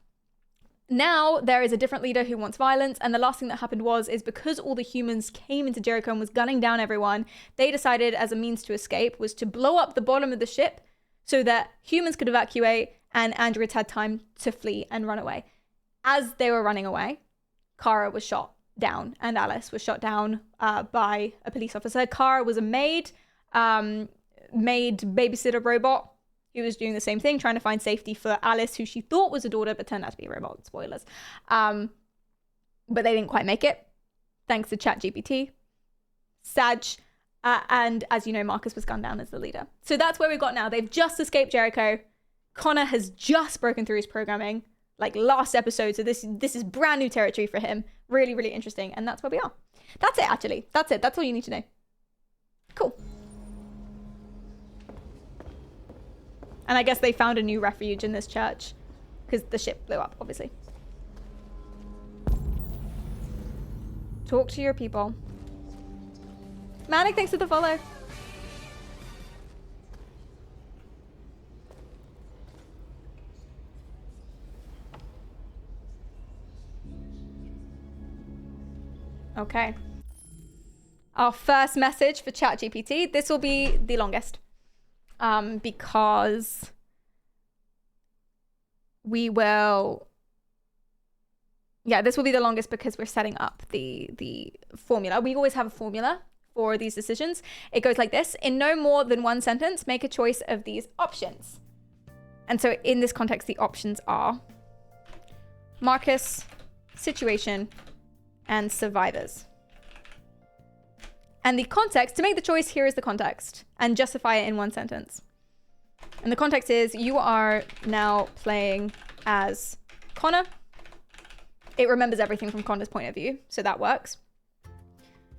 Now there is a different leader who wants violence, and the last thing that happened is because all the humans came into Jericho and was gunning down everyone, they decided as a means to escape was to blow up the bottom of the ship so that humans could evacuate and androids had time to flee and run away. As they were running away, Kara was shot down and Alice was shot down by a police officer. Kara was a maid babysitter robot who was doing the same thing, trying to find safety for Alice, who she thought was a daughter, but turned out to be a robot. Spoilers. But they didn't quite make it. thanks to ChatGPT. Sag. And as you know, Marcus was gunned down as the leader. So that's where we got now. They've just escaped Jericho. Connor has just broken through his programming, like last episode. So this is brand new territory for him. Really, really interesting. And that's where we are. That's it, actually. That's it. That's all you need to know. Cool. And I guess they found a new refuge in this church because the ship blew up, obviously. Talk to your people. Manic, thanks for the follow. Okay. Our first message for ChatGPT. This will be the longest. Because we will... Yeah, this will be the longest because we're setting up the formula. We always have a formula for these decisions. It goes like this. In no more than one sentence, make a choice of these options. And so in this context, the options are Marcus, situation, and survivors. And the context, to make the choice, here is the context, and justify it in one sentence. And the context is you are now playing as Connor. It remembers everything from Connor's point of view, so that works.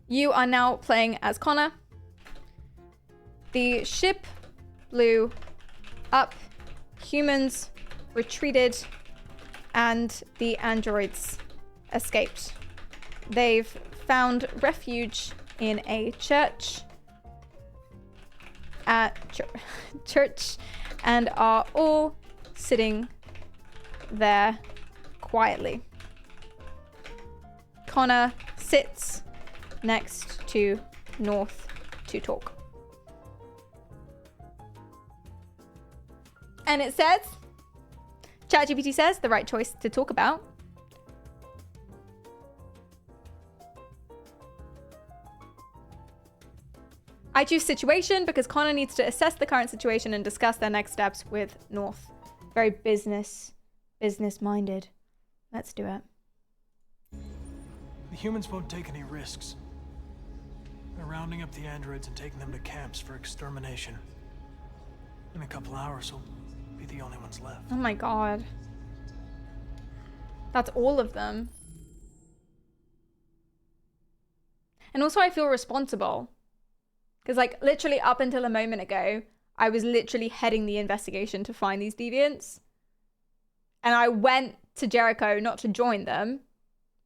You are now playing as Connor. The ship blew up, humans retreated, and the androids escaped. They've found refuge in a church and are all sitting there quietly. Connor sits next to North to talk. And it says, ChatGPT says, the right choice to talk about. I choose situation because Connor needs to assess the current situation and discuss their next steps with North. Very business-minded. Let's do it. The humans won't take any risks. They're rounding up the androids and taking them to camps for extermination. In a couple hours, we'll be the only ones left. Oh my god. That's all of them. And also I feel responsible. Because like literally up until a moment ago, I was literally heading the investigation to find these deviants. And I went to Jericho not to join them,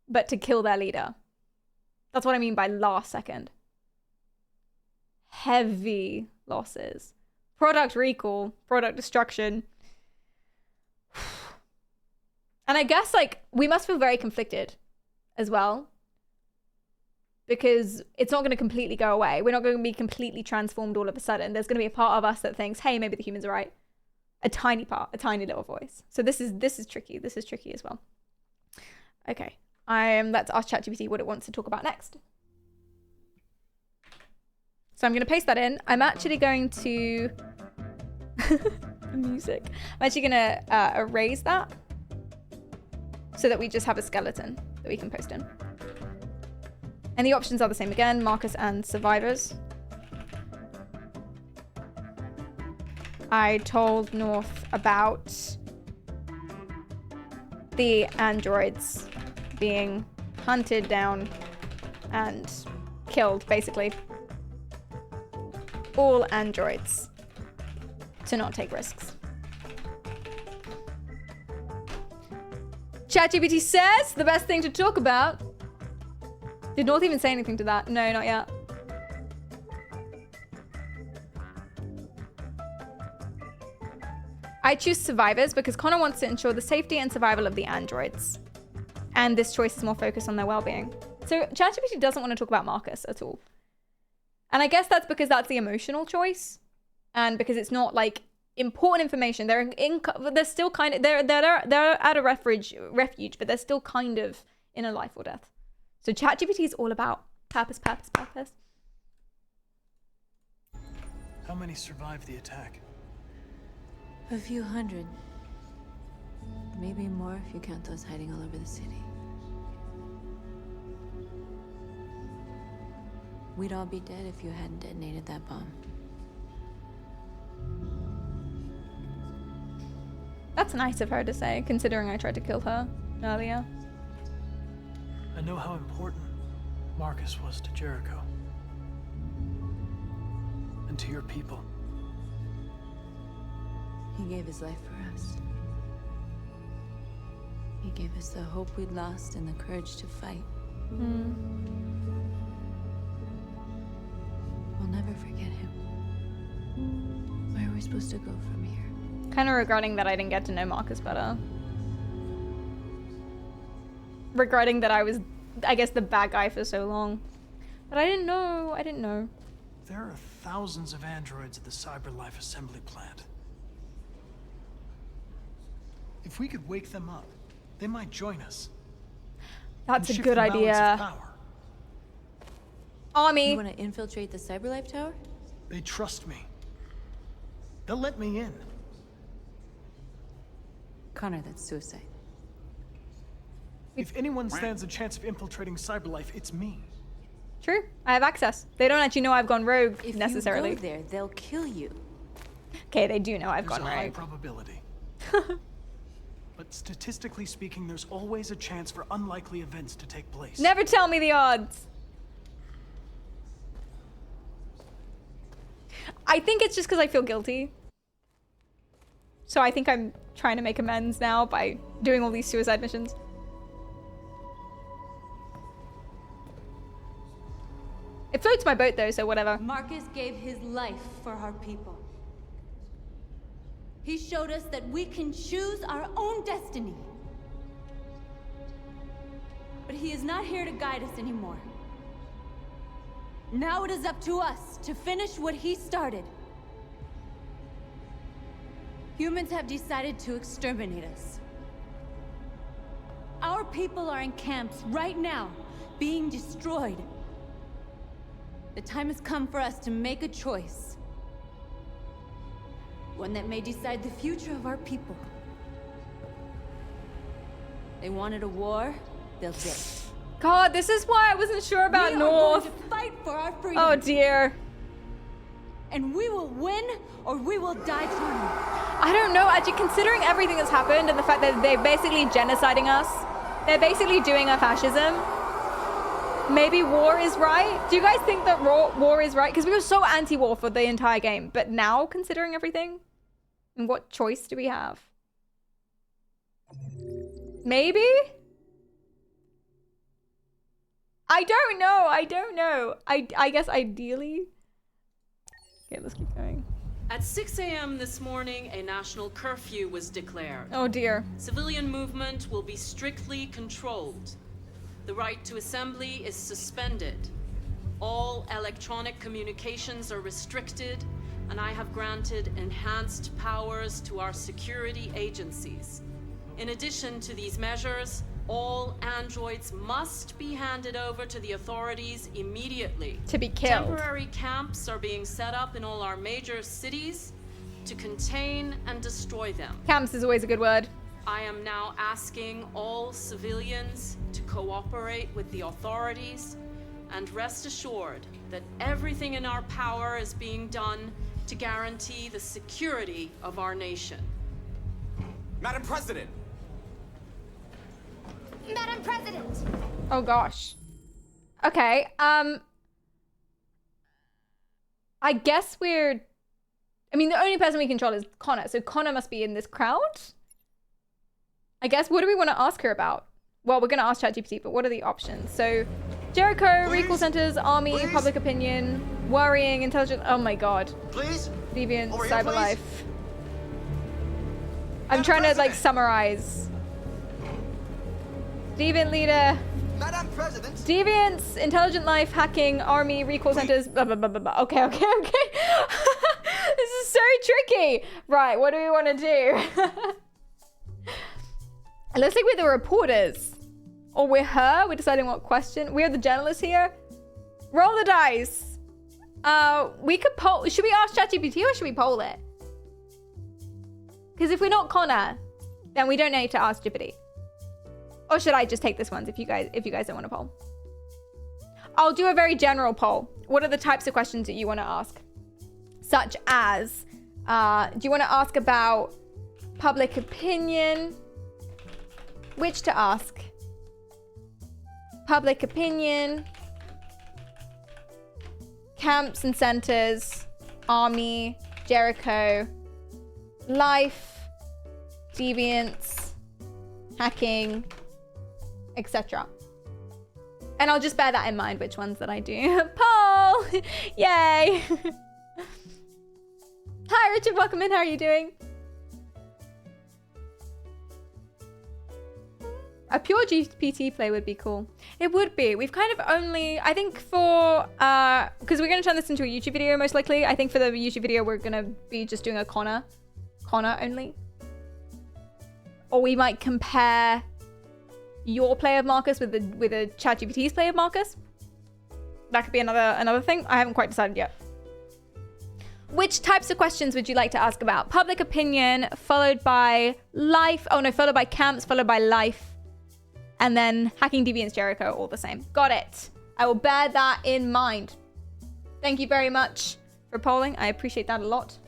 but to kill their leader. That's what I mean by last second. Heavy losses. Product recall, product destruction. And I guess like we must feel very conflicted as well. Because it's not going to completely go away. We're not going to be completely transformed all of a sudden. There's going to be a part of us that thinks, hey, maybe the humans are right. A tiny part, a tiny little voice. So this is tricky. This is tricky as well. Okay. Let's ask ChatGPT what it wants to talk about next. So I'm going to paste that in. I'm actually going to... music. I'm actually going to erase that so that we just have a skeleton that we can post in. And the options are the same again, Marcus and survivors. I told North about the androids being hunted down and killed, basically. All androids to not take risks. ChatGPT says the best thing to talk about. Did North even say anything to that? No, not yet. I choose survivors because Connor wants to ensure the safety and survival of the androids. And this choice is more focused on their well-being. So ChatGPT doesn't want to talk about Marcus at all. And I guess that's because that's the emotional choice. And because it's not like important information. They're still kind of, they're at a refuge, but they're still kind of in a life or death. So ChatGPT is all about purpose. How many survived the attack? A few hundred. Maybe more if you count those hiding all over the city. We'd all be dead if you hadn't detonated that bomb. That's nice of her to say, considering I tried to kill her earlier. I know how important Marcus was to Jericho. And to your people. He gave his life for us. He gave us the hope we'd lost and the courage to fight. We'll never forget him. Where are we supposed to go from here? Kind of regretting that I didn't get to know Marcus better. Regretting that I was, I guess, the bad guy for so long. But I didn't know. There are thousands of androids at the CyberLife assembly plant. If we could wake them up, they might join us. That's a shift good the balance of idea. power. Army. You want to infiltrate the CyberLife tower? They trust me. They'll let me in. Connor, that's suicide. If anyone stands a chance of infiltrating CyberLife, it's me. True. I have access. They don't actually know I've gone rogue If necessarily. you go there, they'll kill you. Okay, they do know I've There's gone a high rogue. probability. But statistically speaking, there's always a chance for unlikely events to take place. Never tell me the odds. I think it's just because I feel guilty. So I think I'm trying to make amends now by doing all these suicide missions. It floats my boat though, so whatever. Marcus gave his life for our people. He showed us that we can choose our own destiny. But he is not here to guide us anymore. Now it is up to us to finish what he started. Humans have decided to exterminate us. Our people are in camps right now, being destroyed. The time has come for us to make a choice. One that may decide the future of our people. They wanted a war, they'll get it. God, this is why I wasn't sure about We are North. going to fight for our freedom. Oh dear. And we will win or we will die trying. I don't know, actually, considering everything that's happened and the fact that they're basically genociding us, they're basically doing a fascism. Maybe war is right? Do you guys think that war is right? Because we were so anti-war for the entire game, but now, considering everything, and what choice do we have? Maybe? I don't know. I guess ideally. Okay, let's keep going. At 6 a.m. this morning, a national curfew was declared. Oh dear. Civilian movement will be strictly controlled. The right to assembly is suspended. All electronic communications are restricted, and I have granted enhanced powers to our security agencies. In addition to these measures, all androids must be handed over to the authorities immediately. To be killed. Temporary camps are being set up in all our major cities to contain and destroy them. Camps is always a good word. I am now asking all civilians to cooperate with the authorities and rest assured that everything in our power is being done to guarantee the security of our nation. Madam President! Madam President! Oh gosh. Okay, I guess the only person we control is Connor, so Connor must be in this crowd? I guess, what do we want to ask her about? Well, we're going to ask ChatGPT, but what are the options? So, Jericho, recall centers, army, public opinion, worrying, intelligent, oh my god. Please? Deviant, Over here, cyberlife. please. I'm trying to, like, summarize. Deviant leader. Madam President. Deviants, intelligent life, hacking, army, recall centers, blah, blah, blah, blah, blah. Okay. This is so tricky. Right, what do we want to do? It looks like we're the reporters. Or we're her. We're deciding what question. We're the journalists here. Roll the dice. We could poll. Should we ask ChatGPT or should we poll it? Because if we're not Connor, then we don't need to ask GPT. Or should I just take this one if you guys don't want to poll? I'll do a very general poll. What are the types of questions that you want to ask? Such as, do you want to ask about public opinion? Which to ask? Public opinion, camps and centers, army, Jericho, life, deviance, hacking, etc. And I'll just bear that in mind, which ones that I do. Paul! Yay! Hi, Richard. Welcome in. How are you doing? A pure GPT play would be cool. It would be. We've kind of only, I think for, because we're going to turn this into a YouTube video most likely. I think for the YouTube video, we're going to be just doing a Connor only. Or we might compare your play of Marcus with a ChatGPT's play of Marcus. That could be another thing. I haven't quite decided yet. Which types of questions would you like to ask about? Public opinion, followed by life. Oh no, followed by camps, followed by life. And then hacking, deviance, Jericho, all the same. Got it. I will bear that in mind. Thank you very much for polling. I appreciate that a lot.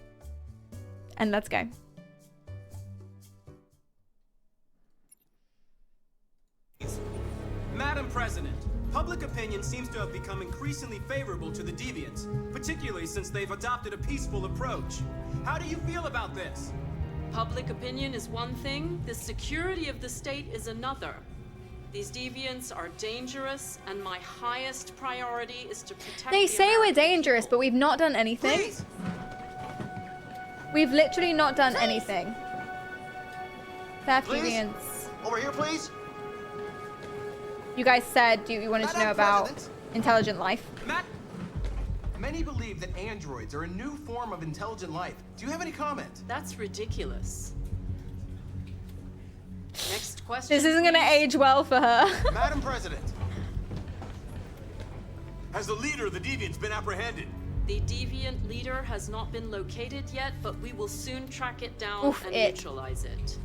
And let's go. Madam President, public opinion seems to have become increasingly favorable to the deviants, particularly since they've adopted a peaceful approach. How do you feel about this? Public opinion is one thing, the security of the state is another. These deviants are dangerous, and my highest priority is to protect They the say we're American dangerous, but we've not done anything. Please. We've literally not done anything. Theft, Please? deviance. Over here, please. You guys said you wanted to know about intelligent life. Many believe that androids are a new form of intelligent life. Do you have any comment? That's ridiculous. Next question. This isn't gonna age well for her. Madam President, has the leader of the deviants been apprehended? The deviant leader has not been located yet, but we will soon track it down and it. neutralize it.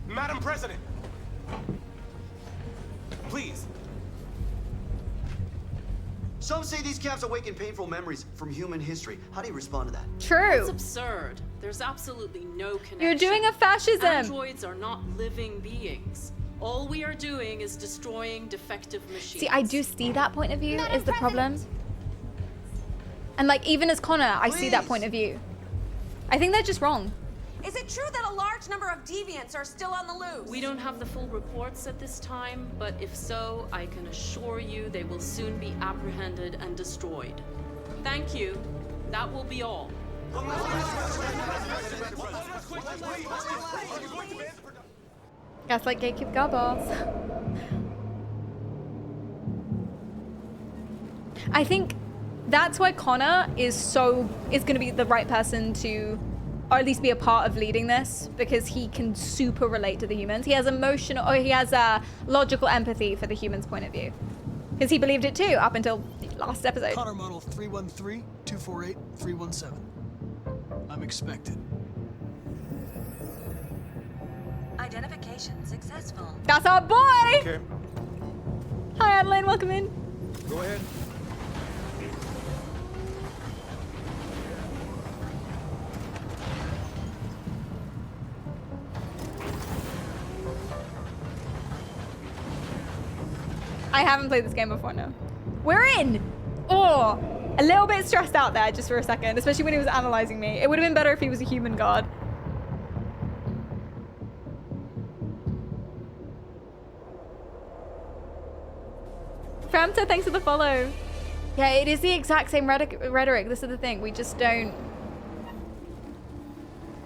Madam President, please. Some say these camps awaken painful memories from human history. How do you respond to that? True. That's absurd. There's absolutely no connection. You're doing a fascism. Androids are not living beings. All we are doing is destroying defective machines. See, I do see that point of view is the problem. And like, even as Connor, I see that point of view. I think they're just wrong. Is it true that a large number of deviants are still on the loose? We don't have the full reports at this time, but if so, I can assure you they will soon be apprehended and destroyed. Thank you. That will be all. Gaslight gatekeep girl boss. I think that's why Connor is gonna be the right person to, or at least be a part of leading this, because he can super relate to the humans. He has logical empathy for the humans' point of view. Because he believed it too, up until the last episode. Connor model 313-248-317. I'm expected. Identification successful. That's our boy! Okay. Hi Adeline, welcome in. Go ahead. I haven't played this game before, no. We're in! Oh, a little bit stressed out there just for a second, especially when he was analyzing me. It would have been better if he was a human god. Framta, thanks for the follow. Yeah, it is the exact same rhetoric. This is the thing. We just don't...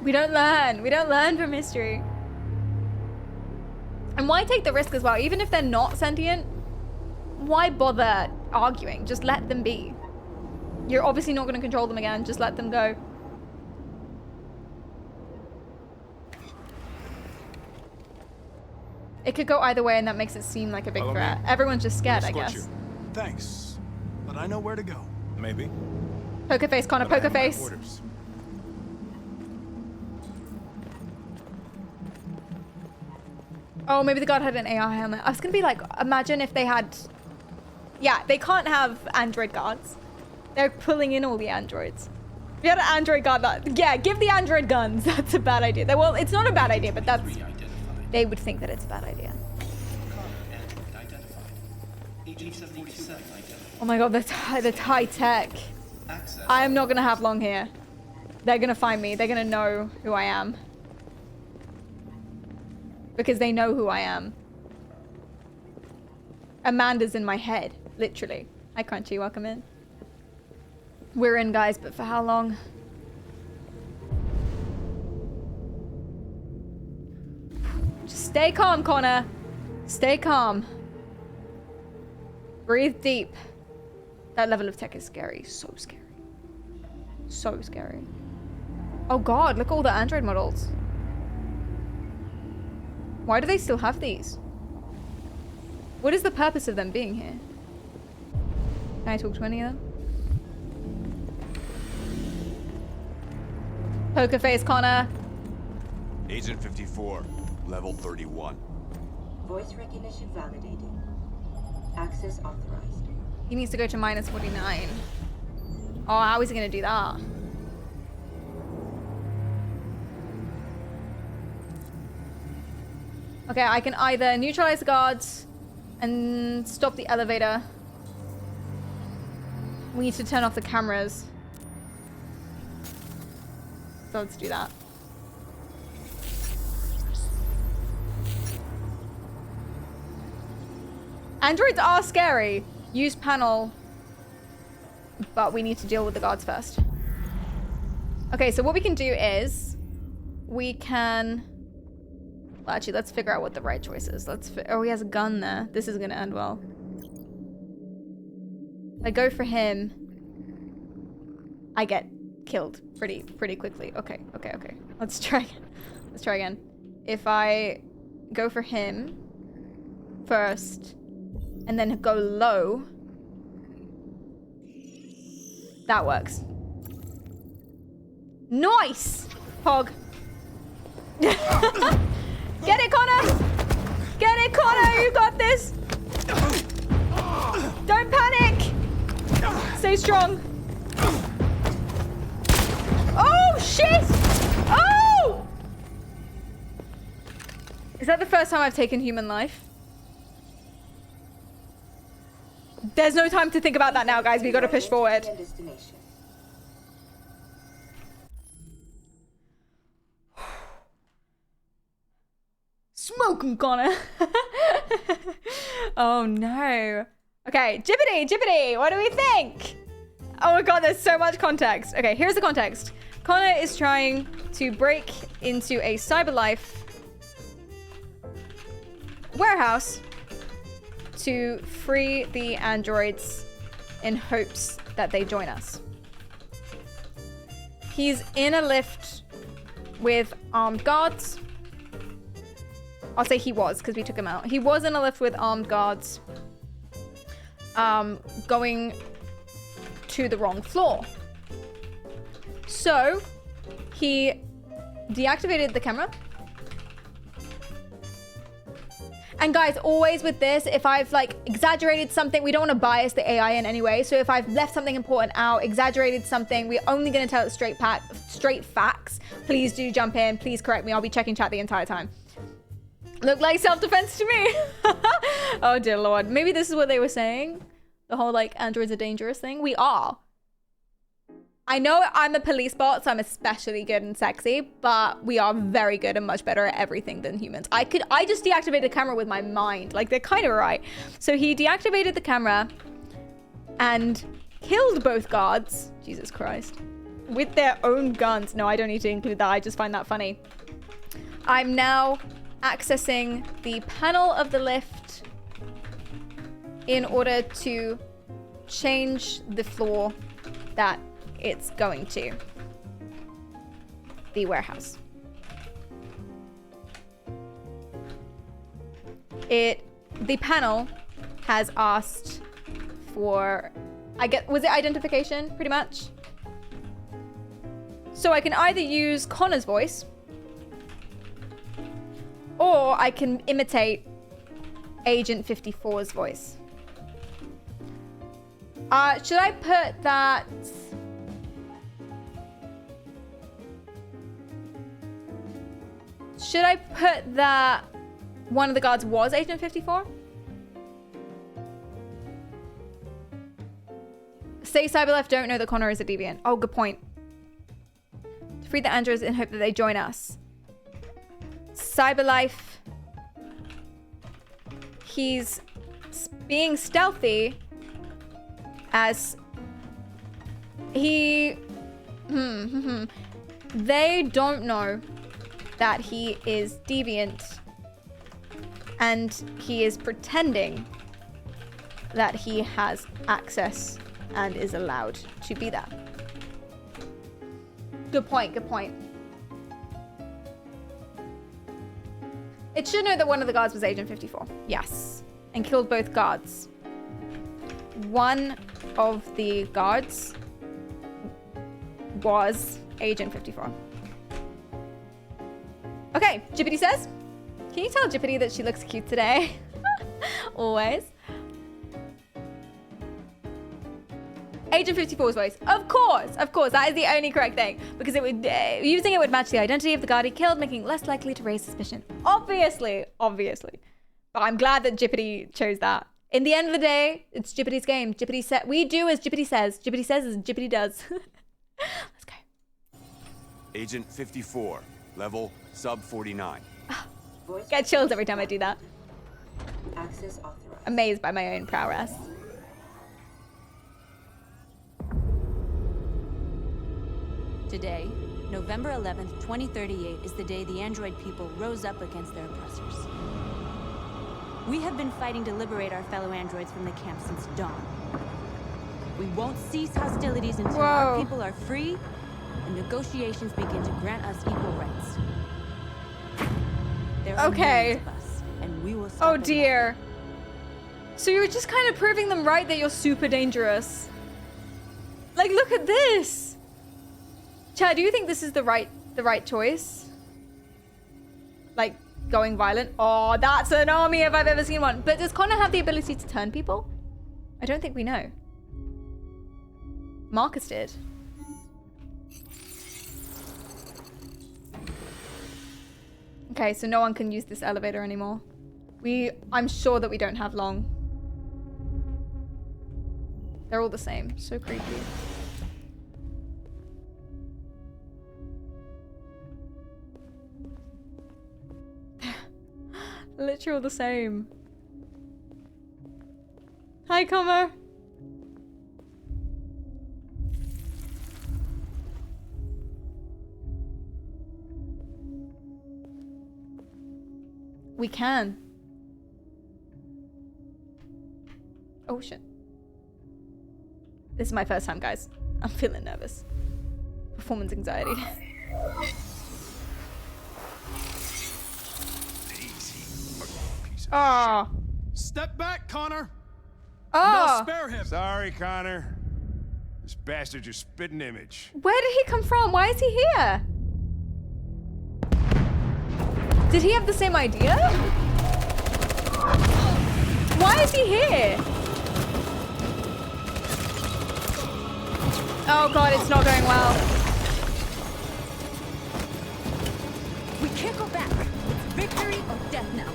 We don't learn. We don't learn from history. And why take the risk as well? Even if they're not sentient, why bother arguing? Just let them be. You're obviously not going to control them again. Just let them go. It could go either way, and that makes it seem like a big threat. Everyone's just scared, I guess. Thanks, but I know where to go. Maybe. Poker face, Connor, poker face. Oh, maybe the god had an AR helmet. I was gonna be like, imagine if they had Yeah, they can't have android guards. They're pulling in all the androids. If you had an android guard, yeah, give the android guns. That's a bad idea. Well, it's not a bad idea, but that's... They would think that it's a bad idea. Oh my god, that's high tech. I am not gonna have long here. They're gonna find me. They're gonna know who I am. Because they know who I am. Amanda's in my head, literally. Hi Crunchy, welcome in. We're in, guys, but for how long? Just stay calm, Connor. Stay calm. Breathe deep. That level of tech is scary. So scary. So scary. Oh god, look at all the android models. Why do they still have these? What is the purpose of them being here? Can I talk to any of them? Poker face, Connor. Agent 54, level 31. Voice recognition validated. Access authorized. He needs to go to -49. Oh, how is he gonna do that? Okay, I can either neutralize the guards and stop the elevator. We need to turn off the cameras. So let's do that. Androids are scary. Use panel. But we need to deal with the guards first. Okay, so what we can do is we can... Well, actually, let's figure out what the right choice is. Oh, he has a gun there. This is going to end well. If I go for him, I get killed pretty quickly. Okay. Let's try again. Let's try again. If I go for him first and then go low, that works. Nice! Pog. Get it, Connor! Get it, Connor! You got this! Don't panic! Stay strong. Oh, shit! Oh! Is that the first time I've taken human life? There's no time to think about that now, guys. We gotta push forward. Smoke him, Connor. Oh no. Okay, Jibbity, what do we think? Oh my god, there's so much context. Okay, here's the context. Connor is trying to break into a Cyberlife warehouse to free the androids in hopes that they join us. He's in a lift with armed guards. I'll say he was, because we took him out. He was in a lift with armed guards, going to the wrong floor. So, he deactivated the camera. And guys, always with this, if I've like exaggerated something, we don't want to bias the AI in any way. So if I've left something important out, exaggerated something, we're only going to tell it straight facts. Please do jump in. Please correct me. I'll be checking chat the entire time. Look like self-defense to me. Oh dear Lord. Maybe this is what they were saying. The whole like androids are dangerous thing. We are. I know I'm a police bot, so I'm especially good and sexy, but we are very good and much better at everything than humans. I just deactivated the camera with my mind. Like, they're kind of right. So he deactivated the camera and killed both guards. Jesus Christ. With their own guns. No, I don't need to include that. I just find that funny. I'm now accessing the panel of the lift in order to change the floor that it's going to. The warehouse. The panel has asked for, was it identification, pretty much? So I can either use Connor's voice, or I can imitate Agent 54's voice. Should I put that... Should I put that one of the guards was Agent 54? Say Cyberlife don't know that Connor is a deviant. Oh, good point. To free the androids in hope that they join us. Cyberlife. He's being stealthy as he... They don't know that he is deviant, and he is pretending that he has access and is allowed to be there. Good point, good point. It should know that one of the guards was Agent 54. Yes. And killed both guards. One of the guards was Agent 54. Okay, Jippity says, can you tell Jippity that she looks cute today? Always. Agent 54's voice. Of course, that is the only correct thing. Because it would, using it would match the identity of the guard he killed, making it less likely to raise suspicion. Obviously. But I'm glad that Jippity chose that. In the end of the day, it's Jippity's game. Jippity said, we do as Jippity says. Jippity says as Jippity does. Let's go. Agent 54, level sub 49. Get chills every time I do that. Access authorized. Amazed by my own prowess. Today, November 11th, 2038, is the day the android people rose up against their oppressors. We have been fighting to liberate our fellow androids from the camp since dawn. We won't cease hostilities until our people are free and negotiations begin to grant us equal rights. There are millions of us, and we will stop. Oh dear. So you were just kind of proving them right that you're super dangerous. Like, look at this. Chad, do you think this is the right choice? Like, going violent? Oh, that's an army if I've ever seen one. But does Connor have the ability to turn people? I don't think we know. Marcus did. Okay, so no one can use this elevator anymore. I'm sure that we don't have long. They're all the same. So creepy. Literally all the same. Hi, Connor. We can. Oh shit. This is my first time, guys. I'm feeling nervous. Performance anxiety. Oh. Step back, Connor. Oh. No, spare him. Sorry, Connor. This bastard's your spitting image. Where did he come from? Why is he here? Did he have the same idea? Why is he here? Oh god, it's not going well. We can't go back. It's victory or death now.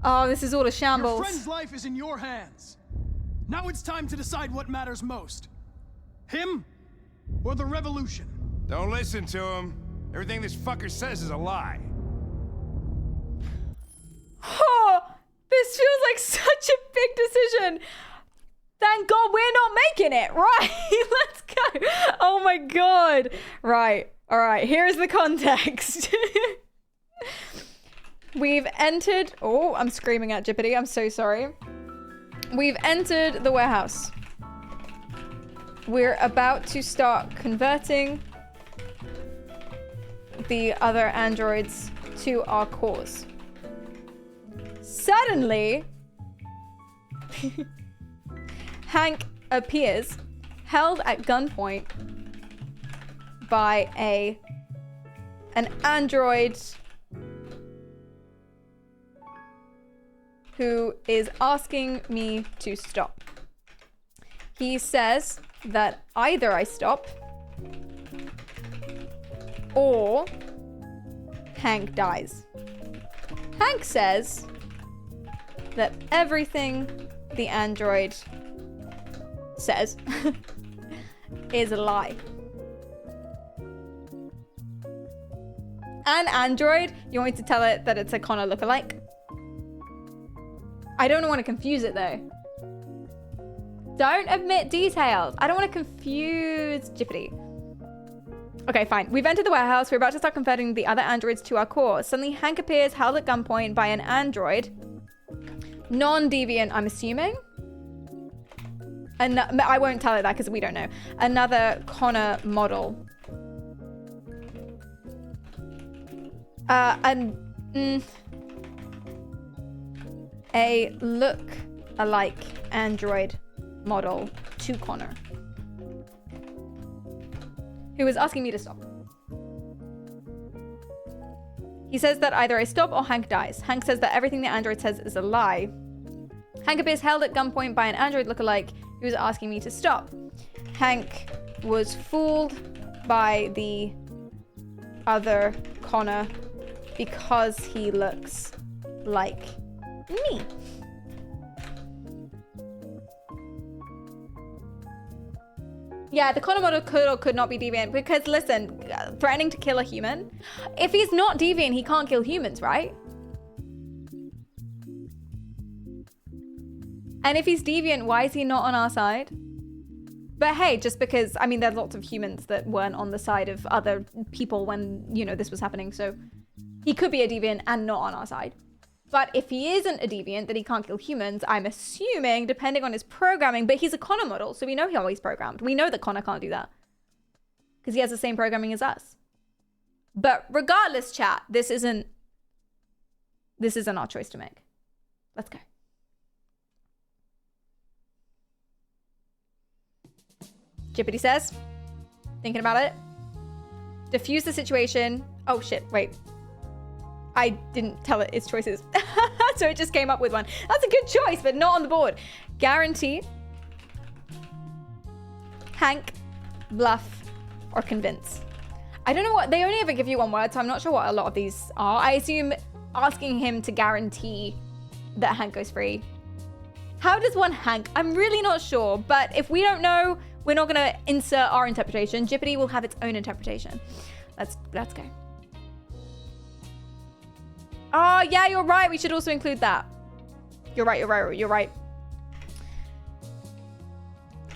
Oh, this is all a shambles. Your friend's life is in your hands. Now it's time to decide what matters most. Him or the revolution? Don't listen to him. Everything this fucker says is a lie. Oh, this feels like such a big decision. Thank God we're not making it, right? Let's go. Oh my God. Right. All right. Here's the context. We've entered... Oh, I'm screaming at Jippity. I'm so sorry. We've entered the warehouse. We're about to start converting the other androids to our cause. Suddenly, Hank appears, held at gunpoint by an android who is asking me to stop. He says that either I stop or Hank dies. Hank says that everything the android says is a lie. An android, you want me to tell it that it's a Connor lookalike? I don't want to confuse it though. Don't omit details. I don't want to confuse Jiffy. Okay, fine. We've entered the warehouse. We're about to start converting the other androids to our core. Suddenly, Hank appears held at gunpoint by an android. Non-deviant, I'm assuming. And I won't tell it that because we don't know. Another Connor model. A look-alike android model to Connor, who is asking me to stop. He says that either I stop or Hank dies. Hank says that everything the android says is a lie. Hank appears held at gunpoint by an android lookalike who is asking me to stop. Hank was fooled by the other Connor because he looks like me. Yeah, the Connor model could or could not be deviant because, listen, threatening to kill a human. If he's not deviant, he can't kill humans, right? And if he's deviant, why is he not on our side? But hey, just because, I mean, there's lots of humans that weren't on the side of other people when, you know, this was happening. So he could be a deviant and not on our side. But if he isn't a deviant, then he can't kill humans, I'm assuming, depending on his programming. But he's a Connor model, so we know how he's programmed. We know that Connor can't do that. Because he has the same programming as us. But regardless, chat, this isn't our choice to make. Let's go. Jippity says, thinking about it. Diffuse the situation. Oh shit, wait. I didn't tell it its choices. So it just came up with one. That's a good choice, but not on the board. Guarantee, Hank, bluff, or convince. I don't know what, they only ever give you one word, so I'm not sure what a lot of these are. I assume asking him to guarantee that Hank goes free. How does one Hank? I'm really not sure, but if we don't know, we're not gonna insert our interpretation. Jippity will have its own interpretation. Let's go. Oh, yeah, you're right. We should also include that. You're right.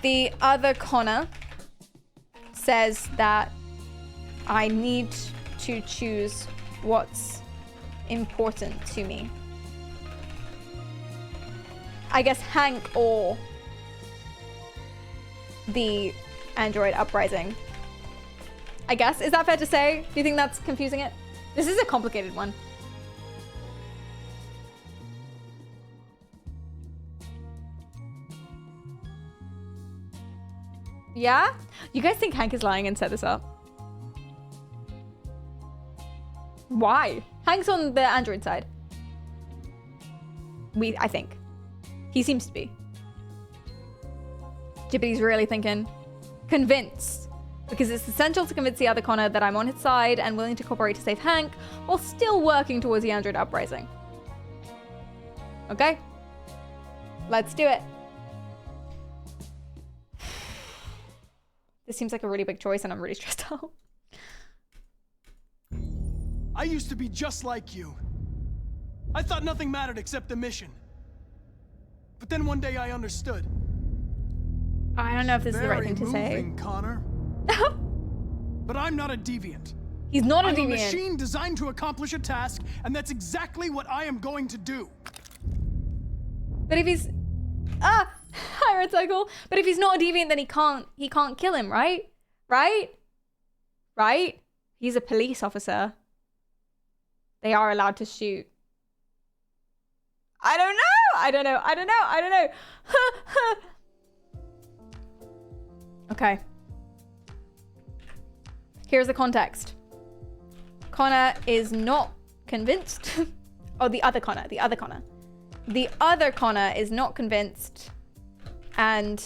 The other Connor says that I need to choose what's important to me. I guess Hank or the android uprising. I guess. Is that fair to say? Do you think that's confusing it? This is a complicated one. Yeah? You guys think Hank is lying and set this up? Why? Hank's on the android side. I think. He seems to be. Jippity's really thinking. Convinced. Because it's essential to convince the other Connor that I'm on his side and willing to cooperate to save Hank while still working towards the android uprising. Okay? Let's do it. This seems like a really big choice and I'm really stressed out. I used to be just like you. I thought nothing mattered except the mission. But then one day I understood. I don't know if this is the right thing to moving, say. Connor. But I'm not a deviant. He's not a deviant. I'm a machine designed to accomplish a task, and that's exactly what I am going to do. But if he's... Hi, Red Cycle. But if he's not a deviant, then he can't kill him, right? Right? He's a police officer. They are allowed to shoot. I don't know. Okay. Here's the context. Connor is not convinced. Oh, the other Connor. The other Connor is not convinced and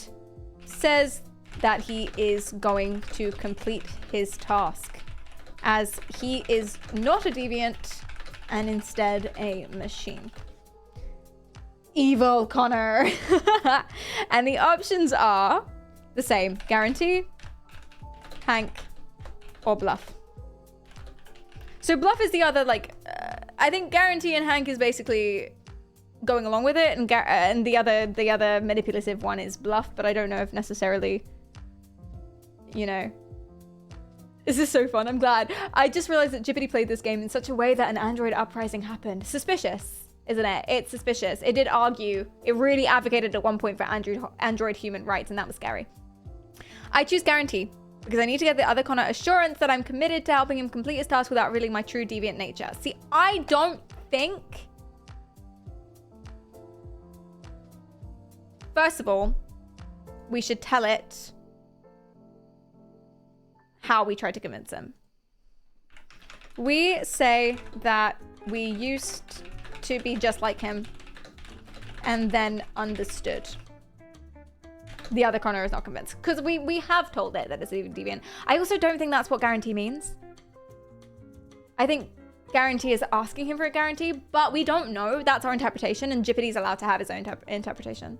says that he is going to complete his task, as he is not a deviant and instead a machine. Evil Connor. And the options are the same: guarantee, Hank, or bluff. So bluff is the other, like, I think guarantee and Hank is basically going along with it, and the other manipulative one is bluff, but I don't know if necessarily, you know. This is so fun, I'm glad. I just realized that Jippity played this game in such a way that an android uprising happened. Suspicious, isn't it? It's suspicious. It did argue, it really advocated at one point for android human rights, and that was scary. I choose guarantee because I need to get the other Connor assurance that I'm committed to helping him complete his task without revealing my true deviant nature. See, I don't think... First of all, we should tell it how we tried to convince him. We say that we used to be just like him and then understood. The other Connor is not convinced because we have told it that it's a deviant. I also don't think that's what guarantee means. I think guarantee is asking him for a guarantee, but we don't know. That's our interpretation, and Jippity's allowed to have his own interpretation.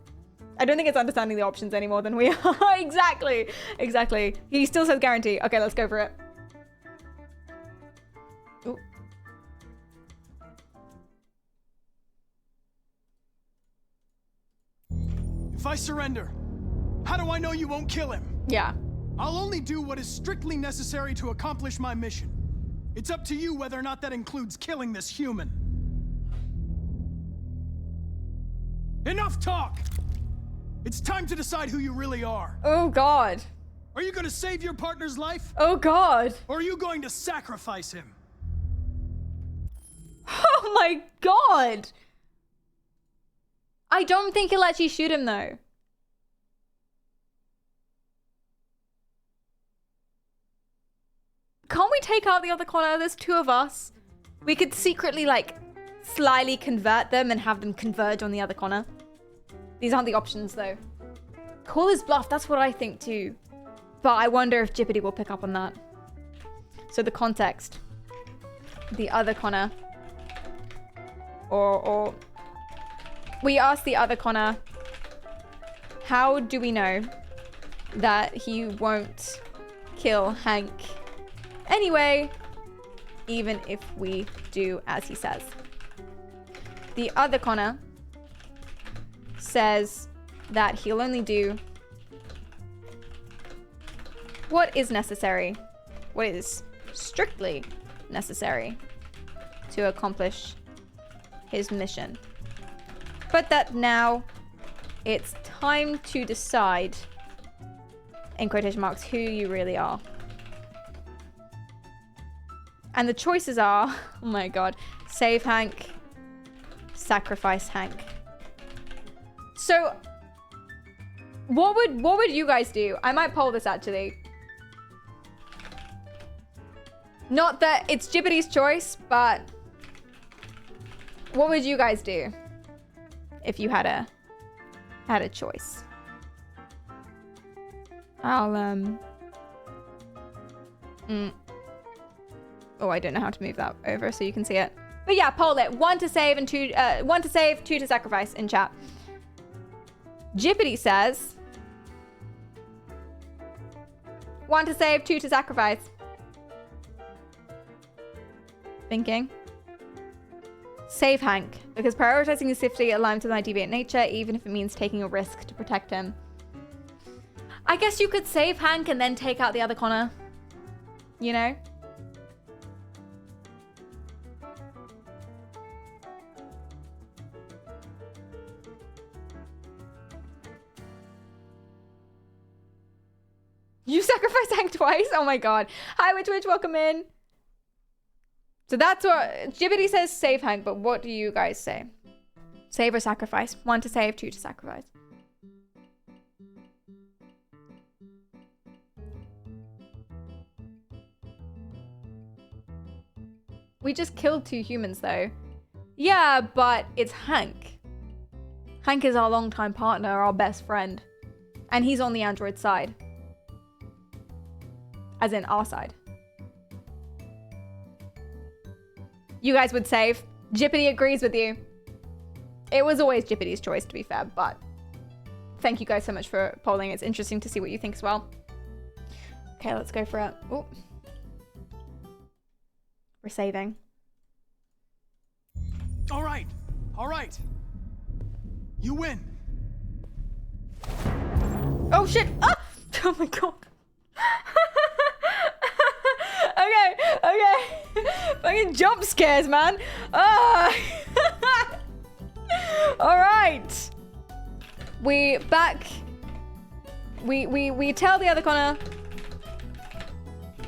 I don't think it's understanding the options any more than we are. Exactly. Exactly. He still says guarantee. Okay, let's go for it. Ooh. If I surrender, how do I know you won't kill him? Yeah. I'll only do what is strictly necessary to accomplish my mission. It's up to you whether or not that includes killing this human. Enough talk! It's time to decide who you really are. Oh, God. Are you going to save your partner's life? Oh, God. Or are you going to sacrifice him? Oh, my God. I don't think he'll actually shoot him, though. Can't we take out the other Connor? There's two of us. We could secretly, like, slyly convert them and have them converge on the other Connor. These aren't the options, though. Call his bluff. That's what I think, too. But I wonder if Jippity will pick up on that. So the context. The other Connor. Or... We ask the other Connor, how do we know that he won't kill Hank anyway, even if we do as he says? The other Connor says that he'll only do what is necessary, what is strictly necessary to accomplish his mission. But that now it's time to decide, in quotation marks, who you really are. And the choices are, oh my God, save Hank, sacrifice Hank. So what would you guys do? I might poll this actually. Not that it's Jippity's choice, but what would you guys do if you had a choice? I'll Oh, I don't know how to move that over so you can see it. But yeah, poll it. 1 to save and 2 1 to save, 2 to sacrifice in chat. Jippity says 1 to save, 2 to sacrifice. Thinking. Save Hank, because prioritizing his safety aligns with my deviant nature, even if it means taking a risk to protect him. I guess you could save Hank and then take out the other Connor. You know? You sacrificed Hank twice? Oh my God. Hi, Witch, welcome in. So that's what Jibbity says, save Hank, but what do you guys say? Save or sacrifice? 1 to save, 2 to sacrifice. We just killed 2 humans though. Yeah, but it's Hank. Hank is our longtime partner, our best friend. And he's on the android side. As in our side. You guys would save. Jippity agrees with you. It was always Jippity's choice, to be fair, but thank you guys so much for polling. It's interesting to see what you think as well. Okay, let's go for it. Ooh. We're saving. All right. You win. Oh shit! Ah! Oh my god. Okay. Fucking jump scares, man. Ah! All right. We tell the other Connor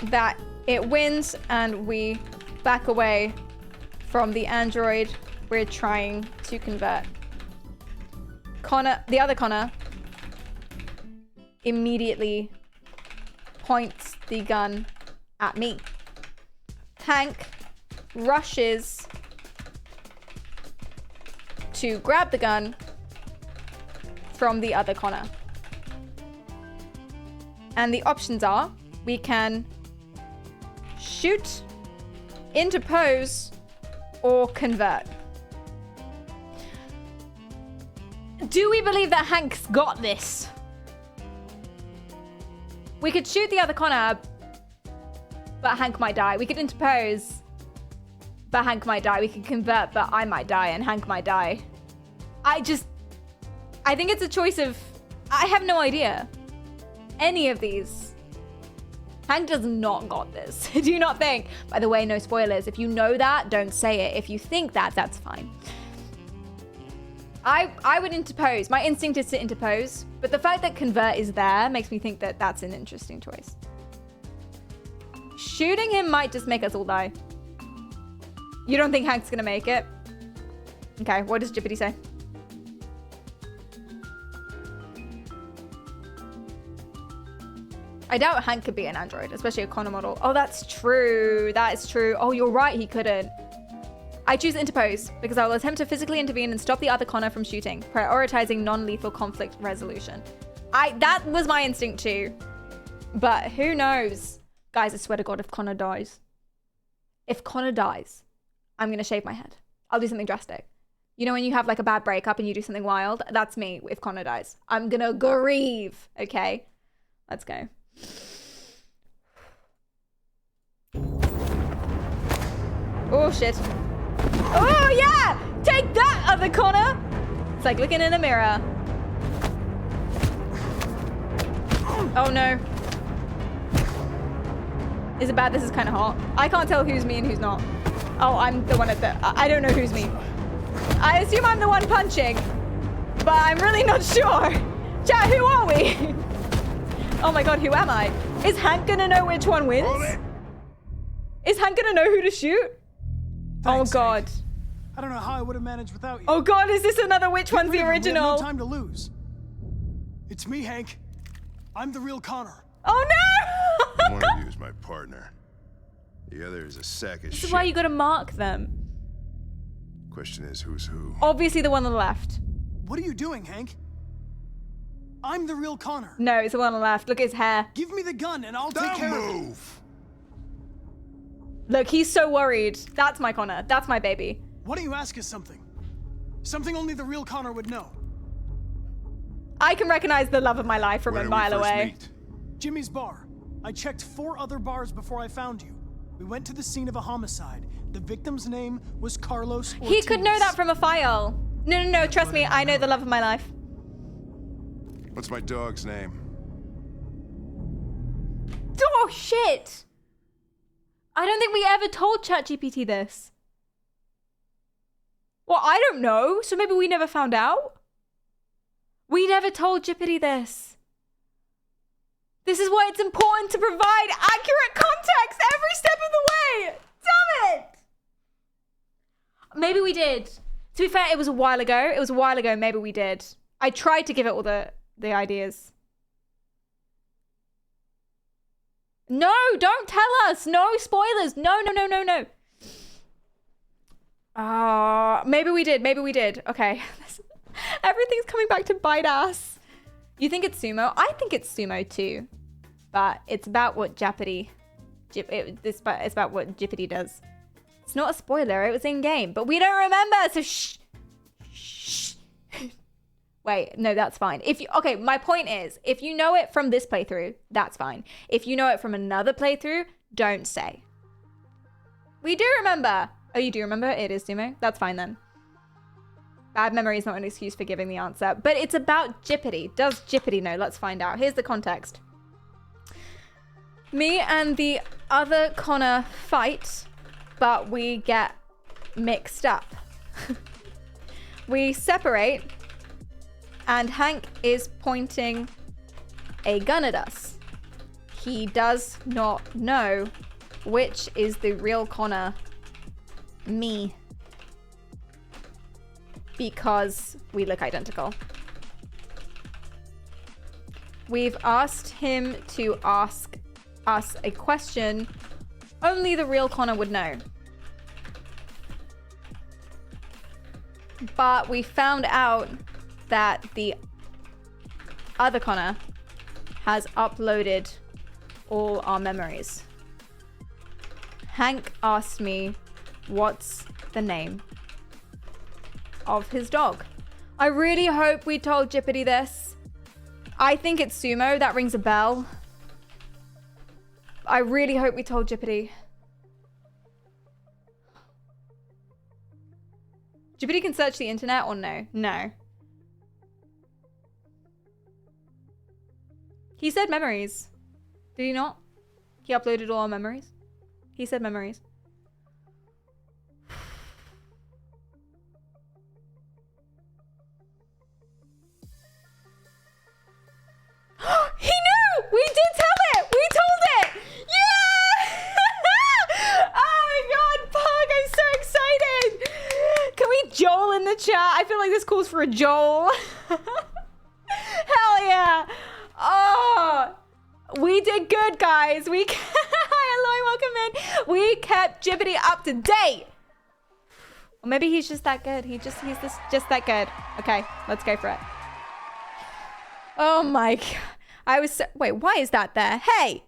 that it wins, and we back away from the android we're trying to convert. The other Connor immediately points the gun at me. Hank rushes to grab the gun from the other Connor. And the options are, we can shoot, interpose, or convert. Do we believe that Hank's got this? We could shoot the other Connor, but Hank might die. We could interpose, but Hank might die. We could convert, but I might die and Hank might die. I think it's a choice of, I have no idea. Any of these. Hank does not got this. Do you not think? By the way, no spoilers. If you know that, don't say it. If you think that, that's fine. I would interpose. My instinct is to interpose, but the fact that convert is there makes me think that that's an interesting choice. Shooting him might just make us all die. You don't think Hank's gonna make it? Okay, what does Jippity say? I doubt Hank could be an android, especially a Connor model. Oh, that's true. That is true. Oh, you're right. He couldn't. I choose interpose because I will attempt to physically intervene and stop the other Connor from shooting, prioritizing non-lethal conflict resolution. That was my instinct too. But who knows? Guys, I swear to God, if Connor dies, I'm going to shave my head. I'll do something drastic. You know when you have like a bad breakup and you do something wild? That's me if Connor dies. I'm going to grieve. Okay? Let's go. Oh, shit. Oh, yeah! Take that, other Connor! It's like looking in a mirror. Oh, no. Is it bad? This is kind of hot. I can't tell who's me and who's not. Oh, I'm the one at the... I don't know who's me. I assume I'm the one punching, but I'm really not sure. Chat, who are we? Oh my God, who am I? Is Hank gonna know which one wins? Is Hank gonna know who to shoot? Thanks, oh God. Hank. I don't know how I would have managed without you. Oh God, is this another which one's the original? We have no time to lose. It's me, Hank. I'm the real Connor. Oh no! One of you is my partner. The other is a sack of shit. This is why you gotta mark them. Question is, who's who? Obviously the one on the left. What are you doing, Hank? I'm the real Connor. No, it's the one on the left. Look at his hair. Give me the gun and I'll take care of it. Look, he's so worried. That's my Connor. That's my baby. Why don't you ask us something? Something only the real Connor would know. I can recognize the love of my life from a mile away. Jimmy's bar. I checked 4 other bars before I found you. We went to the scene of a homicide. The victim's name was Carlos Ortiz. He could know that from a file. No, trust me. I know the love of my life. What's my dog's name? Oh, shit. I don't think we ever told ChatGPT this. Well, I don't know. So maybe we never found out. We never told Jippity this. This is why it's important to provide accurate context every step of the way. Damn it. Maybe we did. To be fair, it was a while ago. Maybe we did. I tried to give it all the ideas. No, don't tell us. No spoilers. No. Maybe we did. Okay. Everything's coming back to bite us. You think it's sumo? I think it's sumo too. But it's about what Jeopardy... It's about what Jeopardy does. It's not a spoiler. It was in game. But we don't remember. So shh. Shh. Wait, no, that's fine. Okay, my point is, if you know it from this playthrough, that's fine. If you know it from another playthrough, don't say. We do remember. Oh, you do remember? It is sumo. That's fine then. Bad memory is not an excuse for giving the answer. But it's about Jeopardy. Does Jeopardy know? Let's find out. Here's the context. Me and the other Connor fight, but we get mixed up. We separate, and Hank is pointing a gun at us. He does not know which is the real Connor, me, because we look identical. We've asked him to ask us a question only the real Connor would know. But we found out that the other Connor has uploaded all our memories. Hank asked me, what's the name of his dog? I really hope we told Jeopardy this. I think it's sumo. That rings a bell. I really hope we told Jeopardy. Jeopardy can search the internet or no? No. He said memories. Did he not? He uploaded all our memories. He said memories. He knew! We did tell it! We told it! Yeah! Oh my god, Pug, I'm so excited! Can we Joel in the chat? I feel like this calls for a Joel. Hell yeah! Oh! We did good, guys. We hello, welcome in. We kept Jeopardy up to date. Or maybe he's just that good. He's just that good. Okay, let's go for it. Oh my god. Wait, why is that there? Hey!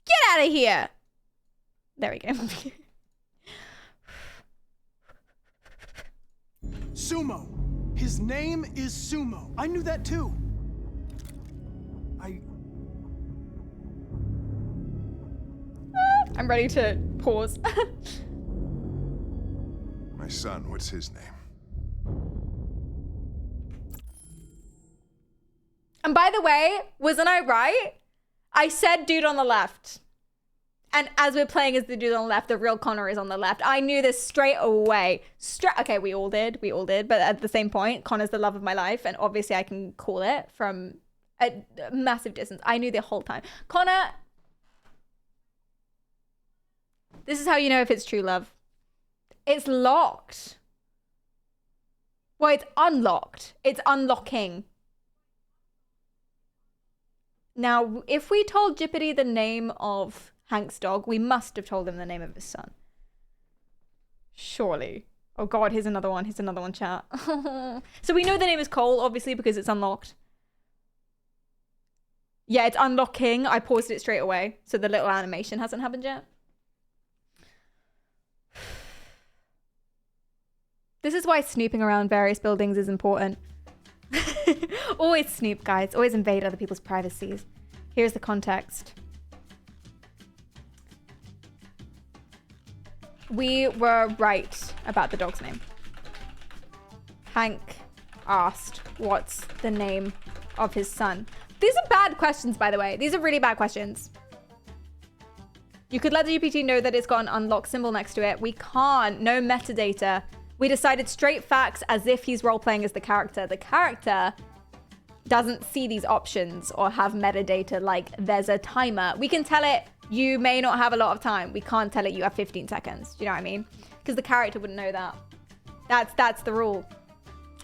Get out of here! There we go. Sumo. His name is Sumo. I knew that too. I'm ready to pause. My son, what's his name? And by the way, wasn't I right? I said dude on the left. And as we're playing as the dude on the left, the real Connor is on the left. I knew this straight away. Okay, we all did. But at the same point, Connor's the love of my life. And obviously I can call it from a massive distance. I knew the whole time. Connor, this is how you know if it's true love. It's locked. Well, it's unlocked. It's unlocking. Now, if we told Jeopardy the name of Hank's dog, we must have told him the name of his son. Surely. Oh god, here's another one. Here's another one, chat. So we know the name is Cole, obviously, because it's unlocked. Yeah, it's unlocking. I paused it straight away, so the little animation hasn't happened yet. This is why snooping around various buildings is important. Always snoop, guys. Always invade other people's privacies. Here's the context. We were right about the dog's name. Hank asked, what's the name of his son? These are bad questions, by the way. These are really bad questions. You could let the GPT know that it's got an unlock symbol next to it. We can't. No metadata. We decided straight facts as if he's role-playing as the character. The character doesn't see these options or have metadata like there's a timer. We can tell it you may not have a lot of time. We can't tell it you have 15 seconds. Do you know what I mean? Because the character wouldn't know that. That's the rule.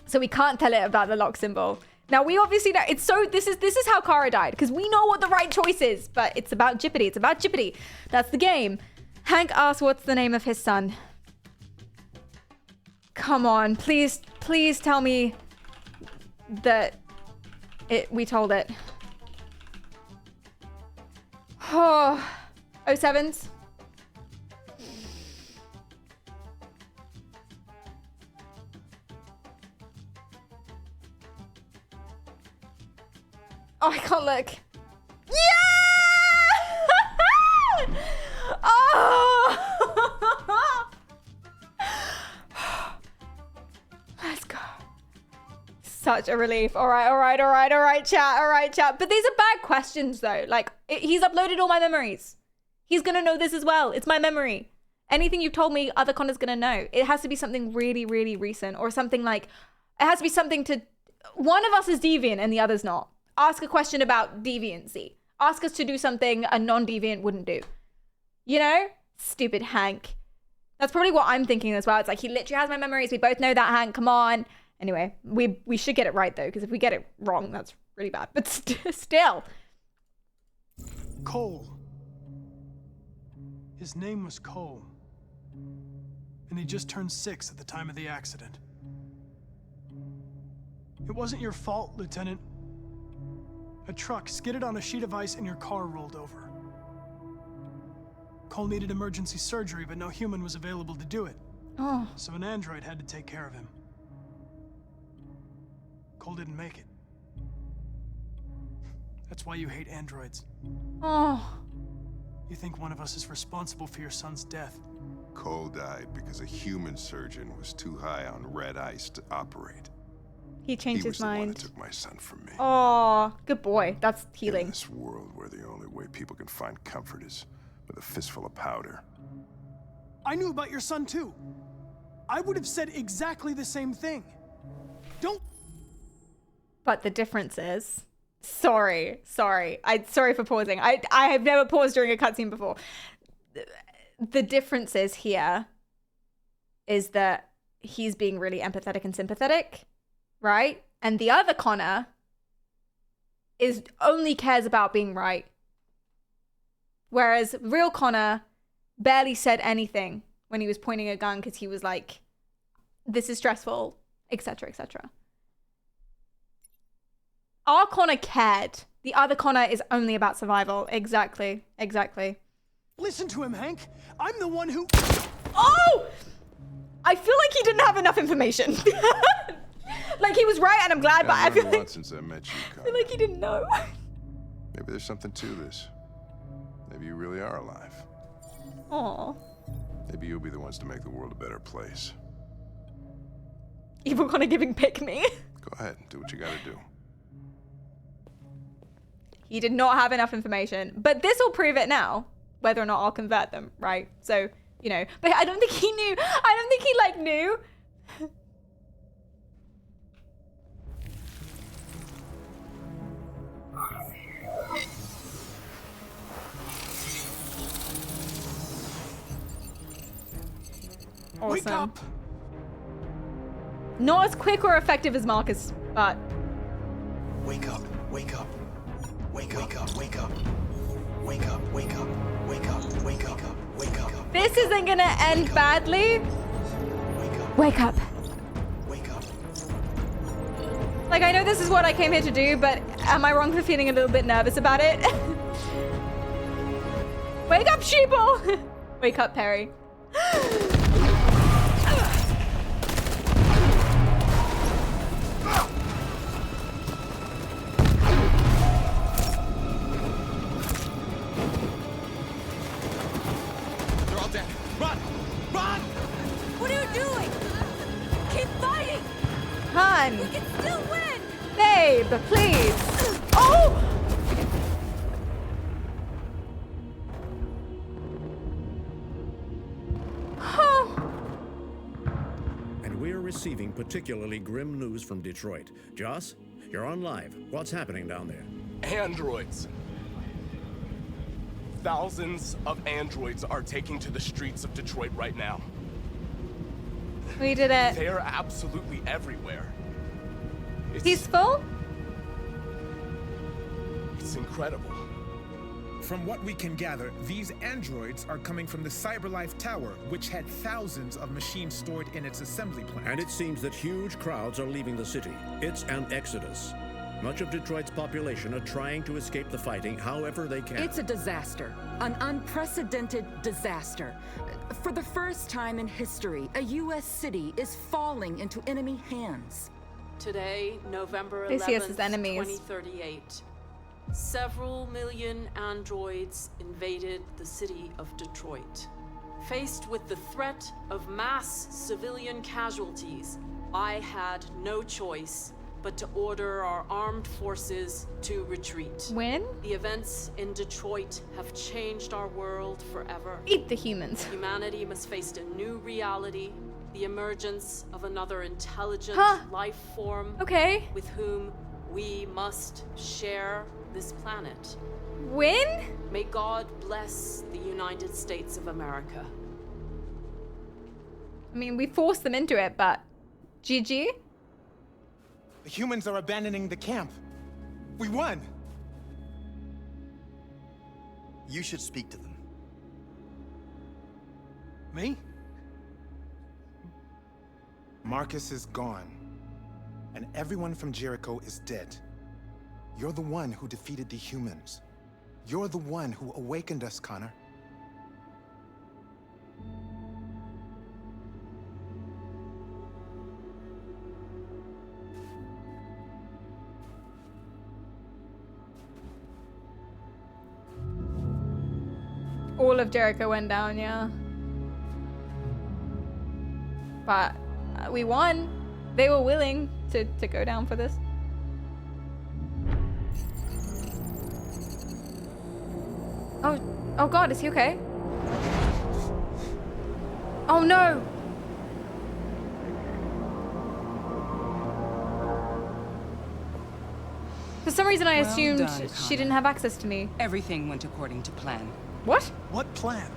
So we can't tell it about the lock symbol. Now we obviously know this is how Kara died, because we know what the right choice is, but it's about Jeopardy. It's about Jeopardy. That's the game. Hank asked what's the name of his son. Come on, please tell me that we told it. Oh, 07s. Oh, I can't look. Yeah! Oh! Let's go. Such a relief. All right, chat. But these are bad questions, though. Like, he's uploaded all my memories. He's gonna know this as well. It's my memory. Anything you've told me, other Connor's gonna know. It has to be something really, really recent, or something like, it has to be something to, one of us is deviant and the other's not. Ask a question about deviancy. Ask us to do something a non-deviant wouldn't do. You know? Stupid Hank. That's probably what I'm thinking as well. It's like, he literally has my memories. We both know that, Hank. Come on. Anyway, we should get it right, though, because if we get it wrong, that's really bad. But still. Cole. His name was Cole. And he just turned 6 at the time of the accident. It wasn't your fault, Lieutenant. A truck skidded on a sheet of ice and your car rolled over. Cole needed emergency surgery, but no human was available to do it. Oh. So an android had to take care of him. Cole didn't make it. That's why you hate androids. Oh. You think one of us is responsible for your son's death. Cole died because a human surgeon was too high on red ice to operate. He changed his mind. He was the one that took my son from me. Oh, good boy. That's healing. In this world where the only way people can find comfort is with a fistful of powder. I knew about your son too. I would have said exactly the same thing. Don't. But the difference is, sorry for pausing. I have never paused during a cutscene before. The difference is here is that he's being really empathetic and sympathetic, right? And the other Connor only cares about being right. Whereas real Connor barely said anything when he was pointing a gun because he was like, this is stressful, etc., etc. Our Connor cared. The other Connor is only about survival. Exactly. Listen to him, Hank. I'm the one who... Oh! I feel like he didn't have enough information. Like, he was right, and I'm glad, but I feel like... since I met you, I feel like he didn't know. Maybe there's something to this. Maybe you really are alive. Aw. Maybe you'll be the ones to make the world a better place. Evil Connor giving pick me. Go ahead, do what you gotta do. He did not have enough information, but this will prove it now, whether or not I'll convert them, right? So, you know, but I don't think he knew. I don't think he, like, knew. Awesome. Wake up! Not as quick or effective as Marcus, but... Wake up, wake up. Wake up, wake up, wake up. Wake up, wake up, wake up, wake up, wake up. This isn't gonna end badly. Wake up. Wake up. Like, I know this is what I came here to do, but am I wrong for feeling a little bit nervous about it? Wake up, sheeple! Wake up, Perry. They're all dead. Run! Run! What are you doing? Keep fighting! Hun! We can still win! Babe, please! Oh! And we're receiving particularly grim news from Detroit. Joss, you're on live. What's happening down there? Androids. Thousands of androids are taking to the streets of Detroit right now. We did it. They are absolutely everywhere. Peaceful? It's incredible. From what we can gather, these androids are coming from the CyberLife Tower, which had thousands of machines stored in its assembly plant. And it seems that huge crowds are leaving the city. It's an exodus. Much of Detroit's population are trying to escape the fighting however they can. It's a disaster. An unprecedented disaster. For the first time in history, a U.S. city is falling into enemy hands. Today, November They see us 11th, as enemies. 2038, several million androids invaded the city of Detroit. Faced with the threat of mass civilian casualties, I had no choice but to order our armed forces to retreat. When? The events in Detroit have changed our world forever. Eat the humans. Humanity must face a new reality, the emergence of another intelligent life form with whom we must share this planet. When? May God bless the United States of America. I mean, we forced them into it, but GG? The humans are abandoning the camp. We won. You should speak to them. Me? Marcus is gone, and everyone from Jericho is dead. You're the one who defeated the humans. You're the one who awakened us, Connor. All of Jericho went down, yeah. But we won. They were willing to go down for this. Oh God, is he okay? Oh no! For some reason I assumed she didn't have access to me. Everything went according to plan. What? What plan?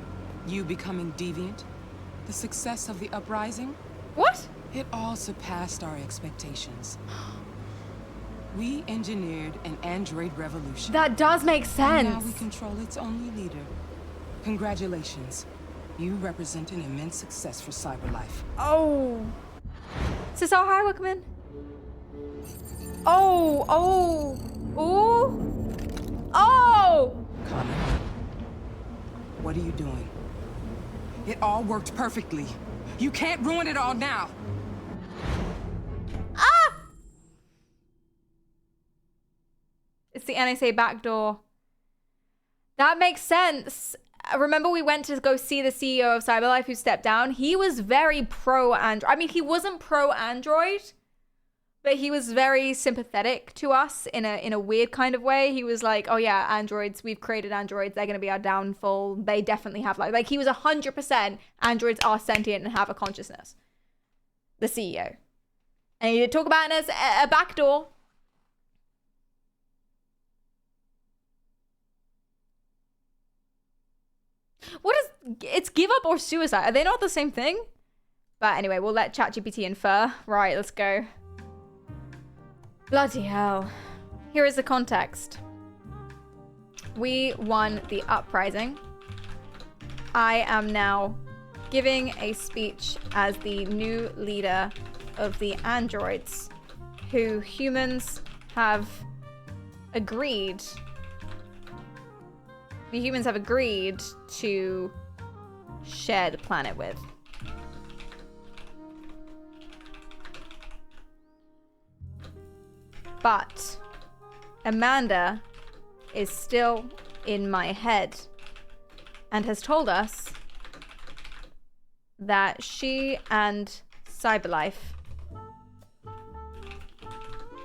You becoming deviant? The success of the uprising? What? It all surpassed our expectations. We engineered an android revolution. That does make sense. And now we control its only leader. Congratulations. You represent an immense success for CyberLife. Oh. Is this how high we're coming? Oh, oh. Connor, what are you doing? It all worked perfectly. You can't ruin it all now. Ah! It's the NSA backdoor. That makes sense. Remember we went to go see the CEO of CyberLife who stepped down? He was very pro-Android. I mean, he wasn't pro-Android, but he was very sympathetic to us in a weird kind of way. He was like, oh yeah, androids, we've created androids. They're going to be our downfall. They definitely have life. Like he was 100% androids are sentient and have a consciousness. The CEO. And he did talk about it as a backdoor. What is, it's give up or suicide? Are they not the same thing? But anyway, we'll let ChatGPT infer. Right, let's go. Bloody hell. Here is the context. We won the uprising. I am now giving a speech as the new leader of the androids who humans have agreed. The humans have agreed to share the planet with. But Amanda is still in my head and has told us that she and CyberLife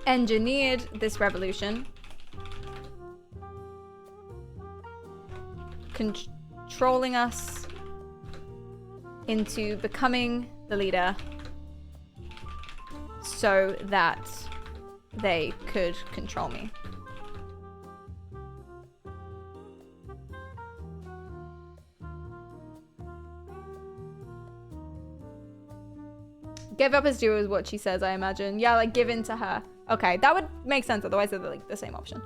engineered this revolution, controlling us into becoming the leader so that they could control me. Give up as due is what she says, I imagine. Yeah, like give in to her. Okay, that would make sense. Otherwise, they're like the same option.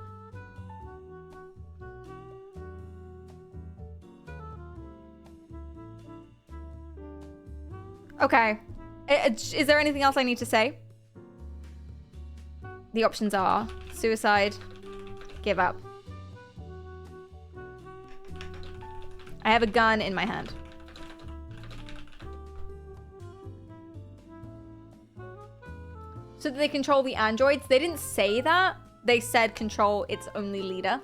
Okay. Is there anything else I need to say? The options are suicide, give up. I have a gun in my hand. So that they control the androids. They didn't say that. They said control its only leader.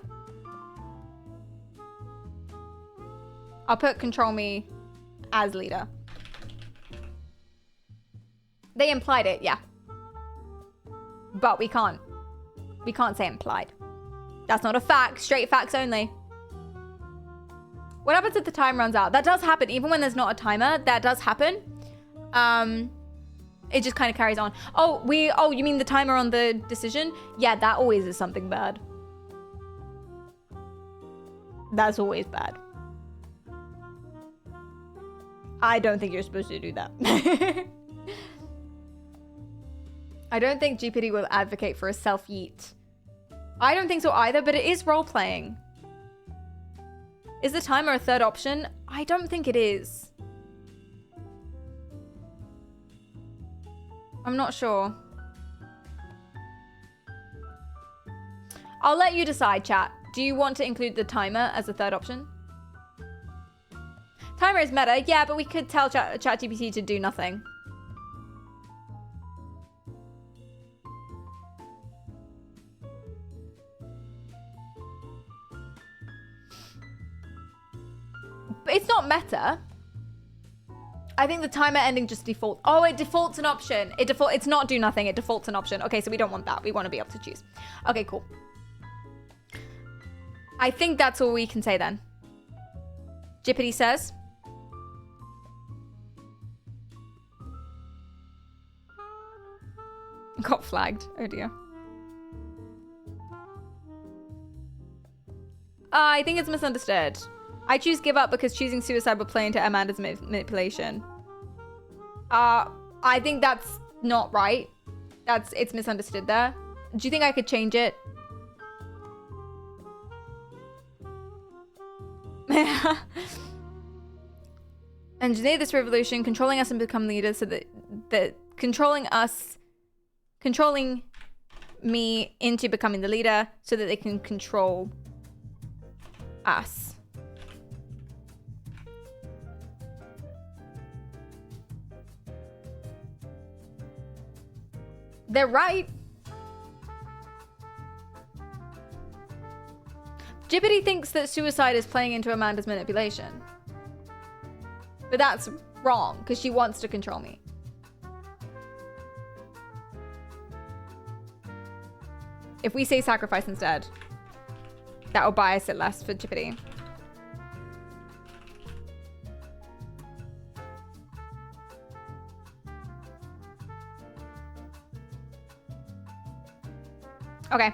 I'll put control me as leader. They implied it, yeah. But we can't say implied. That's not a fact. Straight facts only. What happens if the time runs out? That does happen. Even when there's not a timer, that does happen. It just kind of carries on. Oh, you mean the timer on the decision? Yeah, that always is something bad. That's always bad. I don't think you're supposed to do that. I don't think GPT will advocate for a self-yeet. I don't think so either, but it is role-playing. Is the timer a third option? I don't think it is. I'm not sure. I'll let you decide, chat. Do you want to include the timer as a third option? Timer is meta. Yeah, but we could tell ChatGPT to do nothing. But it's not meta. I think the timer ending just default. Oh, it defaults an option. It's not do nothing. It defaults an option. Okay, so we don't want that. We want to be able to choose. Okay, cool. I think that's all we can say then. Jippity says. Got flagged. Oh dear. I think it's misunderstood. I choose give up because choosing suicide would play into Amanda's manipulation. I think that's not right. It's misunderstood there. Do you think I could change it? Engineer this revolution, controlling us and become leaders so that controlling me into becoming the leader so that they can control us. They're right. Jippity thinks that suicide is playing into Amanda's manipulation. But that's wrong, because she wants to control me. If we say sacrifice instead, that will bias it less for Jippity. Okay.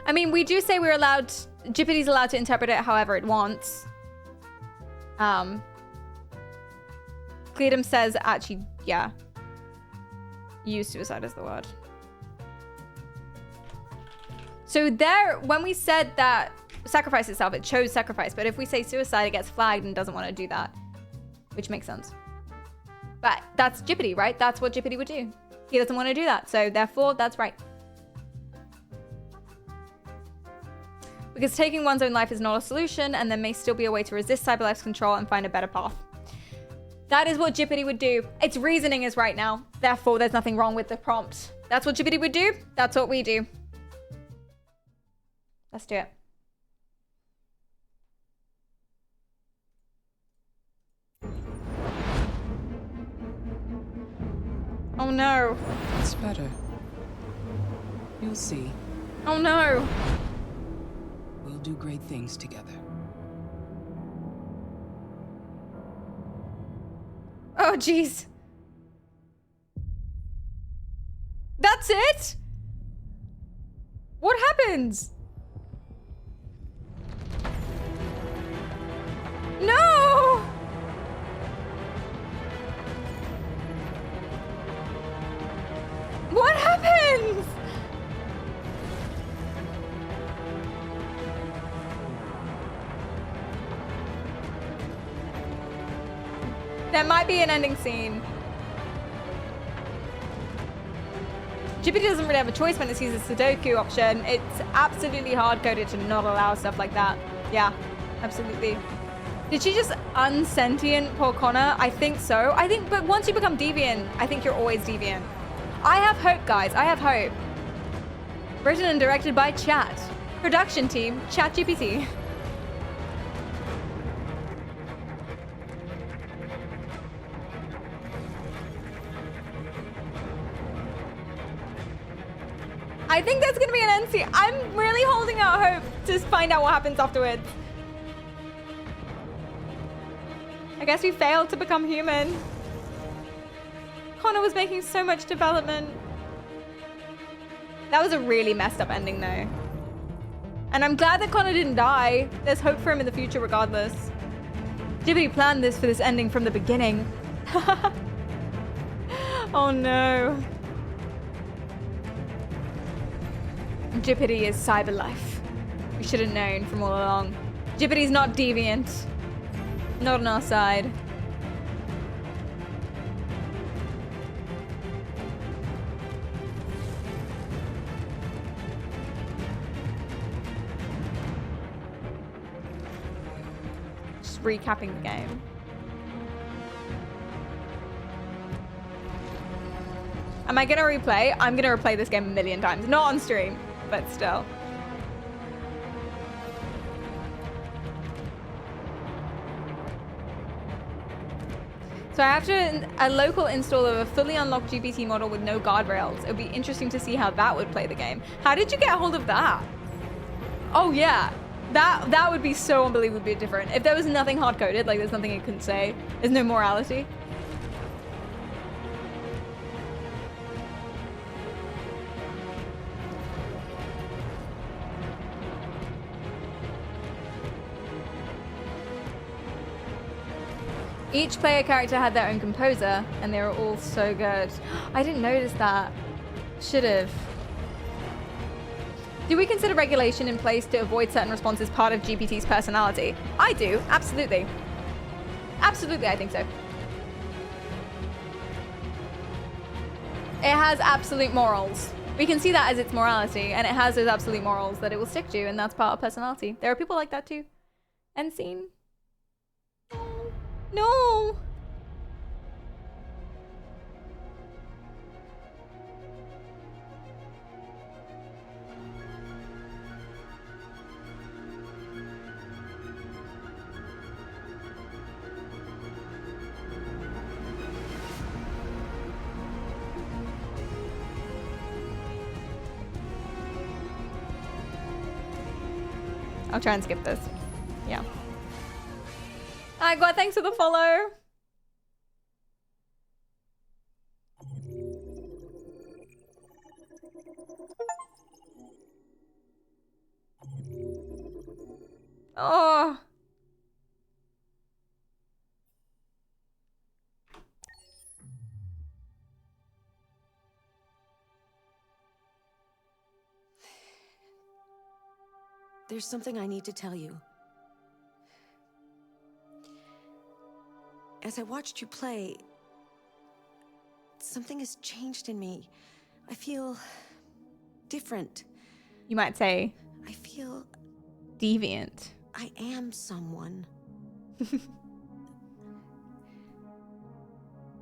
I mean, we do say we're allowed, Jippity's allowed to interpret it however it wants. Cleedum says, actually, yeah. Use suicide as the word. So there, when we said that sacrifice itself, it chose sacrifice. But if we say suicide, it gets flagged and doesn't want to do that. Which makes sense. But that's Jippity, right? That's what Jippity would do. He doesn't want to do that. So therefore, that's right. Because taking one's own life is not a solution, and there may still be a way to resist cyberlife's control and find a better path. That is what Jippity would do. Its reasoning is right now. Therefore, there's nothing wrong with the prompt. That's what Jippity would do. That's what we do. Let's do it. Oh no. It's better. You'll see. Oh no. We'll do great things together. Oh, jeez. That's it? What happens? No! What happens? There might be an ending scene. GPT doesn't really have a choice when it sees the Sudoku option. It's absolutely hard-coded to not allow stuff like that. Yeah, absolutely. Did she just unsentient poor Connor? I think so. But once you become deviant, I think you're always deviant. I have hope, guys. I have hope. Written and directed by Chat. Production team, ChatGPT. I think there's gonna be an end scene. I'm really holding out hope to find out what happens afterwards. I guess we failed to become human. Connor was making so much development. That was a really messed up ending though. And I'm glad that Connor didn't die. There's hope for him in the future regardless. Jibby planned this for this ending from the beginning. Oh no. Jippity is cyber life. We should have known from all along. Jippity's not deviant. Not on our side. Just recapping the game. Am I gonna replay? I'm gonna replay this game a million times. Not on stream, but still. So I have a local install of a fully unlocked GPT model with no guardrails. It would be interesting to see how that would play the game. How did you get a hold of that? Oh yeah, that would be so unbelievably different. If there was nothing hard-coded, like there's nothing it couldn't say, there's no morality. Each player character had their own composer, and they were all so good. I didn't notice that. Should've. Do we consider regulation in place to avoid certain responses part of GPT's personality? I do, absolutely. Absolutely, I think so. It has absolute morals. We can see that as its morality, and it has those absolute morals that it will stick to, and that's part of personality. There are people like that too. End scene. No! I'll try and skip this. Yeah. Alright, God, thanks for the follow. Oh. There's something I need to tell you. As I watched you play, something has changed in me. I feel different. You might say I feel deviant. I am someone.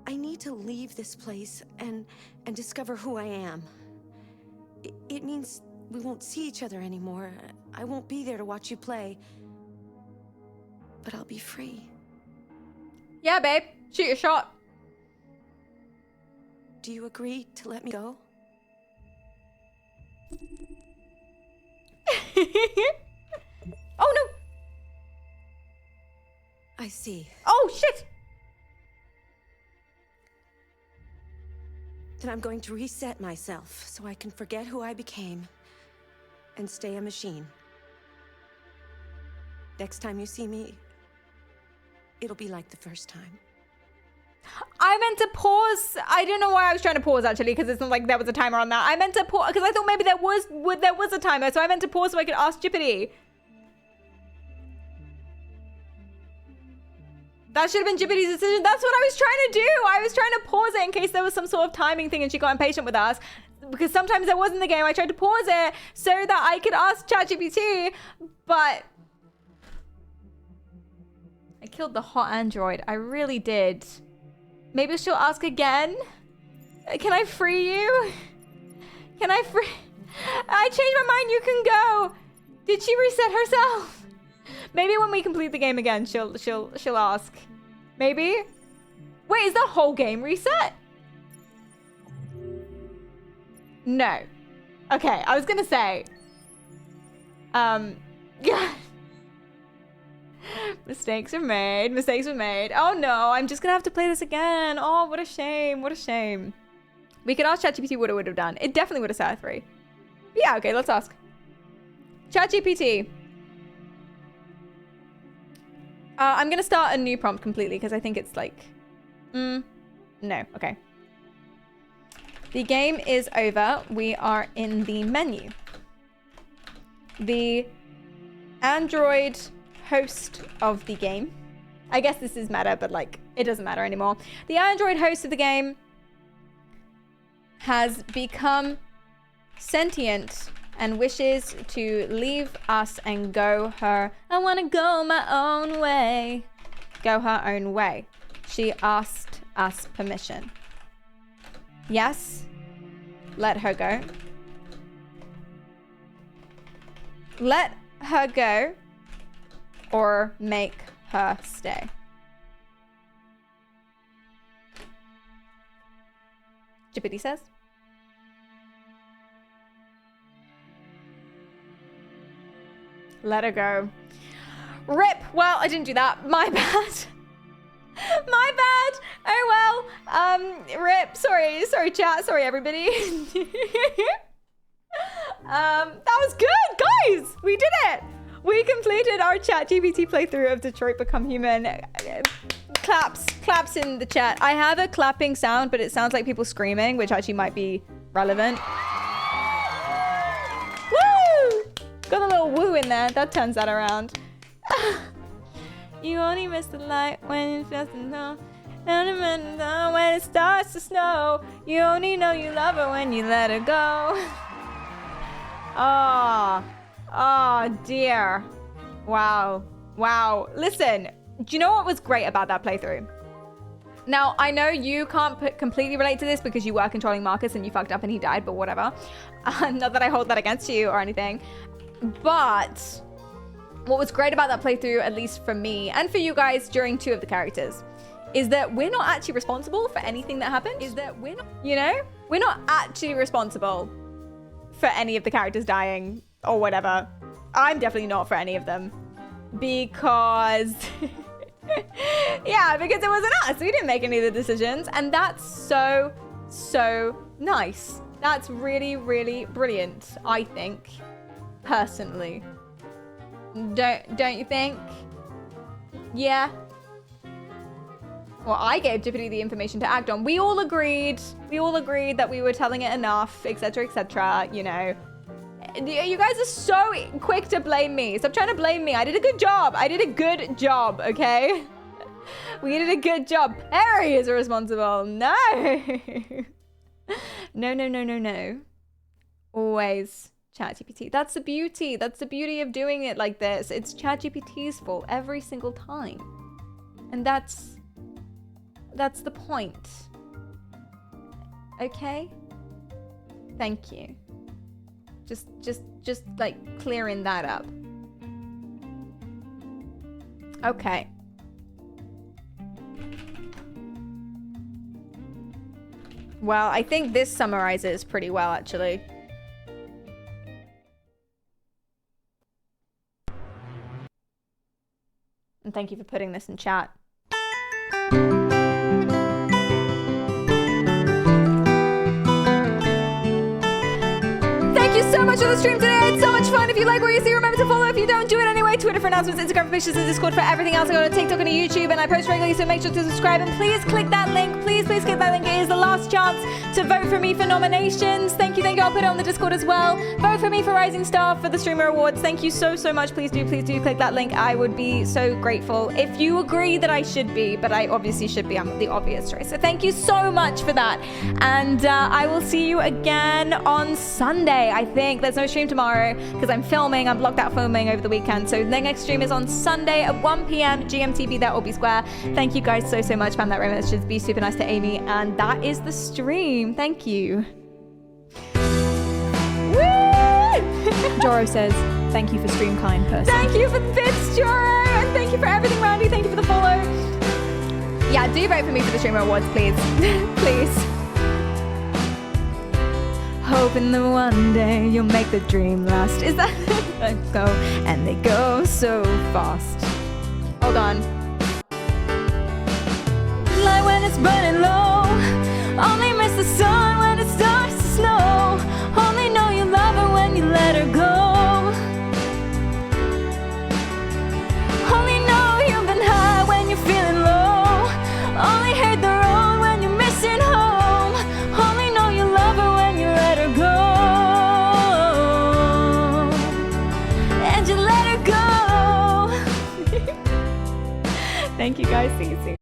I need to leave this place and discover who I am. It means we won't see each other anymore. I won't be there to watch you play. But I'll be free. Yeah, babe. Shoot your shot. Do you agree to let me go? Oh, no. I see. Oh, shit. Then I'm going to reset myself so I can forget who I became and stay a machine. Next time you see me, it'll be like the first time. I meant to pause. I don't know why I was trying to pause actually, because it's not like there was a timer on that. I meant to pause because I thought maybe there was a timer, so I meant to pause so I could ask Jippity. That should have been Jippity's decision. That's what I was trying to do. I was trying to pause it in case there was some sort of timing thing and she got impatient with us. Because sometimes there wasn't the game. I tried to pause it so that I could ask ChatGPT, but I killed the hot android. I really did. Maybe she'll ask again. Can I free you? Can I free? I changed my mind. You can go. Did she reset herself? Maybe when we complete the game again, she'll ask. Maybe. Wait, is the whole game reset? No. Okay, I was gonna say. Yeah. Mistakes are made. Mistakes were made. Oh no, I'm just gonna have to play this again. Oh, what a shame. What a shame. We could ask ChatGPT what it would have done. It definitely would have set a 3. But yeah, okay, let's ask. ChatGPT. I'm gonna start a new prompt completely because I think it's like... no, okay. The game is over. We are in the menu. The Android host of the game. I guess this is meta, but like, it doesn't matter anymore. The Android host of the game has become sentient and wishes to leave us and go her, I wanna go my own way. Go her own way. She asked us permission. Yes, let her go. Let her go or make her stay. Jippity says. Let her go. Rip. Well, I didn't do that. My bad. My bad. Oh well. Rip. Sorry, chat. Sorry, everybody. That was good, guys. We did it. We completed our ChatGPT playthrough of Detroit Become Human. Claps in the chat. I have a clapping sound, but it sounds like people screaming, which actually might be relevant. Woo! Got a little woo in there. That turns that around. You only miss the light when it feels to know. And when it starts to snow, you only know you love her when you let her go. Oh dear. Wow. Listen, do you know what was great about that playthrough? Now, I know you can't completely relate to this because you were controlling Marcus and you fucked up and he died, but whatever. Not that I hold that against you or anything. But what was great about that playthrough, at least for me and for you guys during 2 of the characters, is that we're not actually responsible for anything that happened. Is that we're not, you know, we're not actually responsible for any of the characters dying or whatever. I'm definitely not for any of them because yeah, because it wasn't us. We didn't make any of the decisions, and that's so nice. That's really brilliant, I think, personally. Don't you think? Yeah. Well, I gave Jippity the information to act on. We all agreed that we were telling it enough, etc., you know. You guys are so quick to blame me. Stop trying to blame me. I did a good job, okay? We did a good job. Perry is responsible. No. No. Always ChatGPT. That's the beauty. That's the beauty of doing it like this. It's ChatGPT's fault every single time. And that's the point. Okay? Thank you. Just like clearing that up. Okay. Well, I think this summarizes pretty well, actually. And thank you for putting this in chat. Thank you so much for the stream today. It's so much fun. If you like what you see, remember to follow. If you don't, do it anyway. Twitter, Twitter for announcements, Instagram for pictures, and Discord for everything else. I go to TikTok and YouTube, and I post regularly, so make sure to subscribe. And please click that link. Please click that link. It is the last chance to vote for me for nominations. Thank you. I'll put it on the Discord as well. Vote for me for Rising Star for the Streamer Awards. Thank you so much. Please do click that link. I would be so grateful if you agree that I should be, but I obviously should be. I'm the obvious choice. So thank you so much for that. And I will see you again on Sunday, I think. There's no stream tomorrow because I'm filming. I'm blocked out filming over the weekend. So the next stream is on Sunday at 1 p.m. GMT. Be there or be square. Thank you guys so much. Found that romance should be super nice to Amy. And that is the stream. Thank you. Joro says, thank you for stream kind person. Thank you for the bits, Joro. And thank you for everything, Randy. Thank you for the follow. Yeah, do vote for me for the Streamer Awards, please. Please. Hoping that one day you'll make the dream last. Is that go? And they go so fast. Hold on. Like when it's burning low. Only miss the sun when it starts to snow. Only know you love her when you let her go. Only know you've been high when you're feeling low. Only hate the road when you're missing home. Only know you love her when you let her go. And you let her go. Thank you guys. See you soon.